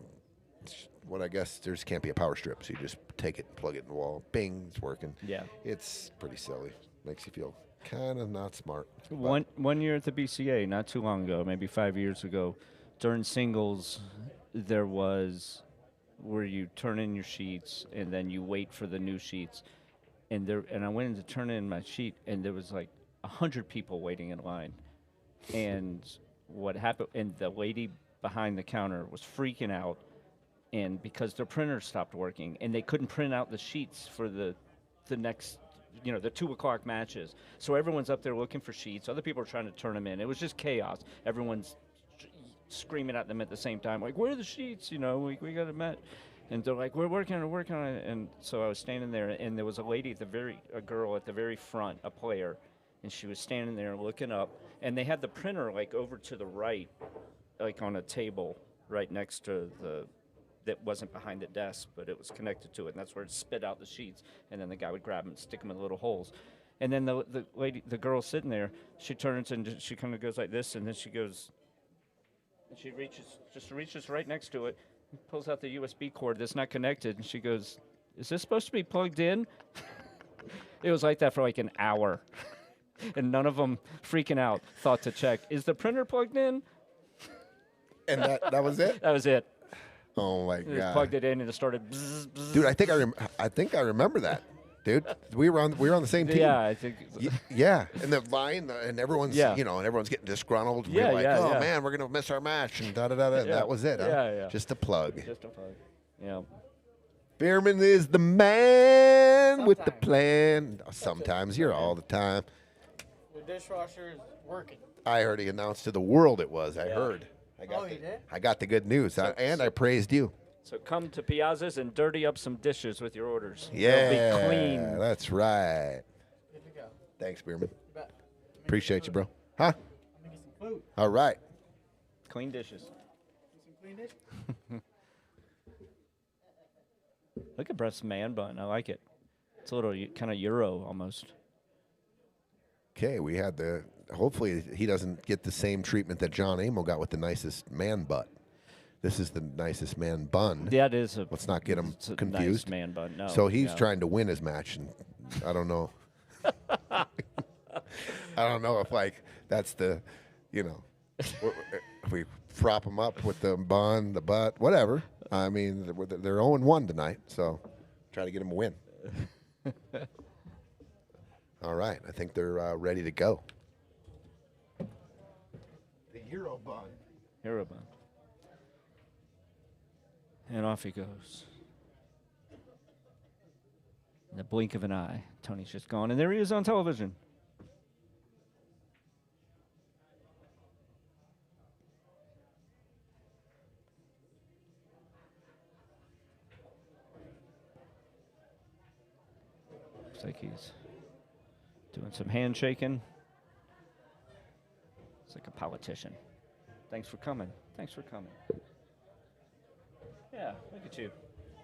what I guess there just can't be a power strip. So you just take it, plug it in the wall. Bing, it's working. Yeah. It's pretty silly. Makes you feel kind of not smart. but- One year at the BCA, not too long ago, maybe 5 years ago, during singles, there was where you turn in your sheets and then you wait for the new sheets. And I went in to turn in my sheet, and there was like 100 people waiting in line. And what happened? And the lady behind the counter was freaking out, and because their printer stopped working, and they couldn't print out the sheets for the next, the 2 o'clock matches. So everyone's up there looking for sheets. Other people are trying to turn them in. It was just chaos. Everyone's screaming at them at the same time, like, "Where are the sheets? We got a match." And they're like, we're working on it. And so I was standing there, and there was a lady a girl at the very front, a player, and she was standing there looking up, and they had the printer like over to the right, like on a table right next to that wasn't behind the desk, but it was connected to it, and that's where it spit out the sheets, and then the guy would grab them and stick them in little holes. And then the girl sitting there, she turns and she kind of goes like this, and then she goes, and she reaches right next to it, pulls out the USB cord that's not connected, and she goes, "Is this supposed to be plugged in?" It was like that for like an hour. And none of them, freaking out, thought to check, "Is the printer plugged in?" And that was it? That was it. Oh, my They just God. plugged it in, and it started bzzz, bzzz. Dude, I think I remember that. Dude, we were on the same team. Yeah, I think. Yeah, and the line, and everyone's, Yeah. and everyone's getting disgruntled. Yeah, we're like, yeah, oh yeah. man, we're gonna miss our match, and da-da-da-da. And Yeah. that was it, huh? Yeah, yeah. Just a plug. Just a plug. Yeah. Bierman is the man with the Sometimes. plan. Sometimes, you're all the time. The dishwasher is working. I already announced to the world it was. I heard. Oh, you did? I got the good news, and I praised you. So come to Piazza's and dirty up some dishes with your orders. Yeah, They'll be clean. that's right. Good to go. Thanks, Bierman. You bet. Appreciate you, bro. Huh? I'm gonna get some food. All right. Clean dishes. Get some clean dish. Look at Breth's man bun. I like it. It's a little kind of Euro almost. Okay, we had hopefully he doesn't get the same treatment that John Amo got with the nicest man butt. This is the nicest man bun. Yeah, it is. Let's not get him It's a confused. Nice man bun. No. So he's no. trying to win his match, and I don't know. I don't know if that's the, if we prop him up with the bun, the butt, whatever. I mean, they're 0-1 tonight, so try to get him a win. All right, I think they're ready to go. The Euro bun. Hero bun. And off he goes. In the blink of an eye, Tony's just gone, and there he is on television. Looks like he's doing some handshaking. It's like a politician. Thanks for coming. Thanks for coming. Yeah, look at you.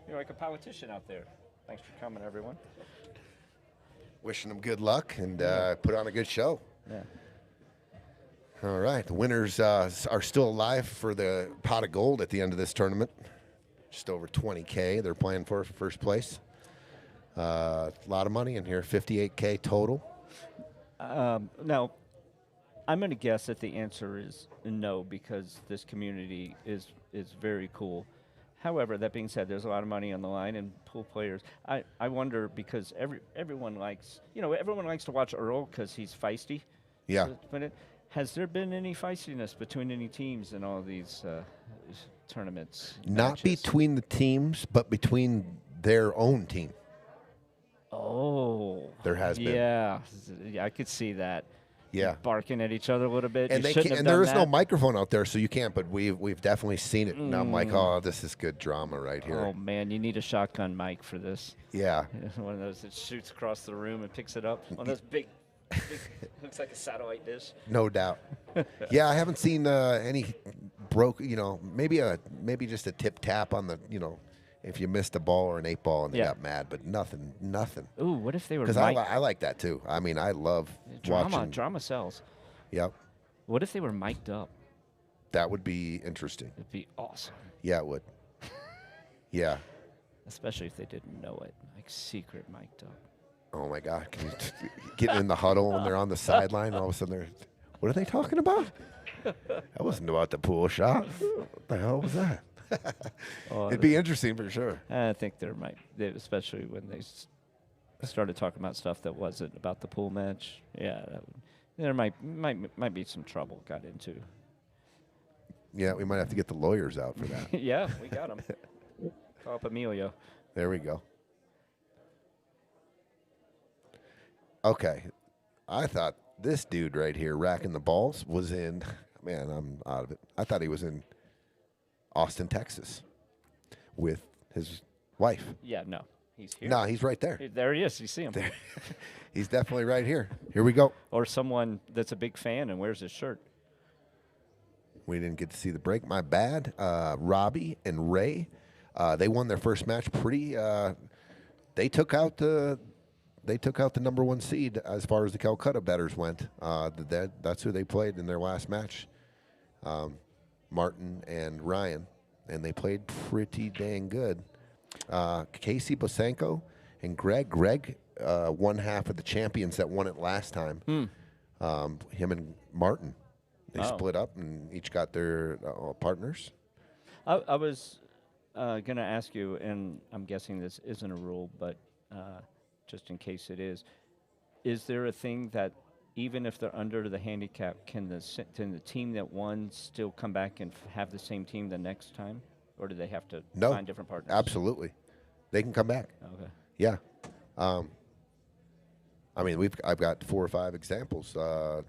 You're like a politician out there. Thanks for coming, everyone. Wishing them good luck and put on a good show. Yeah. All right, the winners are still alive for the pot of gold at the end of this tournament. Just over $20K they're playing for first place. A lot of money in here, $58K total. Now, I'm going to guess that the answer is no, because this community is very cool. However, that being said, there's a lot of money on the line, and pool players. I wonder, because everyone likes to watch Earl because he's feisty. Yeah. But Has there been any feistiness between any teams in all these tournaments? Not matches? between the teams, but between their own team. Oh, There has been. Yeah, I could see that. Yeah. Barking at each other a little bit. And You they shouldn't can't, have and there done is no that. microphone out there, so you can't. But we've definitely seen it. And I'm like, oh, this is good drama right here. Oh man, you need a shotgun mic for this. Yeah. One of those that shoots across the room and picks it up. One of those big looks like a satellite dish. No doubt. Yeah, I haven't seen any broke. Maybe just a tip tap on the. If you missed a ball or an 8-ball and they got mad, but nothing. Ooh, what if they were? Because I like that too. I mean, I love watching. Drama sells. Yep. What if they were mic'd up? That would be interesting. It'd be awesome. Yeah, it would. Yeah. Especially if they didn't know it, like secret mic'd up. Oh my God! Can you getting in the huddle when they're on the sideline? All of a sudden, what are they talking about? That wasn't about the pool shot. What the hell was that? It'd be interesting for sure. I think there might, especially when they started talking about stuff that wasn't about the pool match. Yeah, there might be some trouble got into. Yeah, we might have to get the lawyers out for that. Yeah, we got them. Call up Emilio. There we go. Okay, I thought this dude right here racking the balls was in. Man, I'm out of it. I thought he was in Austin, Texas, with his wife. Yeah, no, he's here. No, he's right there. There he is. You see him. There. He's definitely right here. Here we go. Or someone that's a big fan and wears his shirt. We didn't get to see the break. My bad. Robbie and Ray, they won their first match pretty. They took out the number 1 seed as far as the Calcutta bettors went. That's who they played in their last match. Martin and Ryan, and they played pretty dang good. Casey Bosanko and Greg. Greg won half of the champions that won it last time. Him and Martin. They split up and each got their partners. I was going to ask you, and I'm guessing this isn't a rule, but just in case it is there a thing that even if they're under the handicap, can the team that won still come back and have the same team the next time? Or do they have to find different partners? Absolutely. They can come back. Okay. Yeah. I mean, I've got 4 or 5 examples. The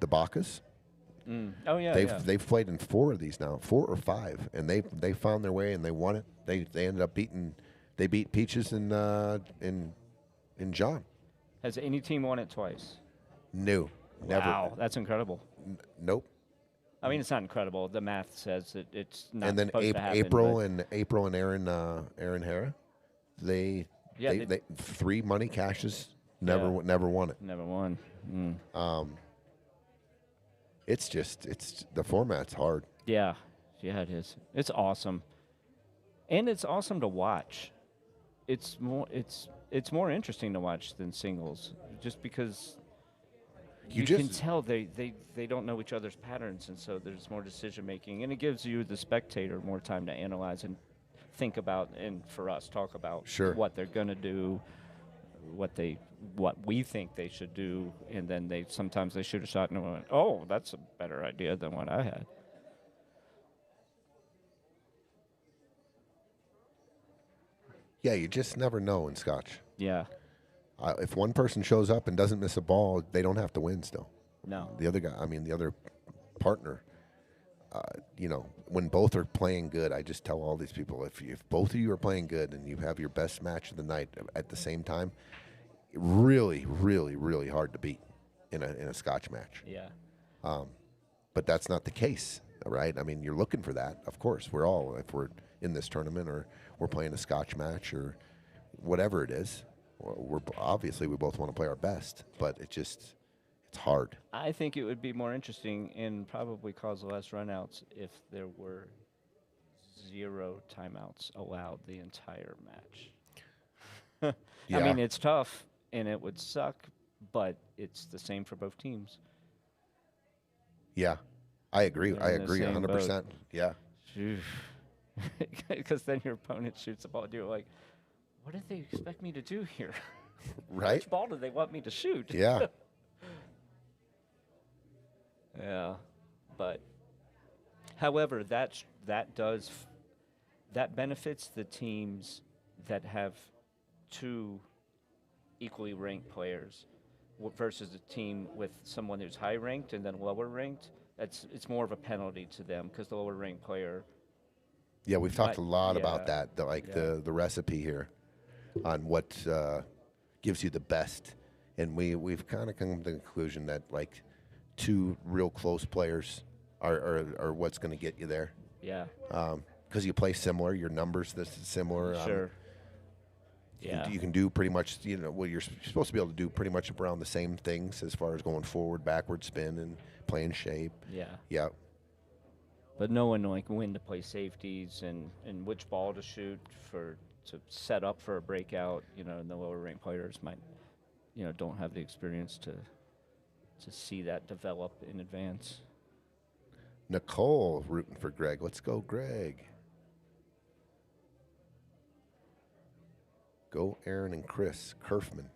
Bacchus. Oh yeah. They've played in 4 of these now, 4 or 5, and they found their way and they won it. They ended up beat Peaches and John. Has any team won it twice? No, never. Wow, that's incredible. Nope. I mean, it's not incredible. The math says that it's not. And then supposed to happen, April and Aaron Hara, they 3 money cashes, never won it. Never won. It's the format's hard. Yeah, it is. It's awesome, and it's awesome to watch. It's more interesting to watch than singles, just because you can tell they don't know each other's patterns, and so there's more decision making, and it gives you, the spectator, more time to analyze and think about, and for us, talk about what they're gonna do, what we think they should do, and then sometimes they shoot a shot and went, oh, that's a better idea than what I had. Yeah, you just never know in Scotch. Yeah. If one person shows up and doesn't miss a ball, they don't have to win still. No. The other partner, when both are playing good, I just tell all these people, if both of you are playing good and you have your best match of the night at the same time, really, really, really hard to beat in a Scotch match. Yeah. But that's not the case, right? I mean, you're looking for that, of course. If we're in this tournament or we're playing a Scotch match or whatever it is, we both want to play our best, but it's hard. I think it would be more interesting and probably cause less runouts if there were 0 timeouts allowed the entire match. Yeah. I mean, it's tough and it would suck, but it's the same for both teams. Yeah, I agree. They're I in the agree same 100%. boat. Yeah. Because then your opponent shoots a ball and you're like, what did they expect me to do here? Right? Which ball do they want me to shoot? Yeah. Yeah, but however, that benefits the teams that have two equally ranked players versus a team with someone who's high ranked and then lower ranked. It's more of a penalty to them because the lower ranked player. Yeah, we've talked a lot about that, the recipe here on what gives you the best. And we've kind of come to the conclusion that, like, two real close players are what's going to get you there. Yeah. Because you play similar, your numbers this is similar. Sure. You can do pretty much, what you're supposed to be able to do pretty much around the same things as far as going forward, backward spin, and playing shape. Yeah. Yeah. But knowing like when to play safeties and which ball to shoot to set up for a breakout, and the lower ranked players might, don't have the experience to see that develop in advance. Nicole rooting for Greg. Let's go, Greg. Go, Aaron and Kris. Kerfman.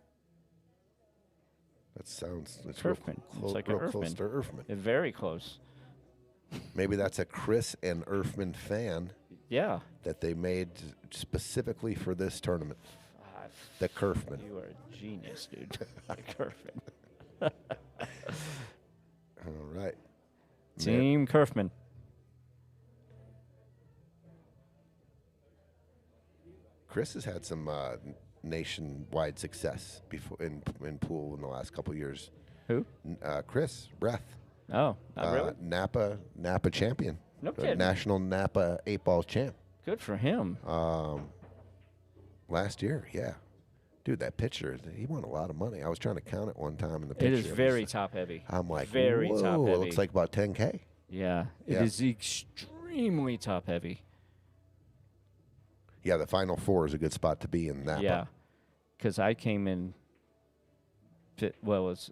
That sounds. It's Kerfman. It's like real an close Erfman. to Erfman. Very close. Maybe that's a Kris and Erfman fan. Yeah. That they made specifically for this tournament. The Kerfman. You are a genius, dude. The Kerfman. All right. Team Kerfman. Kris has had some nationwide success before in pool in the last couple of years. Who? Kris, Breth. Oh, not really? Napa champion. No kidding. National Napa 8-ball champ. Good for him. Last year, yeah. Dude, that picture, he won a lot of money. I was trying to count it one time in the picture. It is very top heavy. I'm like, very whoa, top heavy. It looks like about 10K. Yeah, it is extremely top heavy. Yeah, the Final Four is a good spot to be in Napa. Yeah, because I came in, it was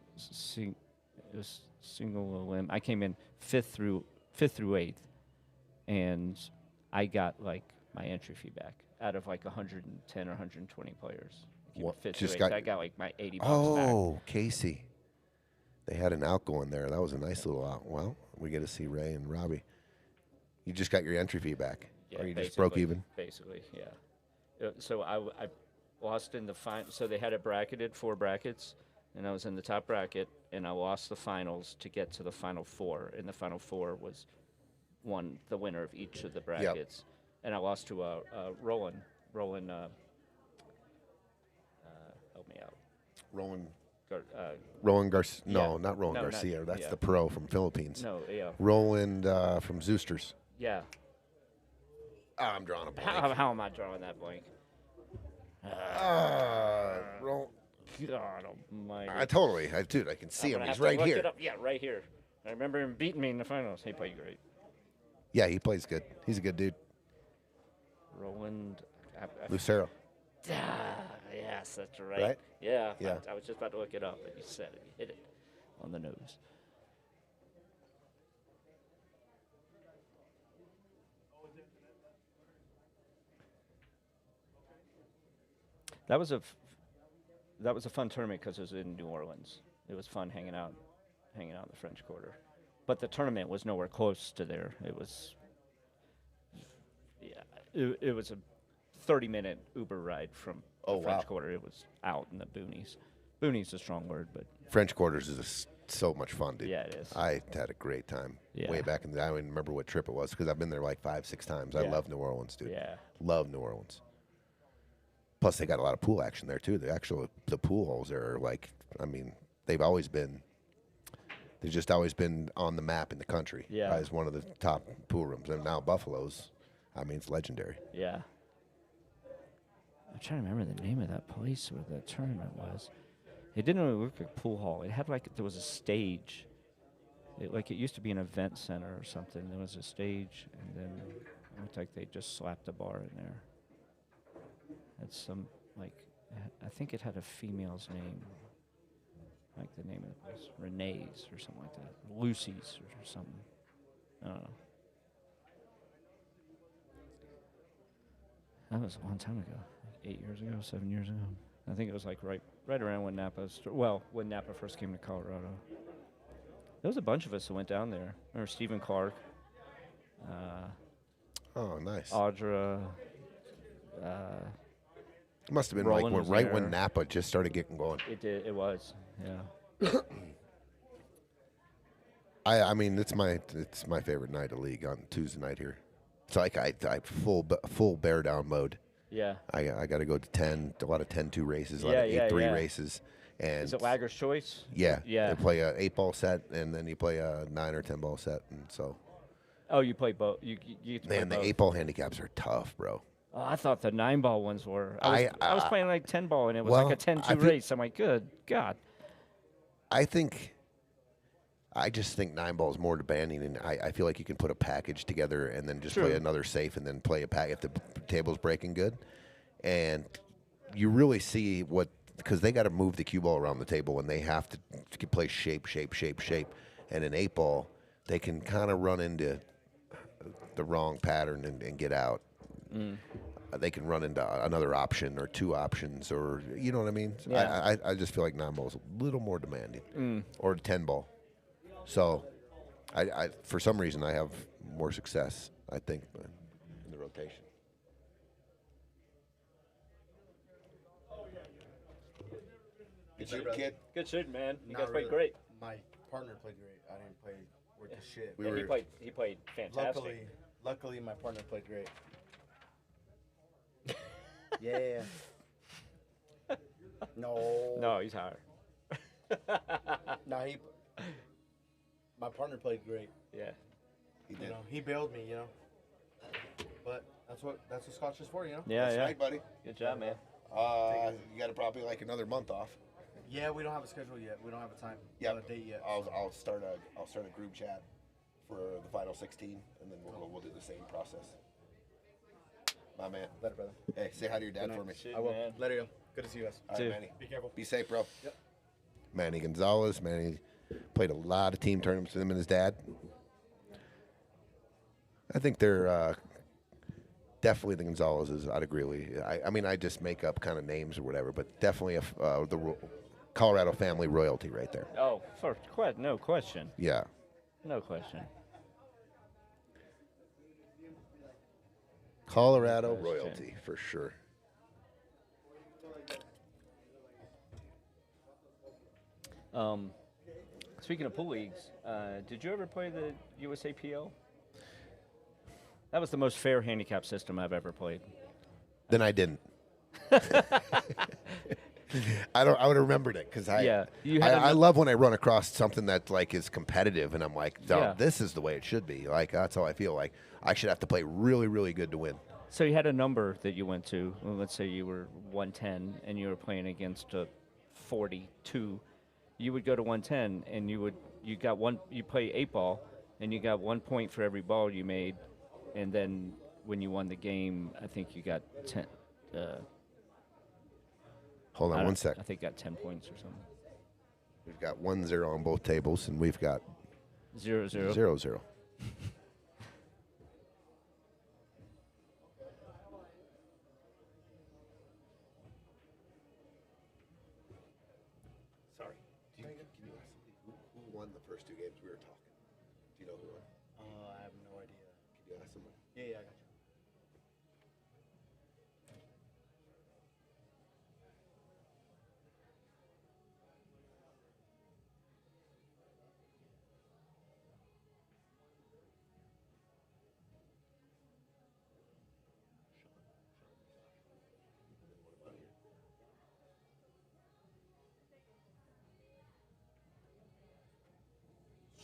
single limb. I came in fifth through 8th, and I got like my entry fee back out of like 110 or 120 players. Fifth through 8th, I got like my $80 back. Oh, Casey. They had an outgoing there. That was a nice little out. Well, we get to see Ray and Robbie. You just got your entry fee back. Yeah, or you just broke even? Basically, yeah. So I lost in the final. So they had it bracketed, 4 brackets, and I was in the top bracket, and I lost the finals to get to the Final Four. And the Final Four was the winner of each of the brackets. Yep. And I lost to Roland. Roland, help me out. Roland Garcia. No, not Roland Garcia. That's the pro from Philippines. No, yeah. Roland from Zeusters. Yeah. I'm drawing a blank. How am I drawing that blank? God almighty. Dude, I can see him. He's right here. Yeah, right here. I remember him beating me in the finals. He played great. Yeah, he plays good. He's a good dude. Roland. Lucero. Yes, that's right. Right? Yeah. Yeah. I was just about to look it up, but you said it. You hit it on the nose. That was a fun tournament because it was in New Orleans. It was fun hanging out in the French Quarter. But the tournament was nowhere close to there. It was, it was a 30-minute Uber ride from the French Quarter. It was out in the boonies. Boonies is a strong word, but French Quarters is so much fun, dude. Yeah, it is. I had a great time way back in the day. I don't even remember what trip it was because I've been there like 5-6 times. I love New Orleans, dude. Yeah. Love New Orleans. Plus, they got a lot of pool action there, too. The pool holes there are like, I mean, they've just always been on the map in the country as one of the top pool rooms. And now Buffalo's, I mean, it's legendary. Yeah. I'm trying to remember the name of that place where the tournament was. It didn't really look like a pool hall. It had there was a stage. It used to be an event center or something. There was a stage, and then it looked like they just slapped a bar in there. Had some, I think it had a female's name. Like the name of the place. Renee's or something like that. Lucy's or something. I don't know. That was a long time ago. 8 years ago, 7 years ago. I think it was right around when Napa when Napa first came to Colorado. There was a bunch of us that went down there. Remember Stephen Clark, Oh, nice. Audra. It must have been Roland like was right there. when Napa just started getting going. It did. It was. Yeah. I mean, it's my favorite night of league on Tuesday night here. It's like I full bear down mode. Yeah. I got to go to 10, a lot of 10-2 races, a lot Yeah, of yeah, 8-3 yeah. races. And Is it Wagger's Choice? Yeah. Yeah. They play a 8-ball set, and then you play a 9 or 10-ball set, and so. Oh, you play both. You get to play Man, the both. 8-ball handicaps are tough, bro. Oh, I thought the 9-ball ones were. I was playing like 10-ball, and it was well, like a 10-2 I think- race. I'm like, good God. I just think 9-ball is more demanding, and I feel like you can put a package together and then just True. play another safe and then play a pack if the table's breaking good. And you really see what, because they got to move the cue ball around the table and they have to play shape. And in 8-ball, they can kind of run into the wrong pattern and get out. They can run into another option or two options, or you know what I mean. Yeah. I just feel like 9-ball is a little more demanding, or 10-ball. So, I for some reason I have more success, I think, in the rotation. Good shooting, kid. Good shooting, man. You Not guys played really. great. My partner played great. I didn't play worth the shit. And he played fantastic. Luckily, my partner played great. Yeah. No. No, he's higher. No, my partner played great. Yeah. He You did. know, he bailed me. You know. But that's what Scotch is for. You know. Yeah, That's yeah. right, buddy. Good job, man. You got probably like another month off. Yeah, we don't have a schedule yet. We don't have a time. Yeah, a date yet. I'll start a group chat for the final 16, and then we'll do the same process. My man. Later, brother. Hey, say hi to your dad for me. I will. Man. Later, yo. Good to see you guys. All right, Manny. Be careful. Be safe, bro. Yep. Manny Gonzales. Manny played a lot of team tournaments with him and his dad. I think they're definitely the Gonzaleses. I'd agree with you. I mean, I just make up kind of names or whatever, but definitely the Colorado family royalty right there. Oh, no question. Yeah. No question. Colorado Question. royalty for sure. Speaking of pool leagues, did you ever play the USAPL? That was the most fair handicap system I've ever played. Then I didn't. I would have remembered it because Yeah, you had I love when I run across something that like is competitive and I'm like, no, Yeah. this is the way it should be. Like that's how I feel. Like I should have to play really, really good to win. So you had a number that you went to. Well, let's say you were 110 and you were playing against a 42. You would go to 110 and you play 8-ball and you got 1 point for every ball you made, and then when you won the game, I think you got 10. Hold on one sec. I think got 10 points or something. We've got 1-0 on both tables, and we've got 0-0. 0-0. Sorry. Can you ask who won the first two games we were talking? Do you know who won? I have no idea. Can you ask someone? Yeah, I got you.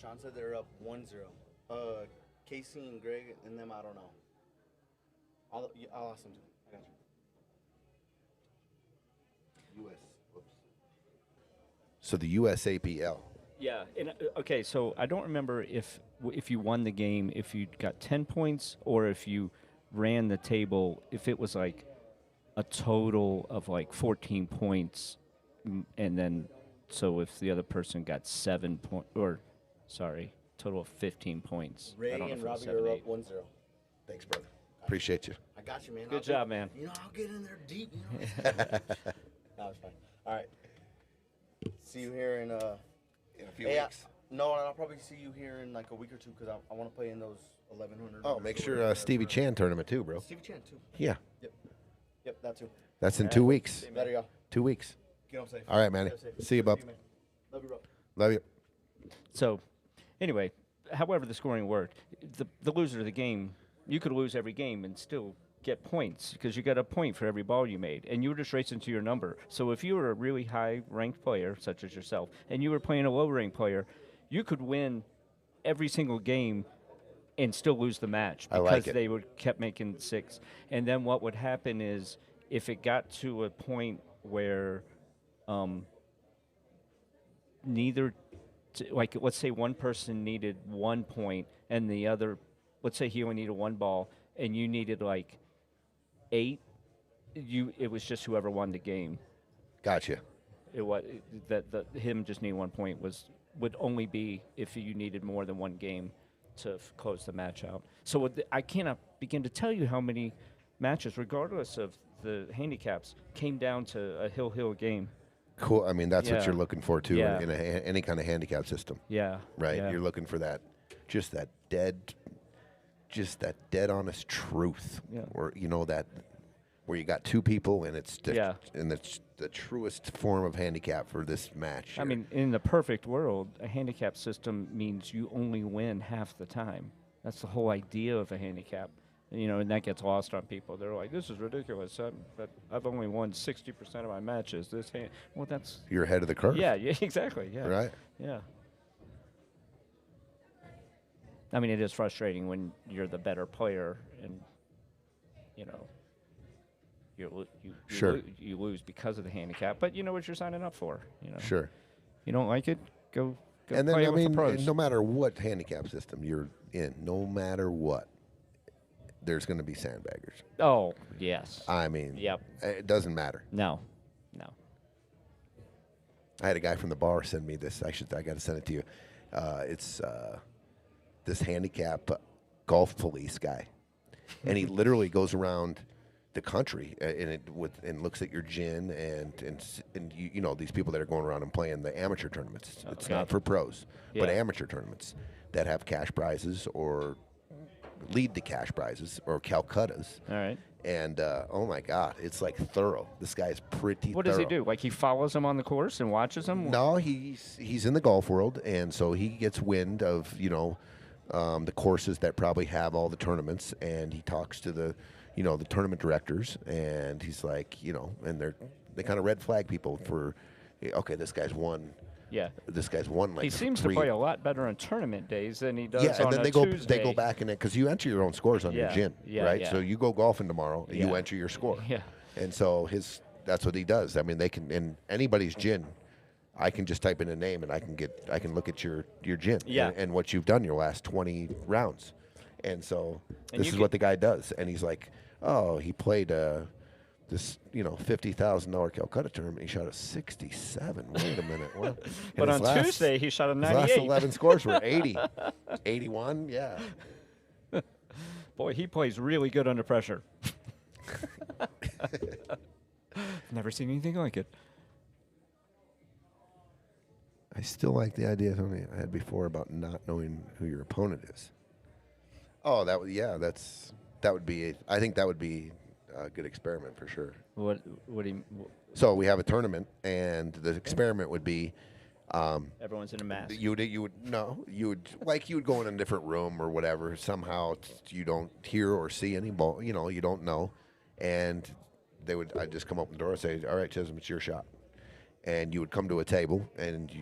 Sean said they're up 1-0. Casey and Greg and them, I don't know. I'll ask them. I got you. So the USAPL. Yeah. And, okay, so I don't remember if you won the game, if you got 10 points, or if you ran the table, if it was like a total of like 14 points, and then so if the other person got 7 points, or sorry, total of 15 points. Ray I don't know and if it was Robbie 7, are 8. up 1-0. Thanks, brother. Appreciate you. I got you, man. Good job, man. You know, I'll get in there deep. You know? That was fine. All right. See you here in In a few Hey, weeks. No, and I'll probably see you here in like a week or two because I want to play in those 1100. Oh, make sure Stevie Chan tournament too, bro. Stevie Chan too. Yeah. Yep, that too. That's in 2 weeks. Better y'all. 2 weeks. Get home safe. All right, Manny. See you, bub. man. Love you, bro. Love you. So, anyway, however the scoring worked, the loser of the game, you could lose every game and still get points because you got a point for every ball you made, and you were just racing to your number. So if you were a really high-ranked player, such as yourself, and you were playing a low-ranked player, you could win every single game and still lose the match because they would kept making 6. And then what would happen is if it got to a point where like let's say one person needed 1 point and the other, let's say he only needed 1 ball and you needed like 8, it was just whoever won the game. Gotcha. It was that him just needing 1 point would only be if you needed more than 1 game to close the match out. So I cannot begin to tell you how many matches, regardless of the handicaps, came down to a hill game. Cool. I mean, that's what Yeah. you're looking for too Yeah. in any kind of handicap system. Yeah. Right. Yeah. You're looking for that, just that dead honest truth, Yeah. or that where you got 2 people and it's and it's the truest form of handicap for this match. I here. mean, in the perfect world, a handicap system means you only win half the time. That's the whole idea of a handicap. And that gets lost on people. They're like, this is ridiculous, but I've only won 60% of my matches. Well, that's... You're ahead of the curve. Yeah, exactly, yeah. Right. Yeah. I mean, it is frustrating when you're the better player and, you lose because of the handicap, but you know what you're signing up for. Sure. You don't like it, go And then, play I with the mean, pros. no matter what handicap system you're in, no matter what, there's going to be sandbaggers. Oh, yes. I mean, Yep. It doesn't matter. No. I had a guy from the bar send me this. I got to send it to you. It's this handicap golf police guy, and he literally goes around the country and looks at your gin and these people that are going around and playing the amateur tournaments. It's not for pros, but amateur tournaments that have cash prizes or lead the cash prizes or Calcuttas. All right. And oh my God, it's like thorough. This guy's pretty. What thorough. does he do? Like he follows them on the course and watches them? No, he's in the golf world, and so he gets wind of the courses that probably have all the tournaments, and he talks to the tournament directors, and he's like, and they kind of red flag people for, okay, this guy's won. Yeah. This guy's won like he seems 3. to play a lot better on tournament days than he does Yeah, on and then a they Tuesday. go back in it because you enter your own scores on your gin, right? Yeah. So you go golfing tomorrow, and you Yeah. enter your score. Yeah. And so that's what he does. I mean, they can in anybody's gin. I can just type in a name and I can look at your gin and what you've done your last 20 rounds. And so this is what the guy does. And he's like, oh, he played this $50,000 Calcutta tournament. He shot a 67. Wait a minute. What? But on Tuesday he shot a 98. His last 11 scores were 80, 81. Yeah. Boy, he plays really good under pressure. Never seen anything like it. I still like the idea Tony I had before about not knowing who your opponent is. Oh, that would be. I think that would be a good experiment for sure. What do you? So we have a tournament, and the experiment would be. Everyone's in a mask. You would go in a different room or whatever. Somehow you don't hear or see any ball. You don't know, and I'd just come up the door and say, "All right, Chisholm, it's your shot." And you would come to a table, and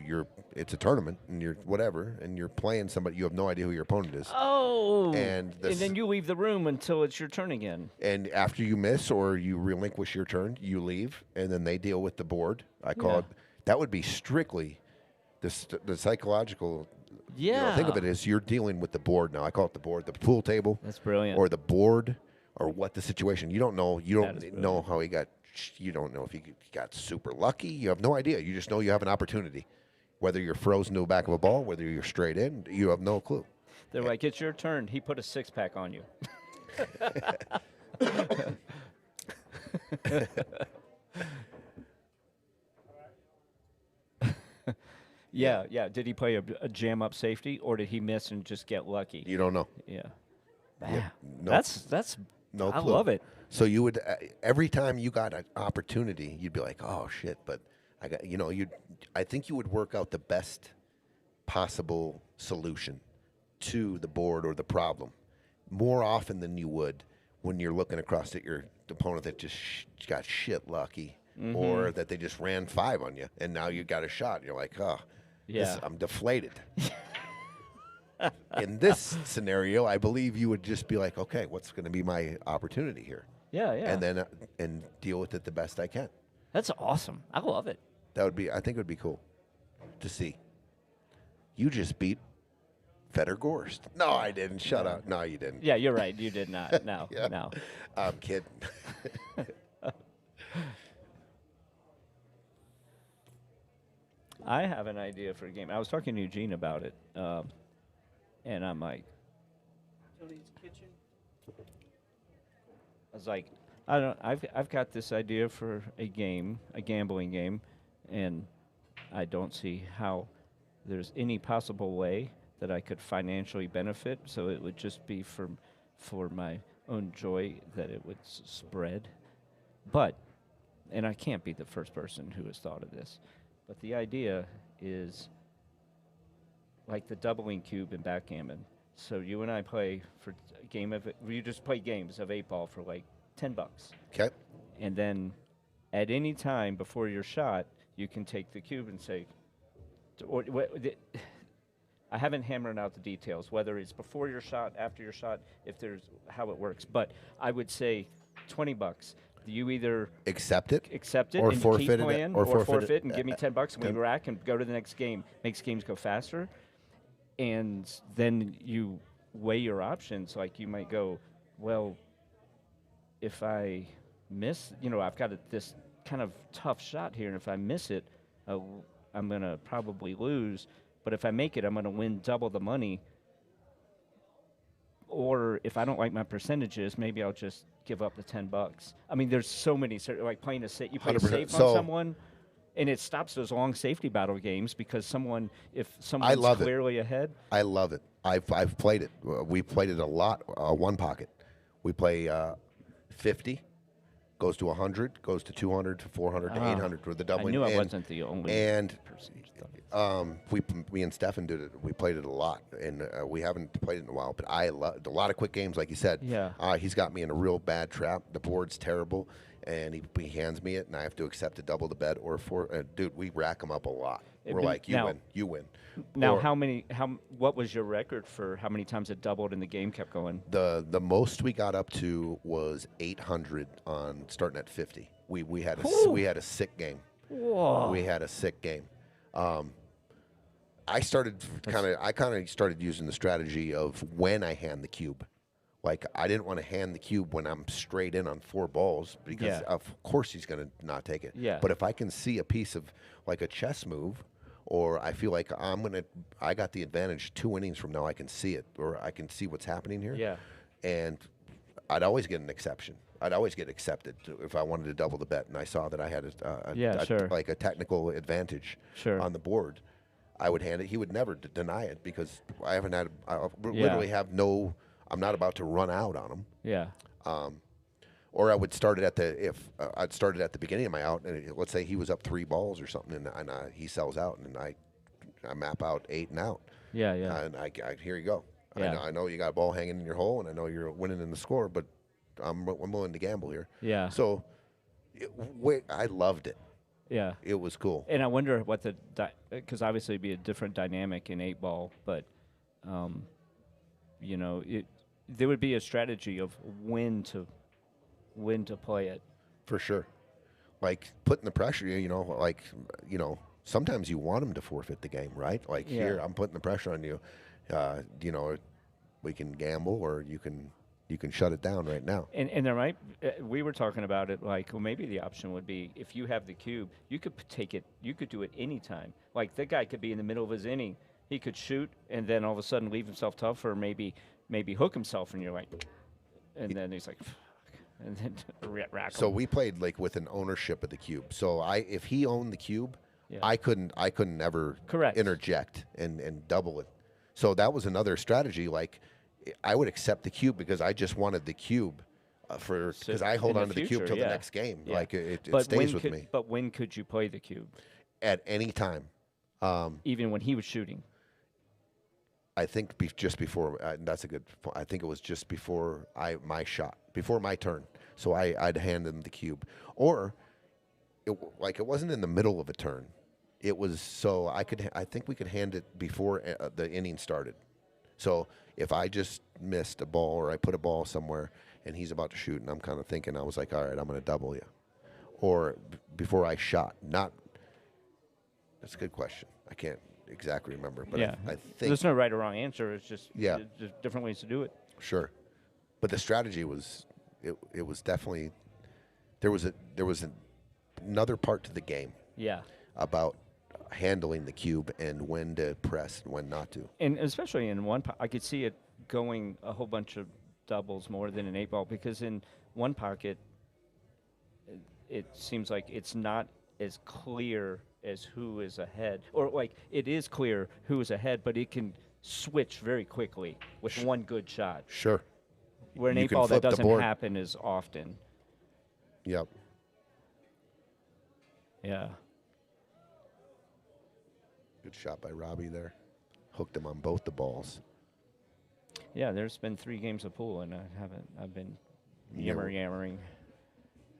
it's a tournament, and you're playing somebody. You have no idea who your opponent is. Oh. And then you leave the room until it's your turn again. And after you miss or you relinquish your turn, you leave, and then they deal with the board. I call it. That would be strictly the psychological. Yeah. Think of it as you're dealing with the board now. I call it the board, the pool table. That's brilliant. Or the board, or what the situation. You don't know. You don't know how he got. You don't know if he got super lucky. You have no idea. You just know you have an opportunity. Whether you're frozen to the back of a ball, whether you're straight in, you have no clue. They're like, it's your turn. He put a 6-pack on you. Yeah, yeah. Did he play a jam up safety, or did he miss and just get lucky? You don't know. Yeah. Yeah, no- That's No I clue. love it. So you would every time you got an opportunity, you'd be like, "Oh shit!" But I got I think you would work out the best possible solution to the board or the problem more often than you would when you're looking across at your opponent that just got shit lucky, or that they just ran 5 on you, and now you got a shot. And you're like, "Oh, Yeah. I'm deflated." In this scenario, I believe you would just be like, "Okay, what's going to be my opportunity here?" Yeah, yeah. And then and deal with it the best I can. That's awesome. I love it. That would be, I think it would be cool to see. You just beat Federgorst. No, I didn't. Shut up. No, you didn't. Yeah, you're right. You did not. No, Yeah. no. I'm kidding. I have an idea for a game. I was talking to Eugene about it, and I'm like, Tony's Kitchen. I was like, I don't. I've got this idea for a game, a gambling game, and I don't see how there's any possible way that I could financially benefit. So it would just be for my own joy that it would spread. But, and I can't be the first person who has thought of this, but the idea is like the doubling cube in backgammon. So you and I play for a game of you just play games of 8-ball for like $10. Okay. And then at any time before your shot, you can take the cube and say, I haven't hammered out the details, whether it's before your shot, after your shot, if there's how it works. But I would say $20. You either Accept it, or and forfeit keep it, playing, or forfeit forfeit it. and give me $10 and we rack and go to the next game. Makes games go faster, and then you weigh your options. Like you might go, well, if I miss, I've got this kind of tough shot here, and if I miss it, I'm gonna probably lose. But if I make it, I'm gonna win double the money. Or if I don't like my percentages, maybe I'll just give up the $10. I mean, there's so many, like playing you play a 100%. safe on someone, and it stops those long safety battle games because if someone's clearly ahead. I love it. I've played it. We played it a lot. One pocket. We play 50, goes to 100, goes to 200, to 400, to 800 with the doubling. I knew I wasn't the only person who's done it. Me and Stefan did it. We played it a lot, and we haven't played it in a while. But I loved a lot of quick games, like you said. Yeah. He's got me in a real bad trap. The board's terrible, and he hands me it, and I have to accept to double the bet or dude, we rack them up a lot. We're like, you win. Now, what was your record for how many times it doubled and the game kept going? The most we got up to was 800 on starting at 50. We had a sick game. Whoa. We had a sick game. I kind of started using the strategy of when I hand the cube. Like, I didn't want to hand the cube when I'm straight in on 4 balls because of course he's going to not take it. Yeah. But if I can see a piece of like a chess move, or I feel like I got the advantage 2 innings from now, I can see it, or I can see what's happening here. Yeah. And I'd always get an exception. I'd always get accepted if I wanted to double the bet, and I saw that I had like a technical advantage on the board. I would hand it. He would never deny it because I haven't had. I literally have no. I'm not about to run out on him. Yeah. Or I would start it I'd start it at the beginning of my out, and let's say he was up 3 balls or something, and he sells out, and I map out 8 and out. Yeah, yeah. And here you go. Yeah. I know you got a ball hanging in your hole, and I know you're winning in the score, but I'm willing to gamble here. Yeah. So, I loved it. Yeah. It was cool. And I wonder what because obviously it'd be a different dynamic in 8-ball, but there would be a strategy of when to play it. For sure. Like putting the pressure, sometimes you want them to forfeit the game, right? Like here, I'm putting the pressure on you. We can gamble, or you can shut it down right now. And there might we were talking about it like, well, maybe the option would be if you have the cube, you could take it, you could do it anytime. Like the guy could be in the middle of his inning, he could shoot and then all of a sudden leave himself tough, or maybe hook himself, and you're like, and then he's like, and then rack him. So we played like with an ownership of the cube. So if he owned the cube, Yeah. I couldn't ever Correct. interject and double it. So that was another strategy. Like, I would accept the cube because I just wanted the cube because I hold in on to the cube future, till yeah. the next game. Yeah. Like it But stays with me But when could you play the cube? at any time. Even when he was shooting. I think just before. That's a good point. I think it was just before my shot, before my turn. So I'd hand him the cube, or it wasn't in the middle of a turn. It was so I think we could hand it before the inning started. So if I just missed a ball or I put a ball somewhere and he's about to shoot and I'm kind of thinking, I was like, all right, I'm going to double you, or before I shot. That's a good question. I can't exactly remember, but Yeah. I think There's no right or wrong answer. It's just Yeah. there's different ways to do it. Sure, but the strategy was it was definitely there was another part to the game Yeah. about handling the cube and when to press and when not to. And especially in I could see it going a whole bunch of doubles more than an 8-ball, because in one pocket it seems like it's not as clear as who is ahead, or like it is clear who is ahead, but it can switch very quickly with one good shot. Sure. Where an You can 8-ball, that flip the doesn't board. happen as often. Yep. Yeah. Good shot by Robbie there. Hooked him on both the balls. Yeah, there's been 3 games of pool, and I've been yammering.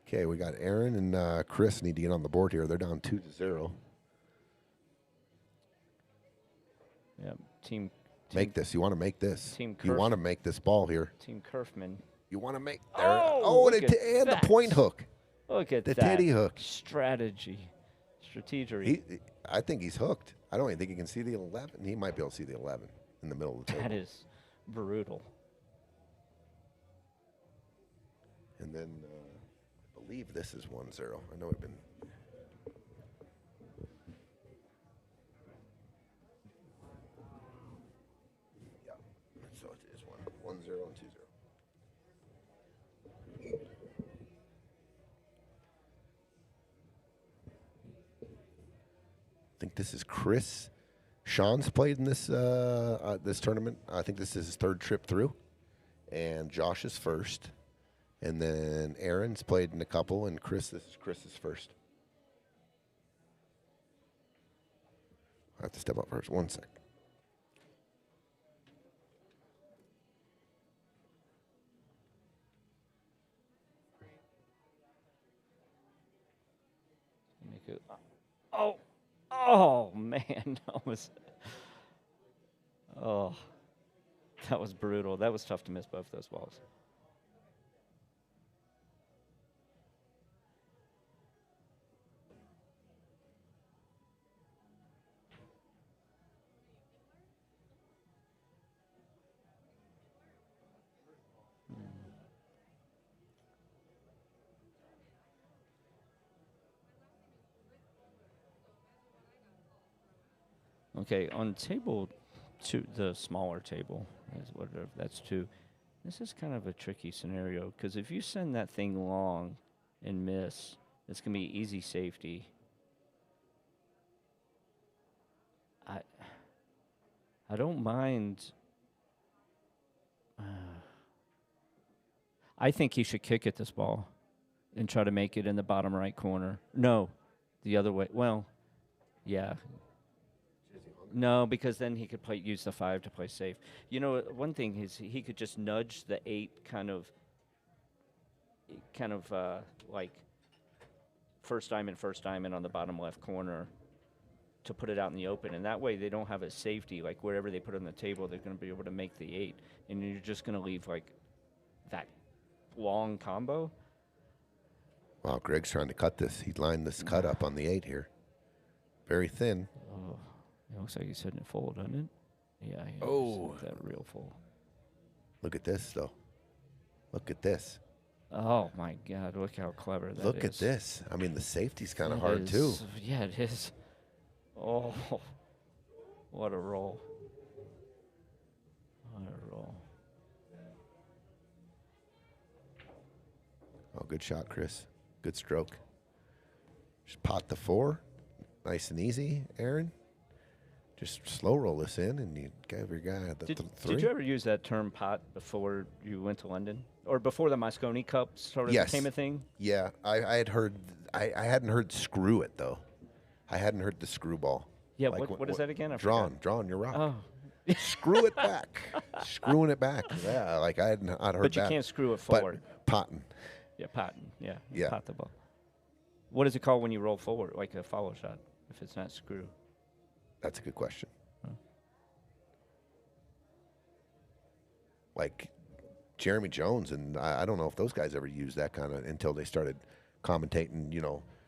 Okay, we got Aaron and Kris need to get on the board here. They're down 2-0. Yep. Team Make this. You want to make this. Team You want to make this ball here. Team Kerfman. You want to make. Oh, and look at and the that. point hook. Look at The that. teddy hook. Strategy. Strategery. I think he's hooked. I don't even think he can see the 11. He might be able to see the 11 in the middle of the table. That is brutal. And then I believe this is 1-0. I know I've been. Yeah. So it is 1-0 and 2-0. I think this is Kris. Shawn's played in this this tournament. I think this is his 3rd trip through, and Josh is first. And then Aaron's played in a couple, and this is Chris's first. I have to step up first. 1 sec. Make it, oh man, that was brutal. That was tough to miss both those balls. Okay, on table 2, the smaller table, that's 2. This is kind of a tricky scenario, because if you send that thing long and miss, it's going to be easy safety. I don't mind. I think he should kick at this ball and try to make it in the bottom right corner. No, the other way. Well, yeah. No, because then he could use the 5 to play safe. You know, one thing is he could just nudge the 8 kind of like first diamond on the bottom left corner to put it out in the open, and that way they don't have a safety. Like wherever they put it on the table, they're going to be able to make the 8, and you're just going to leave like that long combo. Wow, Greg's trying to cut this. He lined this cut up on the 8 here. Very thin. Oh. It looks like he's hitting it full, doesn't it? Yeah. Oh. That real full. Look at this, though. Look at this. Oh, my God. Look how clever that is. Look at this. I mean, the safety's kind of It hard, too. is. Yeah, it is. Oh, what a roll. What a roll. Oh, good shot, Kris. Good stroke. Just pot the 4. Nice and easy, Aaron. Just slow roll this in, and you give your guy the three. Did you ever use that term pot before you went to London? Or before the Moscone Cup sort of became a thing? Yeah, I had heard. I hadn't heard screw it, though. I hadn't heard the screwball. Yeah, what is that again? I drawn your rock. Oh. Screw it back. Screwing it back. Yeah, like I'd heard that. But you can't screw it forward. But potting. Yeah, potting. Yeah. Yeah. Pot the ball. What is it called when you roll forward, like a follow shot, if it's not screw? That's a good question. Like Jeremy Jones, and I don't know if those guys ever used that kind of until they started commentating,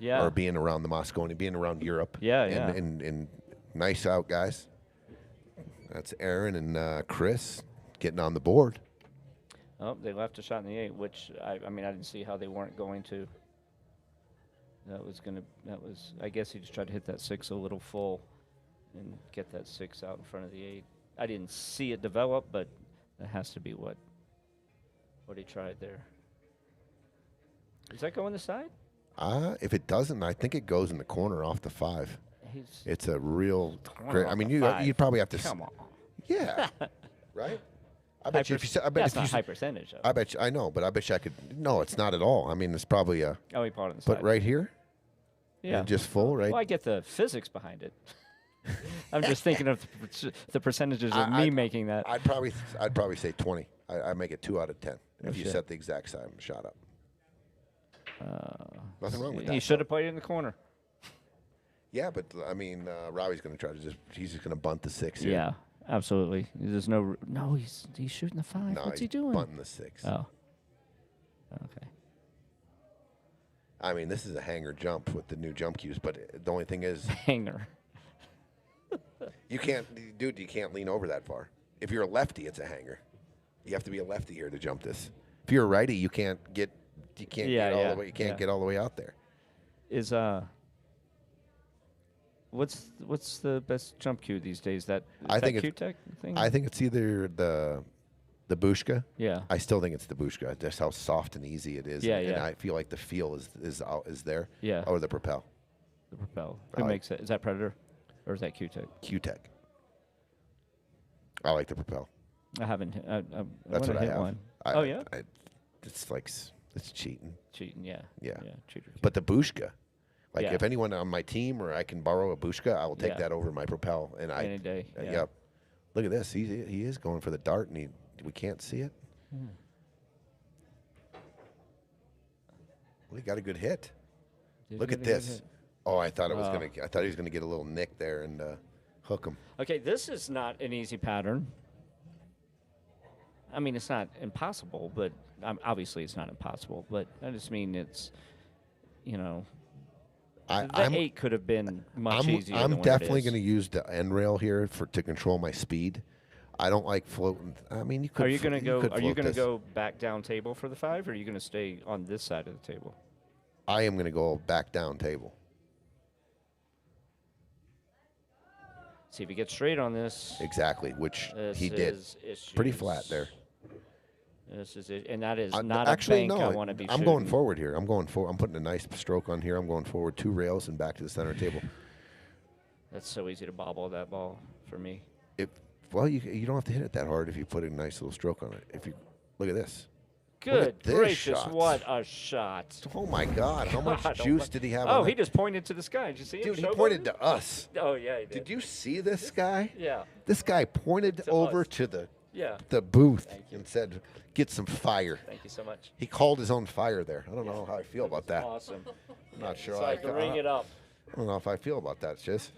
or being around the Moscone, being around Europe. Yeah, and nice out guys. That's Aaron and Kris getting on the board. Oh, they left a shot in the 8, which I didn't see how they weren't going to. I guess he just tried to hit that 6 a little full and get that 6 out in front of the 8. I didn't see it develop, but that has to be what he tried there. Does that go on the side? If it doesn't, I think it goes in the corner off the 5. It's a real great. I mean, you'd probably have to. Come on. Yeah. Right. I bet you. I bet that's if not you, high percentage. Though. I bet you. I know, but I bet you I could. No, it's not at all. I mean, it's probably a. Oh, he put it on the side. But right here. Yeah. And just full, right? Well, I get the physics behind it. I'm just thinking of the percentages of me making that. I'd probably say 20. I make it 2 out of 10 if you set the exact side shot up. Nothing wrong with that. He should have played it in the corner. Yeah, but I mean, Robbie's going to try to he's just going to bunt the 6 here. Yeah, absolutely. There's no, he's shooting the 5. No, What's he doing? Bunting the 6. Oh. Okay. I mean, this is a hanger jump with the new jump cues, but the only thing is hanger. You can't lean over that far. If you're a lefty, it's a hanger. You have to be a lefty here to jump this. If you're a righty, you can't get all the way. You can't get all the way out there. What's the best jump cue these days? I think Q-Tech thing? I think it's either the Bushka. Yeah. I still think it's the Bushka. Just how soft and easy it is. Yeah, and I feel like the feel is there. Yeah. Or the Propel. The Propel. Who makes it? Is that Predator? Or is that Q-Tech? Q-Tech. I like the Propel. I haven't. That's what I have. One. Yeah. It's like it's cheating. Cheating, yeah. Yeah. Cheater. But the Bushka, like if anyone on my team or I can borrow a Bushka, I will take Yeah. that over my Propel. And Any day. Yeah. Yep. Look at this. He is going for the dart, and we can't see it. Well, he got a good hit. Look at this. Oh, I thought he was gonna get a little nick there and hook him. Okay, this is not an easy pattern. I mean, it's not impossible, but obviously it's not impossible. But I just mean it's, the 8 could have been much easier. I'm definitely going to use the end rail here to control my speed. I don't like floating. I mean, you could. Are you going to go back down table for the 5, or are you going to stay on this side of the table? I am going to go back down table. See if he gets straight on this. Exactly, which he did. Pretty flat there. This is it, and that is not actually, a bank no, I want to be I'm shooting. going forward here. I'm going forward. I'm putting a nice stroke on here. I'm going forward 2 rails and back to the center table. That's so easy to bobble that ball for me. Well, you don't have to hit it that hard if you put a nice little stroke on it. If you look at this. Good gracious, what a shot. Oh, my God. How much juice did he have? Oh, he just pointed to the sky. Did you see him? Dude, he pointed to us. Oh, yeah, he did. Did you see this guy? Yeah. This guy pointed over to the the booth and said, get some fire. Thank you so much. He called his own fire there. I don't know how I feel about that. Awesome. I'm not sure. So I can ring it up. I don't know if I feel about that, Shiz.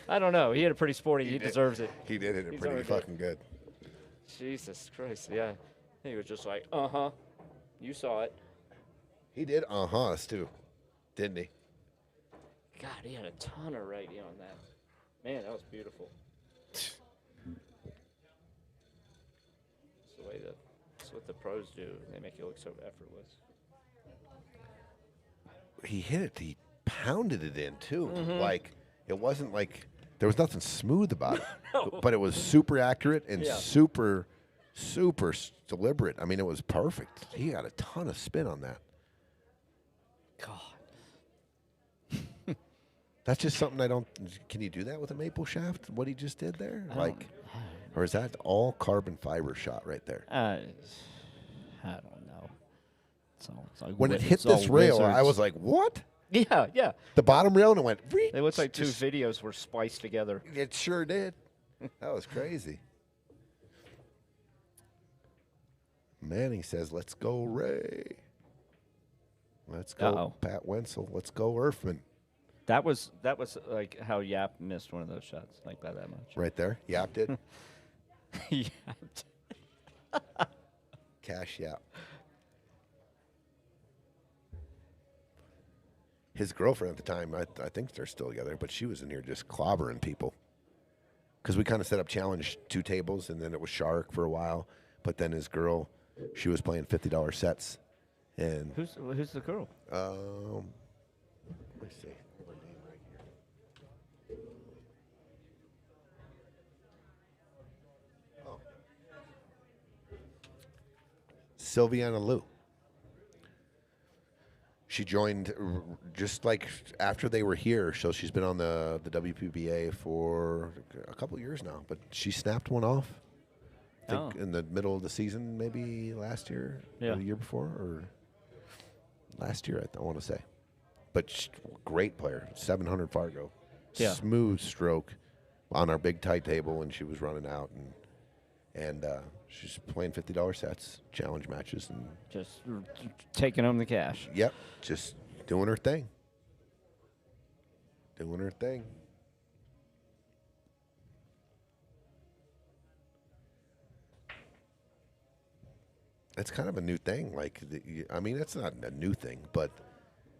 I don't know. He had a pretty sporty. He deserves it. He did hit it pretty fucking good. Jesus Christ, yeah. He was just like, uh-huh. You saw it. He did us too, didn't he? God, he had a ton of righty on that. Man, that was beautiful. That's what the pros do. They make it look so effortless. He hit it. He pounded it in too. Mm-hmm. Like it wasn't like there was nothing smooth about it, but it was super accurate and super deliberate. I mean, it was perfect. He got a ton of spin on that. God. That's just something I don't. Can you do that with a maple shaft? What he just did there, or is that all carbon fiber shot right there? I don't know. It's like When it hit this rail, I was like, "What?" Yeah, yeah. The bottom rail, and it went. It looks like two videos were spliced together. It sure did. That was crazy. Manny says, "Let's go, Ray. Let's go, Pat Wenzel. Let's go, Erfman." That was like how Yap missed one of those shots, like by that much. Right there, Yap did. Yap. Cash Yap. His girlfriend at the time, I think they're still together, but she was in here just clobbering people. Because we kind of set up challenge 2 tables, and then it was Shark for a while. But then his girl, she was playing $50 sets. And who's the girl? Let's see. Her name right here. Oh. Sylviana Liu. She joined just like after they were here, so she's been on the WPBA for a couple years now. But she snapped one off, I think in the middle of the season, maybe last year, or the year before, or last year, I want to say. But great player, 700 Fargo, smooth stroke on our big tight table, and she was running out, and she's playing $50 sets, challenge matches, and just taking home the cash. Yep, just doing her thing. Doing her thing. It's kind of a new thing. Like, I mean, it's not a new thing, but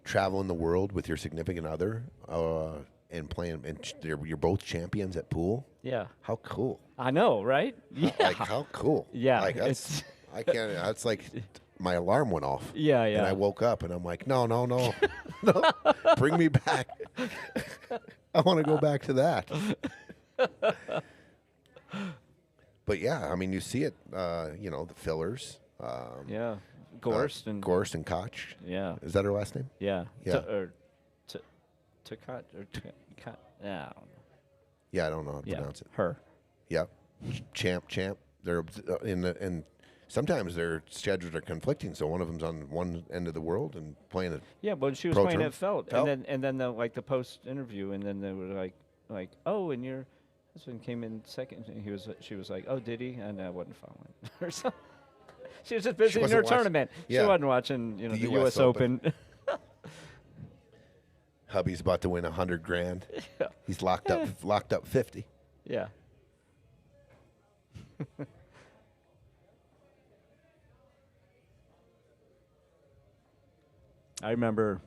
traveling the world with your significant other and playing, and you're both champions at pool. Yeah. How cool. I know, right? Yeah. Like, how cool. Yeah. Like, that's, I can't, that's like my alarm went off. Yeah, yeah. And I woke up and I'm like, no, bring me back. I want to go back to that. But yeah, I mean, you see it, the fillers. Gorst and Koch. Yeah. Is that her last name? Yeah. Yeah. Cut. Yeah, I don't know. Yeah, I don't know how to pronounce it. Her. Yep. Champ. They're and sometimes their schedules are conflicting. So one of them's on one end of the world and playing it. Yeah, but she was playing at Felt, and then the post interview, and then they were like, oh, and your husband came in second, and she was like, oh, did he? And I wasn't following or something. She was just busy in her tournament. Yeah. She wasn't watching, the U.S. Open. Hubby's about to win $100,000. Yeah. He's locked up 50. Yeah. I remember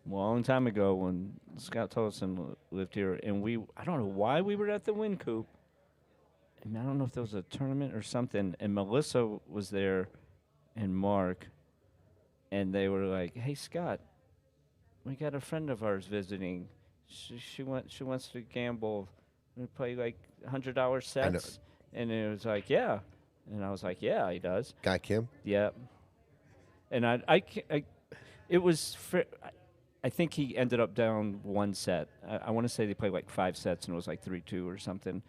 a long time ago when Scott Tolleson lived here, and I don't know why we were at the Wind Coop. And I don't know if there was a tournament or something, and Melissa was there and Mark, and they were like, hey, Scott, we got a friend of ours visiting. She wants to gamble. We play like $100 sets. And it was like, yeah. And I was like, yeah, he does. Guy Kim? Yeah. And I think he ended up down one set. I want to say they played like 5 sets, and it was like 3-2 or something.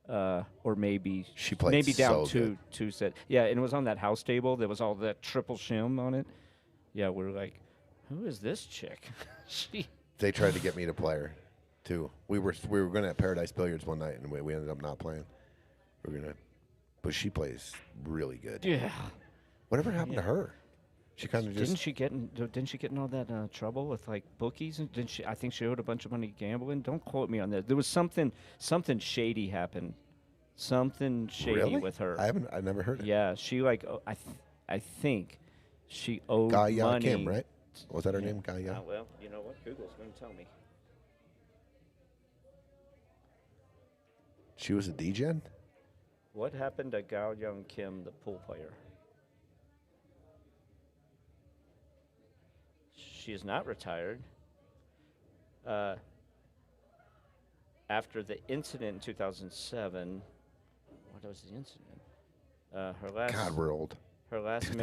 Or maybe she played maybe down so two sets. Yeah, and it was on that house table. There was all that triple shim on it. Yeah, we're like, who is this chick? They tried to get me to play her, too. We were going to have Paradise Billiards one night, and we ended up not playing. But she plays really good. Yeah. Whatever happened to her? She kind of just didn't she get in all that trouble with like bookies? And didn't she? I think she owed a bunch of money gambling. Don't quote me on that. There was something shady happened. Something shady with her. I never heard it. Yeah, she I think she owed Gaia money. Kim, right? Was that her name, Gaia? Well, you know what? Google's going to tell me. She was a D-Gen? What happened to Gao Young Kim, the pool player? She is not retired. After the incident in 2007, what was the incident? Her last. God, we're old. Her last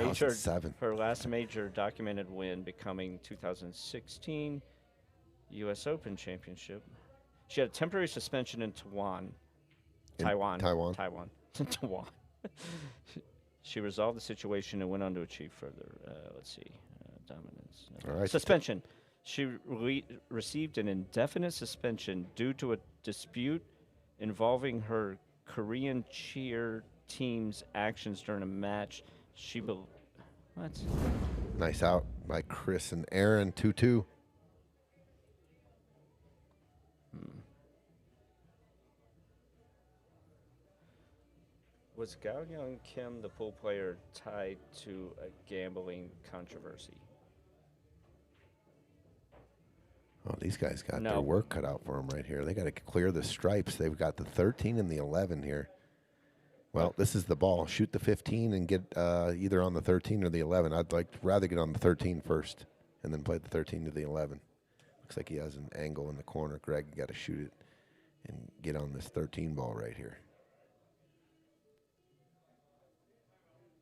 major documented win becoming 2016 U.S. Open Championship. She had a temporary suspension in Taiwan. Taiwan. Taiwan. Taiwan. She resolved the situation and went on to achieve further. Let's see. Dominance. All right. Suspension. She received an indefinite suspension due to a dispute involving her Korean cheer team's actions during a match. What? Nice out by Kris and Aaron. 2-2. Was Gao Young Kim, the pool player, tied to a gambling controversy? Oh, these guys got No. their work cut out for them right here. They got to clear the stripes. They've got the 13 and the 11 here. Well, this is the ball. Shoot the 15 and get either on the 13 or the 11. I'd rather get on the 13 first and then play the 13 to the 11. Looks like he has an angle in the corner. Greg, you got to shoot it and get on this 13 ball right here.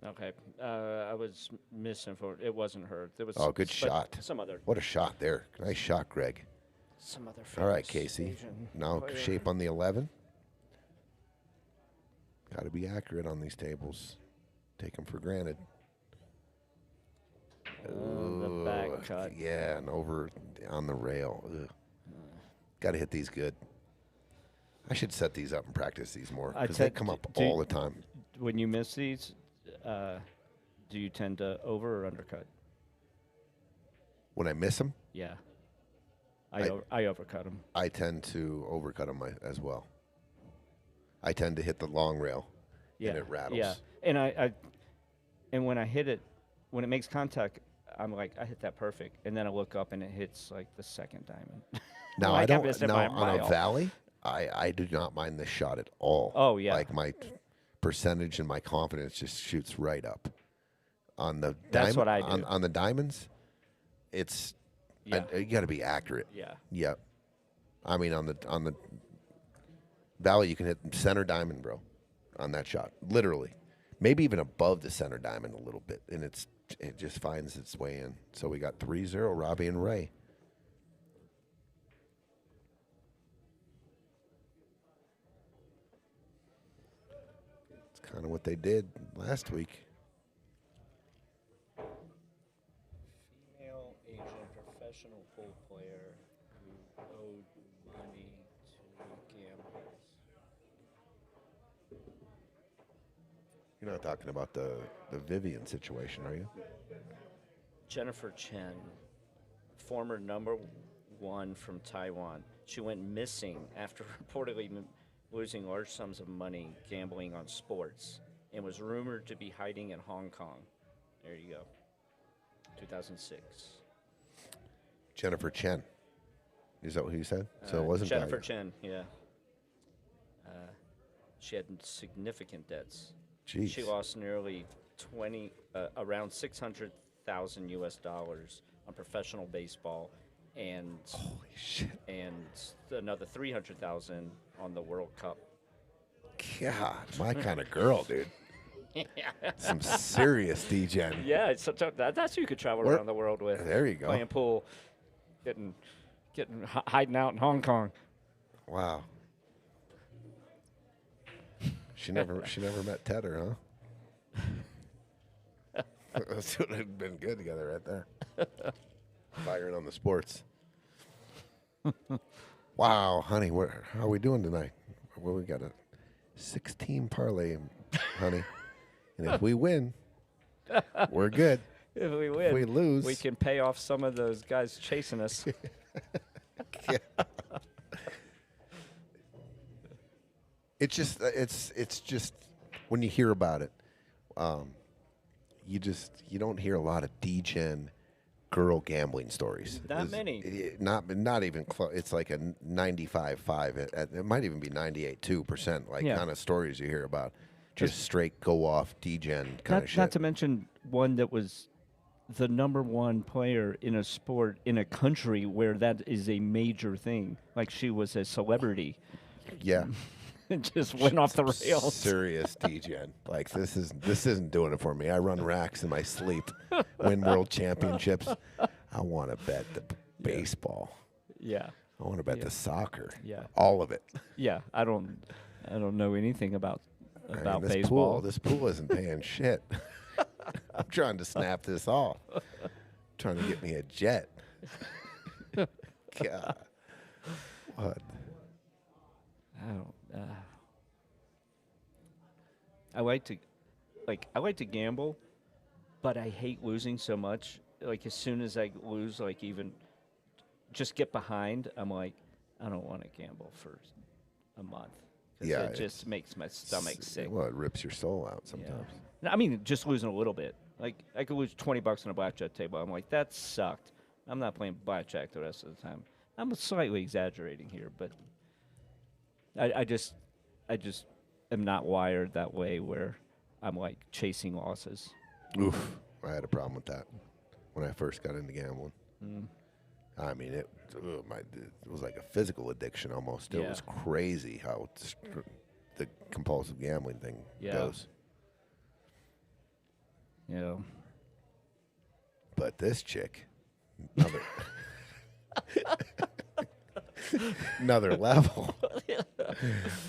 Okay. I was misinformed. It wasn't her. There was good shot. Some other. What a shot there. Nice shot, Greg. Some other. All right, famous Casey. Asian Now player. shape on the 11. Got to be accurate on these tables. Take them for granted. The back cut. Yeah, and over on the rail. Got to hit these good. I should set these up and practice these more because they come up all the time. When you miss these, do you tend to over or undercut? When I miss them, Yeah. I overcut them. I tend to overcut them as well. I tend to hit the long rail, and it rattles. Yeah, and when I hit it, when it makes contact, I'm like, I hit that perfect, and then I look up and it hits like the second diamond. Now Like, I I don't. missed it No, by a on a mile. valley, I do not mind this shot at all. Oh, yeah. Like my percentage and my confidence just shoots right up. On the That's what I do. On the diamonds, it's Yeah. you got to be accurate. Yeah. Yep. I mean, on the valley, you can hit center diamond, bro, on that shot. Literally, maybe even above the center diamond a little bit, and it just finds its way in. So we got 3-0, Robbie and Ray. It's kind of what they did last week. Female Asian professional pool player who owed money to gamblers. You're not talking about the Vivian situation, are you? Jennifer Chen, former number one from Taiwan. She went missing after reportedly losing large sums of money gambling on sports and was rumored to be hiding in Hong Kong. There you go. 2006. Jennifer Chen. Is that what you said? So it wasn't Jennifer Dahlia. Chen, yeah. She had significant debts. Jeez. She lost nearly around $600,000 US on professional baseball, and Holy shit. and another $300,000 on the World Cup. God, my kind of girl, dude. Some serious D-Gen. Yeah, it's that's who you could travel Where- around the world with. There you go. Playing pool, hiding out in Hong Kong. Wow. She never met Tedder, huh? Those would have been good together right there. Firing on the sports. Wow, honey, how are we doing tonight? Well, we got a 16 parlay, honey. And if we win, we're good. If we win, If we lose, we can pay off some of those guys chasing us. Yeah. It's just when you hear about it, you don't hear a lot of D-Gen girl gambling stories. Not many. Not even close. It's like a 95.5. It might even be 98.2%. Like Yeah. kind of stories you hear about, just straight go off D-Gen kind of shit. Not to mention one that was the number one player in a sport in a country where that is a major thing. Like she was a celebrity. Yeah. It just went off the rails. Serious D-Gen. Like this isn't doing it for me. I run racks in my sleep, win world championships. I want to bet the baseball. Yeah. I want to bet Yeah. the soccer. Yeah. All of it. Yeah. I don't know anything about Man, this baseball. Pool, this pool isn't paying shit. I'm trying to snap this off. Trying to get me a jet. God. What? I don't. I like to gamble, but I hate losing so much. Like as soon as I lose, like even just get behind, I'm like, I don't want to gamble for a month. 'Cause Yeah, it just makes my stomach sick. Well, it rips your soul out sometimes. No, I mean, just losing a little bit. Like I could lose $20 on a blackjack table. I'm like, that sucked. I'm not playing blackjack the rest of the time. I'm slightly exaggerating here, but I just am not wired that way where I'm like chasing losses. Oof. I had a problem with that when I first got into gambling. I mean, it was like a physical addiction almost. It Yeah. was crazy how the compulsive gambling thing goes. You know. But this chick, another level.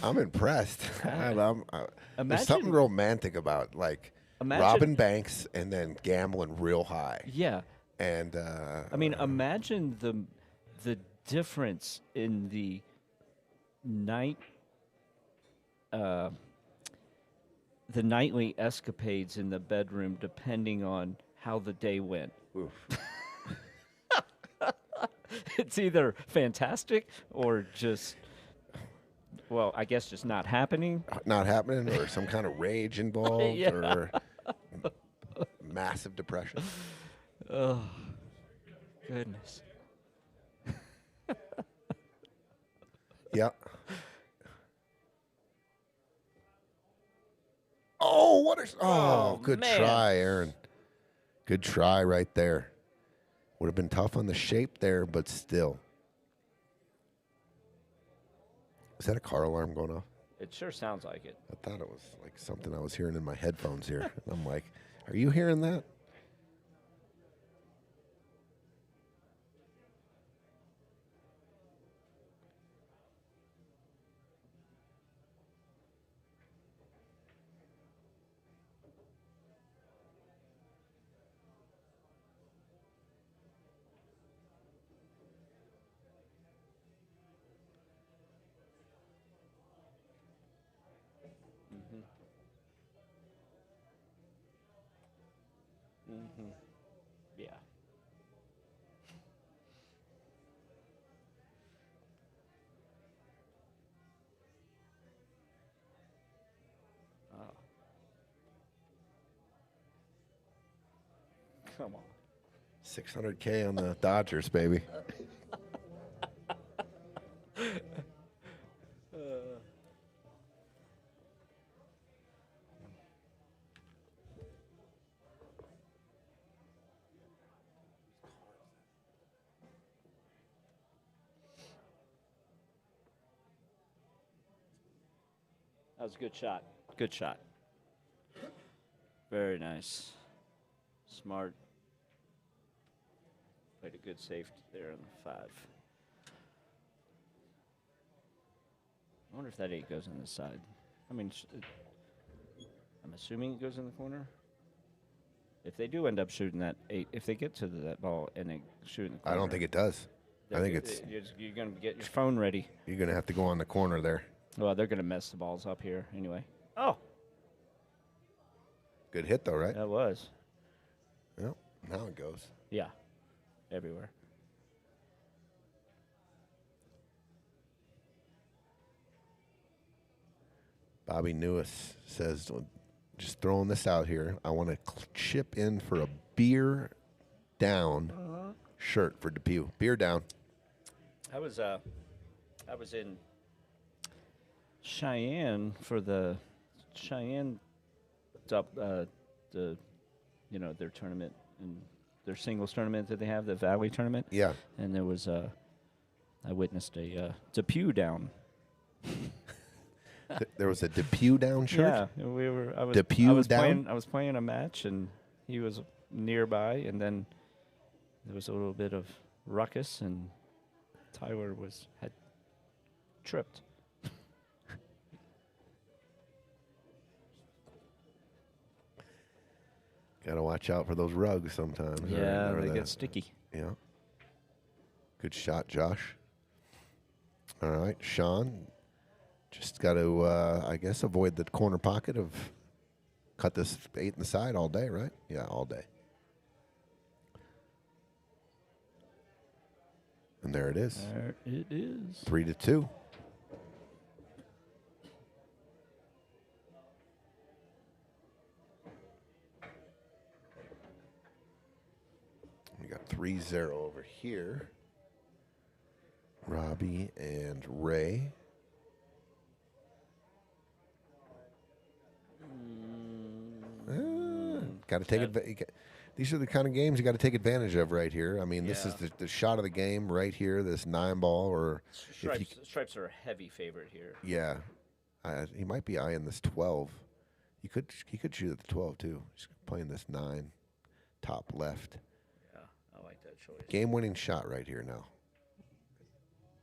I'm impressed. There's something romantic about like robbing banks and then gambling real high. Yeah. And I mean, imagine the difference in the nightly escapades in the bedroom depending on how the day went. It's either fantastic or just, well, I guess just not happening. Not happening, or some kind of rage involved, Yeah. or massive depression. Oh, goodness. Yeah. Oh, what a... Oh, good man. try, Aaron. Good try right there. Would have been tough on the shape there, but still. Is that a car alarm going off? It sure sounds like it. I thought it was like something I was hearing in my headphones here. And I'm like, are you hearing that? Yeah. Oh. Come on. 600K on the Dodgers, baby. That was a good shot. Good shot. Very nice. Smart. Played a good safety there on the 5. I wonder if that 8 goes on the side. I mean, I'm assuming it goes in the corner. If they do end up shooting that 8, if they get to that ball and they shoot in the corner. I don't think it does. I think it's... You're going to get your phone ready. You're going to have to go on the corner there. Well, they're going to mess the balls up here anyway. Oh. Good hit, though, right? That was. Well, now it goes. Yeah. Everywhere. Bobby Newis says, just throwing this out here, I want to chip in for a beer down shirt for Depew. Beer down. I was in Cheyenne for the Cheyenne their tournament and their singles tournament that they have, the Valley tournament. Yeah. And there was I witnessed a Depew down. There was a Depew down shirt? Yeah, we were. I was playing a match, and he was nearby, and then there was a little bit of ruckus, and Tyler had tripped. Got to watch out for those rugs sometimes. Yeah, or they the- get sticky. Yeah. Good shot, Josh. All right, Shawn. Just got to, I guess, avoid the corner pocket of cut this 8 in the side all day, right? Yeah, all day. And there it is. There it is. 3-2. We got 3-0 over here. Robbie and Ray. Got to take advantage. These are the kind of games you got to take advantage of right here. I mean, this is the shot of the game right here. This 9-ball, or Stripes are a heavy favorite here. yeah, he might be eyeing this 12. He could shoot at the 12 too. He's playing this 9, top left. Yeah, I like that choice. Game-winning shot right here now,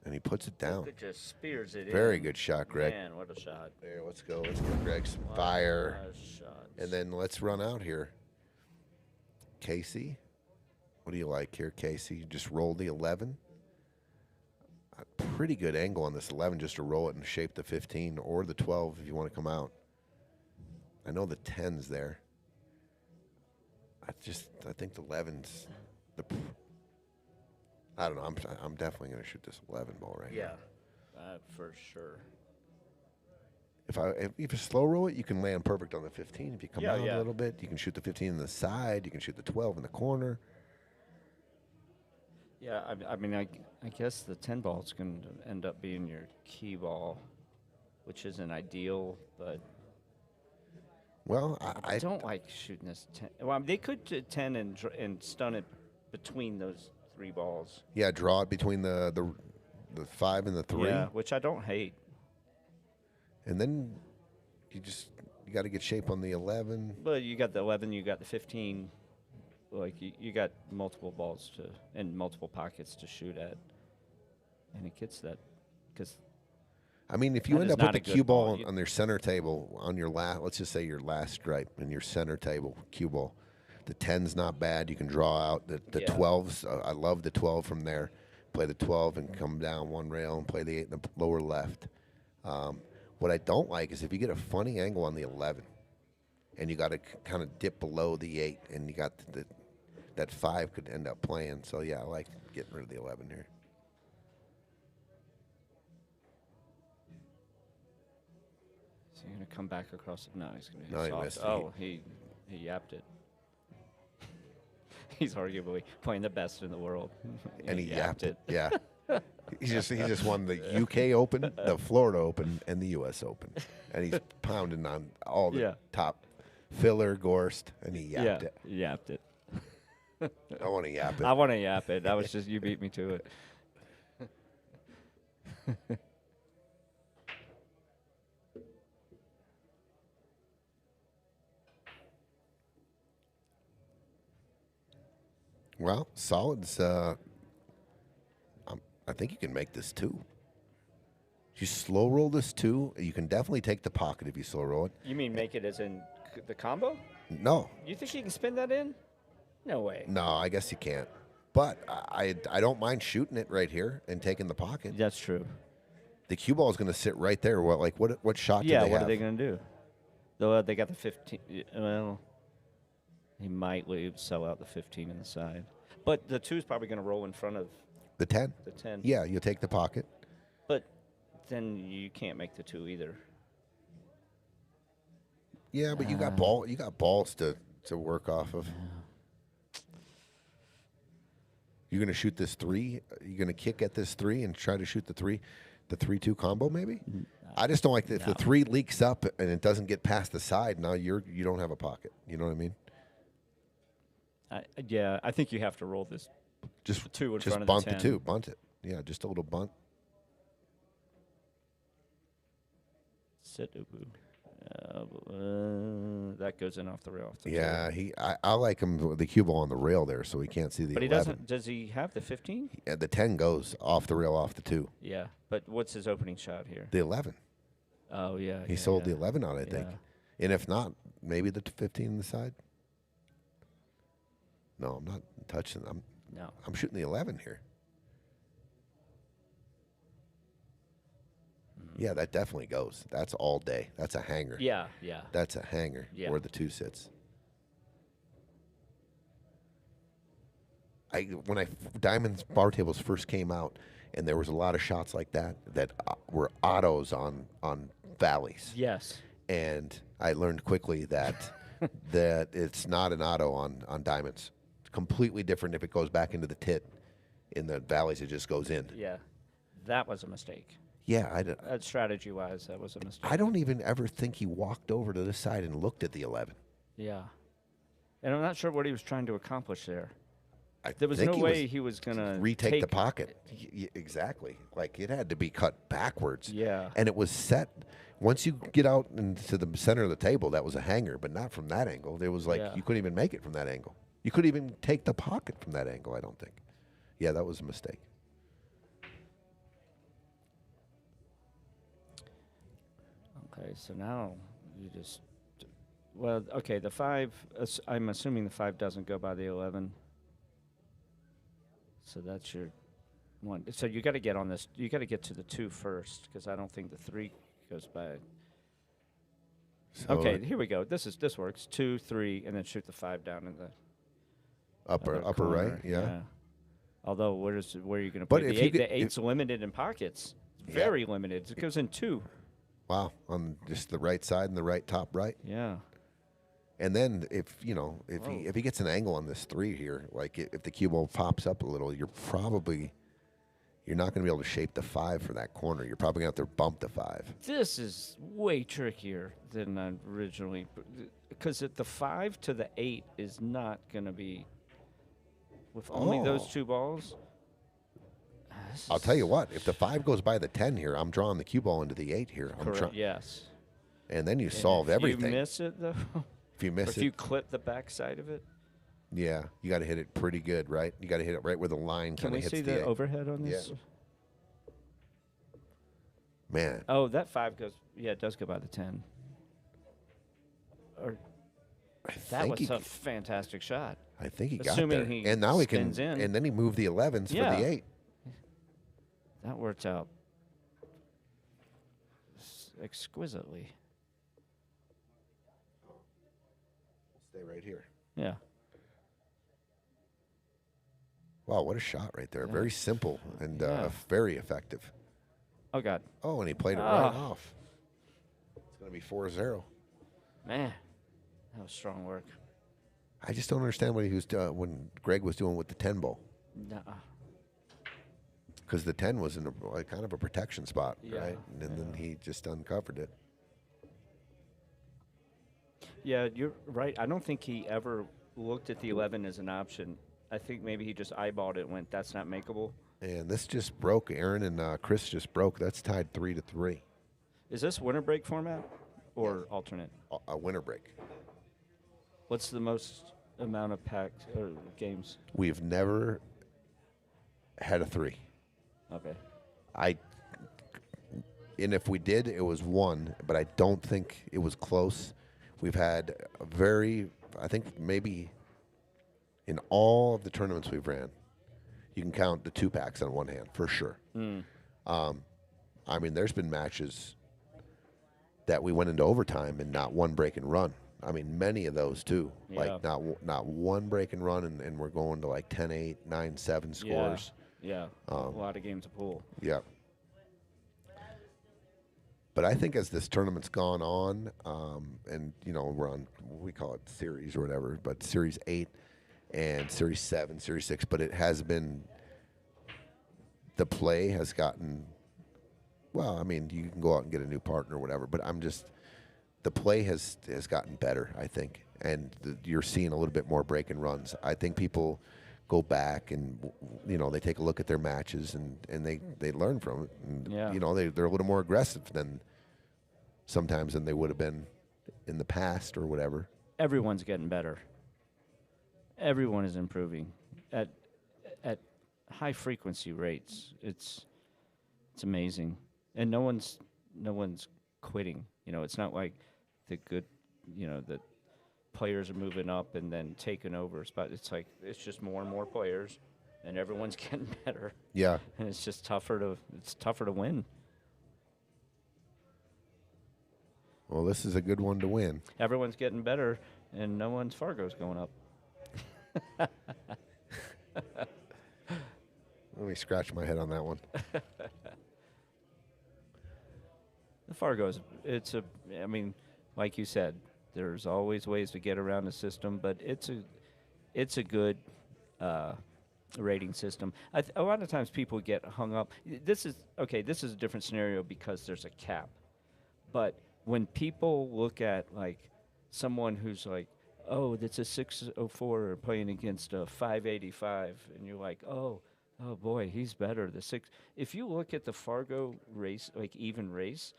and he puts it down. Look, it just spears it in. Very good shot, Greg. Man, what a shot! There, let's go. Let's give Greg some fire, Shots. and then let's run out here. Casey, what do you like here, Casey? Just roll the 11. A pretty good angle on this 11 just to roll it and shape the 15 or the 12 if you want to come out. I know the 10's there. I think the 11's I don't know. I'm definitely going to shoot this 11 ball right here. Yeah, for sure. If you slow roll it, you can land perfect on the 15. If you come out Yeah. a little bit, you can shoot the 15 in the side. You can shoot the 12 in the corner. Yeah, I mean, I guess the 10 ball is going to end up being your key ball, which isn't ideal, but Well, I don't like shooting this 10. Well, I mean, they could do 10 and stun it between those 3 balls. Yeah, draw it between the 5 and the 3. Yeah, which I don't hate. And then you got to get shape on the 11. But you got the 11, you got the 15. Like, you got multiple balls and multiple pockets to shoot at. And it gets that, because I mean, if you that end is up with not the a good cue ball. ball on their center table, on your let's just say your last stripe and your center table cue ball, the 10's not bad. You can draw out the Yeah. 12s. I love the 12 from there. Play the 12 and come down one rail and play the 8 in the lower left. What I don't like is if you get a funny angle on the 11 and you got to kind of dip below the 8 and you got that 5 could end up playing. So, yeah, I like getting rid of the 11 here. Is he going to come back across? No, he's going to No, hit he soft. missed. Oh, he yapped it. He's arguably playing the best in the world. And he yapped it. Yeah. he just won the UK Open, the Florida Open, and the US Open. And he's pounding on all the top filler, Gorst, and he yapped it. Yapped it. I want to yap it. I want to yap it. That was just, you beat me to it. Well, solids, I think you can make this 2. You slow roll this 2. You can definitely take the pocket if you slow roll it. You mean make it as in the combo? No. You think you can spin that in? No way. No, I guess you can't. But I don't mind shooting it right here and taking the pocket. That's true. The cue ball is going to sit right there. What shot do they have? What are they going to do? They got the 15. Well, he might sell out the 15 in the side. But the 2 is probably going to roll in front of The 10? the 10. Yeah, you'll take the pocket. But then you can't make the 2 either. Yeah, but you got balls to work off of. You're gonna shoot this 3. You're gonna kick at this 3 and try to shoot the 3-2 combo maybe. I just don't like if the 3 leaks up and it doesn't get past the side. Now you don't have a pocket. You know what I mean? I think you have to roll this. Just 2 in just front of bunt the 10. the 2, bunt it. Yeah, just a little bunt. Sit, Ubu. That goes in off the rail. Off the Yeah, tail. I like him with the cue ball on the rail there, so he can't see the But he 11. doesn't. Does he have the 15? Yeah, the 10 goes off the rail off the 2. Yeah. But what's his opening shot here? The 11. Oh yeah. He sold the 11 out, I think. And if not, maybe the 15 on the side. No, I'm not touching. I'm shooting the 11 here. Yeah, that definitely goes. That's all day. That's a hanger. Yeah, yeah. That's a hanger where the 2 sits. When Diamond's bar tables first came out, and there was a lot of shots like that were autos on valleys. Yes. And I learned quickly that that it's not an auto on diamonds. It's completely different if it goes back into the tit. In the valleys, it just goes in. Yeah, that was a mistake. Yeah, strategy-wise, that was a mistake. I don't even ever think he walked over to this side and looked at the 11. Yeah, and I'm not sure what he was trying to accomplish there. I There was think no way he was going to retake the pocket. Exactly. Like, it had to be cut backwards. Yeah. And it was set. Once you get out into the center of the table, that was a hanger, but not from that angle. There was you couldn't even make it from that angle. You couldn't even take the pocket from that angle, I don't think. Yeah, that was a mistake. Okay, so now you just... Well, okay, the 5... I'm assuming the 5 doesn't go by the 11. So that's your one. So you got to get on this. You got to get to the 2 first, because I don't think the 3 goes by. So okay, here we go. This works. 2, 3, and then shoot the 5 down in the upper corner. right. Yeah. Although where are you going to play the 8? The 8's limited in pockets. It's very limited. It goes in 2. Wow, on just the right side and the right top right. Yeah. And then if he gets an angle on this 3 here, like if the cue ball pops up a little, you're not going to be able to shape the 5 for that corner. You're probably going to have to bump the 5. This is way trickier than I originally, because the 5 to the 8 is not going to be with only those 2 balls. I'll tell you what, if the 5 goes by the 10 here, I'm drawing the cue ball into the 8 here. Correct. Yes. And then you solve everything. If you miss it though. If you miss it. If you clip the back side of it. Yeah, you got to hit it pretty good, right? You got to hit it right where the line kind of hits the Can we see the overhead on this? Yeah. Man. Oh, that 5 goes. Yeah, it does go by the 10. That was a fantastic shot. I think he Assuming got there. He and now he spins can. in. And then he moved the 11s for the 8. That worked out exquisitely. Stay right here. Yeah. Wow, what a shot right there. Yeah. Very simple and very effective. Oh, God. Oh, and he played it right off. It's going to be 4-0. Man, that was strong work. I just don't understand what he was doing when Greg was doing with the 10 ball. Nuh-uh. Because the 10 was in a kind of a protection spot, Yeah, right? And then he just uncovered it. Yeah, you're right. I don't think he ever looked at the 11 as an option. I think maybe he just eyeballed it and went, that's not makeable. And this just broke. Aaron and Kris just broke. That's tied 3-3. Is this winter break format or alternate? A winter break. What's the most amount of packed games? We've never had a 3. Okay. And if we did, it was 1, but I don't think it was close. We've had I think maybe in all of the tournaments we've ran, you can count the 2-packs on one hand, for sure. I mean, there's been matches that we went into overtime and not one break and run. I mean, many of those, too. Yeah. Like, not one break and run, and we're going to like 10-8, 9-7 scores. Yeah, a lot of games of pool. Yeah. But I think as this tournament's gone on, and, we're on, we call it series or whatever, but Series 8 and Series 7, Series 6, but it has been, the play has gotten, well, I mean, you can go out and get a new partner or whatever, but the play has gotten better, I think, and you're seeing a little bit more break and runs. I think people go back and, they take a look at their matches and they learn from it. And, they're a little more aggressive than sometimes than they would have been in the past or whatever. Everyone's getting better. Everyone is improving at high frequency rates. It's amazing, and no one's quitting. You know, it's not like the good, you know, the players are moving up and then taking over. It's like it's just more and more players, and everyone's getting better. Yeah, and it's just tougher to win. Well, this is a good one to win. Everyone's getting better, and no one's Fargo's going up. Let me scratch my head on that one. The Fargo's, I mean, like you said, there's always ways to get around the system, but it's a good rating system. A lot of times people get hung up. This is a different scenario because there's a cap. But when people look at, like, someone who's like, oh, that's a 604 playing against a 585, and you're like, oh boy, he's better. If you look at the Fargo race, like even race,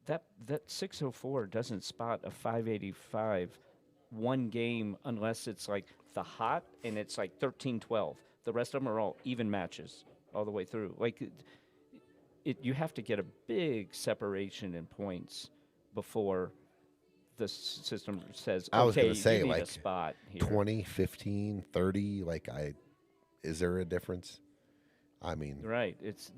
that 604 doesn't spot a 585 one game unless it's like the hot and it's like 13-12. The rest of them are all even matches all the way through. Like you have to get a big separation in points before the system says, I was okay, going to say, you need like, a spot here. 20, 15, 30, is there a difference? I mean, right. It's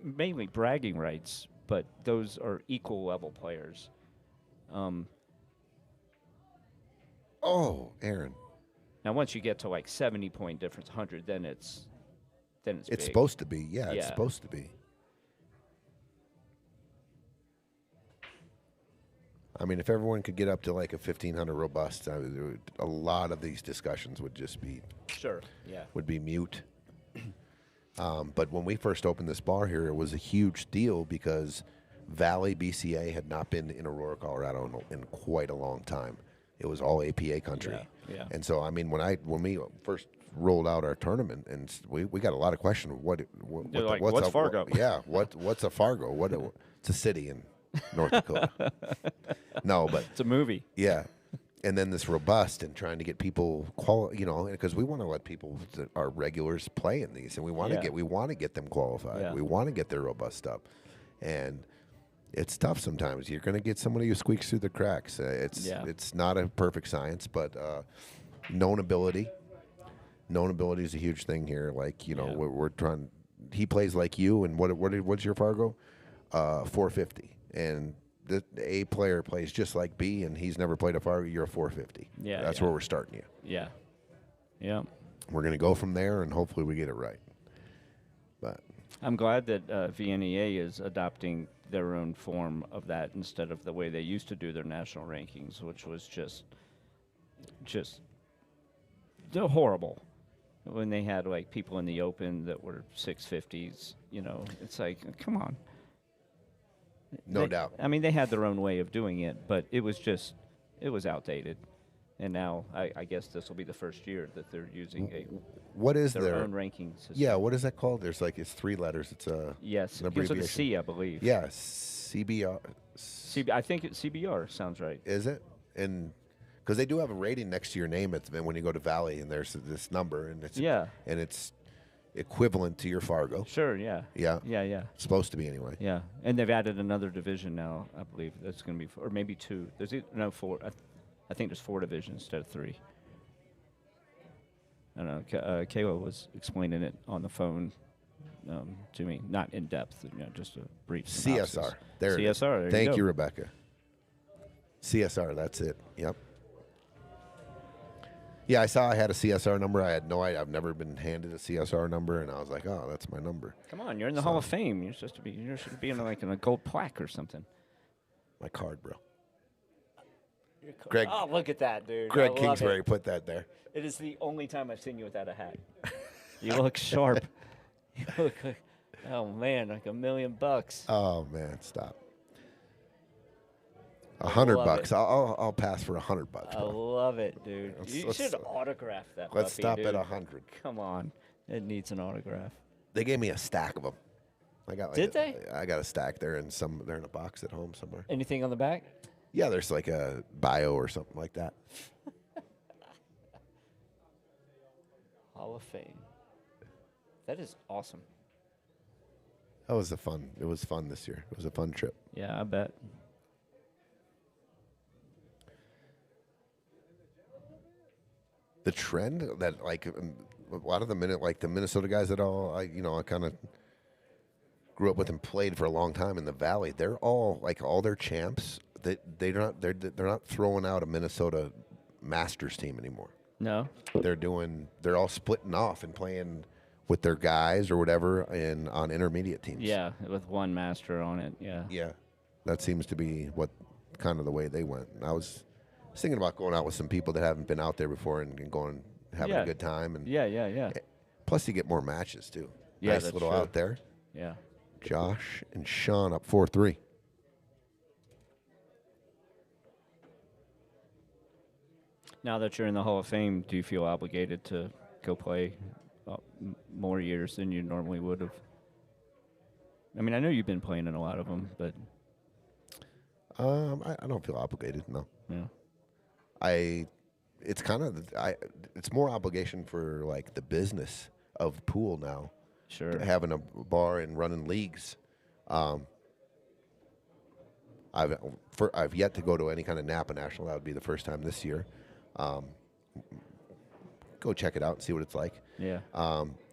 mainly bragging rights, but those are equal level players. Aaron. Now, once you get to like 70-point difference, 100, then it's It's big. supposed to be. Yeah, it's supposed to be. I mean, if everyone could get up to like a 1,500 robust, a lot of these discussions would just be would be mute. But when we first opened this bar here, it was a huge deal because Valley BCA had not been in Aurora, Colorado in quite a long time. It was all APA country. Yeah. And so, I mean, when we first rolled out our tournament, and we got a lot of questions. What's Fargo? What's a Fargo? It's a city in North Dakota. No, but it's a movie. Yeah. And then this robust and trying to get people because we want to let people that are regulars play in these, and we want to get them qualified. Yeah. We want to get their robust up, and it's tough sometimes. You're going to get somebody who squeaks through the cracks. It's not a perfect science, but known ability is a huge thing here. Like we're trying. He plays like you, and what's your Fargo? 450, and the A player plays just like B, and he's never played a Fargo. You're a 450. Yeah, that's where we're starting you. Yeah, yeah. We're going to go from there, and hopefully we get it right. But I'm glad that VNEA is adopting their own form of that instead of the way they used to do their national rankings, which was just horrible. When they had like people in the open that were 650s, it's like, come on. No doubt. I mean, they had their own way of doing it, but it was outdated. And now I guess this will be the first year that they're using their own ranking system. Yeah, what is that called? There's it's 3 letters. It's an abbreviation. With a C, I believe. Yeah, CBR. I think CBR sounds right. Is it? And because they do have a rating next to your name when you go to Valley, and there's this number, and it's equivalent to your Fargo. Sure, yeah. Yeah. Yeah. It's supposed to be anyway. Yeah, and they've added another division now, I believe. That's going to be or maybe 2. There's 4. I think there's 4 divisions instead of 3. I don't know. Kayla was explaining it on the phone to me, not in depth, just a brief synopsis. CSR. There it is. CSR. Thank you, Rebecca. CSR, that's it. Yep. Yeah, I saw I had a CSR number. I had no idea. I've never been handed a CSR number, and I was like, oh, that's my number. Come on, you're in the Hall of Fame. You should be in in a gold plaque or something. My card, bro. Greg. Oh, look at that, dude. Greg Kingsbury put that there. It is the only time I've seen you without a hat. You look sharp. You look like, oh man, like $1 million. Oh man, stop. $100. I'll pass for $100. I love it, dude. You should autograph that. Let's puppy, stop dude. at 100. Come on, it needs an autograph. They gave me a stack of them. I got. Did they? I got a stack there, and they're in a box at home somewhere. Anything on the back? Yeah, there's like a bio or something like that. Hall of Fame. That is awesome. That was It was fun this year. It was a fun trip. Yeah, I bet. The trend that like a lot of the Minnesota guys that I kind of grew up with and played for a long time in the Valley. They're all like all their champs. They're not throwing out a Minnesota Masters team anymore. No. They're all splitting off and playing with their guys or whatever on intermediate teams. Yeah, with one master on it. Yeah. Yeah. That seems to be what kind of the way they went. And I was thinking about going out with some people that haven't been out there before and going having a good time. And yeah. plus, you get more matches too. Yeah, nice that's little true. out there. Yeah. Josh and Shawn up 4-3. Now that you're in the Hall of Fame, do you feel obligated to go play more years than you normally would have? I mean, I know you've been playing in a lot of them, but I don't feel obligated. No. Yeah. It's more obligation for like the business of pool now. Sure. Having a bar and running leagues. I've yet to go to any kind of Napa National. That would be the first time this year. Go check it out and see what it's like. Yeah.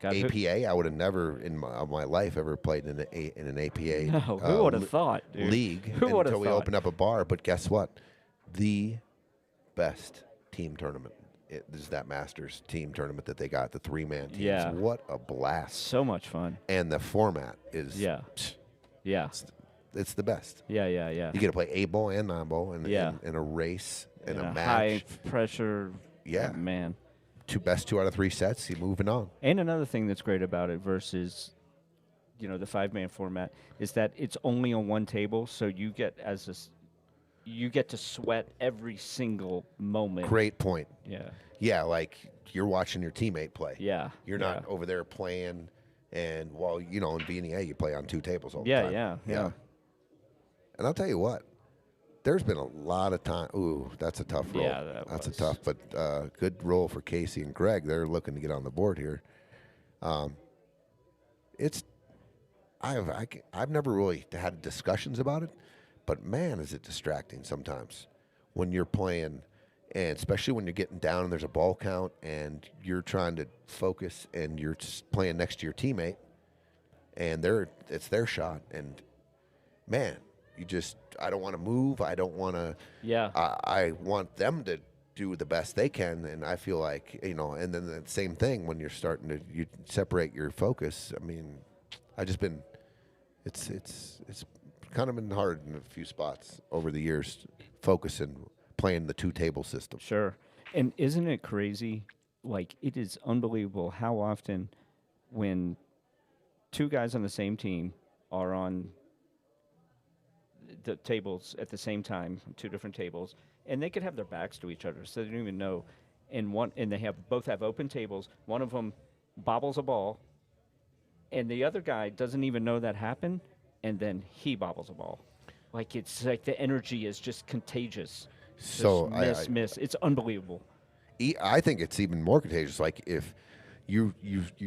APA, I would have never in my life ever played in an APA. No, who would have thought, dude? League Who would have until we thought? opened up a bar. But guess what? The best team tournament is that Masters team tournament that they got, the 3-man teams. Yeah. What a blast. So much fun. And the format is Yeah. it's the best. Yeah. You get to play 8-ball and 9-ball in a race and a match. High pressure. Yeah. Man. Best 2 out of 3 sets, you're moving on. And another thing that's great about it versus, the 5-man format is that it's only on one table, so you get to sweat every single moment. Great point. Yeah. Yeah, like you're watching your teammate play. Yeah. You're not over there playing, and while in BNEA you play on 2 tables all the time. Yeah. And I'll tell you what, there's been a lot of time. Ooh, that's a tough roll. Yeah, that's a tough, but good roll for Casey and Greg. They're looking to get on the board here. I've never really had discussions about it, but man, is it distracting sometimes when you're playing, and especially when you're getting down and there's a ball count and you're trying to focus and you're just playing next to your teammate, and it's their shot, and man. I don't want to move. I don't want to. Yeah. I want them to do the best they can, and I feel like and then the same thing when you're starting to separate your focus. I mean, it's kind of been hard in a few spots over the years, focusing, playing the 2-table system. Sure. And isn't it crazy? Like, it is unbelievable how often when 2 guys on the same team are on the tables at the same time, 2 different tables, and they could have their backs to each other, so they don't even know. And they both have open tables. One of them bobbles a ball, and the other guy doesn't even know that happened, and then he bobbles a ball. Like, it's like the energy is just contagious. So Just miss. It's unbelievable. I think it's even more contagious. Like if you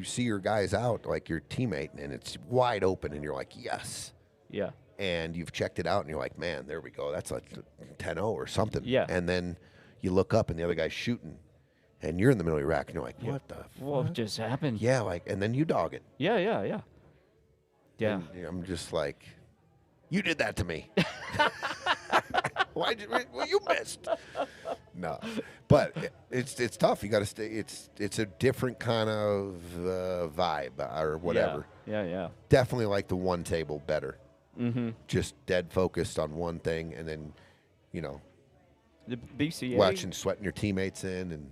see your guys out, like your teammate, and it's wide open, and you're like, yes. Yeah. And you've checked it out, and you're like, man, there we go. That's like 10-0 or something. Yeah. And then you look up, and the other guy's shooting, and you're in the middle of your rack, and you're like, what the fuck? What just happened? Yeah, and then you dog it. Yeah. And I'm just like, you did that to me. Well, you missed. No, but it's tough. You got to stay. It's a different kind of vibe or whatever. Yeah. Definitely like the 1 table better. Mm-hmm. Just dead focused on one thing, and then, the BCA watching, sweating your teammates in, and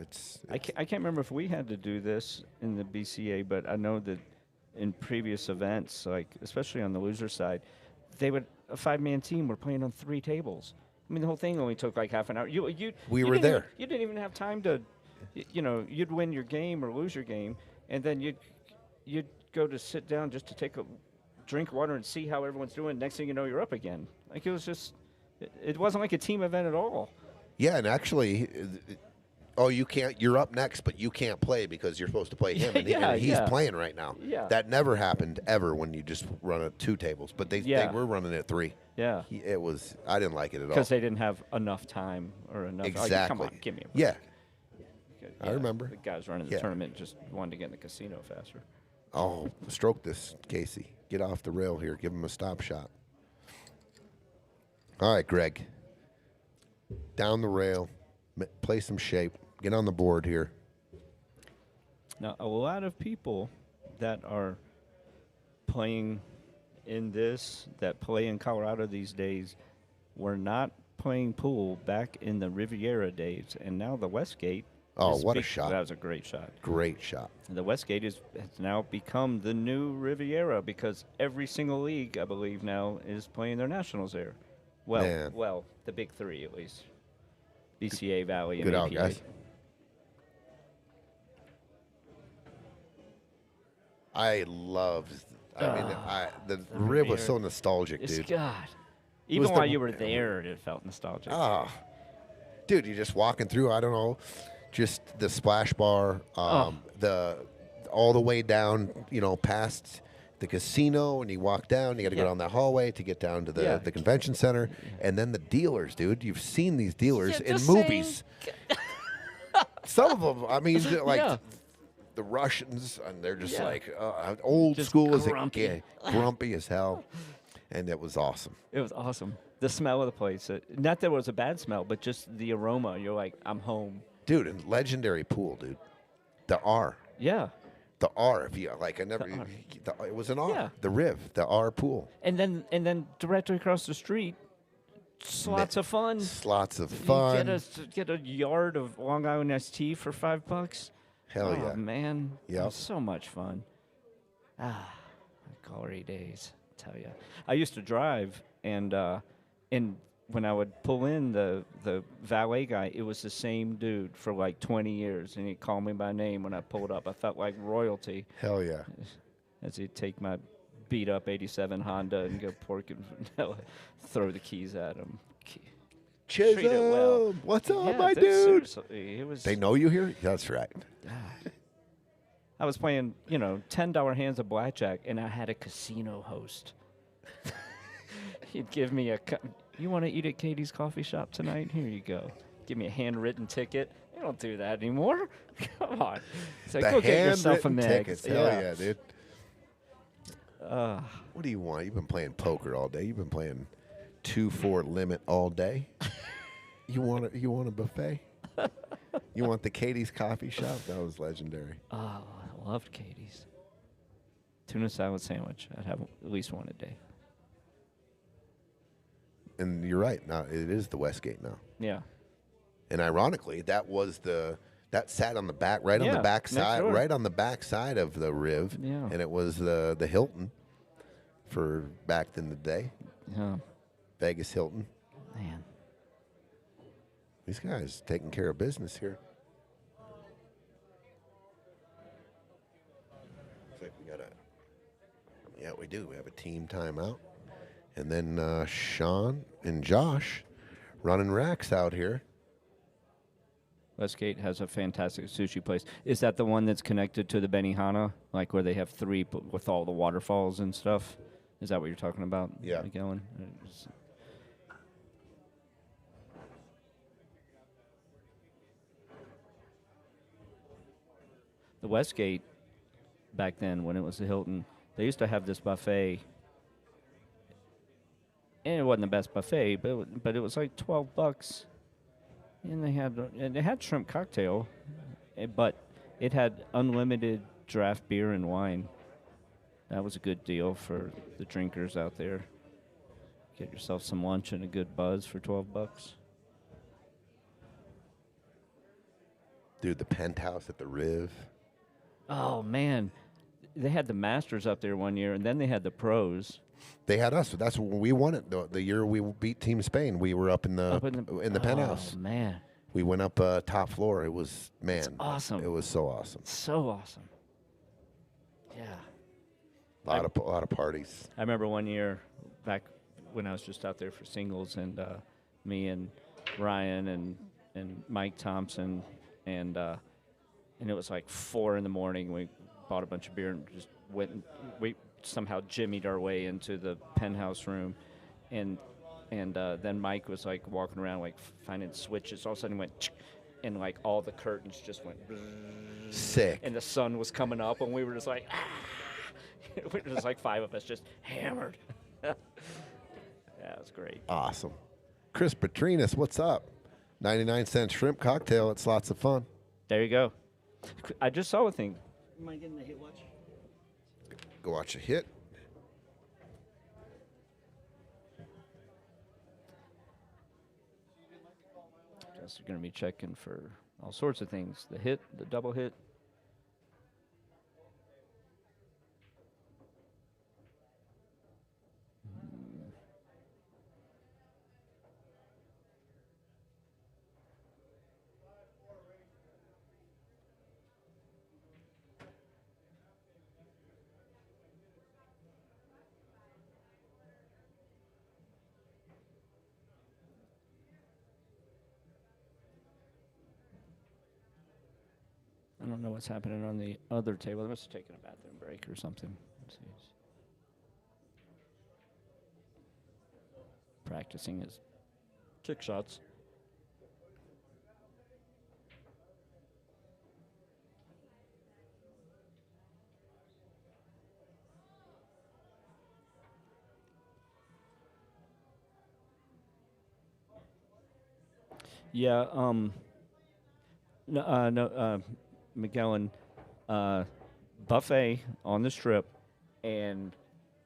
it's I can't remember if we had to do this in the BCA, but I know that in previous events, like especially on the loser side, a 5-man team were playing on 3 tables. I mean, the whole thing only took like half an hour. We were there. You didn't even have time to, you'd win your game or lose your game, and then you'd you'd go to sit down just to take a drink water and see how everyone's doing. Next thing you know, you're up again. Like it was just, it wasn't like a team event at all. Yeah, and actually, you can't. You're up next, but you can't play because you're supposed to play him, and he's playing right now. Yeah. That never happened ever when you just run at 2 tables, but they were running at 3. Yeah. It was. I didn't like it at all because they didn't have enough time or enough. Exactly. Oh, come on, give me a break. Yeah. I remember. The guys running the tournament just wanted to get in the casino faster. Oh, stroke this, Casey. Get off the rail here. Give him a stop shot. All right, Greg. Down the rail. Play some shape. Get on the board here. Now, a lot of people that are playing in this, that play in Colorado these days, were not playing pool back in the Riviera days, and now the Westgate. Oh, what a shot. That was a great shot. Great shot. And the Westgate has now become the new Riviera because every single league, I believe, now is playing their nationals there. Well, the big 3 at least. BCA, Valley, and Good APA. out, guys. I loved. The rib was so nostalgic, dude. God. Even while you were there, it felt nostalgic. Ah, dude, you're just walking through. I don't know, just the splash bar, the all the way down, past the casino, and you walk down. You got to go down that hallway to get down to the convention center, and then the dealers, dude. You've seen these dealers in movies. Some of them, like the Russians, and they're just like old just school grumpy. Grumpy as hell, and it was awesome. It was awesome. The smell of the place. Not that it was a bad smell, but just the aroma. You're like, I'm home. Dude, and legendary pool, dude. The R. Yeah. The R, if you like, it was an R. Yeah. The Riv, the R pool. And then directly across the street, slots of fun. Slots of fun. You get a yard of Long Island iced tea for $5. Hell yeah, man. Yeah, it was so much fun. Glory days, I tell you. I used to drive, and when I would pull in the valet guy, it was the same dude for like 20 years, and he'd call me by name when I pulled up. I felt like royalty. Hell yeah. As he'd take my beat-up 87 Honda and go throw the keys at him. Treat it well. What's up, my dude? It was. They know you here? That's right. I was playing, $10 hands of blackjack, and I had a casino host. He'd give me you want to eat at Katie's coffee shop tonight? Here you go. Give me a handwritten ticket. They don't do that anymore. Come on. It's like, go get yourself a mag. Tickets. Hell yeah, dude. What do you want? You've been playing poker all day. You've been playing 2-4 limit all day. You want a buffet? You want the Katie's coffee shop? That was legendary. Oh, I loved Katie's. Tuna salad sandwich. I'd have at least one a day. And you're right. Now it is the Westgate now. Yeah. And ironically, that sat on the back, right on the back side, right on the back side of the Riv. Yeah. And it was the Hilton for back in the day. Yeah. Vegas Hilton. Man. These guys taking care of business here. Looks like we do. We have a team timeout. And then Shawn and Josh running racks out here. Westgate has a fantastic sushi place. Is that the one that's connected to the Benihana, like where they have 3 with all the waterfalls and stuff? Is that what you're talking about? Yeah. McKelvy? The Westgate, back then when it was the Hilton, they used to have this buffet. And it wasn't the best buffet, but it was like $12. And they had shrimp cocktail, but it had unlimited draft beer and wine. That was a good deal for the drinkers out there. Get yourself some lunch and a good buzz for $12. Dude, the penthouse at the Riv. Oh man, they had the Masters up there one year, and then they had the pros. They had us. That's when we won it. The year we beat Team Spain, we were up in the penthouse. Oh man, we went up top floor. It was awesome. It was so awesome. So awesome. Yeah. A lot of parties. I remember one year back when I was just out there for singles, and me and Ryan and Mike Thompson, and it was like 4 a.m. We bought a bunch of beer and just went. We somehow jimmied our way into the penthouse room, and then Mike was like walking around like finding switches. All of a sudden, he went, and like all the curtains just went. Sick. And the sun was coming up, and we were just like, we were just like 5 of us just hammered. Yeah, it was great. Awesome. Chris Petrinas, what's up? 99-cent shrimp cocktail. It's lots of fun. There you go. I just saw a thing. Am I getting the hit watch? Go watch a hit. Guess we're going to be checking for all sorts of things. The hit, the double hit. I don't know what's happening on the other table. They must have taken a bathroom break or something. Let's see. Practicing his kick shots. Yeah, McGowan, buffet on the Strip, and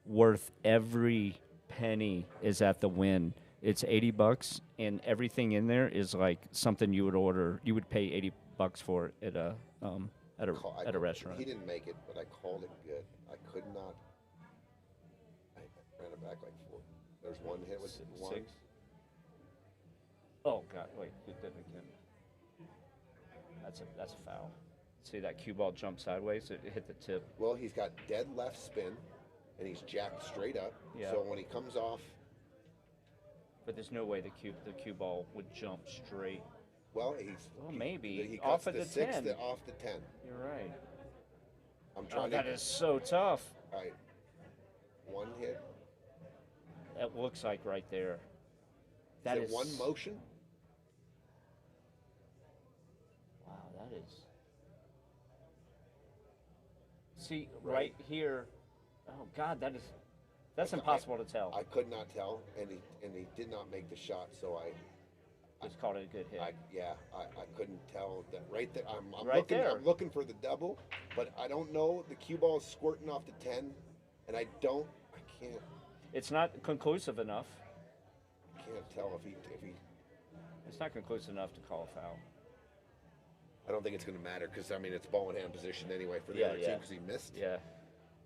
worth every penny is at the Win. It's $80, and everything in there is like something you would order. You would pay $80 for it at a restaurant. He didn't make it, but I called it good. I could not. I ran it back like 4. There's one hit with 1. 6. Oh God! Wait, it did again. That's a foul. See that cue ball jump sideways? It hit the tip. Well, he's got dead left spin, and he's jacked straight up. Yeah. So when he comes off, but there's no way the cue ball would jump straight. Well, maybe he off cuts of the the 6 10. off the 10. You're right. I'm trying that is so tough. All right. One hit. That looks like right there. That is is it one motion? Wow, that is. See, right here. Oh God, that's impossible to tell. I could not tell, and he did not make the shot, so I just called it a good hit. I couldn't tell that right there. I'm right looking. there. I'm looking for the double, but I don't know. The cue ball is squirting off the 10, and I can't. It's not conclusive enough. I can't tell if he. It's not conclusive enough to call a foul. I don't think it's going to matter because it's ball in hand position anyway for the other team because he missed. Yeah.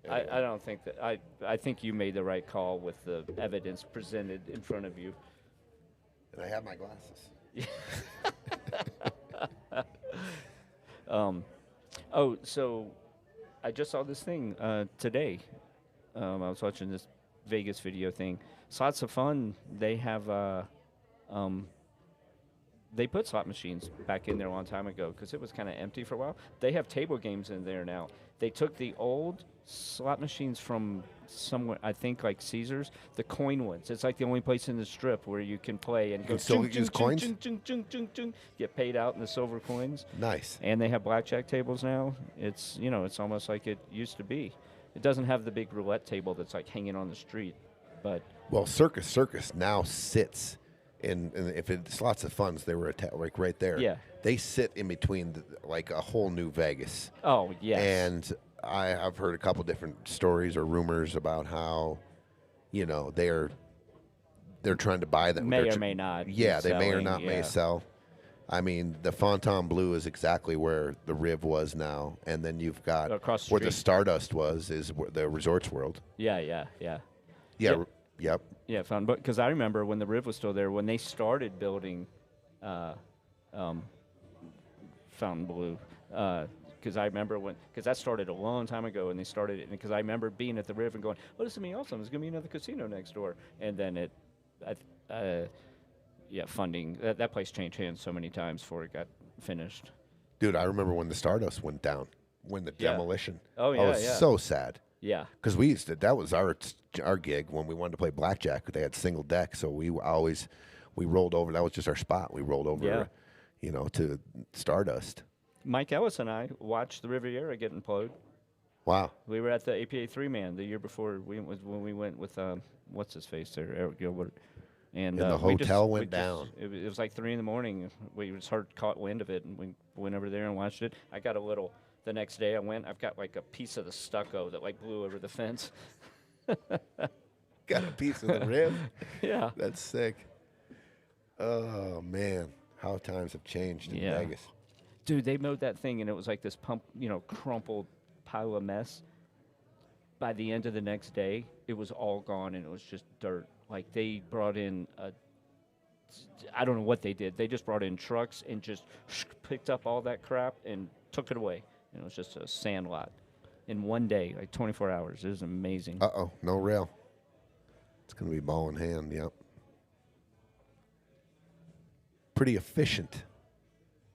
Anyway. I don't think that. I think you made the right call with the evidence presented in front of you. And I have my glasses. So I just saw this thing today. I was watching this Vegas video thing. Slots of Fun. They have. They put slot machines back in there a long time ago because it was kind of empty for a while. They have table games in there now. They took the old slot machines from somewhere, I think like Caesars, the coin ones. It's like the only place in the Strip where you can play and go still use coins? Get paid out in the silver coins. Nice. And they have blackjack tables now. It's it's almost like it used to be. It doesn't have the big roulette table that's like hanging on the street, but Circus now sits. And if it's lots of funds, they were like right there. Yeah. They sit in between like a whole new Vegas. Oh, yes. And I've heard a couple different stories or rumors about how, they're trying to buy them. May or may not. Yeah, they may or not may sell. The Fontainebleau is exactly where the Riv was now, and then you've got across the where street. the Stardust is the Resorts World. Yeah. Yep. Yeah, because I remember when the Riv was still there, when they started building Fontainebleau, because I remember because that started a long time ago, and they started it, because I remember being at the Riv and going, oh, this is going to be awesome. There's going to be another casino next door. And then funding, that place changed hands so many times before it got finished. Dude, I remember when the Stardust went down, when the demolition. Oh, yeah, I was so sad. Yeah. Because that was our gig when we wanted to play blackjack. They had single deck, so we rolled over. That was just our spot. We rolled over, to Stardust. Mike Ellis and I watched the Riviera get implode. Wow. We were at the APA 3-man the year before when we went with, what's his face there, Eric Gilbert. And the hotel went down. It was like 3 in. We just caught wind of it, and we went over there and watched it. I got the next day I've got like a piece of the stucco that like blew over the fence. Got a piece of the rib? Yeah. That's sick. Oh, man. How times have changed in Vegas. Dude, they mowed that thing, and it was like this crumpled pile of mess. By the end of the next day, it was all gone, and it was just dirt. Like, they brought in I don't know what they did. They just brought in trucks and just picked up all that crap and took it away. And it was just a sand lot in one day, like 24 hours. It was amazing. Uh-oh, no rail. It's going to be ball in hand, yep. Pretty efficient,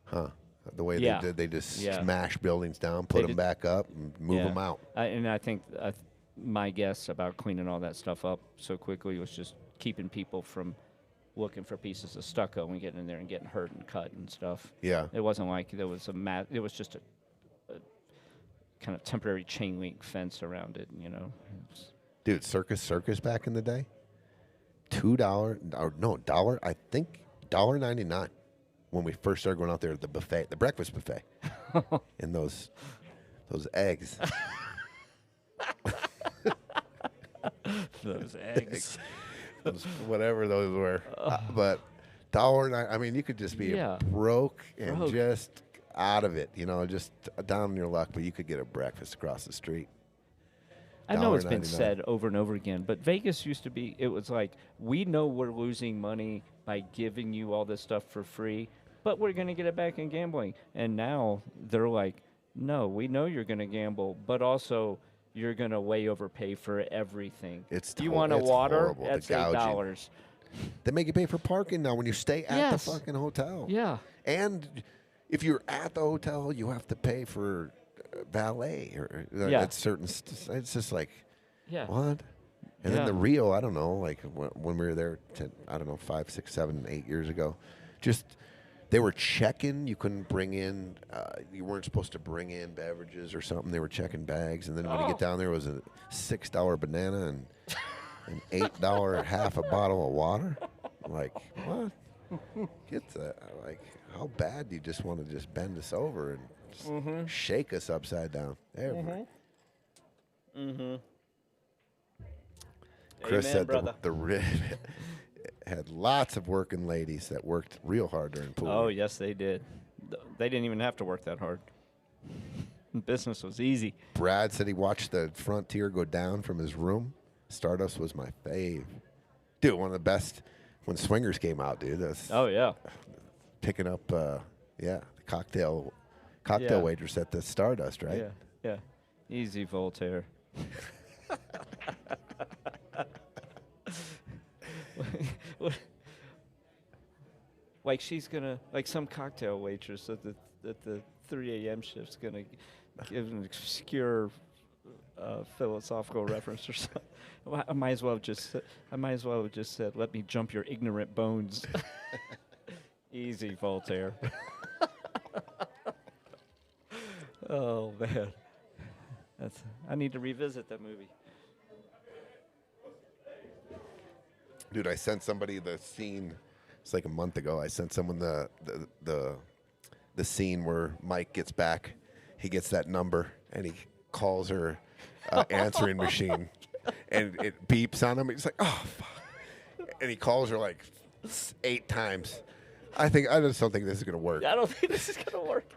huh? The way they did, they just smash buildings down, put them back up, and move them out. And I think my guess about cleaning all that stuff up so quickly was just keeping people from looking for pieces of stucco and getting in there and getting hurt and cut and stuff. Yeah. It wasn't like there was it was just a kind of temporary chain link fence around it, Dude, Circus back in the day, $2, I think $1.99 when we first started going out there, the buffet, the breakfast buffet, and those eggs. Those eggs. Whatever those were. But $1.09, I mean, you could just be broke and just out of it, just down on your luck, but you could get a breakfast across the street. I know it's been said over and over again, but Vegas used to be, it was like, we know we're losing money by giving you all this stuff for free, but we're going to get it back in gambling. And now they're like, no, we know you're going to gamble, but also you're going to way overpay for everything. You want a water? Horrible, that's $8. They make you pay for parking now when you stay at the fucking hotel. Yeah. And if you're at the hotel, you have to pay for valet or at certain. It's just like, what? And then the Rio, I don't know, like when we were there, 5, 6, 7, 8 years ago, just they were checking. You couldn't bring in, you weren't supposed to bring in beverages or something. They were checking bags, and then when you get down there, it was a $6 banana and an $8 half a bottle of water. Like, what? Get that? Like, how bad do you just want to just bend us over and just shake us upside down? Chris said the Rib had lots of working ladies that worked real hard during pool. Oh, yes, they did. They didn't even have to work that hard. Business was easy. Brad said he watched the Frontier go down from his room. Stardust was my fave. Dude, one of the best when Swingers came out, dude. Picking up, the cocktail waitress at the Stardust, right? Yeah. Easy, Voltaire. Like she's gonna, like some cocktail waitress at the 3 a.m. shift's gonna give an obscure philosophical reference or something. I might as well have just said, "Let me jump your ignorant bones." Easy, Voltaire. Oh man, I need to revisit that movie. Dude, I sent somebody the scene. It's like a month ago. I sent someone the scene where Mike gets back. He gets that number and he calls her answering machine, and it beeps on him. He's like, "Oh, fuck!" And he calls her like 8 times. I just don't think this is gonna work. I don't think this is gonna work.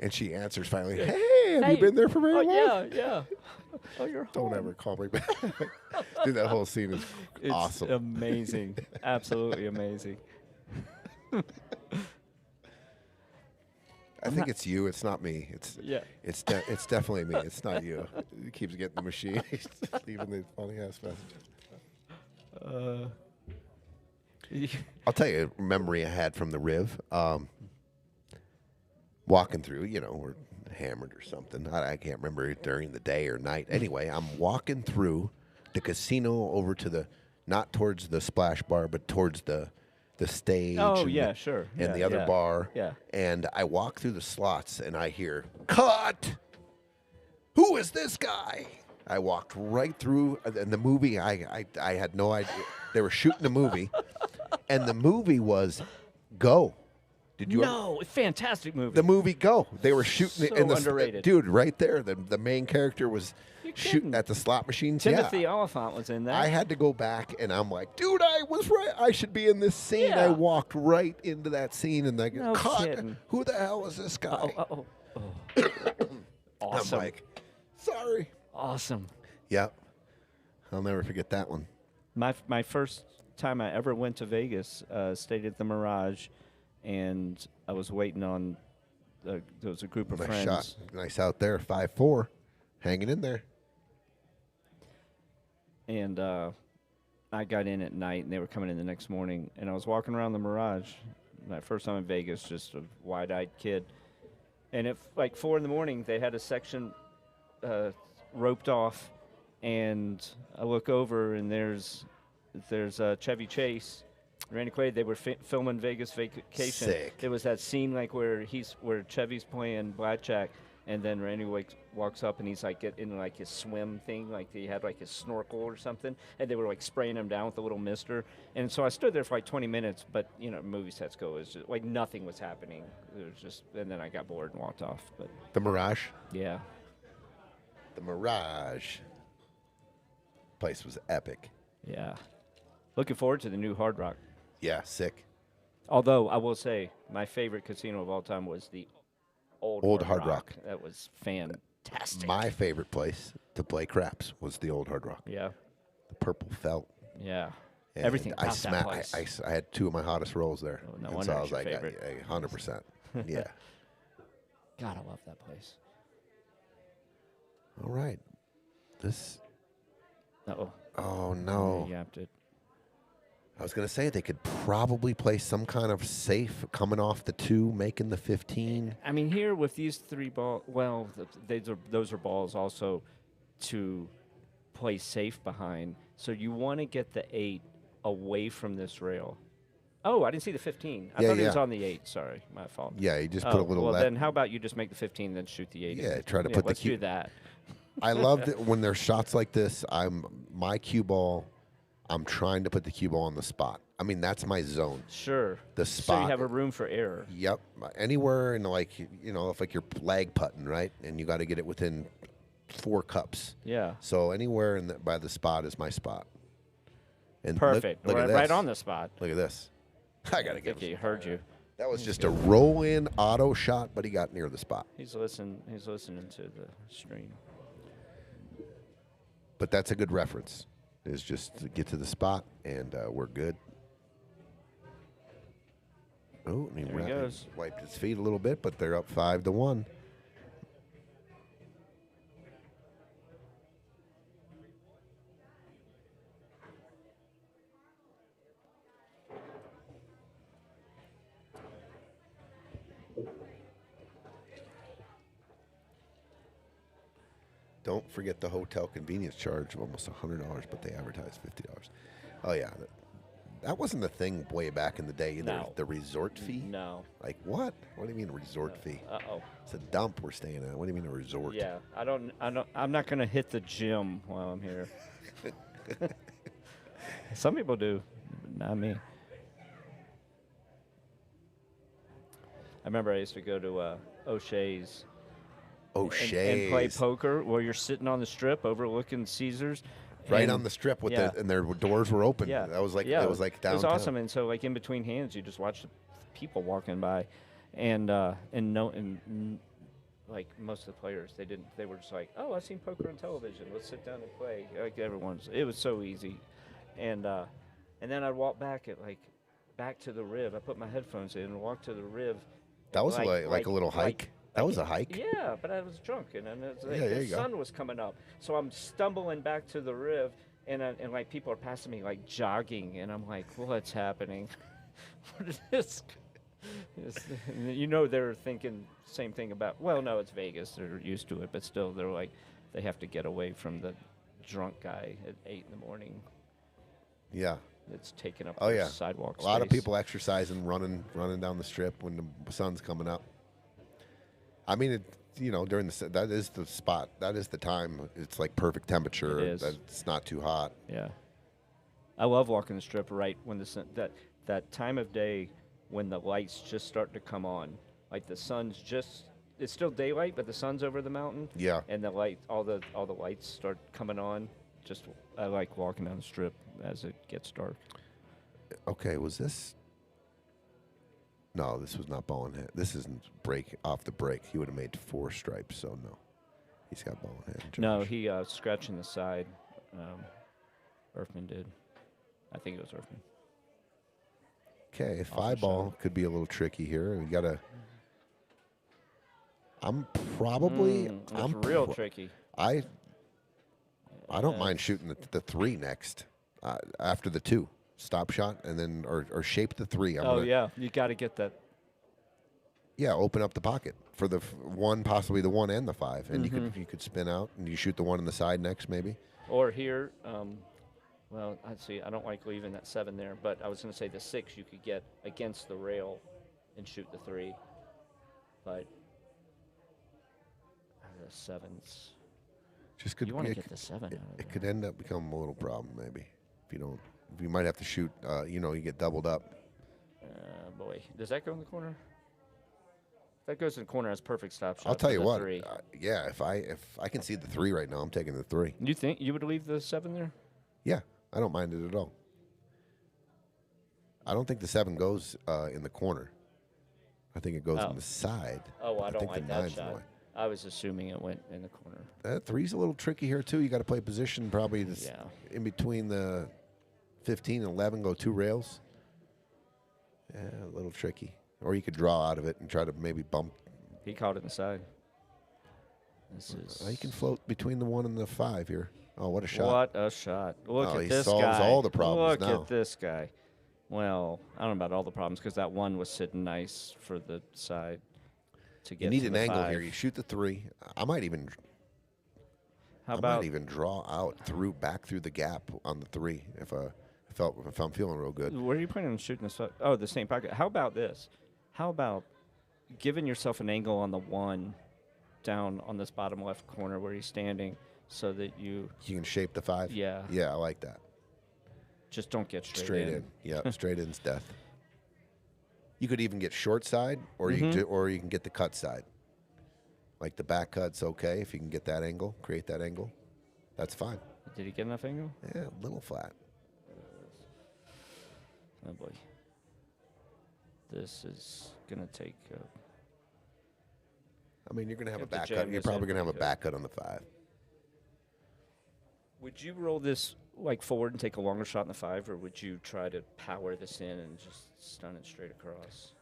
And she answers finally. Hey, have you been there for very long? Yeah. Oh, you're home. Don't ever call me back. Dude, that whole scene is awesome. Amazing. Absolutely amazing. I think it's you. It's not me. It's it's definitely me. It's not you. He keeps getting the machine. He's leaving the funny ass messages. I'll tell you a memory I had from the Riv. Walking through, we're hammered or something. I can't remember it during the day or night. Anyway, I'm walking through the casino over to not towards the splash bar, but towards the stage. Oh, yeah, sure. And the other bar. Yeah. And I walk through the slots and I hear, "Cut! Who is this guy?" I walked right through, and the movie, I had no idea. They were shooting a movie, and the movie was Go. Did you? No, fantastic movie. The movie Go. They were shooting it in the underrated. Dude, right there. The main character was shooting at the slot machines. Timothy Oliphant was in that. I had to go back, and I'm like, dude, I was right. I should be in this scene. Yeah. I walked right into that scene, and I No go, kidding. who the hell is this guy? Awesome. I'm like, sorry. Awesome. Yep. I'll never forget that one. My first time I ever went to Vegas, stayed at the Mirage, and I was waiting on there was a group of Nice friends. shot. Nice out there. 5'4", hanging in there. And I got in at night, and they were coming in the next morning, and I was walking around the Mirage. My first time in Vegas, just a wide-eyed kid. And at like 4 in the morning, they had a section roped off, and I look over, and there's Chevy Chase, Randy Quaid. They were filming Vegas Vacation. Sick. It was that scene like where Chevy's playing blackjack, and then Randy walks up, and he's like in like his swim thing, like he had like his snorkel or something, and they were like spraying him down with a little mister. And so I stood there for like 20 minutes, but movie sets go, it was just like nothing was happening. It was just, and then I got bored and walked off. But The Mirage. yeah. The Mirage. Place was epic. Yeah. Looking forward to the new Hard Rock. Yeah, sick. Although I will say my favorite casino of all time was the old Hard Rock. That was fantastic. My favorite place to play craps was the old Hard Rock. Yeah. The purple felt. Yeah. And Everything about that place. I had 2 of my hottest rolls there. Oh, no and wonder so I it's was your like, favorite. 100%. Yeah. God, I love that place. All right. This. Uh-oh. Oh, no. You yapped it. I was going to say they could probably play some kind of safe coming off the 2, making the 15. I mean, here with these 3 balls, well, those are balls also to play safe behind. So you want to get the 8 away from this rail. Oh, I didn't see the 15. I thought it was on the 8. Sorry, my fault. Yeah, you just put a little. Well, then how about you just make the 15, then shoot the 8? Yeah, try to put the let's do that. I love that when there's shots like this. My cue ball. I'm trying to put the cue ball on the spot. I mean, that's my zone. Sure. The spot. So you have a room for error. Yep. Anywhere in if like you're lag putting, right? And you got to get it within 4 cups. Yeah. So anywhere by the spot is my spot. And perfect. Look at this. Right on the spot. Look at this. I got to get He heard you. That was just a roll-in auto shot, but he got near the spot. He's listening to the stream. But that's a good reference. Is just to get to the spot, and we're good. Oh, and There he goes. Wiped his feet a little bit, but they're up 5-1. Don't forget the hotel convenience charge of almost $100, but they advertise $50. Oh yeah, that wasn't the thing way back in the day either. No. The resort fee. No. Like what? What do you mean a resort fee? Uh-oh. It's a dump we're staying at. What do you mean a resort? Yeah, I'm not gonna hit the gym while I'm here. Some people do, but not me. I remember I used to go to O'Shea's. And play poker where you're sitting on the strip overlooking Caesars. Right on the strip with and their doors were open. Yeah. That was like downtown. It was awesome. And so like in between hands you just watch the people walking by and like most of the players they were just like, "Oh, I've seen poker on television. Let's sit down and play." Like it was so easy. And then I'd walk back to the Riv. I put my headphones in and walk to the Riv. That was like a little hike. That was a hike. Yeah, but I was drunk, and then there the you go. sun was coming up. So I'm stumbling back to the riv, and like people are passing me like jogging, and I'm like, what's happening? What is this? You know they're thinking same thing about. Well, no, it's Vegas. They're used to it, but still, they're like they have to get away from the drunk guy at 8 in the morning. Yeah. It's taking up Oh, the yeah. sidewalk A lot of space. people exercising, running down the strip when the sun's coming up. I mean, during that is the spot. That is the time. It's like perfect temperature. It is. It's not too hot. Yeah. I love walking the strip right when that time of day when the lights just start to come on. Like the sun's it's still daylight, but the sun's over the mountain. Yeah. And all the lights start coming on. I like walking down the strip as it gets dark. Okay, was this? No, this was not ball and hand. This isn't off the break. He would have made 4 stripes, so no. He's got ball and hand. No, he scratching the side. Erfman did. I think it was Erfman. Okay, 5 ball could be a little tricky here. We got to. I'm probably. It's real tricky. I don't mind shooting the 3 next, after the 2 stop shot, and then or shape the 3. Yeah, you got to get that. Yeah, open up the pocket for the 1, possibly the 1 and the 5, and you could spin out and you shoot the 1 on the side next, maybe. Or here, well, I'd see. I don't like leaving that 7 there, but I was going to say the 6 you could get against the rail and shoot the 3, but the 7's. Just could You want to get the 7 out of it could end up becoming a little problem, maybe, if you don't. You might have to shoot. You get doubled up. Boy, does that go in the corner? If that goes in the corner, that's perfect stop shot. I'll tell for you the what. 3. Yeah, if I can see the 3 right now, I'm taking the 3. You think you would leave the 7 there? Yeah, I don't mind it at all. I don't think the 7 goes in the corner. I think it goes on the side. Oh, I don't think like the that 9's the shot. way. I was assuming it went in the corner. That 3's a little tricky here too. You got to play position probably in between the 15 and 11. Go 2 rails. Yeah, a little tricky. Or you could draw out of it and try to maybe bump. He caught it in the side. This is. You can float between the 1 and the 5 here. Oh, what a shot! What a shot! Look at he this solves guy. all the problems Look now. at this guy. Well, I don't know about all the problems because that 1 was sitting nice for the side to get. You need to an the angle 5. here. You shoot the 3. I might even. How I about might even draw out back through the gap on the 3 if I'm feeling real good. where are you planning on shooting this? Oh, the same pocket. How about this? How about giving yourself an angle on the 1 down on this bottom left corner where he's standing, so that you can shape the 5. Yeah. Yeah, I like that. Just don't get straight in. Yeah, straight in's death. You could even get short side, or you can get the cut side. Like the back cut's okay if you can get that angle, create that angle. That's fine. Did he get enough angle? Yeah, a little flat. Oh boy. This is gonna take. I mean, you're gonna have a have to back jam cut. You're this probably in gonna have a pretty back cut on the 5. Would you roll this like forward and take a longer shot in the 5, or would you try to power this in and just stun it straight across?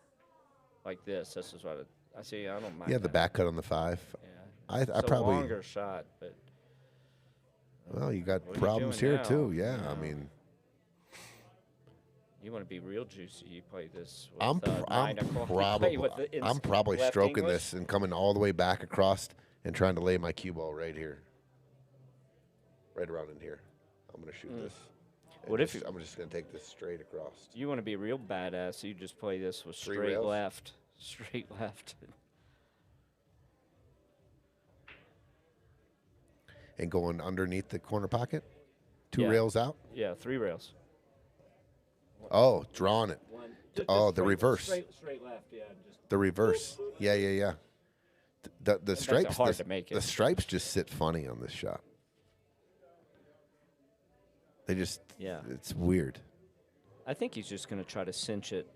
Like this. This is what I see. I don't mind. Yeah, the back cut on the 5. Yeah. I It's a probably. longer shot, but. Well, you got What are you problems doing here now? too. Yeah, Yeah. I mean, You want to be real juicy. You play this. With, I'm 9 o'clock. You play with the I'm probably left stroking English. this and coming all the way back across and trying to lay my cue ball right here, right around in here. I'm gonna shoot this. and What if just- I'm just gonna take this straight across. You want to be real badass. You just play this with 3 straight rails? left. Straight left. And going underneath the corner pocket, 2 Yeah. rails out. Yeah, 3 rails. Oh, drawing it. Oh, the reverse. Straight left, yeah. Just The reverse. Yeah. The stripes. hard to make it. The stripes just sit funny on this shot. They just. Yeah. It's weird. I think he's just going to try to cinch it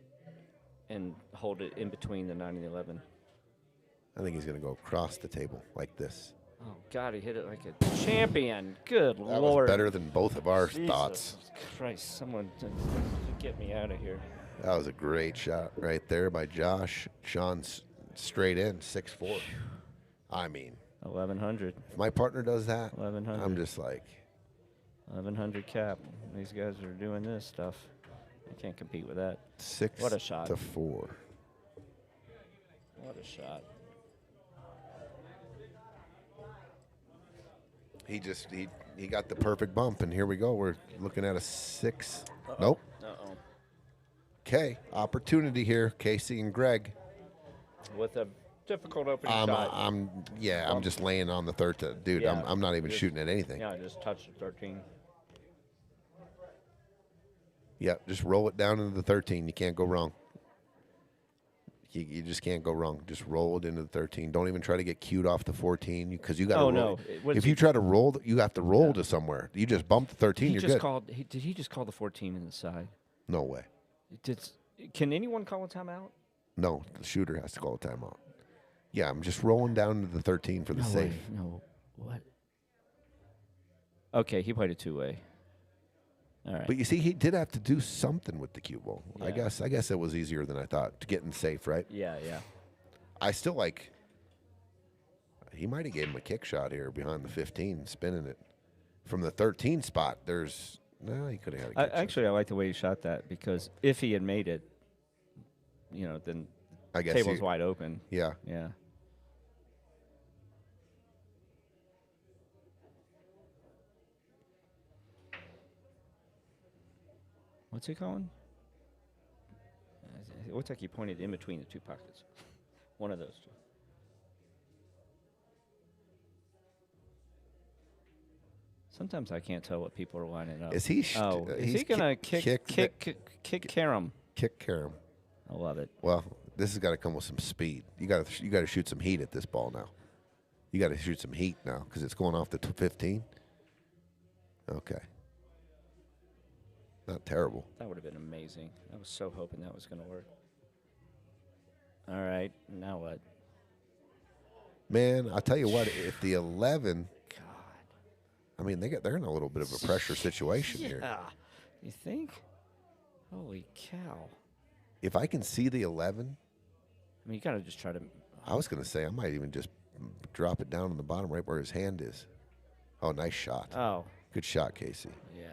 and hold it in between the 9 and the 11. I think he's gonna go across the table like this. Oh, God, he hit it like a champion. Good That Lord. was better than both of our Jesus thoughts. Christ, someone to get me out of here. That was a great shot right there by Josh. Shawn's straight in, 6'4". I mean, 1100. if my partner does that, 1100. I'm just like, 1100 cap. These guys are doing this stuff. I can't compete with that. 6 What a shot. to 4. What a shot. He got the perfect bump, and here we go. We're looking at a 6. Nope. Uh-oh. Okay, opportunity here, Casey and Greg. With a difficult opening shot. I'm just laying on the third. Dude, Yeah, I'm not even just- shooting at anything. Yeah, I just touched the 13. Yeah, just roll it down into the 13. You can't go wrong. You just can't go wrong. Just roll it into the 13. Don't even try to get cued off the 14 because you got to Oh, roll. no. If you try to roll, you have to roll to somewhere. You just bump the 13, you're good. Did he just call the 14 in the side? No way. Can anyone call a timeout? No, the shooter has to call a timeout. Yeah, I'm just rolling down to the 13 for the safe. No. What? Okay, he played a two-way. All right. But you see, he did have to do something with the cue ball. Yeah. I guess it was easier than I thought to get in safe, right? Yeah. I still like. He might have gave him a kick shot here behind the 15, spinning it from the 13 spot. He could have had a kick shot. Actually, I like the way he shot that because if he had made it, then I guess table's wide open. Yeah. Yeah. What's he calling? It looks like he pointed in between the two pockets. One of those two. Sometimes I can't tell what people are lining up. Is he? Is he gonna kick Karam? Kick Karam. I love it. Well, this has got to come with some speed. You got to shoot some heat at this ball now. You got to shoot some heat now because it's going off the 15. Okay. Not terrible. That would have been amazing. I was so hoping that was going to work. All right, now what? Man, I'll tell you what. If the 11, God, I mean they're in a little bit of a pressure situation here. Yeah, you think? Holy cow! If I can see the 11, I mean, you got to just try to. I was going to say I might even just drop it down on the bottom right where his hand is. Oh, nice shot. Oh, good shot, Casey. Yeah.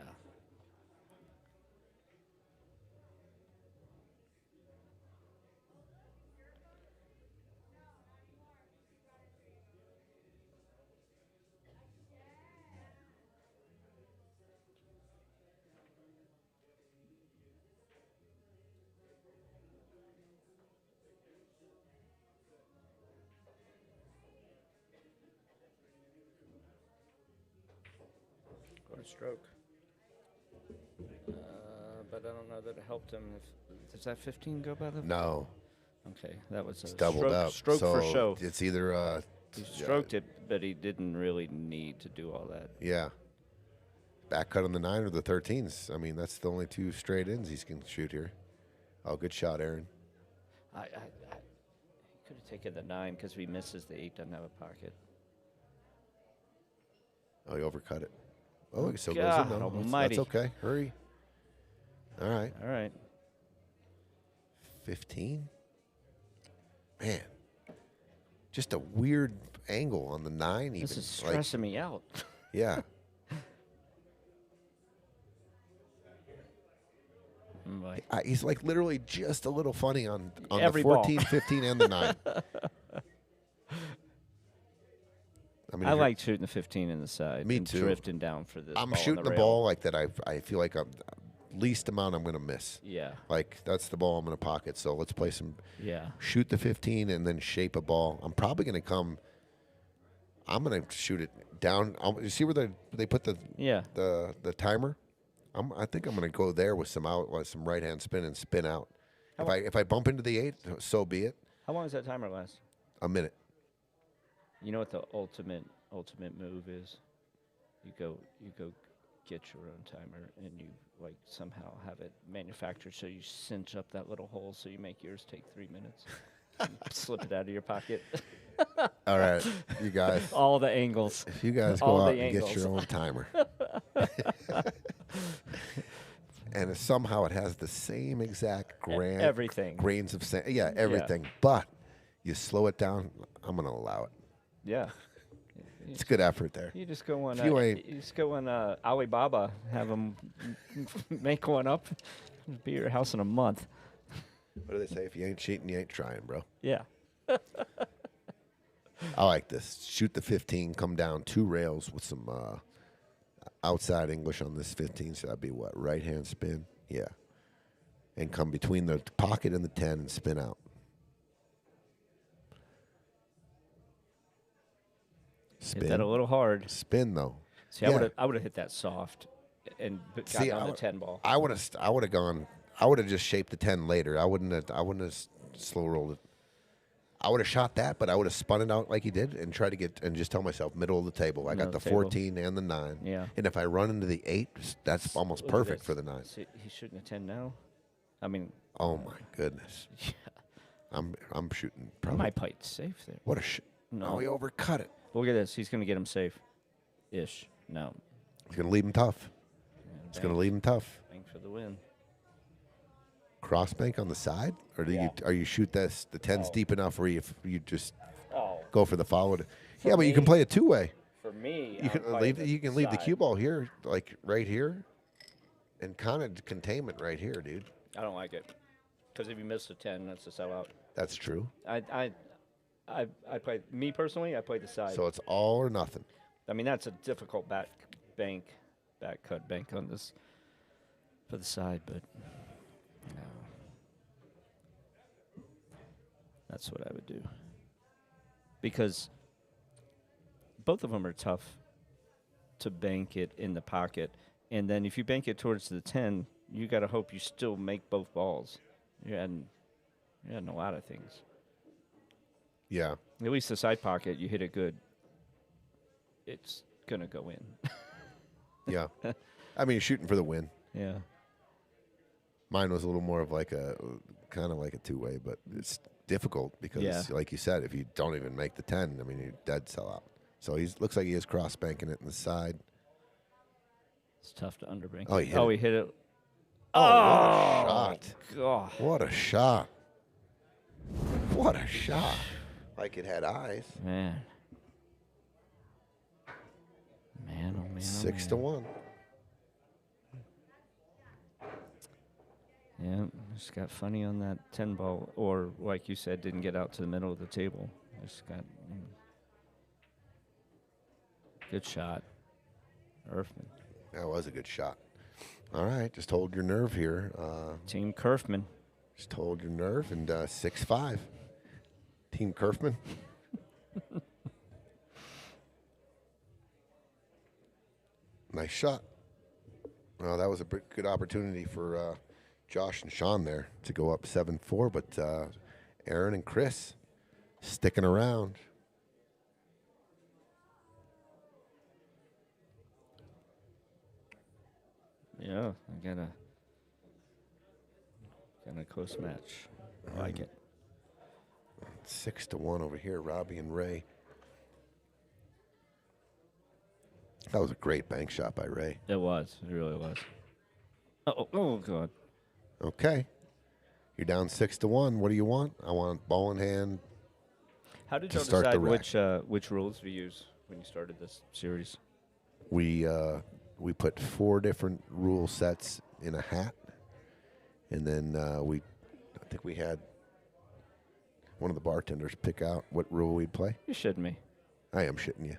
Stroke. But I don't know that it helped him. Does that 15 go by the? No. Okay, that was a doubled up. Stroke so for show. It's either. He stroked it, but he didn't really need to do all that. Yeah. Back cut on the 9 or the 13s. I mean, that's the only two straight ins he can shoot here. Oh, good shot, Aaron. He could have taken the 9 because if he misses, the 8 doesn't have a pocket. Oh, he overcut it. Oh, he still God goes in. No, almighty. that's okay. Hurry. All right. All right. 15. Man. Just a weird angle on the 9 even. This is stressing me out. Yeah. He's like literally just a little funny on Every the 14, ball. 15, and the 9. I like shooting the 15 in the side. Me and too. Drifting down for this. I'm ball shooting on the rail. ball like that. I feel like I'm least amount I'm going to miss. Yeah. Like that's the ball I'm going to pocket. So let's play some. Yeah. Shoot the 15 and then shape a ball. I'm probably going to come. I'm going to shoot it down. You see where they put the timer? I think I'm going to go there with some right hand spin and spin out. If I bump into the 8, so be it. How long does that timer last? A minute. You know what the ultimate move is? You go get your own timer and you like somehow have it manufactured so you cinch up that little hole so you make yours take 3 minutes. Slip it out of your pocket. All right, you guys. All the angles. If you guys go out and get your own timer. and somehow it has the same exact everything. grains of sand. Yeah, everything. But you slow it down, I'm going to allow it. Yeah. It's good effort there. You just go on. If you You just go on Alibaba, have them make one up, be at your house in a month. What do they say? If you ain't cheating, you ain't trying, bro. Yeah. I like this. Shoot the 15, come down 2 rails with some outside English on this 15. So that'd be what? Right hand spin? Yeah. And come between the pocket and the 10 and spin out. Spin. Hit that a little hard. Spin though. See, I would have hit that soft and got on the 10 ball. I would have gone. I would have just shaped the 10 later. I wouldn't have slow rolled it. I would have shot that, but I would have spun it out like he did and tried to get and just tell myself middle of the table. I got the 14 and the 9. Yeah. And if I run into the 8, that's almost perfect for the 9. See, he's shooting a 10 now. I mean. Oh my goodness. Yeah. I'm shooting. I Probably. might play it safe there. What a shit. No, he overcut it. Look at this. He's going to get him safe. Ish. No. He's going to leave him tough. He's going to leave him tough. Bank for the win. Cross bank on the side, or you shoot this? The 10's deep enough where you just go for the follow. Yeah, but you can play it 2-way. For me, you can leave the cue ball here, like right here, and kind of containment right here, dude. I don't like it because if you miss the 10, that's a sellout. That's true. I play me personally. I play the side. So it's all or nothing. I mean, that's a difficult back cut bank on this for the side, but no. That's what I would do. Because both of them are tough to bank it in the pocket. And then if you bank it towards the 10, you got to hope you still make both balls. You're adding a lot of things. Yeah. At least the side pocket, you hit it good. It's going to go in. Yeah. I mean, shooting for the win. Yeah. Mine was a little more of like kind of like a 2-way, but it's difficult because, like you said, if you don't even make the 10, I mean, you're dead sellout. So looks like he is cross banking it in the side. It's tough to underbank. Oh, he hit it. Oh, what a shot. God. What a shot. What a shot. Like it had eyes. Man, oh man. 6-1. Yeah, just got funny on that 10 ball, or like you said, didn't get out to the middle of the table. Just got good shot, Erfman. That was a good shot. All right, just hold your nerve here. Team Kerfman. Just hold your nerve, and 6-5. Team Kerfman. Nice shot. Well, that was a good opportunity for Josh and Shawn there to go up 7-4, but Aaron and Kris sticking around. Yeah, I got a close match. I like it. 6-1 over here, Robbie and Ray. That was a great bank shot by Ray. It was. It really was. Oh God. Okay. You're down 6-1. What do you want? I want ball in hand. How did you decide which rules to use when you started this series? We put 4 different rule sets in a hat, and then I think we had one of the bartenders pick out what rule we'd play. You're shitting me. I am shitting you.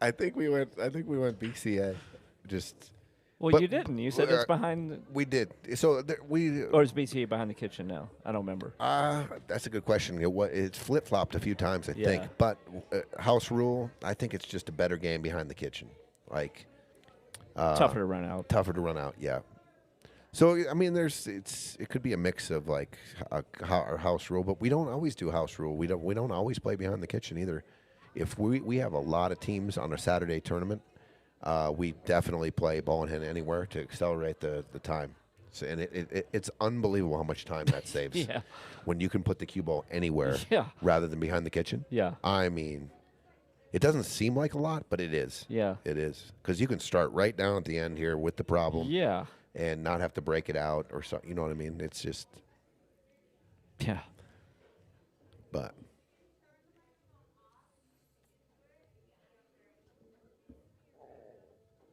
I think we went BCA. Well, you didn't. You said it's behind. We did. So Or is BCA behind the kitchen now? I don't remember. That's a good question. It's flip flopped a few times, I think. But house rule, I think it's just a better game behind the kitchen. Like tougher to run out. Tougher to run out. Yeah. So I mean, it could be a mix of like our house rule, but we don't always do house rule. We don't always play behind the kitchen either. If we have a lot of teams on a Saturday tournament, we definitely play ball in hand anywhere to accelerate the time. So, and it's unbelievable how much time that saves. Yeah. When you can put the cue ball anywhere Yeah. rather than behind the kitchen. Yeah. I mean, it doesn't seem like a lot, but it is. Yeah. It is. Because you can start right down at the end here with the problem. Yeah. And not have to break it out or so. You know what I mean? It's just. Yeah. But.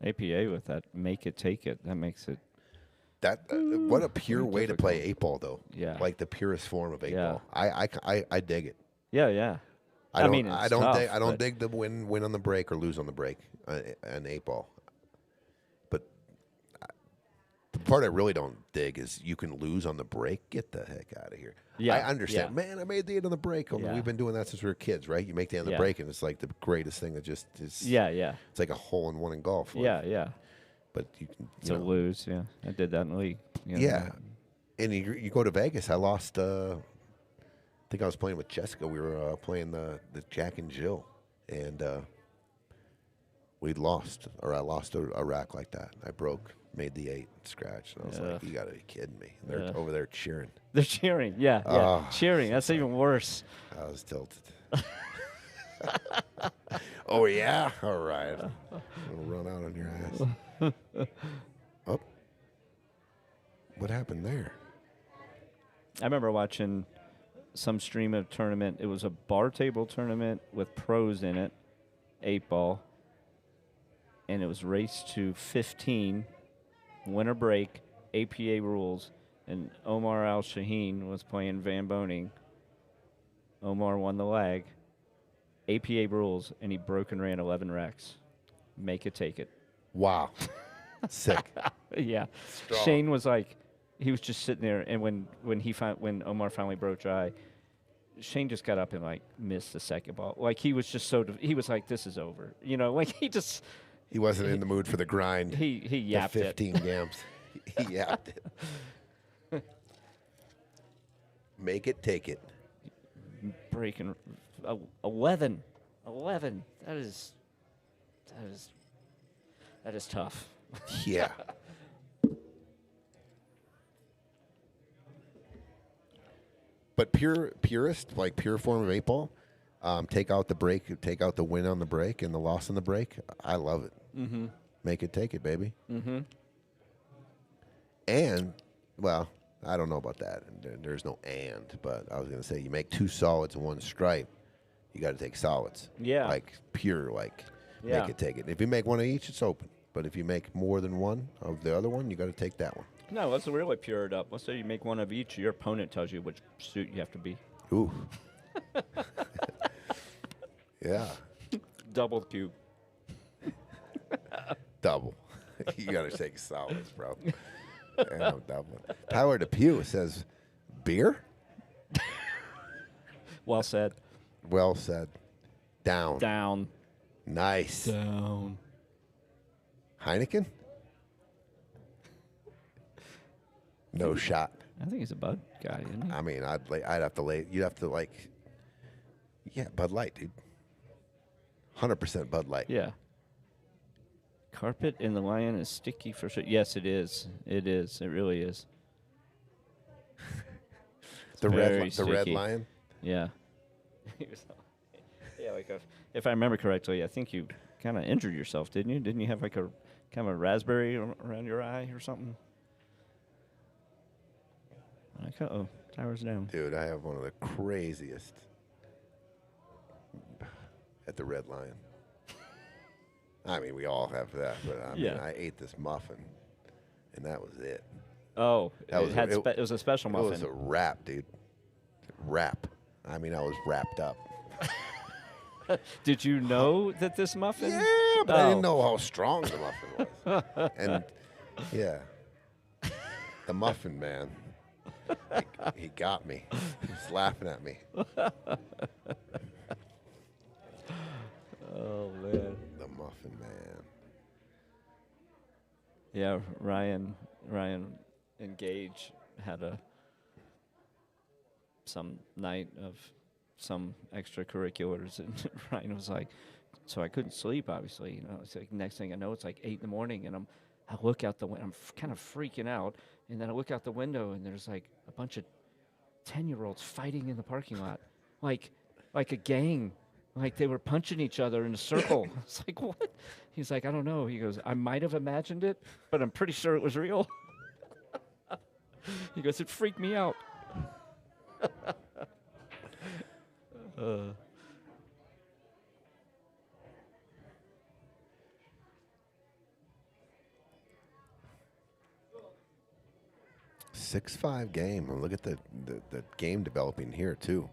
APA with that make it, take it. That makes it. That what a pure way to play difficult. 8-ball, though. Yeah. Like the purest form of 8-ball. Yeah. I dig it. Yeah, yeah. I mean, don't. it's I don't. tough, I don't but- dig the win on the break or lose on the break, an 8-ball. But the part I really don't dig is you can lose on the break. Get the heck out of here. Yeah, I understand. yeah. Man, I made the 8 on the break. I mean, Yeah. we've been doing that since we were kids, right? You make the 8 on the Yeah. break, and it's like the greatest thing that just is. Yeah, yeah. It's like a hole in one in golf. Like, Yeah, yeah. But you can. To lose, yeah. I did that in the league. You know. Yeah. And you go to Vegas. I lost. I think I was playing with Jessica. We were playing the Jack and Jill, and we lost, or I lost a rack like that. I made the 8 scratch, and I was like, "You got to be kidding me!" And they're over there cheering. They're cheering, yeah, yeah. Cheering. That's even worse. I was tilted. Oh yeah, all right. I'll run out on your ass. Oh, what happened there? I remember watching some stream of tournament. It was a bar table tournament with pros in it, 8-ball, and it was race to 15, winner break, APA rules, and Omar Al Shaheen was playing Van Boning. Omar won the lag, APA rules, and he broke and ran 11 racks. Make it, take it. Wow, sick. Yeah, Strong. Shane was like, he was just sitting there, and when Omar finally broke dry, Shane just got up and like missed the second ball. Like he was just he was like, this is over. You know, like he wasn't in the mood for the grind. He yapped the 15 gams. He yapped it. Make it, take it. Breaking 11. That is tough. Yeah. But purist, like pure form of 8-ball, take out the break, take out the win on the break and the loss on the break. I love it. Mm-hmm. Make it, take it, baby. Mm-hmm. And, well, I don't know about that. There's no and, but I was going to say you make 2 solids and 1 stripe, you got to take solids. Yeah. Like pure, like Yeah. make it, take it. If you make 1 of each, it's open. But if you make more than 1 of the other one, you got to take that one. No, let's really pure it up. Let's say you make 1 of each. Your opponent tells you which suit you have to be. Ooh. Yeah. Double cube. Double. You got to take solids, bro. Yeah, I'm doubling. Tyler Depew says, beer? Well said. Well said. Down. Down. Nice. Down. Heineken? No shot. I think he's a Bud guy, isn't he? I mean, I'd have to lay. You'd have to yeah, Bud Light, dude. 100% Bud Light. Yeah. Carpet in the Lion is sticky for sure. Yes, it is. It is. It really is. The very red sticky. lion. Yeah. Yeah, like if I remember correctly, I think you kind of injured yourself, didn't you? Didn't you have like a kind of a raspberry around your eye or something? Like, uh-oh, Tyler's down. Dude, I have one of the craziest at the Red Lion. I mean, we all have that, but I mean, I ate this muffin, and that was it. Oh, That it was a special muffin. It was a wrap, dude. Wrap. I mean, I was wrapped up. Did you know that this muffin? Yeah, but I didn't know how strong the muffin was. And, yeah, the muffin man, he got me. He was laughing at me. Oh, man. The muffin man. Yeah, Ryan and Gage had some night of some extracurriculars, and Ryan was like, so I couldn't sleep, obviously. You know, it's like next thing I know, it's like 8 in the morning, and I look out the window. I'm kind of freaking out. And then I look out the window, and there's like a bunch of 10-year-olds fighting in the parking lot, like a gang. Like they were punching each other in a circle. It's like, what? He's like, I don't know. He goes, I might have imagined it, but I'm pretty sure it was real. He goes, it freaked me out. 6-5 game. And look at the game developing here, too.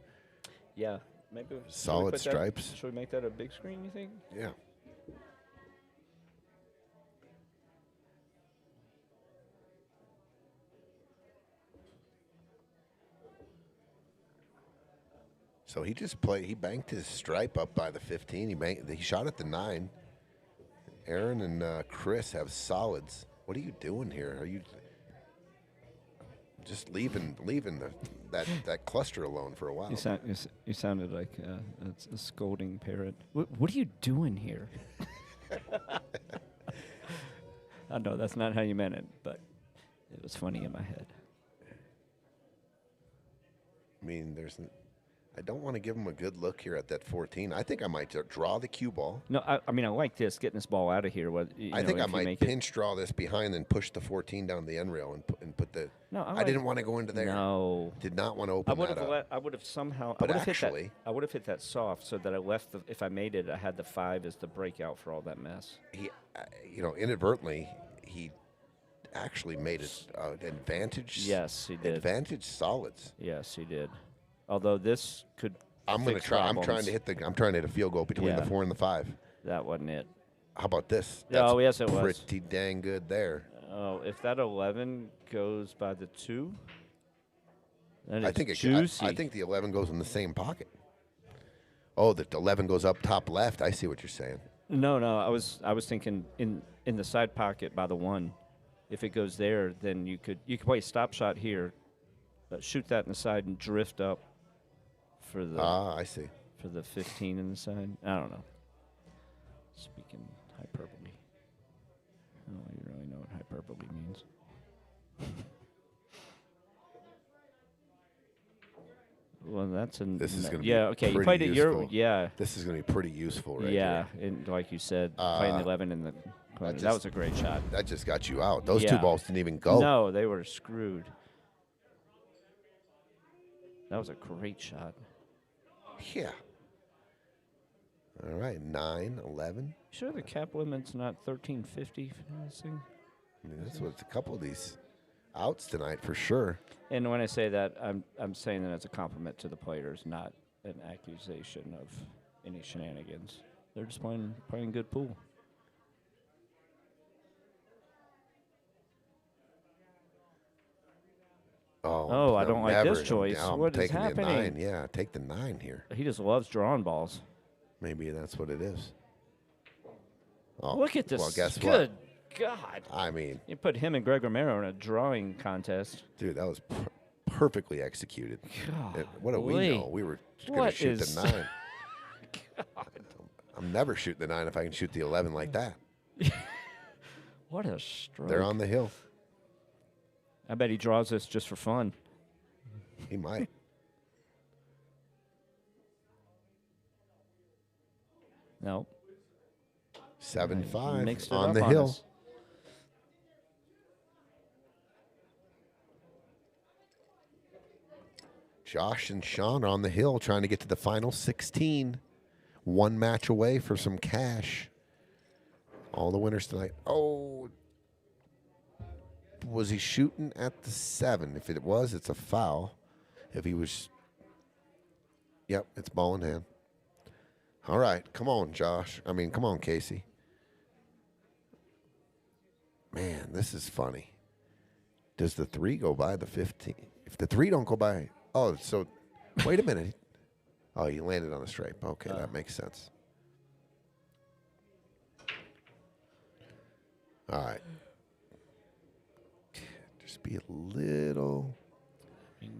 Yeah. Maybe solid stripes. Should we make that a big screen, you think? Yeah. So he just he banked his stripe up by the 15. He shot at the 9. Aaron and Kris have solids. What are you doing here? Are you just leaving that cluster alone for a while? You sounded like a scolding parrot. What are you doing here? I know that's not how you meant it, but it was funny in my head. I mean, I don't want to give him a good look here at that 14. I think I might draw the cue ball. No, I mean, I like this, getting this ball out of here. I think I might pinch draw this behind and push the 14 down the end rail and put the... No, I didn't want to go into there. No. Did not want to open that up. I would have somehow... But actually... I would have hit that soft so that I left if I made it, I had the 5 as the breakout for all that mess. He, inadvertently, he actually made it advantage... Yes, he did. Advantage solids. Yes, he did. Although this could... I'm going to try. I'm trying to hit a field goal between the 4 and the 5. That wasn't it. How about this? Oh, yes, it was. Pretty dang good there. Oh, if that 11 goes by the 2, I think juicy. I think the 11 goes in the same pocket. Oh, the 11 goes up top left. I see what you're saying. No, I was thinking in the side pocket by the 1. If it goes there, then you could play a stop shot here, shoot that in the side and drift up for the. I see. For the 15 in the side. I don't know. Speaking hyperbole. I don't really know what hyperbole means. Well, that's an. This is going to be okay. You played it useful. This is going to be pretty useful, right? Yeah, and like you said, playing the 11 in the. That was a great shot. That just got you out. Those 2 balls didn't even go. No, they were screwed. That was a great shot. Yeah. All right, 9, 11. Sure, the cap limit's not 1350 for this thing. I mean, that's what a couple of these outs tonight for sure. And when I say that, I'm saying that as a compliment to the players, not an accusation of any shenanigans. They're just playing good pool. Oh, I don't like this choice. What is happening? The 9. Yeah, take the 9 here. He just loves drawing balls. Maybe that's what it is. Oh, look at this. Well, guess Good what? God. I mean. You put him and Greg Romero in a drawing contest. Dude, that was perfectly executed. God. What do we know? We were going to shoot the 9. God. I'm never shooting the 9 if I can shoot the 11 like that. What a stroke. They're on the hill. I bet he draws this just for fun. He might. No. 7-5 on the hill. Josh and Shawn on the hill trying to get to the final 16. 1 match away for some cash. All the winners tonight. Oh, was he shooting at the 7? If it was, it's a foul. If he was, yep, it's ball in hand. All right, come on, Josh. Come on, Casey. Man, this is funny. Does the 3 go by the 15? If the 3 don't go by, so wait a minute. Oh, you landed on a stripe. Okay, that makes sense. All right. Just be a little.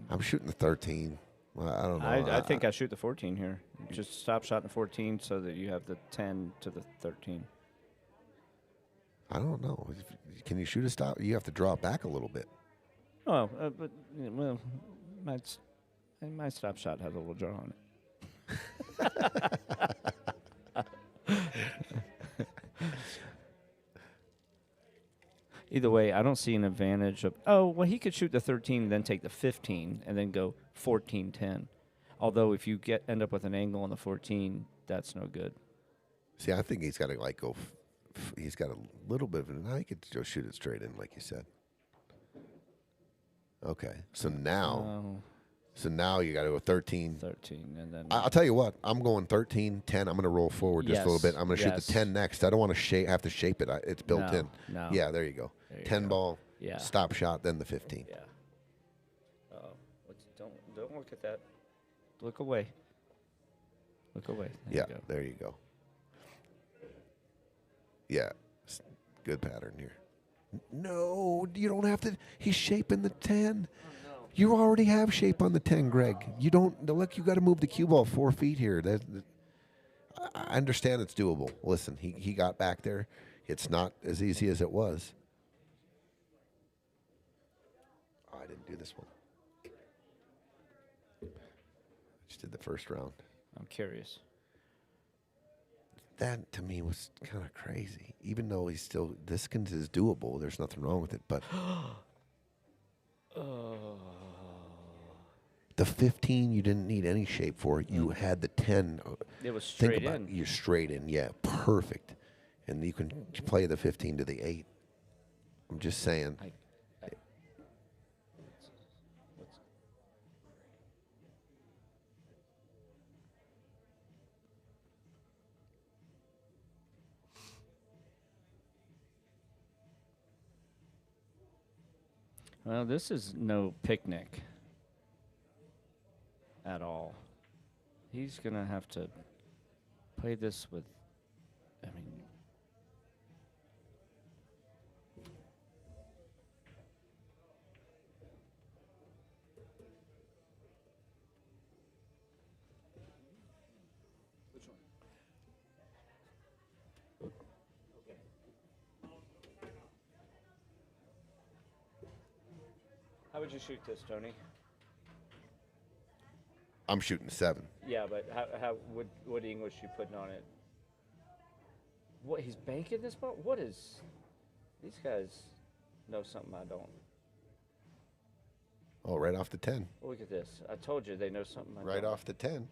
I'm shooting the 13. Well, I don't know. I think I shoot the 14 here. Just stop shot the 14 so that you have the 10 to the 13. I don't know. Can you shoot a stop? You have to draw it back a little bit. Oh, but well, my stop shot has a little draw on it. Either way, I don't see an advantage of. Oh, well, he could shoot the 13, then take the 15, and then go 14-10. Although if you end up with an angle on the 14, that's no good. See, I think he's got to like go. He's got a little bit of it. Now he could just shoot it straight in, like you said. Okay, so now you got to go 13. 13, and then I'll tell you what. I'm going 13, 10. I'm going to roll forward just a little bit. I'm going to shoot the 10 next. I don't want to have to shape it. It's built in. No. Yeah, there you go. There you 10 go. ball. Yeah. Stop shot, then the 15. Yeah. Don't look at that. Look away. Look away. There you go. There you go. Yeah, good pattern here. No, you don't have to. He's shaping the 10. Oh, no. You already have shape on the 10, Greg. You don't look. You got to move the cue ball 4 feet here. I understand it's doable. Listen, he got back there. It's not as easy as it was. Oh, I didn't do this one. Just did the first round. I'm curious. That to me was kind of crazy. Even though this is doable, there's nothing wrong with it. But the 15, you didn't need any shape for it. You had the 10. It was straight in. You're straight in, yeah, perfect. And you can play the 15 to the 8. I'm just saying. Well, this is no picnic at all. He's going to have to play this with, I mean. Which one? How would you shoot this, Tony? I'm shooting 7. Yeah, but what English you putting on it? What, he's banking this ball? What is... These guys know something I don't. Oh, right off the 10. Look at this. I told you they know something I don't. Right off the 10.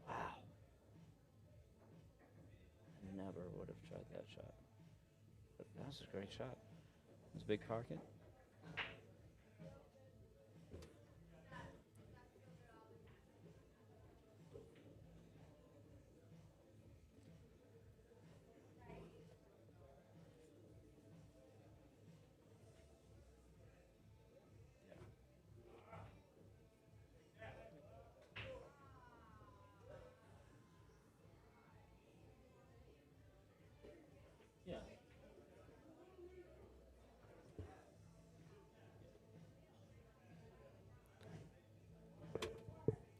Wow. Never would have tried that shot. But that was a great shot. It's a big pocket. Yeah.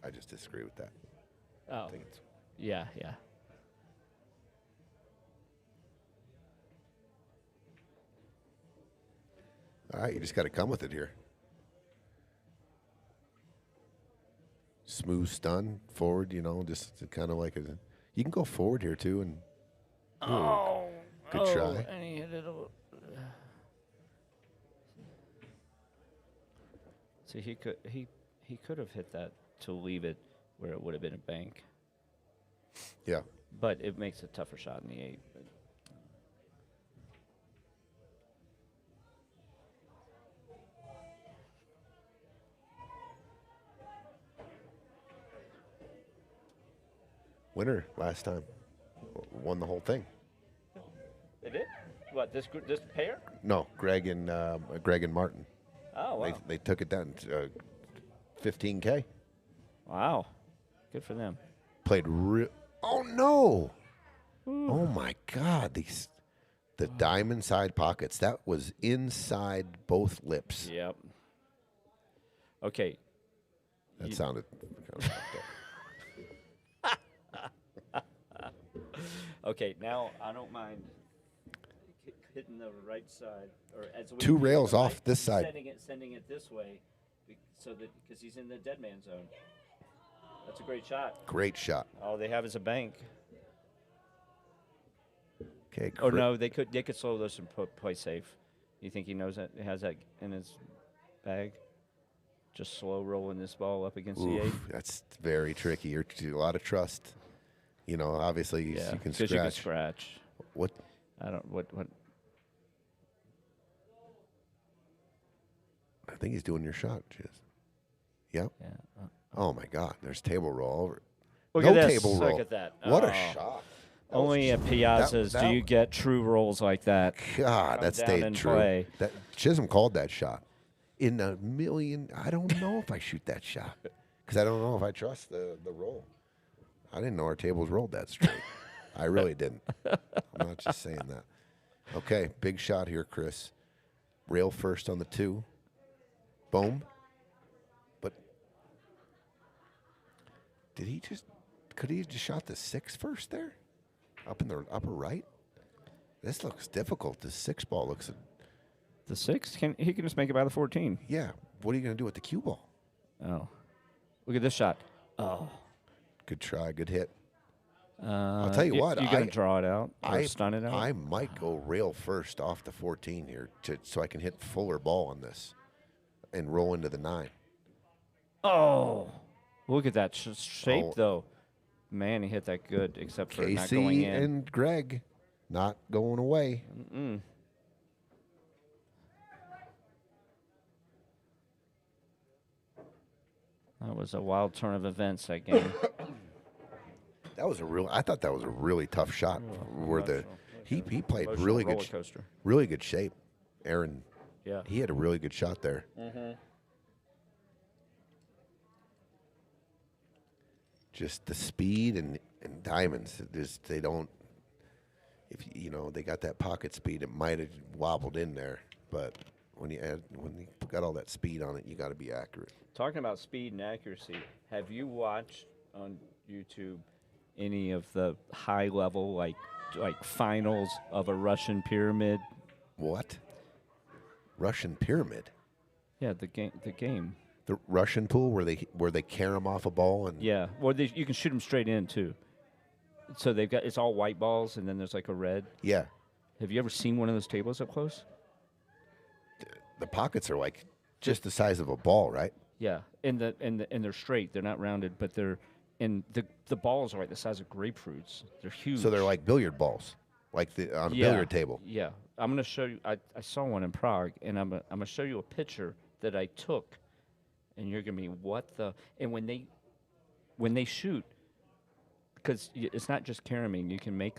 I just disagree with that. Oh. I think it's Yeah. all right. You just got to come with it here. Smooth stun forward, just kind of like you can go forward here too, and good try. And he hit it. See, he could have hit that to leave it where it would have been a bank. Yeah. But it makes a tougher shot in the 8. But. Winner last time. Won the whole thing. They did? What, this pair? No, Greg and Martin. Oh, wow. They took it down to 15K. Wow. Good for them. Played oh, no. Ooh. Oh, my God. The diamond side pockets. That was inside both lips. Yep. Okay. That sounded kind of Okay, now I don't mind hitting the right side, or as a way Two to hit rails the off right, this he's side. sending it this way, so that because he's in the dead man zone. That's a great shot. Great shot. All they have is a bank. Okay. Or no, they could slow this and play safe. You think he knows that? He has that in his bag? Just slow rolling this ball up against the 8? That's very tricky. You're a lot of trust. You know, obviously you can scratch. You can scratch. What? I don't. What? I think he's doing your shot, Chiz. Yep. Yeah. Oh my God! There's table roll. Look no at this. table roll. Look at that. What a shot! That Only was at Piazzas do you get true rolls like that. God, Come that down stayed and true. play. That Chisholm called that shot. In a million, I don't know if I shoot that shot because I don't know if I trust the roll. I didn't know our tables rolled that straight. I really didn't. I'm not just saying that. Okay, big shot here, Kris. Rail first on the 2. Boom. But could he have just shot the 6 first there? Up in the upper right? This looks difficult. The 6 ball looks. The 6? He can just make it by the 14. Yeah. What are you going to do with the cue ball? Oh. Look at this shot. Oh. Good try. Good hit. I'll tell you what. You got to draw it out or stun it out? I might go rail first off the 14 here so I can hit fuller ball on this and roll into the 9. Oh. Look at that shape, though. Man, he hit that good, except for not going Casey in. and Greg not going away. Mm-mm. That was a wild turn of events, that game. I thought that was a really tough shot. He played really good, really good shape. Aaron, yeah, he had a really good shot there. Mm-hmm. Just the speed and diamonds. They don't. If they got that pocket speed, it might have wobbled in there. But when you got all that speed on it, you got to be accurate. Talking about speed and accuracy, have you watched on YouTube any of the high level like finals of a Russian pyramid? What? Russian pyramid? Yeah, the game. The Russian pool where they carry them off a ball and yeah, well you can shoot them straight in too. So it's all white balls and then there's like a red. Yeah. Have you ever seen one of those tables up close? The pockets are like just the size of a ball, right? Yeah, and they're straight. They're not rounded, but they're the balls are like the size of grapefruits. They're huge. So they're like billiard balls, like on a billiard table. Yeah, I'm gonna show you. I saw one in Prague, and I'm gonna show you a picture that I took, and you're gonna be what the. And when they shoot, because it's not just caroming, you can make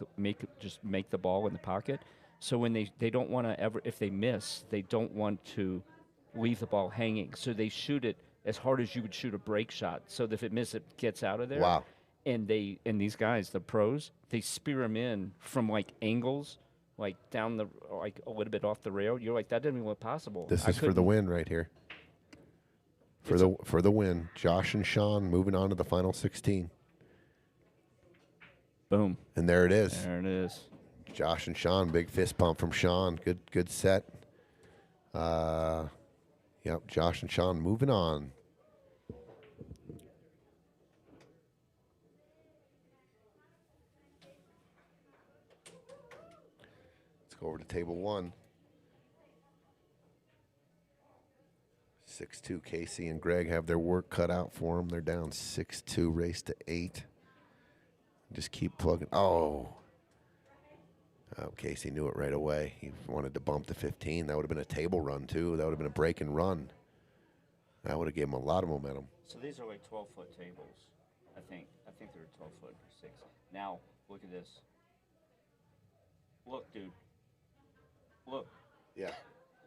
the ball in the pocket. So when they don't want to ever, if they miss, they don't want to leave the ball hanging. So they shoot it as hard as you would shoot a break shot. So that if it misses, it gets out of there. Wow. And these guys, the pros, they spear them in from like angles, like down like a little bit off the rail. You're like, that doesn't even look possible. This is for the win right here. For the win. Josh and Shawn moving on to the final 16. Boom. And there it is. There it is. Josh and Shawn, big fist pump from Shawn. Good set. Yep, Josh and Shawn moving on. Let's go over to table 1. 6-2, Casey and Greg have their work cut out for them. They're down 6-2, race to 8. Just keep plugging. Oh, Casey knew it right away. He wanted to bump the 15. That would have been a table run, too. That would have been a break and run. That would have given him a lot of momentum. So these are like 12-foot tables, I think. I think they're 12-foot or 6. Now, look at this. Look, dude. Look. Yeah.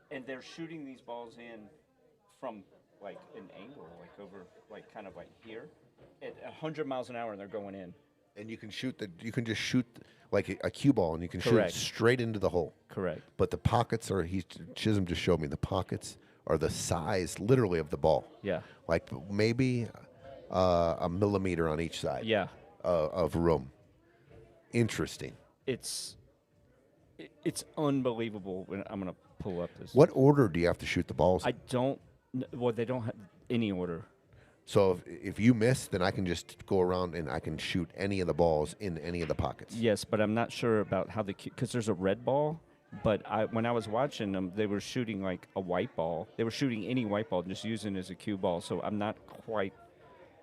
And they're shooting these balls in from like an angle, like over, like kind of like here, at 100 miles an hour, and they're going in. And you can just shoot like a cue ball, and you can shoot it straight into the hole. Correct. But the pockets Chisholm just showed me, the pockets are the size, literally, of the ball. Yeah. Like maybe a millimeter on each side. Yeah. Of room. Interesting. It's It's unbelievable. When I'm gonna pull up this. What order do you have to shoot the balls? I don't. Well, they don't have any order. So if you miss, then I can just go around and I can shoot any of the balls in any of the pockets. Yes, but I'm not sure about how because there's a red ball. But when I was watching them, they were shooting like a white ball. They were shooting any white ball, just using it as a cue ball. So I'm not quite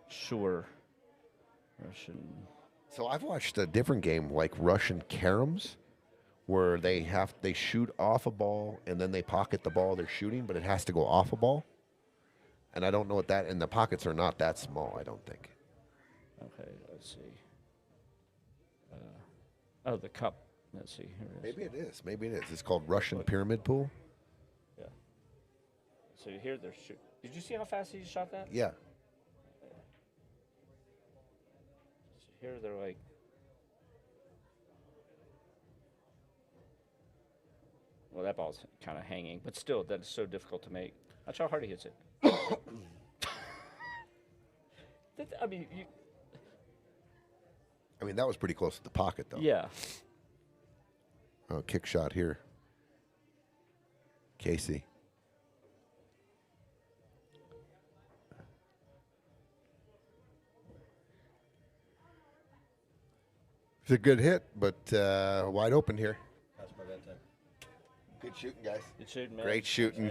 sure. Russian. So I've watched a different game like Russian caroms, where they shoot off a ball and then they pocket the ball they're shooting, but it has to go off a ball. And I don't know what that. And the pockets are not that small, I don't think. Okay, let's see. Oh, the cup. Let's see. Here it is. Maybe it is. Maybe it is. It's called Russian pyramid pool. Yeah. So here they're shooting. Did you see how fast he shot that? Yeah. So here they're like. Well, that ball's kind of hanging, but still, that is so difficult to make. Watch how hard he hits it. I mean, that was pretty close to the pocket, though. Yeah. Oh, kick shot here. Casey. It's a good hit, but wide open here. That's my bad time. Good shooting, guys. Good shooting, man. Great shooting.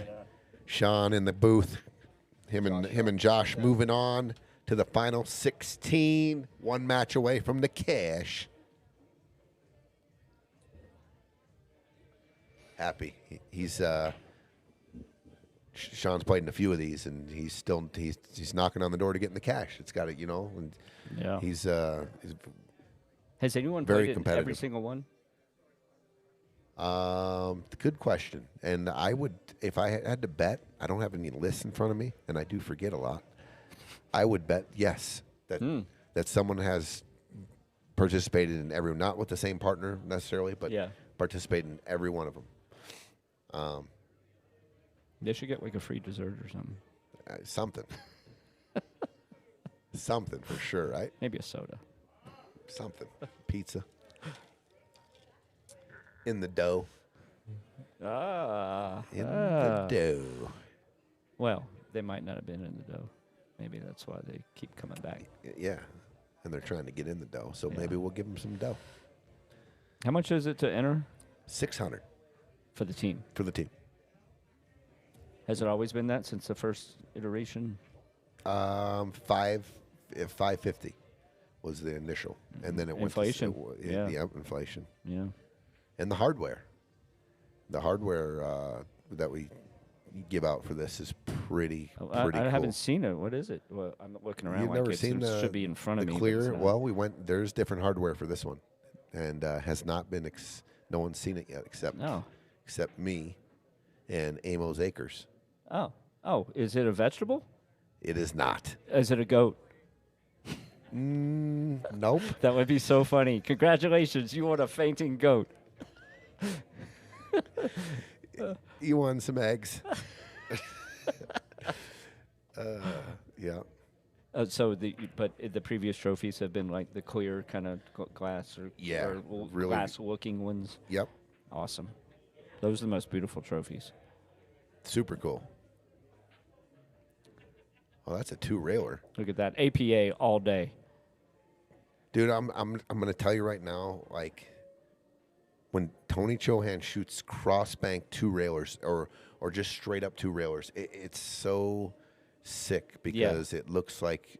Shawn in the booth. Him and Josh moving on to the final 16. One match away from the cash. Happy. He's Shawn's played in a few of these, and he's knocking on the door to get in the cash. It's got to, and yeah. He's has anyone very played competitive. Every single one? Good question. And I would, if I had to bet, I don't have any lists in front of me, and I do forget a lot. I would bet yes that someone has participated in every, not with the same partner necessarily, but participated in every one of them. They should get like a free dessert or something. Something. Something for sure, right? Maybe a soda. Something. Pizza. In the dough. In the dough. Well, they might not have been in the dough. Maybe that's why they keep coming back. Yeah. And they're trying to get in the dough. So maybe we'll give them some dough. How much is it to enter? $600. For the team. For the team. Has it always been that since the first iteration? $550 was the initial, and then it inflation. Went to, yeah, inflation. Yeah. And the hardware that we give out for this is pretty cool. I haven't seen it. What is it? Well, I'm looking around. You've like never seen it should be in front of me. Clear. Well, we went. There's different hardware for this one, and has not been. No one's seen it yet except me and Amos Acres. Oh, is it a vegetable? It is not. Is it a goat? Nope. That would be so funny. Congratulations, you won a fainting goat. You won some eggs. Yeah. But the previous trophies have been like the clear kind of glass or really glass-looking ones. Yep. Awesome. Those are the most beautiful trophies. Super cool. Oh, that's a 2-railer. Look at that. APA all day. Dude, I'm going to tell you right now, like, when Tony Chohan shoots cross-bank 2-railers or just straight-up 2-railers, it's so sick because it looks like,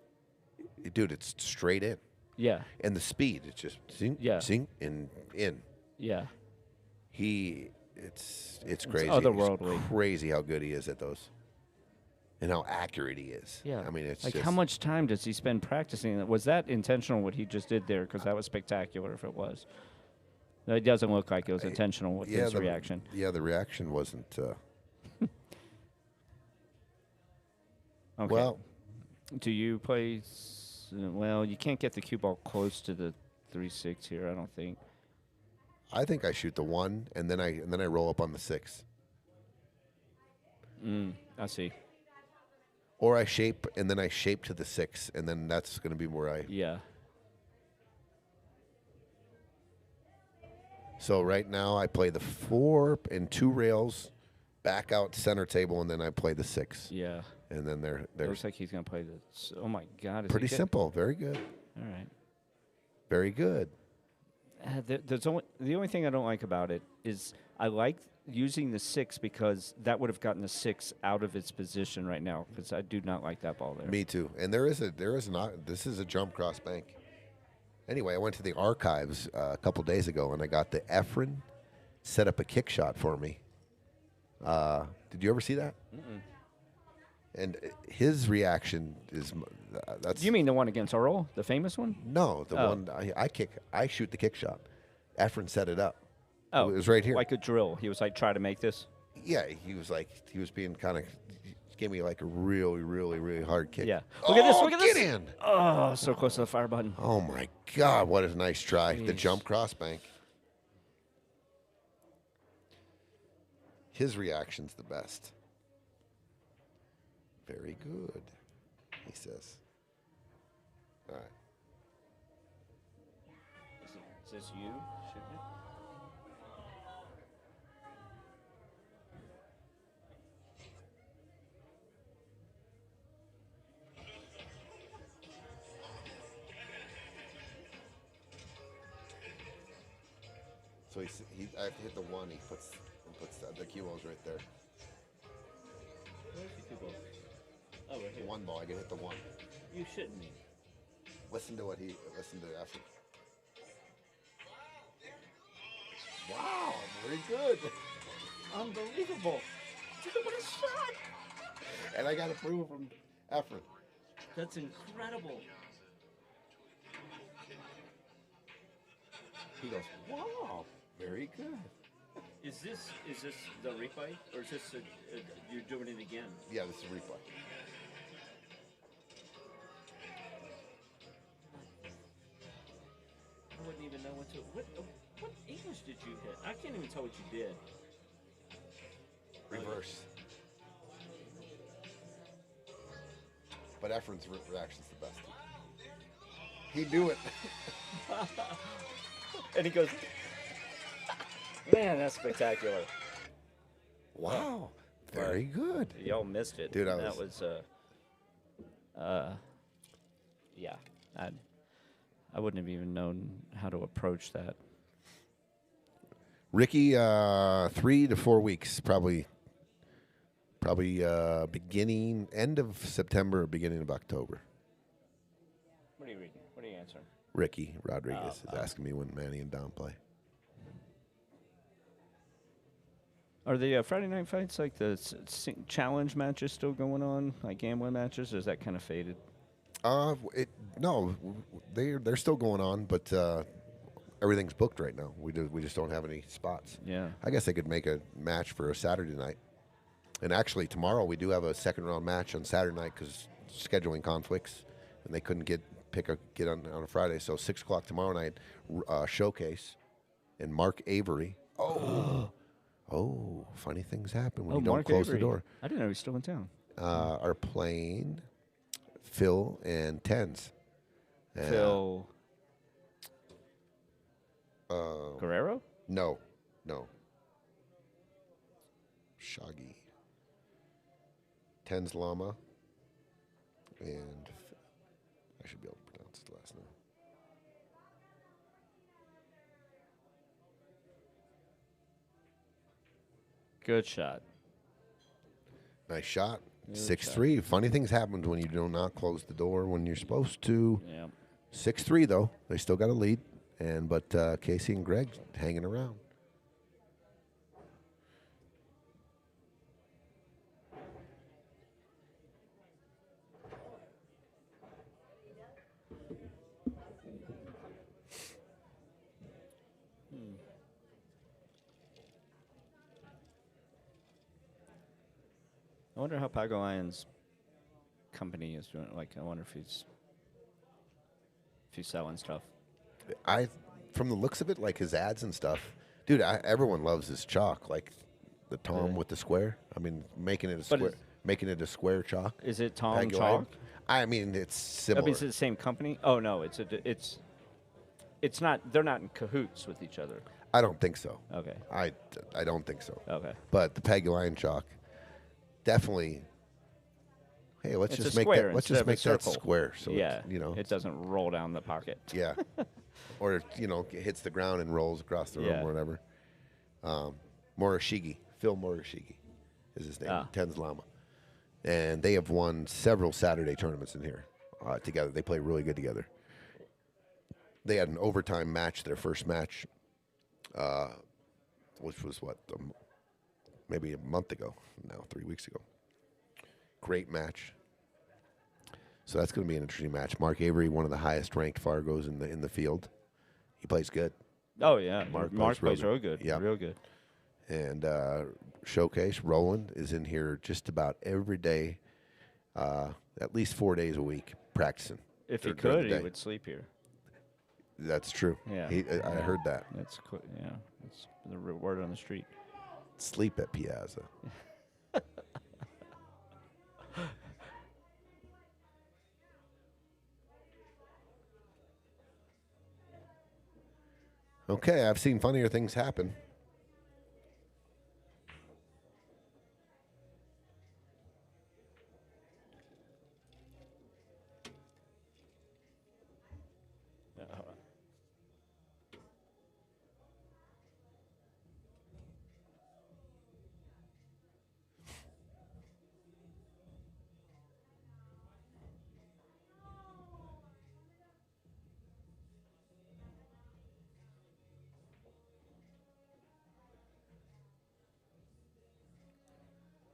dude, it's straight in. Yeah. And the speed, it's just zing, zing, and in. Yeah. It's crazy. It's otherworldly. It's crazy how good he is at those. And how accurate he is. Yeah. I mean, it's like just, how much time does he spend practicing? Was that intentional what he just did there? Because that was spectacular if it was. No, it doesn't look like it was intentional with his reaction. Yeah, the reaction wasn't. Okay. Well, do you play? Well, you can't get the cue ball close to the 3-6 here. I don't think. I think I shoot the 1 and then I roll up on the 6. I see. Or I shape and then I shape to the 6, and then that's going to be where I. Yeah. So right now I play the 4 and 2 rails, back out center table, and then I play the 6. Yeah. And then they're Looks like he's gonna play the. Oh my God! pretty simple. Very good. All right. Very good. The only thing I don't like about it is I like using the 6 because that would have gotten the 6 out of its position right now because I do not like that ball there. Me too. And this is a jump cross bank. Anyway, I went to the archives a couple days ago and I got the Erfman set up a kick shot for me. Did you ever see that? Mm-mm. And his reaction is that's. You mean the one against Earl, the famous one? No, the one I shoot the kick shot. Efren set it up. Oh, it was right here. Like a drill. He was like, try to make this. Yeah, he was being kind of, gave me like a really, really, really hard kick. Yeah. Look at this. Look at this. Get in. Oh, so close to the fire button. Oh my God, what a nice try. Jeez. The jump cross bank. His reaction's the best. Very good, he says. All right. Is this you shooting it? So I have to hit the 1. He puts the cue ball's right there. Where's the cue ball? Oh, right here. 1 ball. I can hit the 1. You shouldn't me. Listen to Efren. Wow, very good. Unbelievable. Dude, what a shot. And I got approval from Efren. That's incredible. He goes, wow, very good. Is this the replay, or is this you're doing it again? Yeah, this is a replay. I wouldn't even know what to. What English did you hit? I can't even tell what you did. Reverse. But Efren's reaction's the best. He knew it. And he goes, man, that's spectacular. Wow. Very good. Y'all missed it. Dude, that was yeah. I wouldn't have even known how to approach that. Ricky, 3 to 4 weeks, probably beginning, end of September, beginning of October. What are you reading? What are you answering? Ricky Rodriguez is asking me when Manny and Dom play. Are the Friday night fights like the challenge matches still going on, like gambling matches, or is that kind of faded? No, they're still going on, but everything's booked right now. We just don't have any spots. Yeah. I guess they could make a match for a Saturday night. And actually, tomorrow we do have a second round match on Saturday night because scheduling conflicts, and they couldn't get on a Friday. So 6 o'clock tomorrow night, showcase, and Mark Avery. Oh, funny things happen when you don't Mark close Avery. the door. I didn't know he was still in town. Are playing Phil and Tens. Phil Guerrero? No. Shaggy. Tens Lama. And I should be able to pronounce his last name. Good shot. Nice shot. Good 6-3. Funny things happen when you do not close the door when you're supposed to. Yeah. 6-3 though. They still got a lead. But Casey and Greg hanging around. I wonder how Pago Lion's company is doing. Like, I wonder if he's selling stuff. From the looks of it, like his ads and stuff, dude. Everyone loves his chalk, like the Tom with the square. I mean, making it a square chalk. Is it Tom Pago Chalk? Lion. I mean, it's similar. I mean, is it the same company? Oh no, it's not. They're not in cahoots with each other. I don't think so. Okay. I don't think so. Okay. But the peg line chalk, definitely. Hey, let's It's just a make square that. Let's instead just of a make that circle. square. So Yeah. it's, you know, it doesn't roll down the pocket. yeah, or you know, it hits the ground and rolls across the room Yeah. or whatever. Morishige, Phil Morishige, is his name. Tens Lama, and they have won several Saturday tournaments in here together. They play really good together. They had an overtime match, their first match, which was maybe a month ago now, 3 weeks ago. Great match. So that's going to be an interesting match. Mark Avery, one of the highest ranked Fargos in the field. He plays good. Oh yeah, Mark plays real good. Yeah, real good. And Showcase Roland is in here just about every day, at least 4 days a week practicing. If he during could, the he day. would sleep here. That's true. Yeah, I heard that. That's yeah. That's the word on the street. Sleep at Piazza. Okay, I've seen funnier things happen.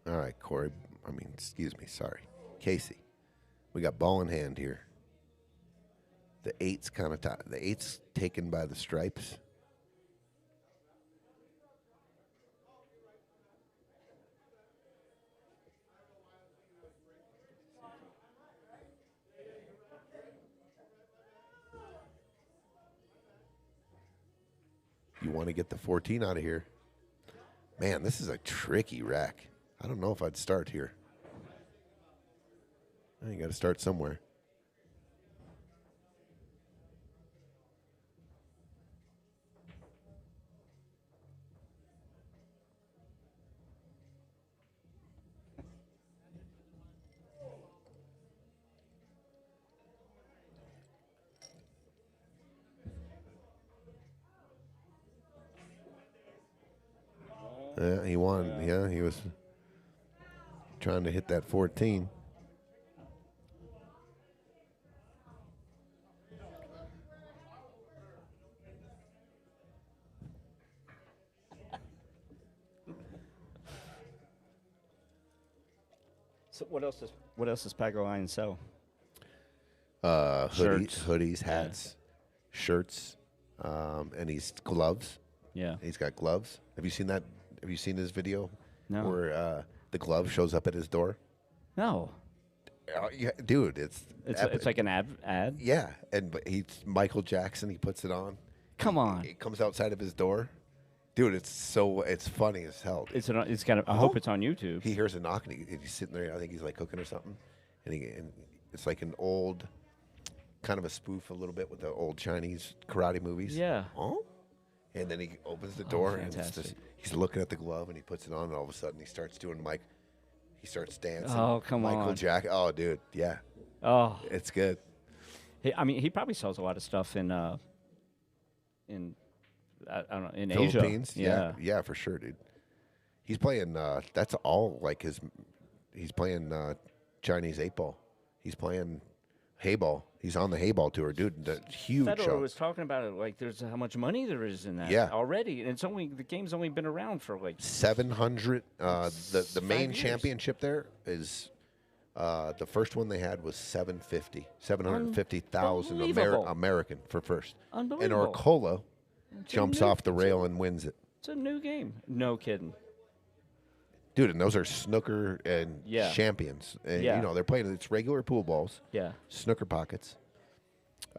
All right, Corey. Excuse me. Sorry. Casey. We got ball in hand here. The eight's kind of the eight's taken by the stripes. You want to get the 14 out of here. Man, this is a tricky rack. I don't know if I'd start here. You got to start somewhere. Yeah, he won. Yeah, he was trying to hit that 14. So what else does Pago Line sell? Hoodies, hats, shirts, and he's gloves. Yeah. He's got gloves. Have you seen that? Have you seen his video? No. Where the glove shows up at his door? No. Yeah, dude, it's like an ad. Yeah, but he's Michael Jackson. He puts it on. Come on. It comes outside of his door. Dude, it's funny as hell. Dude. It's kind of. I hope it's on YouTube. He hears a knock and he's sitting there. I think he's like cooking or something, and it's like an old, kind of a spoof a little bit with the old Chinese karate movies. Yeah. Oh. And then he opens the door and fantastic. he's looking at the glove and he puts it on and all of a sudden he starts doing he starts dancing. Oh, come on. Michael Jackson. Oh, dude. Yeah. Oh. It's good. He probably sells a lot of stuff in I don't know, in Philippines? Asia. Yeah, for sure, dude. He's playing, that's all like he's playing Chinese 8-ball. He's playing Hayball. He's on the Hayball tour, dude. The huge Federer show. was talking about it like there's how much money there is in that already. And the game's only been around for like 700. The main 5 years. championship there is the first one they had was 750,000 Unbelievable. American for first. And Unbelievable. Orcola jumps off the rail and wins it. It's a new game. No kidding. Dude, and those are snooker and champions. And, you know, they're playing, it's regular pool balls. Yeah. Snooker pockets.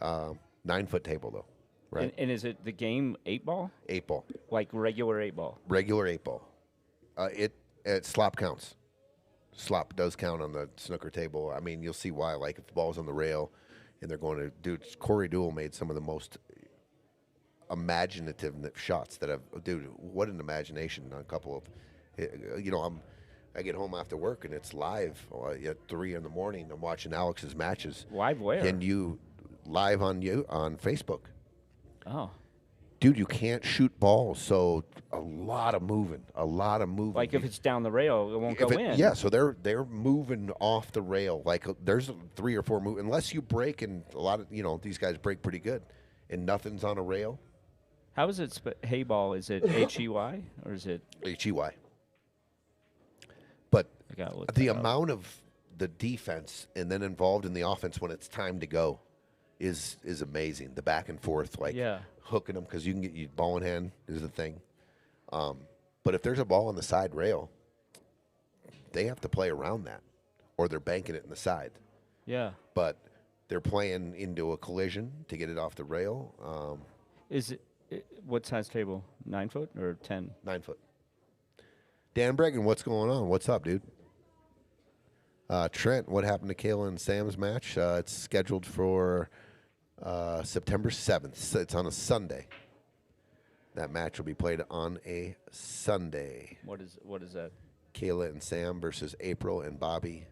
9-foot table, though. Right? And is it the game 8-ball? 8-ball. Like regular 8-ball? Regular 8-ball. It slop counts. Slop does count on the snooker table. I mean, you'll see why. Like, if the ball's on the rail and they're going to, dude, Corey Deuel made some of the most imaginative shots that have, dude, what an imagination on a couple of, you know, I get home after work and it's live at 3 in the morning. I'm watching Alex's matches. Live where? And you live on Facebook. Oh. Dude, you can't shoot balls, so a lot of moving. Like if it's down the rail, it won't go in. Yeah, so they're moving off the rail. Like there's 3 or 4 moves, unless you break, and a lot of these guys break pretty good, and nothing's on a rail. How is it? Hay ball? Is it HEY or is it HEY? But I gotta look the that up. amount of the defense and then involved in the offense when it's time to go is amazing. The back and forth, like hooking them, because you can get you ball in hand is the thing. But if there's a ball on the side rail, they have to play around that, or they're banking it in the side. Yeah. But they're playing into a collision to get it off the rail. Is it what size table? 9 foot or 10? 9 foot. Dan Bregan, what's going on? What's up, dude? Trent, what happened to Kayla and Sam's match? It's scheduled for September 7th. It's on a Sunday. That match will be played on a Sunday. What is that? Kayla and Sam versus April and Bobby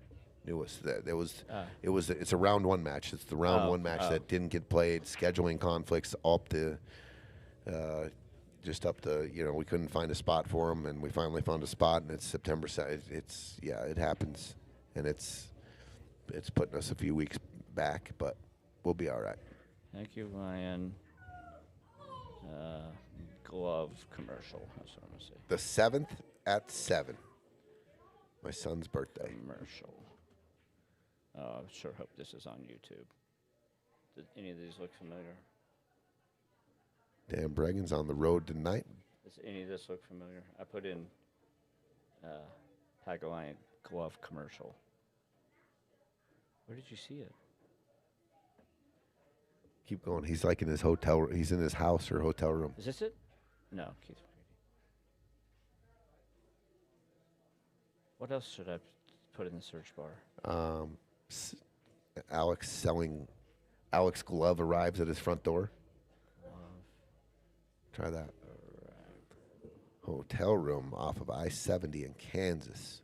Newest. It's a round 1 match. It's the round 1 match that didn't get played. Scheduling conflicts up to we couldn't find a spot for them, and we finally found a spot, and it's September 7th. It happens, and it's putting us a few weeks back, but we'll be all right. Thank you, Ryan. Glove commercial. That's what I'm gonna say. The 7th at 7. My son's birthday. Commercial. I sure hope this is on YouTube. Did any of these look familiar? Dan Bregan's on the road tonight. Does any of this look familiar? I put in Pack Alliant glove commercial. Where did you see it? Keep going. He's like in his hotel. He's in his house or hotel room. Is this it? No, Keith. What else should I put in the search bar? Alex Glove arrives at his front door. Try that. Hotel room off of I-70 in Kansas.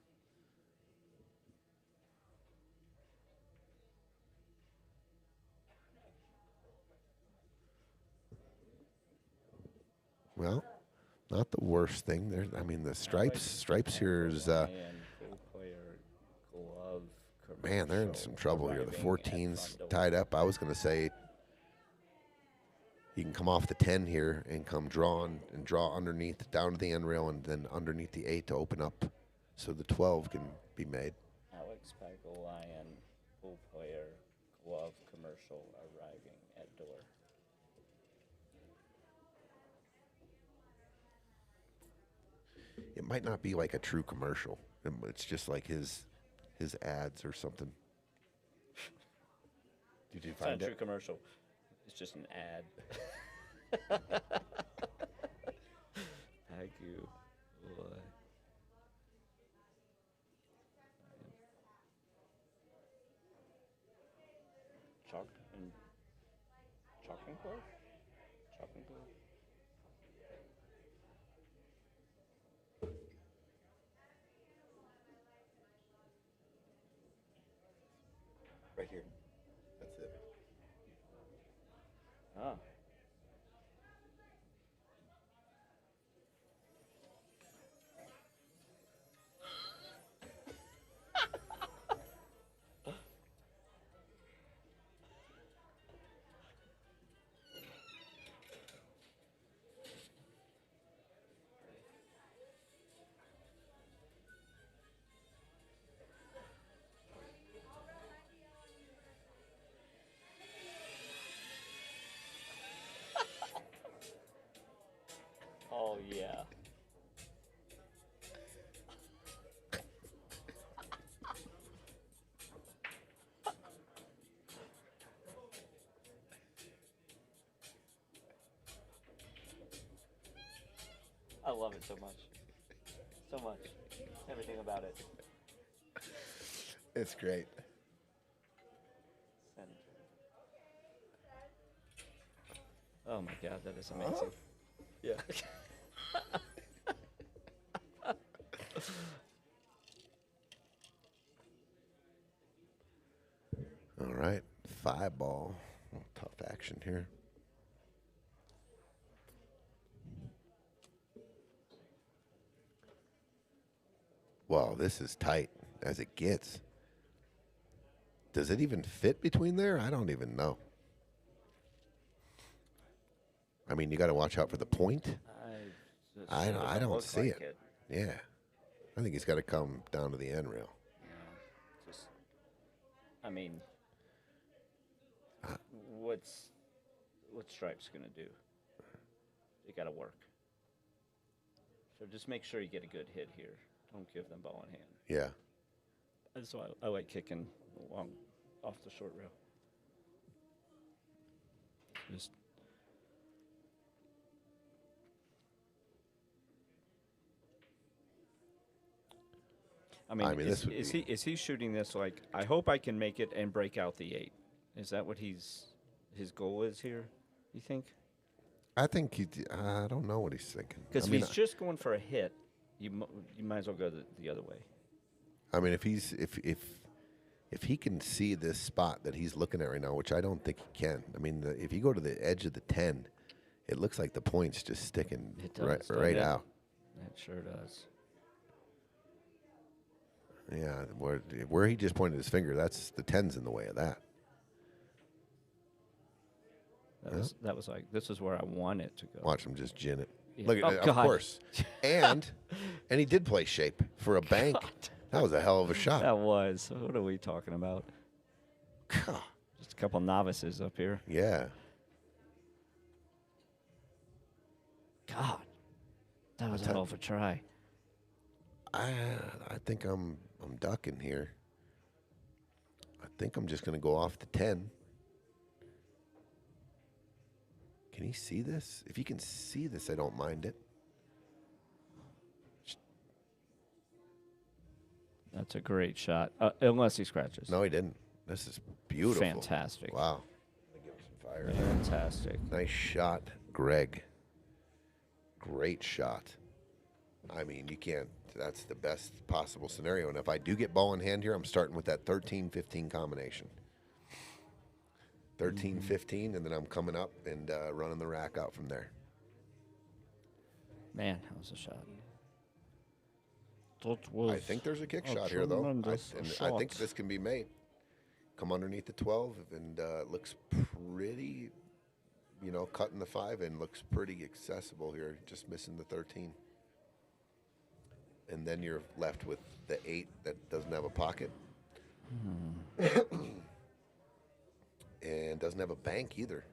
Well, not the worst thing. I mean, the stripes here is. Man, they're in some trouble here. The 14's tied up. I was going to say you can come off the 10 here and come draw underneath down to the end rail and then underneath the 8 to open up so the 12 can be made. Alex Packle Lion, pool player, glove commercial arriving at door. It might not be like a true commercial. It's just like his ads or something. Did you find it? It's not a true commercial. It's just an ad. Thank you. Chalk and glove? Chalk and glove? Right here. That's it. Ah. Oh, yeah. I love it so much. So much. Everything about it. It's great. Send. Oh my God, that is amazing. Yeah. All right, 5-ball. Tough action here. Well, this is tight as it gets. Does it even fit between there? I don't even know. I mean, you got to watch out for the point. I don't see it. Yeah. I think he's got to come down to the end rail. Yeah. Just, I mean, what's Stripe's going to do? You got to work. So just make sure you get a good hit here. Don't give them ball in hand. Yeah. That's why I like kicking along off the short rail. Just I mean is he shooting this like I hope I can make it and break out the 8? Is that what his goal is here? You think? I think I don't know what he's thinking. Because if he's just going for a hit, you might as well go the other way. I mean, if he can see this spot that he's looking at right now, which I don't think he can. I mean, if you go to the edge of the 10, it looks like the point's just sticking right out. It sure does. Yeah, where he just pointed his finger, that's the 10's in the way of that. That was like, this is where I want it to go. Watch him just gin it. Yeah. Look at it, of course. and he did play shape for a bank. God. That was a hell of a shot. That was. What are we talking about? God. Just a couple novices up here. Yeah. God. That was a hell of a try. I think I'm ducking here. I think I'm just going to go off the 10. Can he see this? If he can see this, I don't mind it. That's a great shot, unless he scratches. No, he didn't. This is beautiful. Fantastic. Wow. Give him some fire. Fantastic. Nice shot, Greg. Great shot. I mean, you can't. That's the best possible scenario. And if I do get ball in hand here, I'm starting with that 13-15 combination. 13-15, and then I'm coming up and running the rack out from there. Man, that was a shot. I think there's a kick shot here, though. I think this can be made. Come underneath the 12, and it looks pretty, cutting the 5 and looks pretty accessible here, just missing the 13. And then you're left with the 8 that doesn't have a pocket. And doesn't have a bank either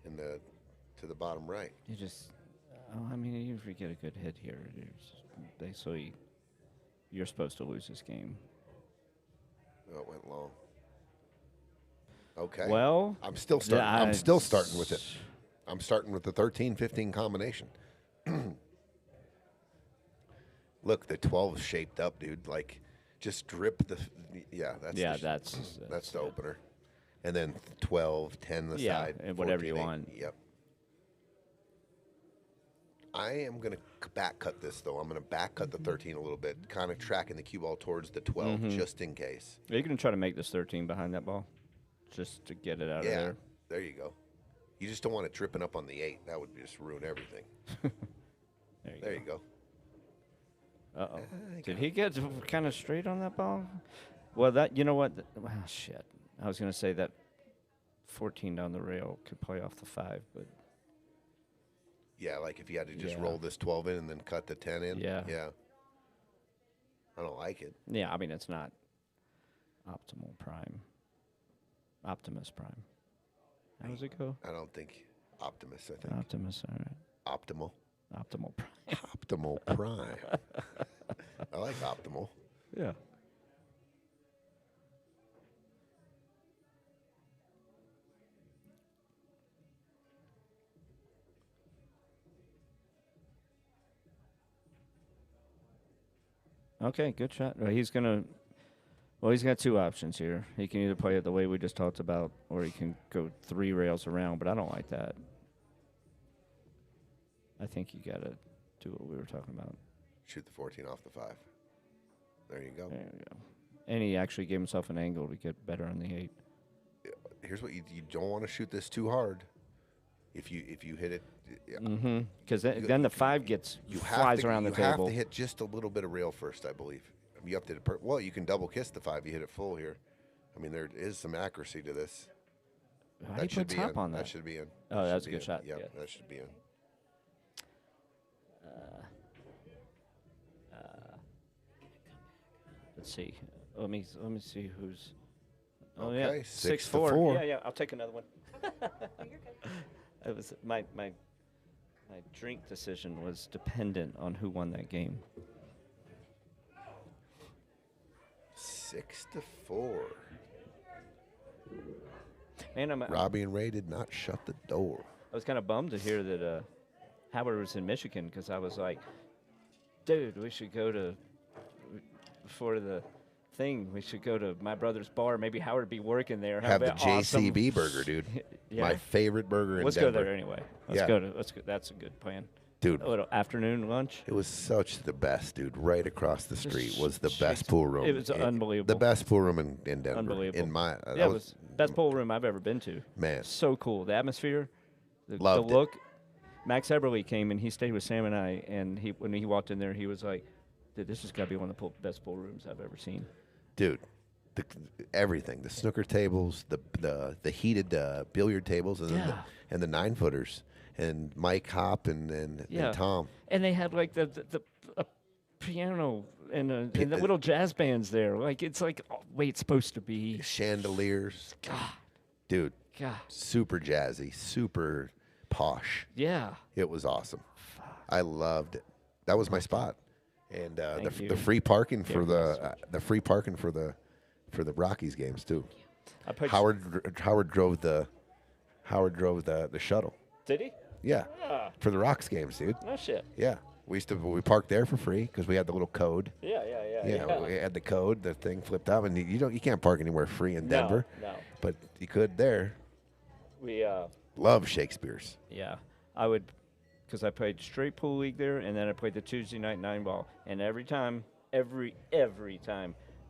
to the bottom right. You just, even if you get a good hit here, basically you're supposed to lose this game. Oh, it went long. Okay. Well, I'm still starting. I'm still starting with it. I'm starting with the 13-15 combination. Look, the 12 is shaped up, dude. Like, just drip the. Yeah, that's the opener. And then 12, 10 the side. And whatever you 8. want. Yep. I am going to back cut this, though. I'm going to back cut the 13 a little bit, kind of tracking the cue ball towards the 12 just in case. Are you going to try to make this 13 behind that ball just to get it out of there? Yeah, there you go. You just don't want it tripping up on the 8. That would just ruin everything. There you go. Uh-oh. Did he get kind of straight on that ball? Well, you know what? Shit. I was going to say that 14 down the rail could play off the 5, but. Yeah, like if you had to just roll this 12 in and then cut the 10 in. Yeah. Yeah. I don't like it. Yeah, I mean, it's not optimal prime. Optimus prime. How does it go? I don't think Optimus, I think. Optimus, all right. Optimal. Optimal prime. Optimal prime. I like optimal. Yeah. Okay, good shot. He's got 2 options here. He can either play it the way we just talked about, or he can go 3 rails around, but I don't like that. I think you got to do what we were talking about. Shoot the 14 off the 5. There you go. There you go. And he actually gave himself an angle to get better on the 8. Here's what you don't want to shoot this too hard. If you hit it, because then the 5 flies around the table. You have to hit just a little bit of rail first, I believe. You have to. Well, you can double kiss the 5. You hit it full here. I mean, there is some accuracy to this. How do you put top on that? That should be in. Oh, that's a good shot. Yeah, that should be in. Let's see. Let me see who's. Oh okay, yeah, 6-4. Yeah. I'll take another one. It was my drink decision was dependent on who won that game. 6-4. Man, Robbie and Ray did not shut the door. I was kind of bummed to hear that Howard was in Michigan because I was like, dude, we should go to before the thing. We should go to my brother's bar. Maybe Howard be working there. Have the awesome. JCB burger, dude. Yeah. My favorite burger in Let's Denver. go there anyway. Let's go. That's a good plan. Dude. A little afternoon lunch. It was such the best, dude. Right across the street was the best pool room. It was unbelievable. The best pool room in Denver. Unbelievable. In my, it was best pool room I've ever been to. Man. So cool. The atmosphere, the Loved look. Max Eberle came and he stayed with Sam and I, and when he walked in there, he was like, dude, this has got to be one of the best pool rooms I've ever seen. Dude. Everything, the snooker tables, the heated billiard tables, and the 9-footers, and Mike Hop and Tom. And they had like the piano and the little jazz bands there. Like it's like the way it's supposed to be. Chandeliers. God. Dude. God. Super jazzy, super posh. Yeah. It was awesome. I loved it. That was my spot. And the free parking for the Rockies games too. Howard drove the shuttle. Did he? Yeah. For the Rocks games, dude. No shit. Yeah. We parked there for free because we had the little code. Yeah. We had the code. The thing flipped up, and you can't park anywhere free in Denver. No. But you could there. We love Shakespeare's. Yeah, I would, because I played straight pool league there, and then I played the Tuesday night 9-ball, and every time,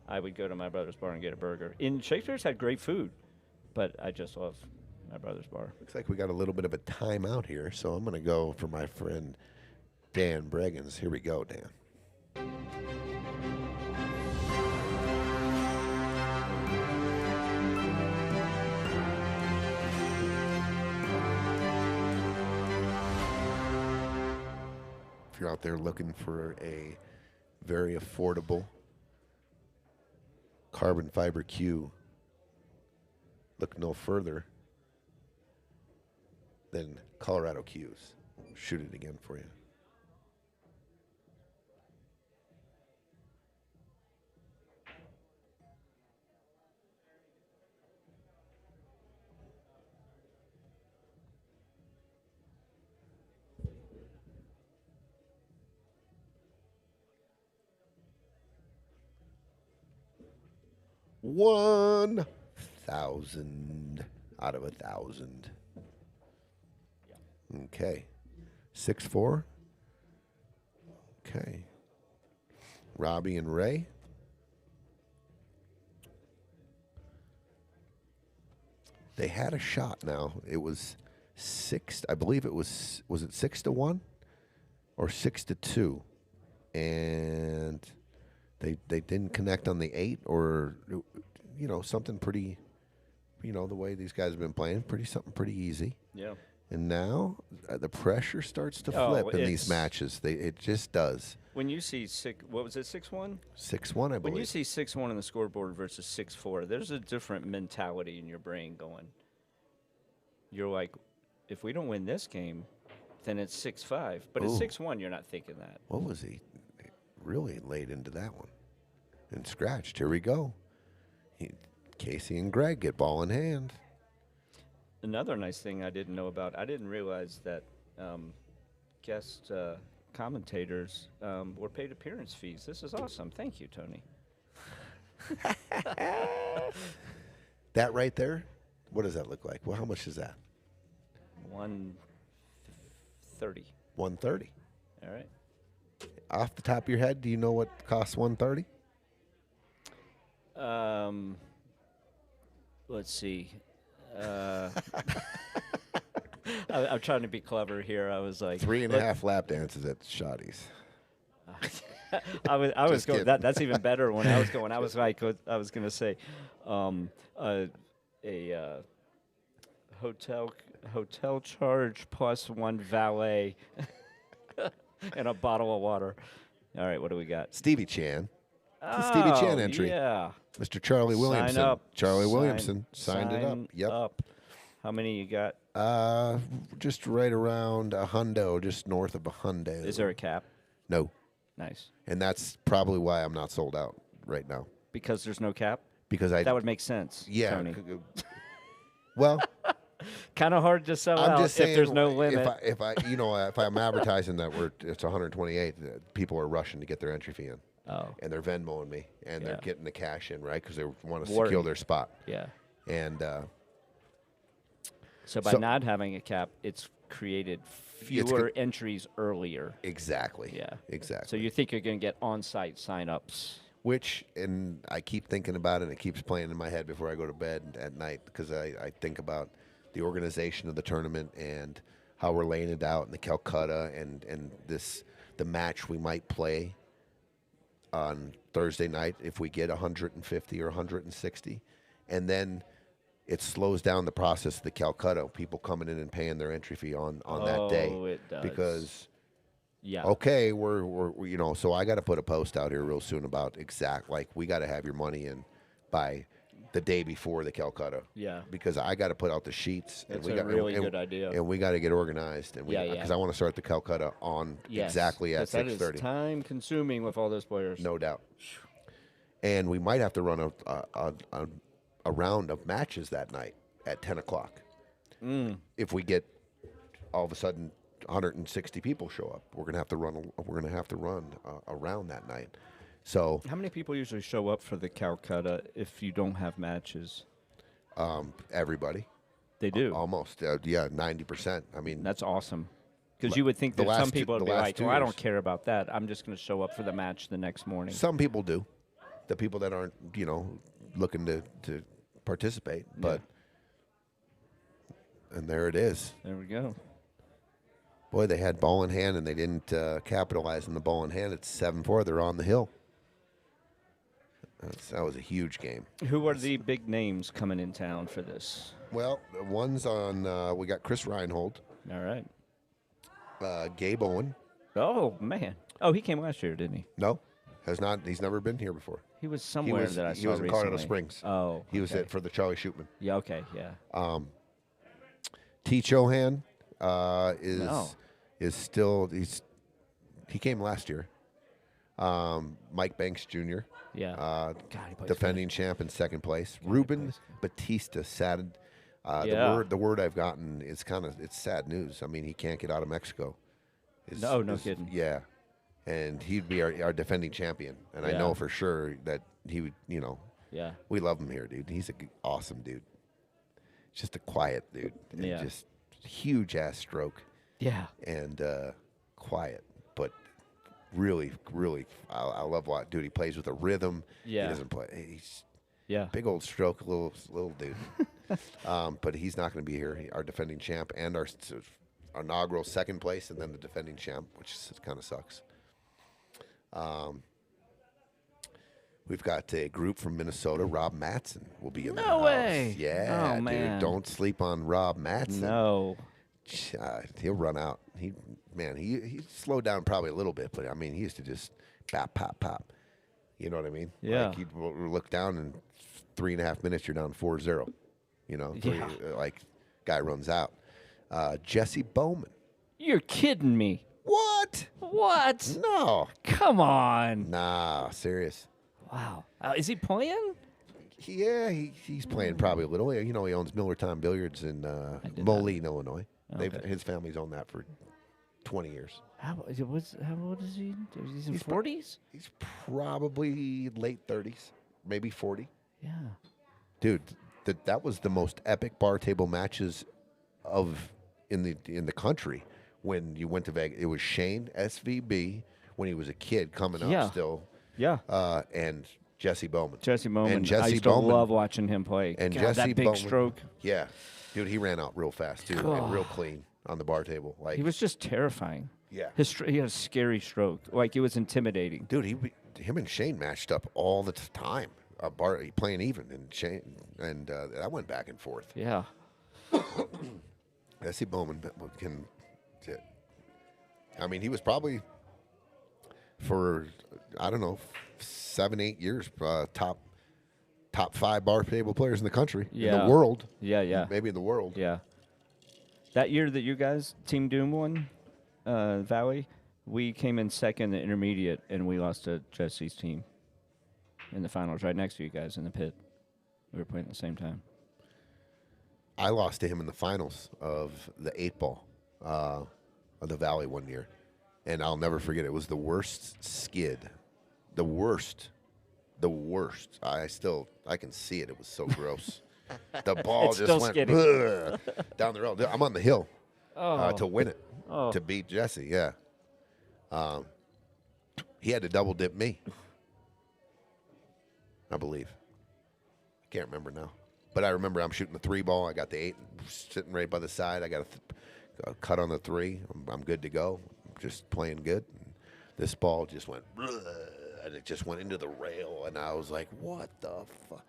I would go to my brother's bar and get a burger. In Shakespeare's had great food, but I just love my brother's bar. Looks like we got a little bit of a timeout here, so I'm going to go for my friend Dan Breggins. Here we go, Dan. If you're out there looking for a very affordable carbon fiber cue, look no further than Colorado Cues. Shoot it again for you. $1,000 out of 1,000. Okay. 6-4. Okay. Robbie and Ray. They had a shot now. It was 6, I believe it was it 6-1 or 6-2? And they didn't connect on the 8, or something pretty, the way these guys have been playing, something pretty easy. Yeah. And now the pressure starts to flip in these matches. It just does. When you see what was it, 6-1? 6-1, I believe. When you see 6-1 on the scoreboard versus 6-4, there's a different mentality in your brain going. You're like, if we don't win this game, then it's 6-5. But at 6-1, you're not thinking that. What was he? Really laid into that one and scratched. Here we go. Casey and Greg get ball in hand. Another nice thing I didn't know about, I didn't realize that guest commentators were paid appearance fees. This is awesome. Thank you, Tony. That right there, what does that look like? Well, how much is that? $130. $130. All right. Off the top of your head, do you know what costs $130? Let's see. I'm trying to be clever here. I was like 3.5 lap dances at Shotty's. I was Just going. kidding. That's even better. When I was going, I was like, I was going to say, a hotel charge plus 1 valet and a bottle of water. All right, what do we got? Stevie Chan. The Stevie Chan entry. Yeah. Mr. Charlie Williamson. Sign up. Charlie Williamson signed it up. Sign Yep. up. How many you got? Just right around a hundo, just north of a hundo. Is there a cap? No. Nice. And that's probably why I'm not sold out right now. Because there's no cap? Because That would make sense, yeah. Tony. Well, Kind of hard to sell I'm out just saying, if there's no limit. If I'm advertising that it's 128, people are rushing to get their entry fee in. Oh. And they're Venmoing me, and they're Yeah. getting the cash in, right? Because they want to Worry. secure their spot. Yeah. And So by not having a cap, it's created fewer entries earlier. Exactly. Yeah. Exactly. So you think you're going to get on-site sign-ups? Which, and I keep thinking about it, and it keeps playing in my head before I go to bed at night, because I think about the organization of the tournament and how we're laying it out in the Calcutta and the match we might play on Thursday night if we get 150 or 160. And then it slows down the process of the Calcutta, people coming in and paying their entry fee on that day. Oh, it does. Because yeah. okay, we're so I got to put a post out here real soon about we got to have your money in by the day before the Calcutta. Yeah. Because I got to put out the sheets. That's and we a got, really and, good idea. And we got to get organized. And Yeah. Because I want to start the Calcutta on exactly at 6:30. That is time consuming with all those players. No doubt. And we might have to run a round of matches that night at 10 o'clock. If we get all of a sudden 160 people show up, we're gonna have to run. We're gonna have to run a round that night. So how many people usually show up for the Calcutta if you don't have matches? Everybody. They do. Almost. 90%. I mean, that's awesome. Because you would think that some people would be like, "Well, I don't care about that. I'm just going to show up for the match the next morning." Some people do. The people that aren't, looking to participate, but and there it is. There we go. Boy, they had ball in hand and they didn't capitalize on the ball in hand. It's 7-4. They're on the hill. That was a huge game. Who are the big names coming in town for this? Well, the one's on. We got Kris Reinhold. All right. Gabe Owen. Oh man. Oh, he came last year, didn't he? No, has not. He's never been here before. He was somewhere that I saw He was in Colorado recently. Springs. Oh, he was okay. it for the Charlie Shootman. Yeah. Okay. Yeah. T. Chohan is No. still he came last year. Mike Banks Jr. Yeah. God, he plays defending champ in second place. Ruben Batista sad. The word I've gotten is it's sad news. I mean, he can't get out of Mexico. No kidding. Yeah, and he'd be our defending champion, and I Yeah. know for sure that he would. Yeah. We love him here, dude. He's an awesome dude. Just a quiet dude. And Yeah. just huge ass stroke. Yeah. And quiet, but really, really, I love what dude. He plays with a rhythm. Yeah. He doesn't play. He's Yeah. big old stroke, little dude. But he's not going to be here. Our defending champ and our inaugural second place, and then the defending champ, which kind of sucks. We've got a group from Minnesota. Rob Matson will be in the house. way. Yeah, Oh, man. dude. Don't sleep on Rob Matson. No. He'll run out. He slowed down probably a little bit, but I mean, he used to just pop, pop, pop. You know what I mean? Yeah. Like he'd look down and 3.5 minutes, you're down 4-0. Yeah. Guy runs out. Jesse Bowman. You're kidding me. What? What? No. Come on. Nah, serious. Wow. Is he playing? Yeah, he's playing probably a little. He owns Miller Time Billiards in Moline, Illinois. Okay. His family's owned that for 20 years. How old is he? He's in 40s? He's probably late 30s, maybe 40. Yeah. Dude, that was the most epic bar table matches in the country when you went to Vegas. It was Shane SVB when he was a kid coming Yeah. up still. Yeah. And Jesse Bowman. Jesse Bowman. And Jesse I used Bowman, to love watching him play. And God, Jesse that big Bowman, stroke. Yeah. Dude, he ran out real fast, too, and real clean on the bar table. Like He was just terrifying. Yeah. He had a scary stroke. Like, it was intimidating. Dude, him and Shane matched up all the time. Playing even, and Shane, and that went back and forth. Yeah. Jesse Bowman can. I mean, he was probably for 7-8 years top 5 bar table players in the country, in the world. Yeah. Maybe in the world. Yeah. That year that you guys, Team Doom won, Valley, we came in second in the intermediate, and we lost to Jesse's team in the finals, right next to you guys in the pit. We were playing at the same time. I lost to him in the finals of the 8-ball of the Valley one year, and I'll never forget. It was the worst skid, the worst. I can see it. It was so gross. The ball It's just still went down the road. I'm on the hill to win it, to beat Jesse. Yeah, he had to double dip me, I believe. I can't remember now. But I remember I'm shooting the 3-ball. I got the 8 sitting right by the side. I got a cut on the 3. I'm good to go. I'm just playing good. And this ball just went, and it just went into the rail. And I was like, what the fuck?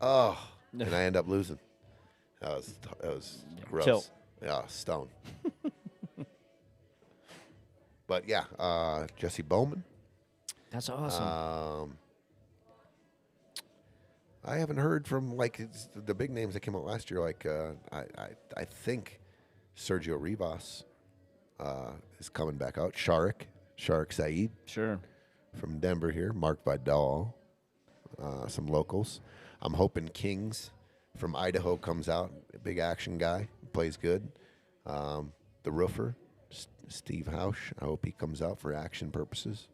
Oh, and I end up losing. That was gross. Tilt. Yeah, stone. But yeah, Jesse Bowman. That's awesome. I haven't heard from the big names that came out last year. I think Sergio Rivas is coming back out. Sharik Saeed. Sure. From Denver here. Mark Vidal. Some locals. I'm hoping Kings from Idaho comes out. A big action guy. Plays good. The roofer, Steve Hausch. I hope he comes out for action purposes.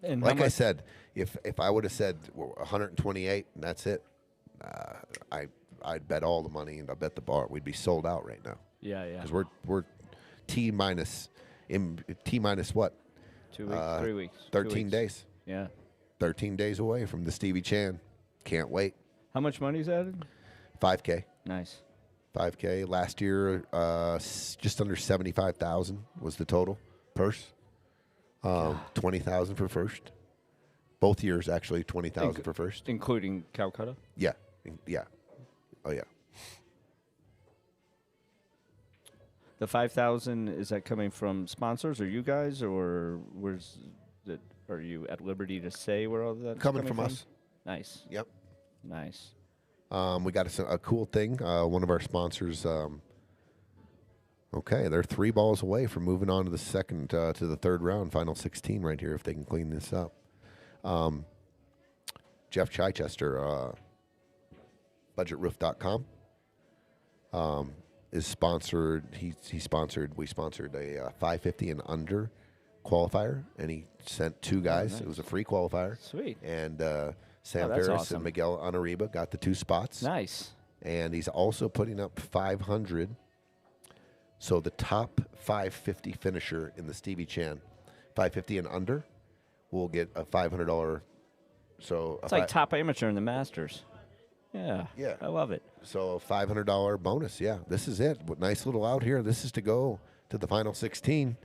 And like I said, if I would have said 128 and that's it, I'd bet all the money and I bet the bar we'd be sold out right now. Yeah. Because we're T minus what? 2 weeks, 3 weeks. 13 days. Yeah. 13 days away from the Stevie Chan. Can't wait. How much money's added? $5K. Nice. $5K. Last year, just under 75,000 was the total purse. 20,000 for first. Both years, actually, 20,000 for first. Including Calcutta? Yeah. Oh, yeah. The 5,000, is that coming from sponsors or you guys, or where's it? Are you at liberty to say where all that's Coming from us. Nice. Yep. Nice. We got a cool thing. One of our sponsors. Okay, they're 3 balls away from moving on to the second to the third round, final 16 right here if they can clean this up. Jeff Chichester, budgetroof.com, is sponsored. We sponsored a 550 and under qualifier, and he sent 2 guys. Nice. It was a free qualifier. Sweet. And Sam that's Ferris awesome. and Miguel Anariba got the 2 spots. Nice. And he's also putting up 500. So the top 550 finisher in the Stevie Chan, 550 and under, will get a $500. So It's like top amateur in the Masters. Yeah. Yeah. I love it. So a $500 bonus. Yeah, this is it. Nice little out here. This is to go to the final 16.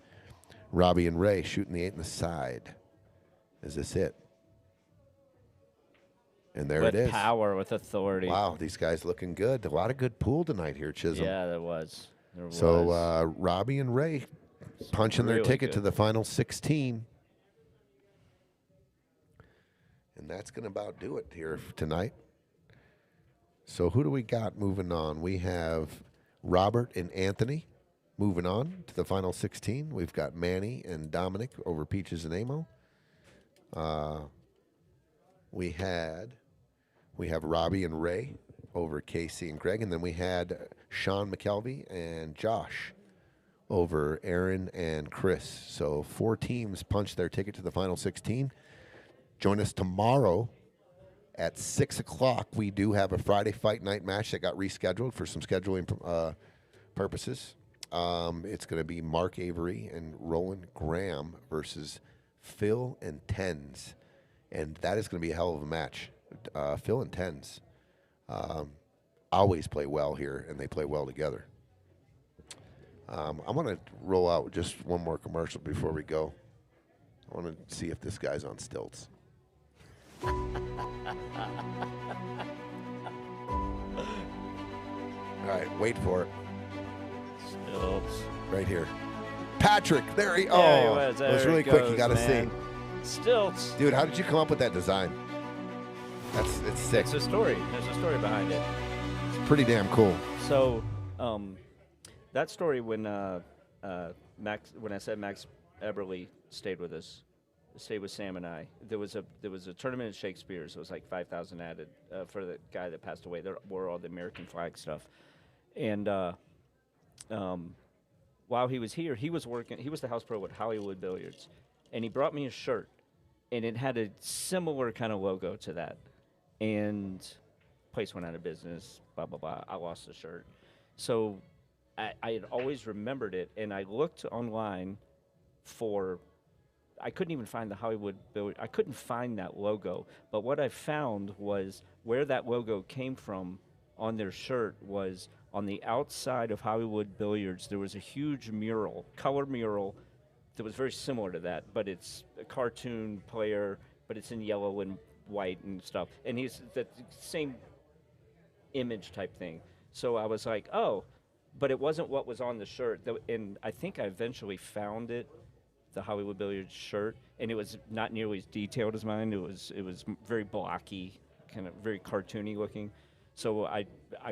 Robbie and Ray shooting the 8 in the side. Is this it? And there With it is. power, with authority. Wow, these guys looking good. A lot of good pool tonight here, Chisholm. Yeah, there was. So Robbie and Ray punching their really ticket good. to the final 16. And that's going to about do it here tonight. So who do we got moving on? We have Robert and Anthony moving on to the final 16. We've got Manny and Dominick over Peaches and Amo. We have Robbie and Ray over Casey and Greg, and then we had Shawn, McKelvy, and Josh over Aaron and Kris. So 4 teams punched their ticket to the final 16. Join us tomorrow at 6 o'clock. We do have a Friday fight night match that got rescheduled for some scheduling purposes, it's going to be Mark Avery and Roland Graham versus Phil and Tens. And that is going to be a hell of a match. Phil and Tens always play well here, and they play well together. I'm going to roll out just one more commercial before we go. I want to see if this guy's on stilts. All right, wait for it. Stilts. Right here. Patrick, there he. There Oh, he was. it There was really he quick. You goes, got to man. see. Stilts. Dude, how did you come up with that design? It's sick. It's a story. There's a story behind it. It's pretty damn cool. So, that story when when I said Max Eberly stayed with us, stayed with Sam and I. There was a tournament at Shakespeare's. It was like 5,000 added for the guy that passed away. There were all the American flag stuff, and while he was here, he was working. He was the house pro at Hollywood Billiards, and he brought me a shirt, and it had a similar kind of logo to that, and place went out of business. Blah blah blah. I lost the shirt, so I had always remembered it, and I looked online for. I couldn't even find the Hollywood Billiards. I couldn't find that logo, but what I found was where that logo came from on their shirt was on the outside of Hollywood Billiards. There was a huge mural, color mural, that was very similar to that, but it's a cartoon player, but it's in yellow and white and stuff, and he's the same image type thing. So I was like, oh, but it wasn't what was on the shirt, and I think I eventually found it. The Hollywood Billiards shirt, and it was not nearly as detailed as mine. It was very blocky, kind of very cartoony looking. So I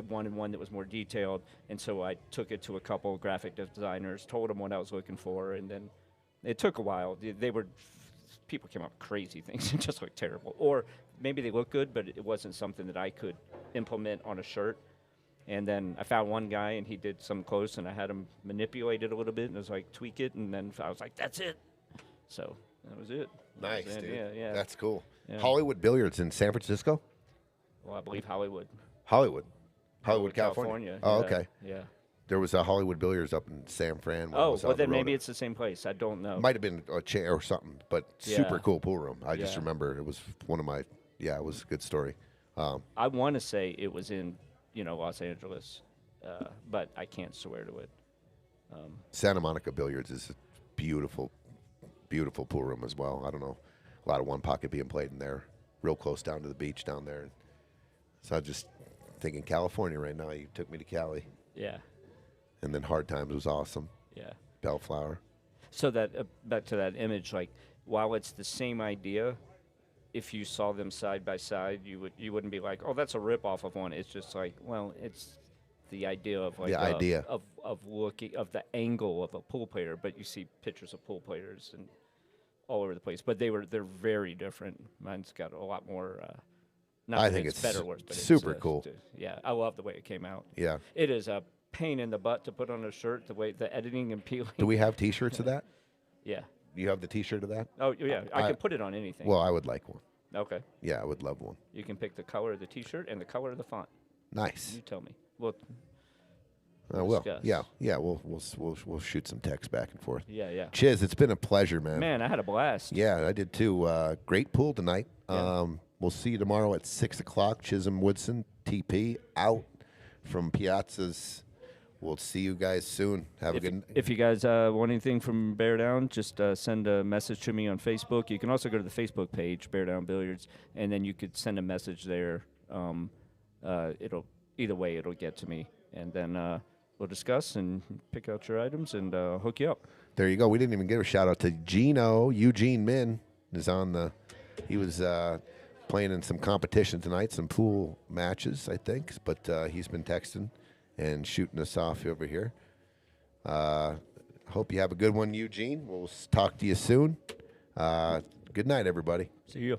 wanted one that was more detailed, and so I took it to a couple of graphic designers, told them what I was looking for, and then it took a while. People came up with crazy things. It just looked terrible, or maybe they looked good, but it wasn't something that I could implement on a shirt. And then I found one guy, and he did some close, and I had him manipulate it a little bit, and it was like, tweak it, and then I was like, that's it. So that was it. Nice, That was it. dude. Yeah. That's cool. Yeah. Hollywood Billiards in San Francisco? Well, I believe Hollywood. Hollywood, Hollywood, California. California. Oh, Yeah, okay. Yeah. There was a Hollywood Billiards up in San Fran. Oh, well, then maybe it's the same place. I don't know. Might have been a chair or something, but super Yeah. cool pool room. I just Yeah. remember it was one of my, it was a good story. I want to say it was in, Los Angeles, but I can't swear to it. Santa Monica Billiards is a beautiful, beautiful pool room as well. I don't know, a lot of one pocket being played in there, real close down to the beach down there. So I just thinking California right now. You took me to Cali. Yeah. And then Hard Times was awesome. Yeah. Bellflower. So that back to that image, like while it's the same idea, if you saw them side by side, you wouldn't be like, oh, that's a rip off of one. It's just like, well, it's the idea of like of looking of the angle of a pool player, but you see pictures of pool players and all over the place. But they're very different. Mine's got a lot more. Not I that think it's better or worse, but super it's, cool. Yeah, I love the way it came out. Yeah. It is a pain in the butt to put on a shirt. The way the editing and peeling. Do we have T-shirts of that? Yeah. You have the T-shirt of that? Oh yeah, I can put it on anything. Well, I would like one. Okay. Yeah, I would love one. You can pick the color of the T-shirt and the color of the font. Nice. You tell me. Well. Well, discuss. yeah. We'll shoot some text back and forth. Yeah. Chiz, it's been a pleasure, man. Man, I had a blast. Yeah, I did too. Great pool tonight. Yeah. We'll see you tomorrow at 6 o'clock. Chisholm Woodson, TP, out from Piazza's. We'll see you guys soon. Have a good night. If you guys want anything from Bear Down, just send a message to me on Facebook. You can also go to the Facebook page, Bear Down Billiards, and then you could send a message there. Either way, it'll get to me, and then we'll discuss and pick out your items and hook you up. There you go. We didn't even give a shout out to Gino. Eugene Min is on the. He was playing in some competition tonight, some pool matches, I think. But he's been texting and shooting us off over here. Hope you have a good one, Eugene. We'll talk to you soon. Good night, everybody. See you.